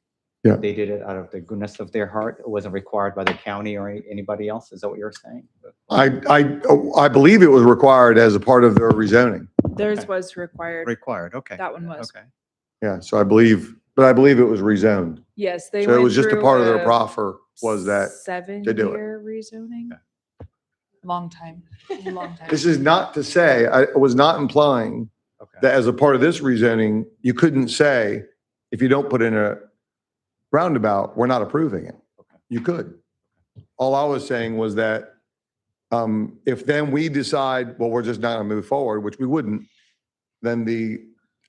Yeah. They did it out of the goodness of their heart. It wasn't required by the county or anybody else. Is that what you're saying? I believe it was required as a part of their rezoning. Theirs was required. Required, okay. That one was. Okay. Yeah, so I believe it was rezoned. Yes, they So it went was just a through part of their proffer was that to do it. 7-year rezoning. Long time. This is not to say, I was not implying that as a part of this rezoning, you couldn't say, if you don't put in a roundabout, we're not approving it. You could. All I was saying was that if then we decide, well, we're just not gonna move forward, which we wouldn't, then the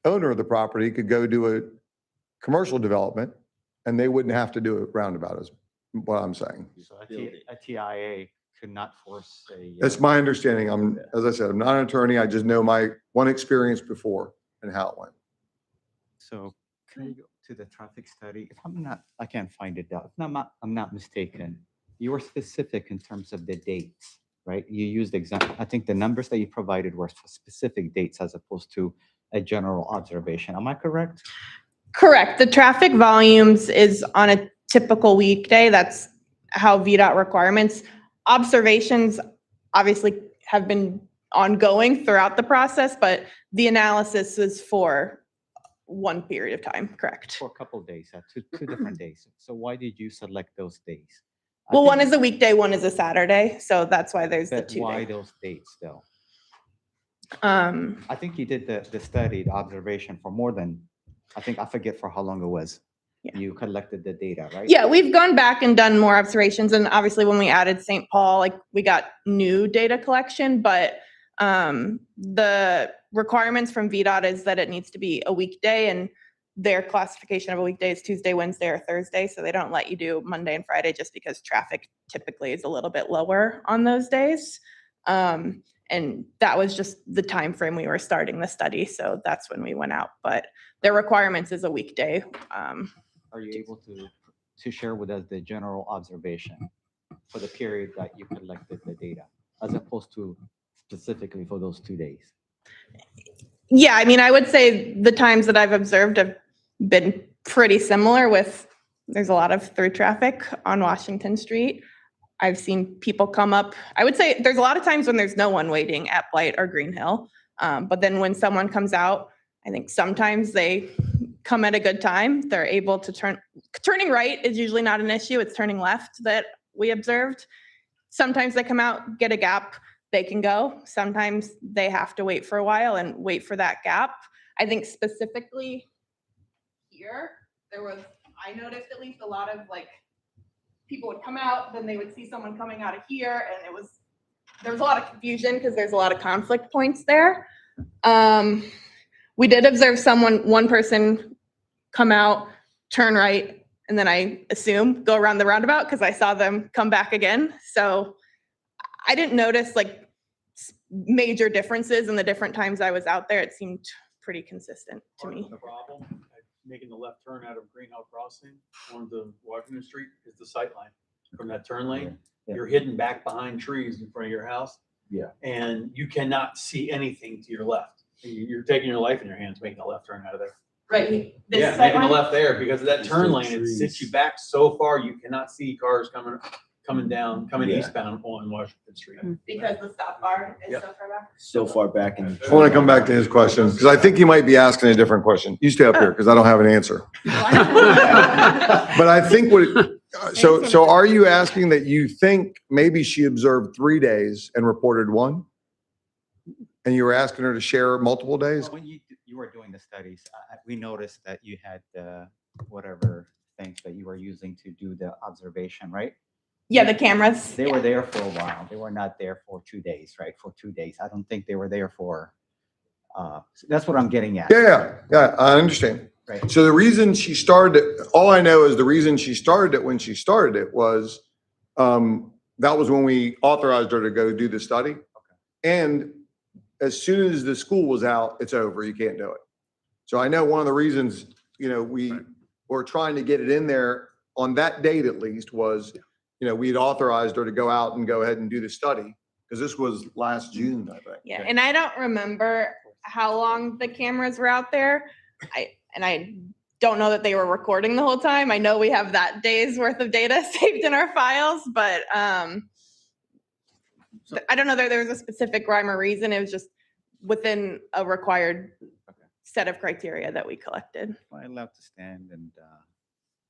owner of the property could go do a commercial development and they wouldn't have to do a roundabout, is what I'm saying. So a TIA could not force a. That's my understanding. As I said, I'm not an attorney. I just know my one experience before and how it went. So can you go to the traffic study? If I can't find it out. If I'm not mistaken, you were specific in terms of the dates, right? You used I think the numbers that you provided were for specific dates as opposed to a general observation. Am I correct? Correct. The traffic volumes is on a typical weekday. That's how VDOT requirements. Observations obviously have been ongoing throughout the process, but the analysis is for one period of time, correct? For a couple of days, two different days. So why did you select those days? Well, one is a weekday, one is a Saturday, so that's why there's the But 2 why days. those dates though? I think you did the study, the observation for more than, I forget for how long it was. You collected the data, right? Yeah, we've gone back and done more observations, and obviously when we added St. Paul, like we got new data collection, but the requirements from VDOT is that it needs to be a weekday, and their classification of a weekday is Tuesday, Wednesday, or Thursday, so they don't let you do Monday and Friday just because traffic typically is a little bit lower on those days. And that was just the time frame we were starting the study, so that's when we went out. But their requirements is a weekday. Are you able to share with us the general observation for the period that you collected the data, as opposed to specifically for those 2 days? Yeah, I mean, I would say the times that I've observed have been pretty similar with, there's a lot of through traffic on Washington Street. I've seen people come up. I would say there's a lot of times when there's no one waiting at Blight or Green Hill. But then when someone comes out, I think sometimes they come at a good time. They're able to turning right is usually not an issue. It's turning left that we observed. Sometimes they come out, get a gap, they can go. Sometimes they have to wait for a while and wait for that gap. I think specifically here, I noticed at least a lot of like, people would come out, then they would see someone coming out of here, and there was a lot of confusion because there's a lot of conflict points there. We did observe one person come out, turn right, and then I assume go around the roundabout because I saw them come back again. So I didn't notice like major differences in the different times I was out there. It seemed pretty consistent to me. The problem, making the left turn out of Green Hill Crossing onto Washington Street is the sight line. From that turn lane, you're hidden back behind trees in front of your house. Yeah. And you cannot see anything to your left. You're taking your life in your hands making a left turn out of there. Right. Yeah, making the left there because of that turn lane, it sits you back so far you cannot see cars coming eastbound on Washington Street. Because the stop bar is so far back. So far back in. I want to come back to his question because I think he might be asking a different question. You stay up here because I don't have an answer. But I think so are you asking that you think maybe she observed 3 days and reported 1? And you were asking her to share multiple days? When you were doing the studies, we noticed that you had whatever things that you were using to do the observation, right? Yeah, the cameras. They were there for a while. They were not there for 2 days, right? For 2 days. I don't think they were there for, so that's what I'm getting at. Yeah, I understand. Right. So the reason she started it, all I know is the reason she started it when she started it was, that was when we authorized her to go do the study. And as soon as the school was out, it's over. You can't do it. So I know one of the reasons, we were trying to get it in there on that date at least was, we had authorized her to go out and go ahead and do the study because this was last June, I think. Yeah, and I don't remember how long the cameras were out there. I don't know that they were recording the whole time. I know we have that day's worth of data saved in our files, but I don't know that there was a specific rhyme or reason. It was just within a required set of criteria that we collected. I'd love to stand and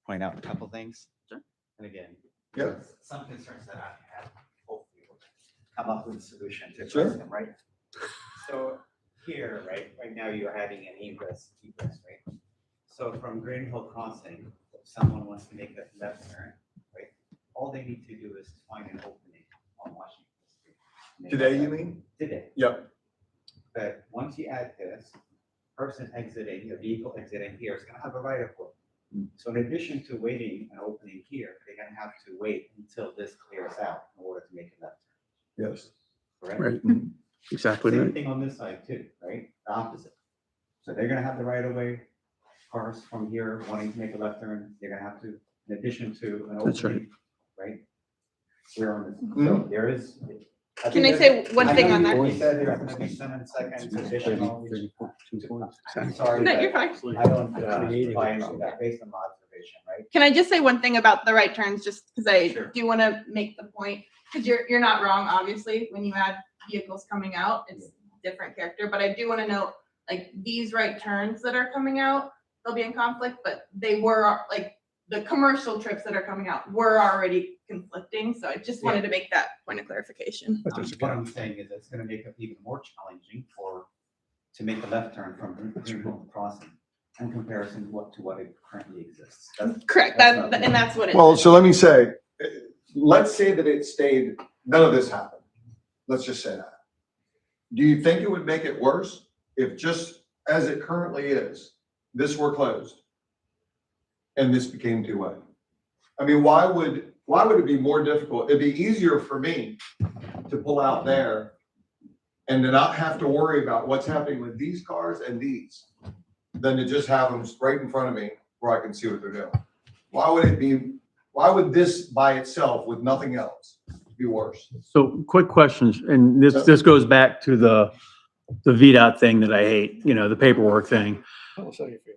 point out a couple things. Sure. And again, Yeah. some concerns that I have, hopefully we'll come up with a solution to Sure. address them, right? So here, right now you're having an egress, right? So from Green Hill Crossing, if someone wants to make that left turn, right? All they need to do is find an opening on Washington Street. Today, you mean? Today. Yep. But once you add this, person exiting, a vehicle exiting here is gonna have a right of way. So in addition to waiting an opening here, they're gonna have to wait until this clears out in order to make a left turn. Yes. Correct? Right. Exactly Same right. thing on this side too, right? The opposite. So they're gonna have the right of way. Cars from here wanting to make a left turn, they're gonna have to, in addition to an That's opening, right? We're on this, so Mhm. there is. Can I say one thing on that? We said there's gonna be 7 seconds additional. I'm sorry. No, but you're fine. I don't buy into that based on my observation, right? Can I just say one thing about the right turns, just because I Sure. do want to make the point, because you're not wrong, obviously, when you add vehicles coming out, it's different character, but I do want to note, like, these right turns that are coming out, they'll be in conflict, but they were, like, the commercial trips that are coming out were already conflicting, so I just wanted to make that point of clarification. What I'm saying is it's gonna make it even more challenging to make the left turn from Green Hill Crossing in comparison to what it currently exists. Correct, and that's what it Well, is. so let me say, let's say that it stayed, none of this happened. Let's just say that. Do you think it would make it worse if just as it currently is, this were closed and this became two-way? I mean, why would it be more difficult? It'd be easier for me to pull out there and to not have to worry about what's happening with these cars and these than to just have them right in front of me where I can see what they're doing. Why would this by itself with nothing else be worse? So quick questions, and this goes back to the VDOT thing that I hate, the paperwork thing.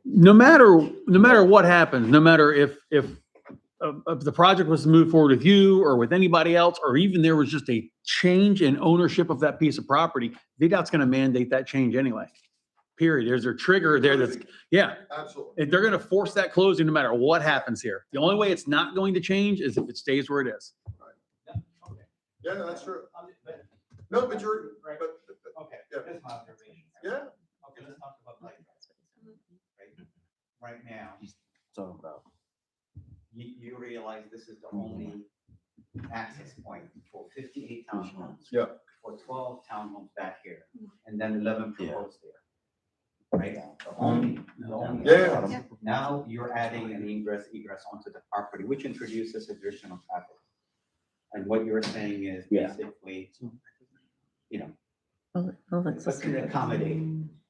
no matter what happens, no matter if the project was to move forward with you or with anybody else, or even there was just a change in ownership of that piece of property, VDOT's going to mandate that change anyway. Period. There's a trigger there that's, yeah. Absolutely. They're going to force that closing no matter what happens here. The only way it's not going to change is if it stays where it is. Yeah, no, that's true. No, but you're, Right. but, Okay, yeah. that's my observation. Yeah. Okay, let's talk about light. Right now, Talking about. you realize this is the only access point for 58 townhomes. Yeah. For 12 townhomes back here, and then 11 proposed there. Right? The only. Yeah. Now you're adding an egress onto the property, which introduces additional traffic. And what you're saying is basically, you know, let's accommodate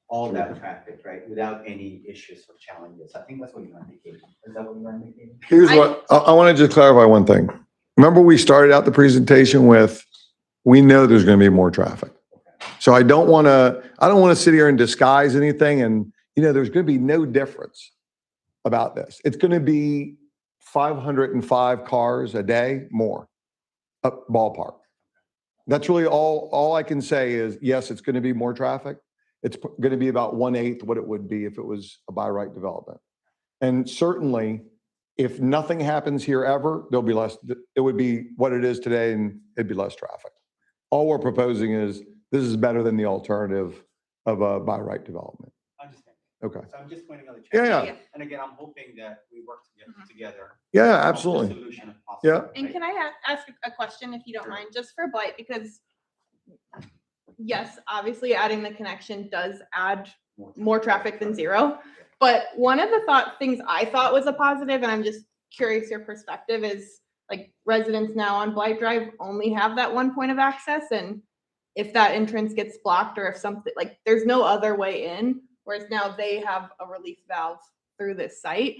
all that traffic, right, without any issues or challenges. I think that's what you're indicating. Is that what you're indicating? Here's what, I want to just clarify one thing. Remember, we started out the presentation with, we know there's going to be more traffic. So I don't want to sit here and disguise anything. And, there's going to be no difference about this. It's going to be 505 cars a day more, ballpark. That's really all I can say is, yes, it's going to be more traffic. It's going to be about 1/8 what it would be if it was a by right development. And certainly, if nothing happens here ever, there'll be less, it would be what it is today and it'd be less traffic. All we're proposing is, this is better than the alternative of a by right development. Understand. Okay. So I'm just pointing out the Yeah, challenge. yeah. And again, I'm hoping that we work together. Yeah, to come up with a absolutely. solution if possible, Yeah. And right? can I ask a question, if you don't mind, just for Blight, because yes, obviously adding the connection does add more traffic than zero. But one of the things I thought was a positive, and I'm just curious your perspective, is like residents now on Blight Drive only have that one point of access. And if that entrance gets blocked, or if something, like there's no other way in, whereas now they have a relief valve through this site.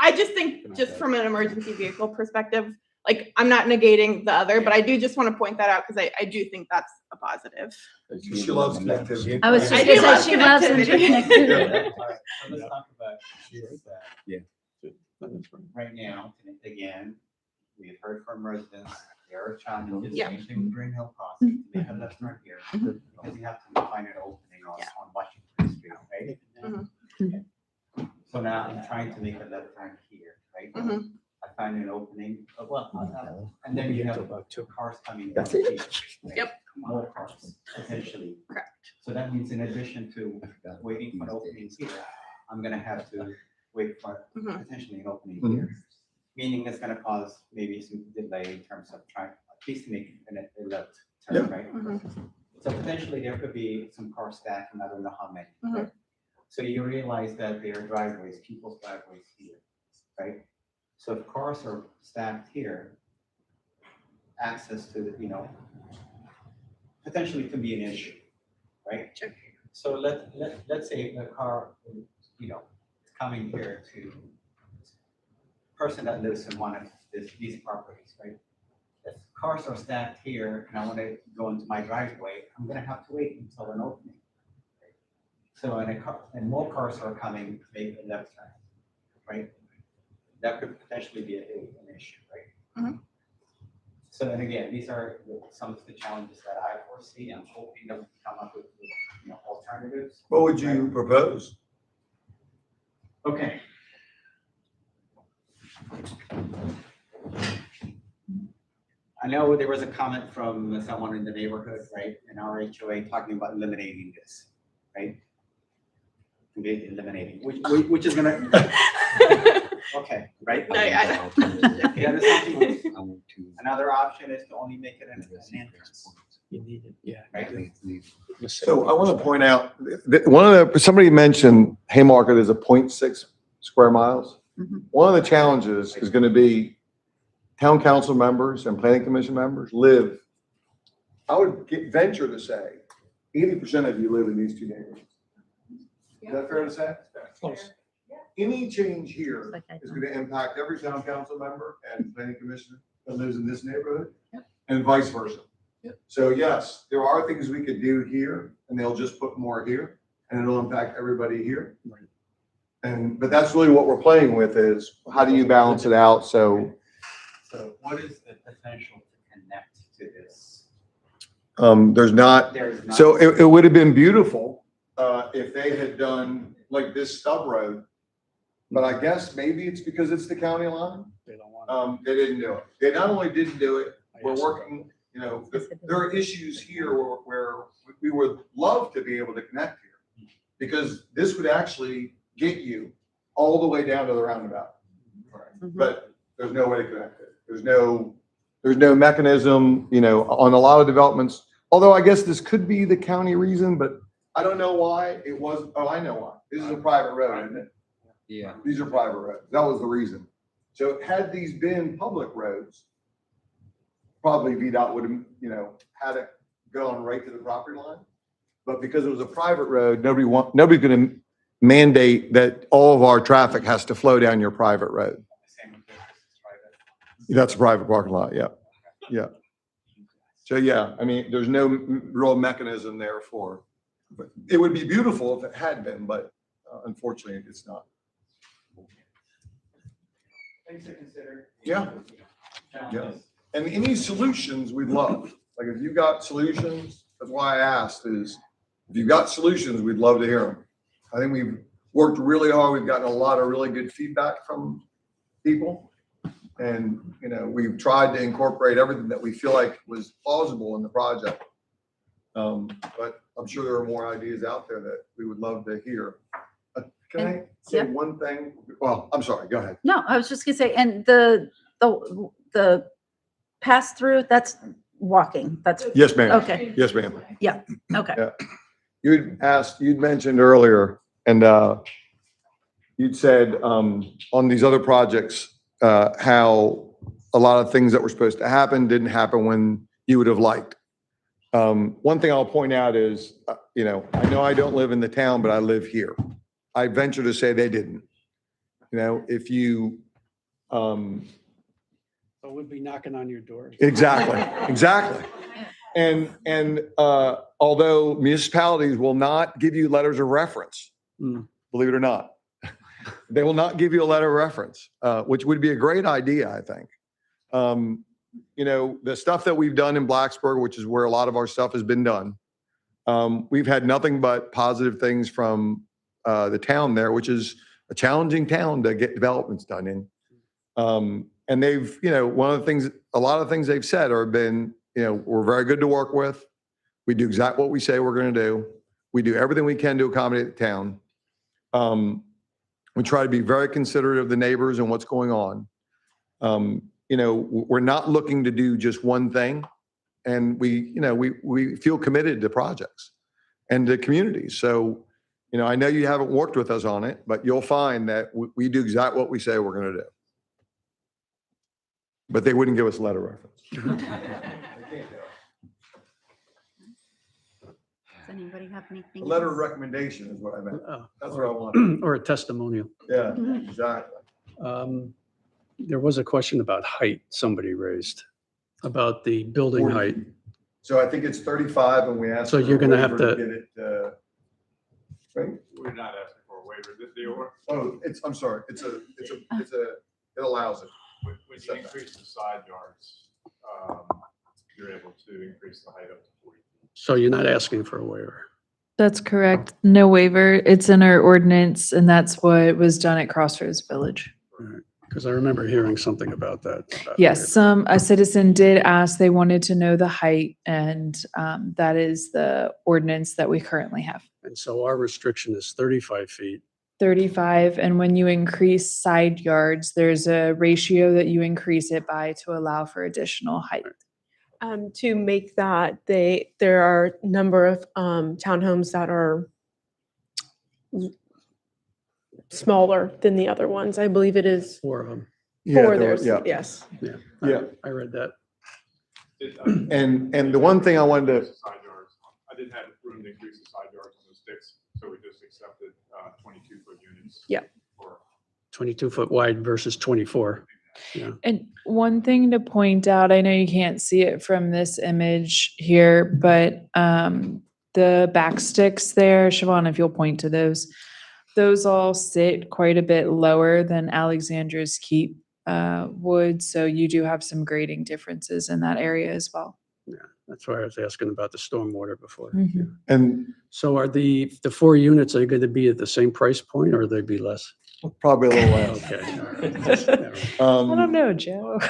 I just think, just from an emergency vehicle perspective, like I'm not negating the other, but I do just want to point that out because I do think that's a positive. She loves connectivity. I was just I gonna do love say she loves connectivity. interconnectivity. All right, so let's talk about this. Right now, again, we've heard from residents, there are challenges, Yeah. same thing with Green Hill Crossing, to make a left turn here, because you have to find an opening on Washington Street, right? So now I'm trying to make a left turn here, right? I find an opening, and then you have two cars coming. That's down it. here, right? Yep. More cars, potentially. Correct. So that means in addition to waiting for an opening here, I'm gonna have to wait for potentially an opening here. Meaning it's gonna cause maybe some delay in terms of trying, at least to make a left turn, right? So potentially there could be some car stack, and I don't know how many. Right? So you realize that there are driveways, people's driveways here, right? So if cars are stacked here, access to the, potentially could be an issue, right? Sure. So let's say the car, is coming here to person that lives in one of these properties, right? If cars are stacked here and I want to go into my driveway, I'm gonna have to wait until an opening. So and more cars are coming, maybe a left turn, right? That could potentially be an issue, right? So, and again, these are some of the challenges that I foresee. I'm hoping that we can come up with, alternatives. What would you propose? Okay. I know there was a comment from someone in the neighborhood, right, in our HOA talking about eliminating this, right? Eliminating, which is gonna, okay, right? No, I- The other something, another option is to only make it an entrance. You need it, yeah. Right? So I want to point out, somebody mentioned Haymarket is a 0.6 square miles. One of the challenges is going to be town council members and planning commission members live, I would venture to say, 80% of you live in these two neighborhoods. Is that fair to say? Close. Any change here is going to impact every town council member and planning commissioner that lives in this neighborhood, and vice versa. So yes, there are things we could do here, and they'll just put more here. and it'll impact everybody here. But that's really what we're playing with is how do you balance it out? So what is the potential to connect to this? there's not, so it would have been beautiful if they had done like this stub road. But I guess maybe it's because it's the county line. They don't want They didn't do it. They not only didn't do it, we're working, there are issues here where we would love to be able to connect here. Because this would actually get you all the way down to the roundabout. But there's no way to connect it. There's no mechanism, on a lot of developments. Although I guess this could be the county reason, but I don't know why it was. Oh, I know why. This is a private road, isn't it? Yeah. These are private roads. That was the reason. So had these been public roads, probably VDOT would have, had it gone right to the property line. But because it was a private road, nobody's going to mandate that all of our traffic has to flow down your private road. That's a private parking lot. Yeah. Yeah. So yeah, I mean, there's no real mechanism there for, but it would be beautiful if it had been, but unfortunately it's not. Things to consider. Yeah. Yeah. And any solutions we'd love. Like if you got solutions, that's why I asked is if you've got solutions, we'd love to hear them. I think we've worked really hard. We've gotten a lot of really good feedback from people. And, we've tried to incorporate everything that we feel like was plausible in the project. But I'm sure there are more ideas out there that we would love to hear. Can I say one thing? Well, I'm sorry, go ahead. No, I was just gonna say, and the pass through, that's walking, that's. Yes, ma'am. Okay. Yes, ma'am. Yeah, okay. Yeah. You'd mentioned earlier, and you'd said on these other projects, how a lot of things that were supposed to happen didn't happen when you would have liked. One thing I'll point out is, I know I don't live in the town, but I live here. I venture to say they didn't. If you, So we'll be knocking on your door. exactly. And although municipalities will not give you letters of reference, believe it or not, they will not give you a letter of reference, which would be a great idea, I think. The stuff that we've done in Blacksburg, which is where a lot of our stuff has been done, we've had nothing but positive things from the town there, which is a challenging town to get developments done in. And they've, a lot of things they've said have been, we're very good to work with. We do exactly what we say we're going to do. We do everything we can to accommodate the town. We try to be very considerate of the neighbors and what's going on. We're not looking to do just one thing. And we feel committed to projects and to communities. So, I know you haven't worked with us on it, but you'll find that we do exactly what we say we're going to do. But they wouldn't give us a letter reference. Does anybody have anything? A letter of else? recommendation is what I meant. Oh. That's what I wanted. Or a testimonial. Yeah, exactly. There was a question about height somebody raised, about the building 40. height. So I think it's 35 and we asked. So for you're a gonna have waiver to- Get it, right? We're not asking for a waiver. Oh, I'm sorry. It allows it. When you increase the side yards, you're able to increase the height up to 40 feet. So you're not asking for a waiver. That's correct. No waiver. It's in our ordinance, and that's what was done at Crossroads Village. Because I remember hearing something about that. about Yes, a citizen did ask, they wanted to know the height, and that is the ordinance that we currently have. And so our restriction is 35 feet. 35, and when you increase side yards, there's a ratio that you increase it by to allow for additional height. To make that, there are a number of townhomes that are smaller than the other ones. I believe it is Four of them. four there's, yes. Yeah. Yeah. I read that. And the one thing I wanted to, Side yards. I didn't have room to increase the side yards on the sticks, so we just accepted 22-foot units. Yeah. 22 foot wide versus 24. Yeah. And one thing to point out, I know you can't see it from this image here, but The back sticks there, Siobhan, if you'll point to those all sit quite a bit lower than Alexandra's Keep would. So you do have some grading differences in that area as well. Yeah, that's why I was asking about the stormwater before. Mhm. And So are the 4 units, are they going to be at the same price point or they be less? probably a little less. Okay. all right. I don't know, Joe.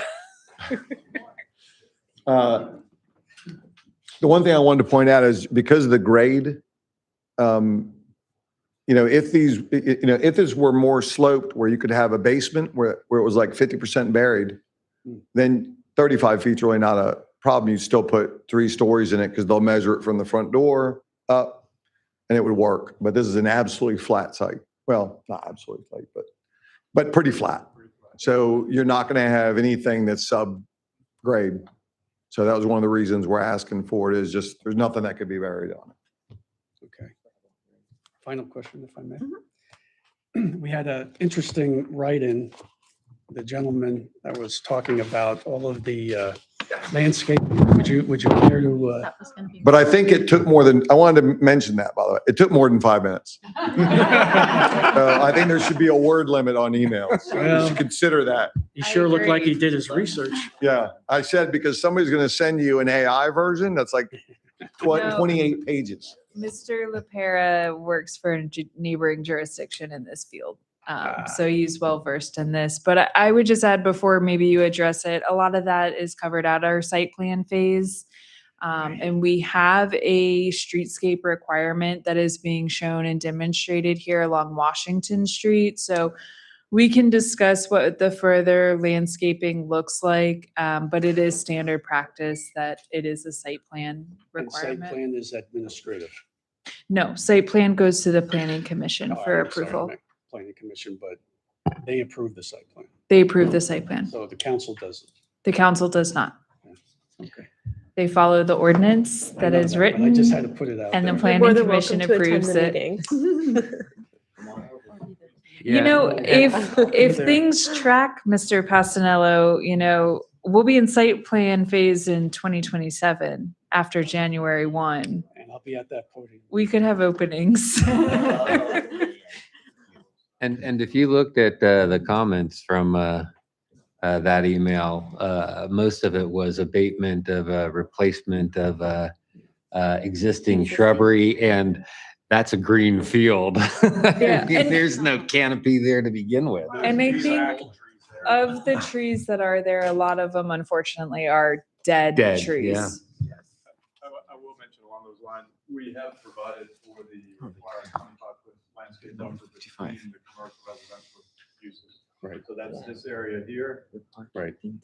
The one thing I wanted to point out is because of the grade, if these, if this were more sloped where you could have a basement where it was like 50% buried, then 35 feet's really not a problem. You still put 3 stories in it because they'll measure it from the front door up and it would work. But this is an absolutely flat site. Well, not absolutely flat, but pretty flat. So you're not going to have anything that's sub-grade. So that was one of the reasons we're asking for it, is just, there's nothing that could be buried on it. Okay. Final question, if I may. We had an interesting write-in, the gentleman that was talking about all of the landscape. Would you care to? But I think it took more than, I wanted to mention that, by the way, it took more than 5 minutes. So I think there should be a word limit on emails. You Well, should consider that. He sure looked like he did his research. Yeah, I said, because somebody's going to send you an AI version that's like No. 28 pages. Mr. LaPera works for a neighboring jurisdiction in this field. So he's well versed in this, but I would just add before maybe you address it, a lot of that is covered at our site plan phase. And we have a streetscape requirement that is being shown and demonstrated here along Washington Street. So we can discuss what the further landscaping looks like, but it is standard practice that it is a site plan And site requirement. plan is administrative. No, site plan goes to the planning commission Oh, for I'm sorry, approval. not Planning commission, but they approve the site plan. They approve the site plan. So the council doesn't. The council does not. Okay. They follow the ordinance I that know is that, but written. I just had to put it out And the there. planning More than welcome commission to attend approves the it. meetings. You know, Yeah. if There. things track, Mr. Pastanello, we'll be in site plan phase in 2027 after January 1. And I'll be at that podium. We could have openings. And if you looked at the comments from that email, most of it was abatement of replacement of existing shrubbery, and that's a green field. Yeah, and- There's no canopy there to begin with. And I think of the trees that are there, a lot of them unfortunately are dead Dead, trees. yeah. I will mention along those lines, we have provided for the required 25-foot landscape buffer between the commercial residential uses. Right. So that's this area here, Right. and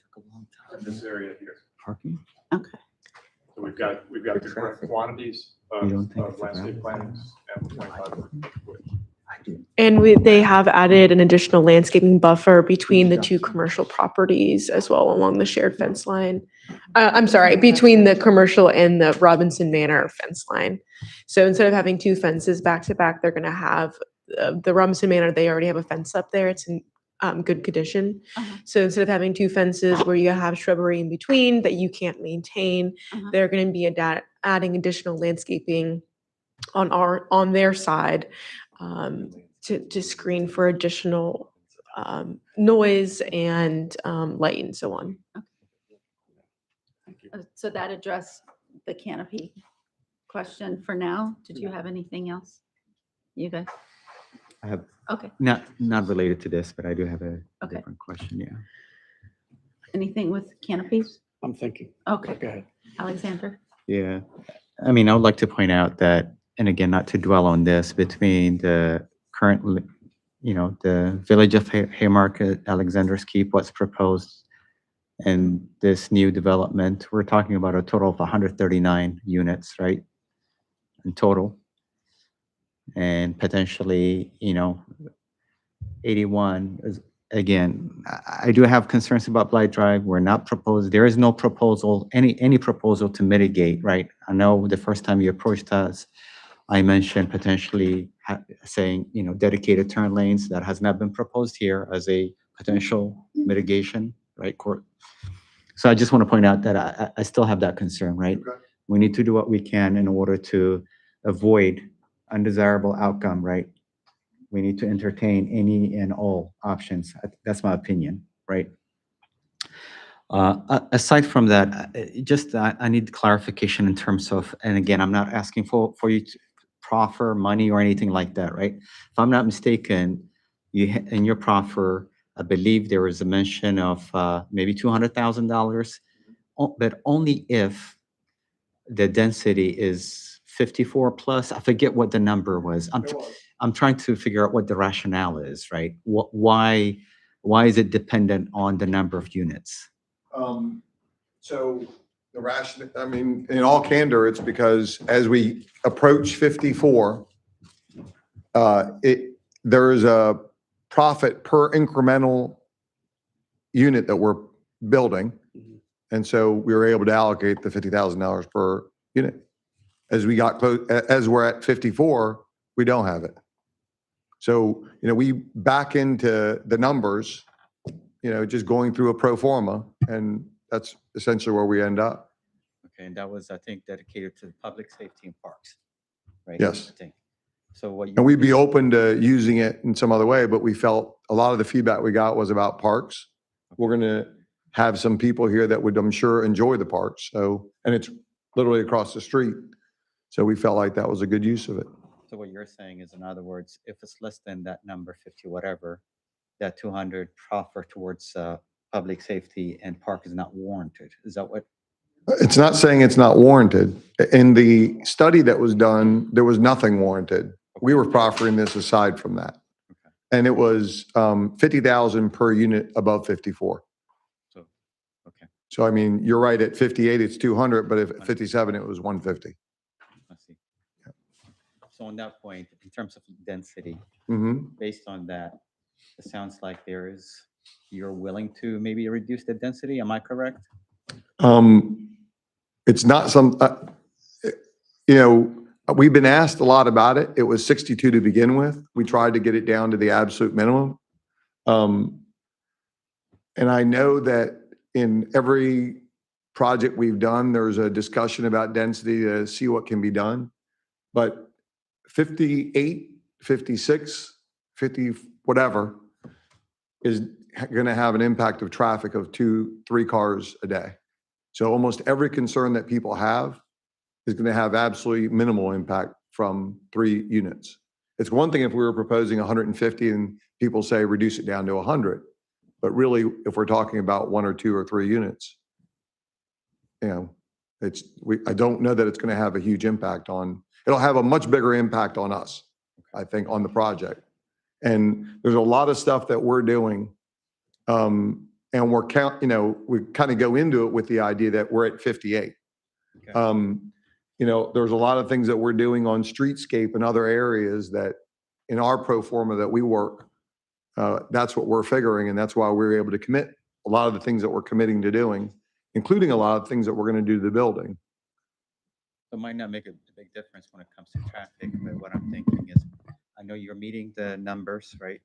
this area here. Parking? Okay. So we've got the correct quantities You of don't think of it's a landscape gravel plantings and 25-foot. And they have added an additional landscaping buffer between the 2 commercial properties as well along the shared fence line. I'm sorry, between the commercial and the Robinson Manor fence line. So instead of having 2 fences back to back, they're going to have the Robinson Manor, they already have a fence up there. It's in good condition. So instead of having 2 fences where you have shrubbery in between that you can't maintain, they're going to be adding additional landscaping on their side to screen for additional noise and light and so on. So that addressed the canopy question for now. Did you have anything else? You guys? I have, Okay. not related to this, but I do have a Okay. different question, yeah. Anything with canopies? I'm thinking. Okay. Go ahead. Alexander? Yeah, I mean, I would like to point out that, and again, not to dwell on this, between the current, the Village of Haymarket, Alexander's Keep, what's proposed, and this new development, we're talking about a total of 139 units, right? In total. And potentially, 81 is, again, I do have concerns about Blight Drive. We're not proposed, there is no proposal, any proposal to mitigate, right? I know the first time you approached us, I mentioned potentially saying, dedicated turn lanes. That has not been proposed here as a potential mitigation, right, Court? So I just want to point out that I still have that concern, right? We need to do what we can in order to avoid undesirable outcome, right? We need to entertain any and all options. That's my opinion, right? Aside from that, I need clarification in terms of, and again, I'm not asking for you to proffer money or anything like that, right? If I'm not mistaken, in your proffer, I believe there was a mention of maybe $200,000, but only if the density is 54 plus. I forget what the number was. I'm trying to figure out what the rationale is, right? Why is it dependent on the number of units? So the ration, I mean, in all candor, it's because as we approach 54, there is a profit per incremental unit that we're building. And so we were able to allocate the $50,000 per unit. As we got close, as we're at 54, we don't have it. So, we back into the numbers, just going through a pro forma, and that's essentially where we end up. Okay, and that was, I think, dedicated to public safety and parks, right? Yes. I think. So what you. And we'd be open to using it in some other way, but we felt a lot of the feedback we got was about parks. We're going to have some people here that would, I'm sure, enjoy the parks. So, and it's literally across the street. So we felt like that was a good use of it. So what you're saying is, in other words, if it's less than that number, 50, whatever, that 200 proffer towards public safety and park is not warranted. Is that what? It's not saying it's not warranted. In the study that was done, there was nothing warranted. We were proffering this aside from that. Okay. And it was 50,000 per unit above 54. So, okay, So, I mean, you're right, at 58, it's 200, but at 57, it was 150. I see. So on that point, in terms of density, Mm-hmm. based on that, it sounds like you're willing to maybe reduce the density. Am I correct? It's not we've been asked a lot about it. It was 62 to begin with. We tried to get it down to the absolute minimum. And I know that in every project we've done, there's a discussion about density to see what can be done. But 58, 56, 50, whatever, is going to have an impact of traffic of 2-3 cars a day. So almost every concern that people have is going to have absolutely minimal impact from 3 units. It's one thing if we were proposing 150 and people say reduce it down to 100, but really if we're talking about 1 or 2 or 3 units, I don't know that it's going to have a huge impact it'll have a much bigger impact on us, I think, on the project. And there's a lot of stuff that we're doing. And we kind of go into it with the idea that we're at 58. Okay. There's a lot of things that we're doing on streetscape and other areas that in our pro forma that we work, that's what we're figuring. And that's why we're able to commit a lot of the things that we're committing to doing, including a lot of things that we're going to do to the building. It might not make a big difference when it comes to traffic, but what I'm thinking is, I know you're meeting the numbers, right?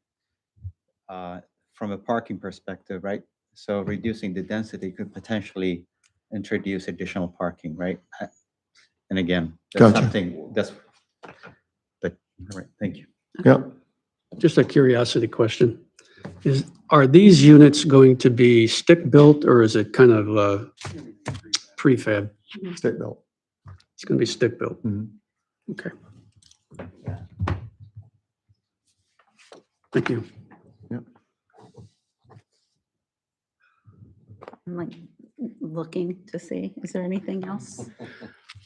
From a parking perspective, right? So reducing the density could potentially introduce additional parking, right? And again, that's Gotcha. something but all right, thank you. Yeah. Just a curiosity question. Are these units going to be stick-built or is it kind of prefab? Stick built. It's going to be stick-built. Mhm. Okay. Thank you. I'm like looking to see, is there anything else?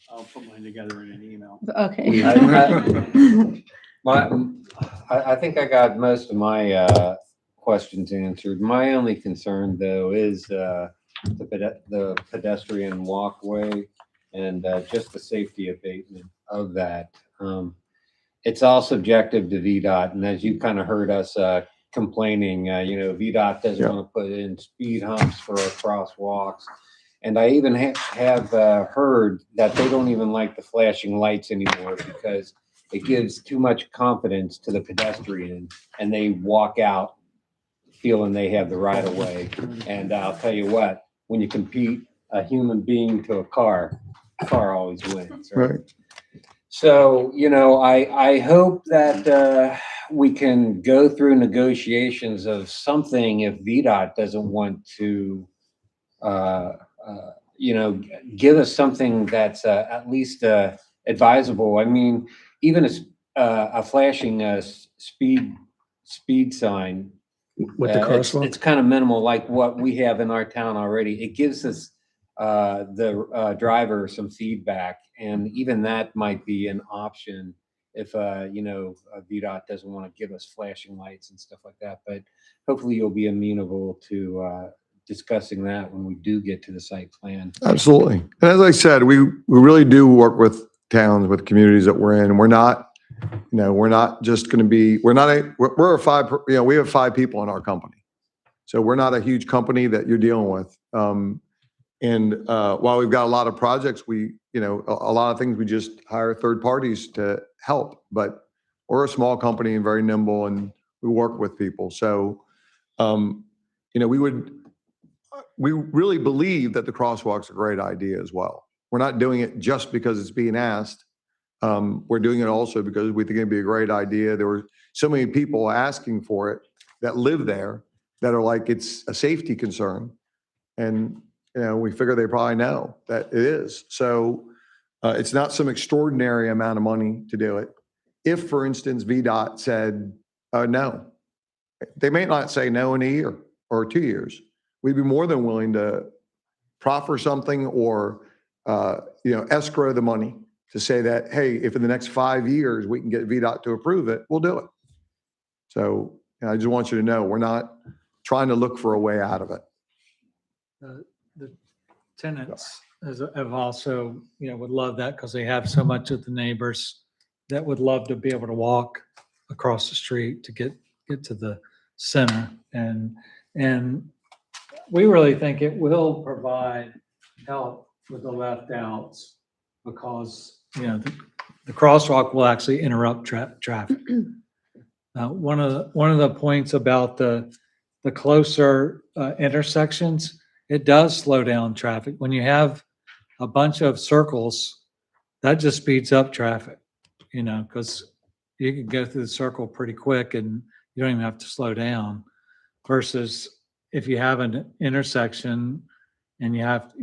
I'll put mine together in an email. Okay. I think I got most of my questions answered. My only concern, though, is the pedestrian walkway and just the safety abatement of that. It's all subjective to VDOT, and as you kind of heard us complaining, VDOT doesn't want to put in speed humps for crosswalks. And I even have heard that they don't even like the flashing lights anymore because it gives too much confidence to the pedestrian and they walk out feeling they have the right of way. And I'll tell you what, when you compete a human being to a car always wins, right? Right. So, I hope that we can go through negotiations of something if VDOT doesn't want to, give us something that's at least advisable. I mean, even a flashing speed sign. With the crosswalk? It's kind of minimal, like what we have in our town already. It gives us the driver some feedback, and even that might be an option if VDOT doesn't want to give us flashing lights and stuff like that. But hopefully you'll be amenable to discussing that when we do get to the site plan. Absolutely. And as I said, we really do work with towns, with communities that we're in. We're not just going to be, we're a five, we have 5 people in our company. So we're not a huge company that you're dealing with. And while we've got a lot of projects, a lot of things we just hire third parties to help, but we're a small company and very nimble, and we work with people. So, we really believe that the crosswalk's a great idea as well. We're not doing it just because it's being asked. We're doing it also because we think it'd be a great idea. There were so many people asking for it that live there that are like, it's a safety concern. And, we figure they probably know that it is. So it's not some extraordinary amount of money to do it. If, for instance, VDOT said, no, they may not say no in a year or 2 years. We'd be more than willing to proffer something or, escrow the money to say that, hey, if in the next 5 years we can get VDOT to approve it, we'll do it. So I just want you to know, we're not trying to look for a way out of it. The tenants have also, would love that because they have so much of the neighbors that would love to be able to walk across the street to get to the center. And we really think it will provide help with the left outs because, the crosswalk will actually interrupt traffic. One of the points about the closer intersections, it does slow down traffic. When you have a bunch of circles, that just speeds up traffic, because you can go through the circle pretty quick and you don't even have to slow down. Versus if you have an intersection and you have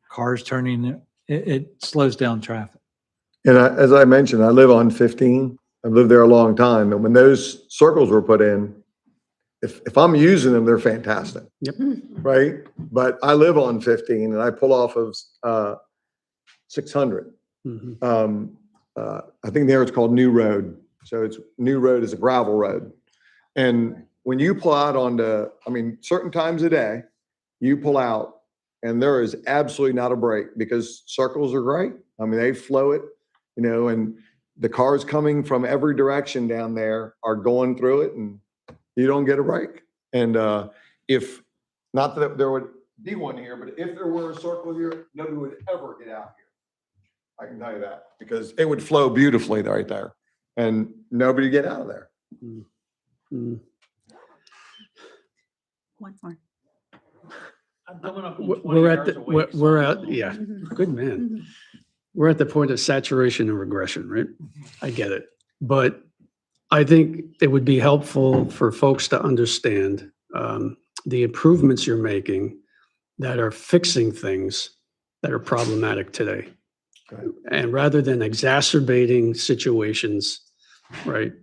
cars turning, it slows down traffic. And as I mentioned, I live on 15. I've lived there a long time. And when those circles were put in, if I'm using them, they're fantastic. Yep. Right? But I live on 15 and I pull off of 600. Mhm. I think there it's called New Road. So New Road is a gravel road. And when you pull out certain times a day, you pull out and there is absolutely not a break because circles are great. They flow it, and the cars coming from every direction down there are going through it and you don't get a break. And if, not that there would be one here, but if there were a circle here, nobody would ever get out here. I can tell you that because it would flow beautifully right there and nobody would get out of there. Mm. One more. Yeah, good man. We're at the point of saturation and regression, right? I get it. But I think it would be helpful for folks to understand the improvements you're making that are fixing things that are problematic today. And rather than exacerbating situations, right,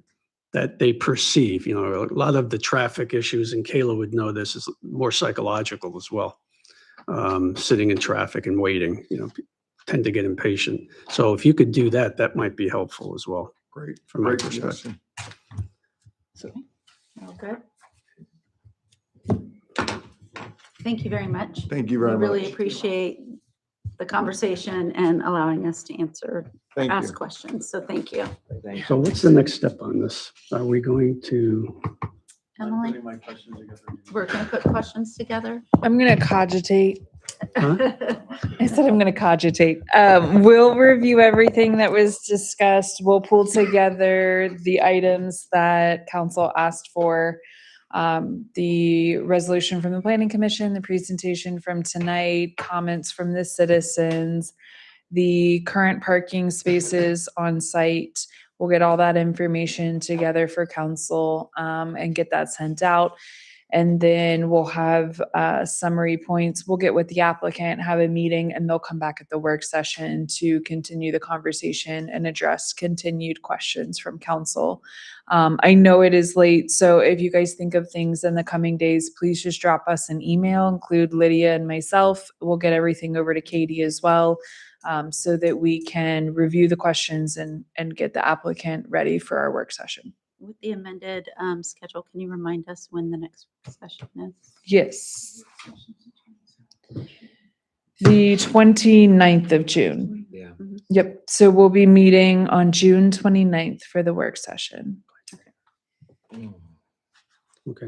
that they perceive, a lot of the traffic issues, and Kayla would know this, is more psychological as well. Sitting in traffic and waiting, tend to get impatient. So if you could do that, that might be helpful as well. Great. From my Great perspective. suggestion. All good. Thank you very much. Thank you very We really much. appreciate the conversation and allowing us to Thank ask you. questions. So thank you. So what's the next step on this? Are we going to? Emily, we're going to put questions together. I'm going to cogitate. Huh? I said I'm going to cogitate. We'll review everything that was discussed. We'll pull together the items that council asked for. The resolution from the planning commission, the presentation from tonight, comments from the citizens, the current parking spaces on site. We'll get all that information together for council and get that sent out. And then we'll have summary points. We'll get with the applicant, have a meeting, and they'll come back at the work session to continue the conversation and address continued questions from council. I know it is late, so if you guys think of things in the coming days, please just drop us an email, include Lydia and myself. We'll get everything over to Katie as well, so that we can review the questions and get the applicant ready for our work session. With the amended schedule, can you remind us when the next session is? Yes. The 29th of June. Yeah. Yep. So we'll be meeting on June 29th for the work session. Okay.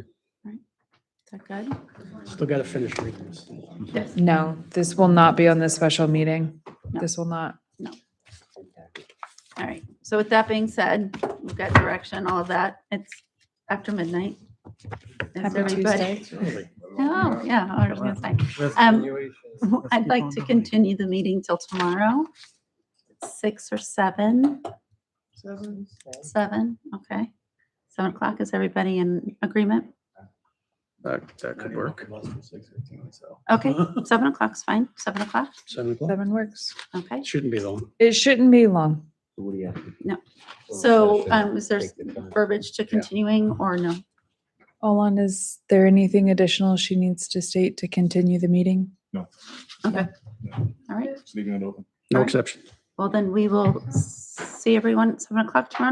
Is that good? Still got to finish reading this. Yes. No, this will not be on this special meeting. No. This will not. All right. So with that being said, we've got direction, all of that. It's after midnight. Is Happy everybody- Tuesday. Oh, yeah, I was gonna say. I'd like to continue the meeting till tomorrow, 6 or 7. 7, okay. 7 o'clock, is everybody in agreement? That could work. Okay, 7 o'clock's fine, 7 o'clock, 7 o'clock. 7 works. okay. Shouldn't be long. It shouldn't be long. No. So is there verbiage to continuing or no? Olan, is there anything additional she needs to state to continue the meeting? No. Okay, all right. Just leaving it open. No exception. Well, then we will see everyone at 7 o'clock tomorrow.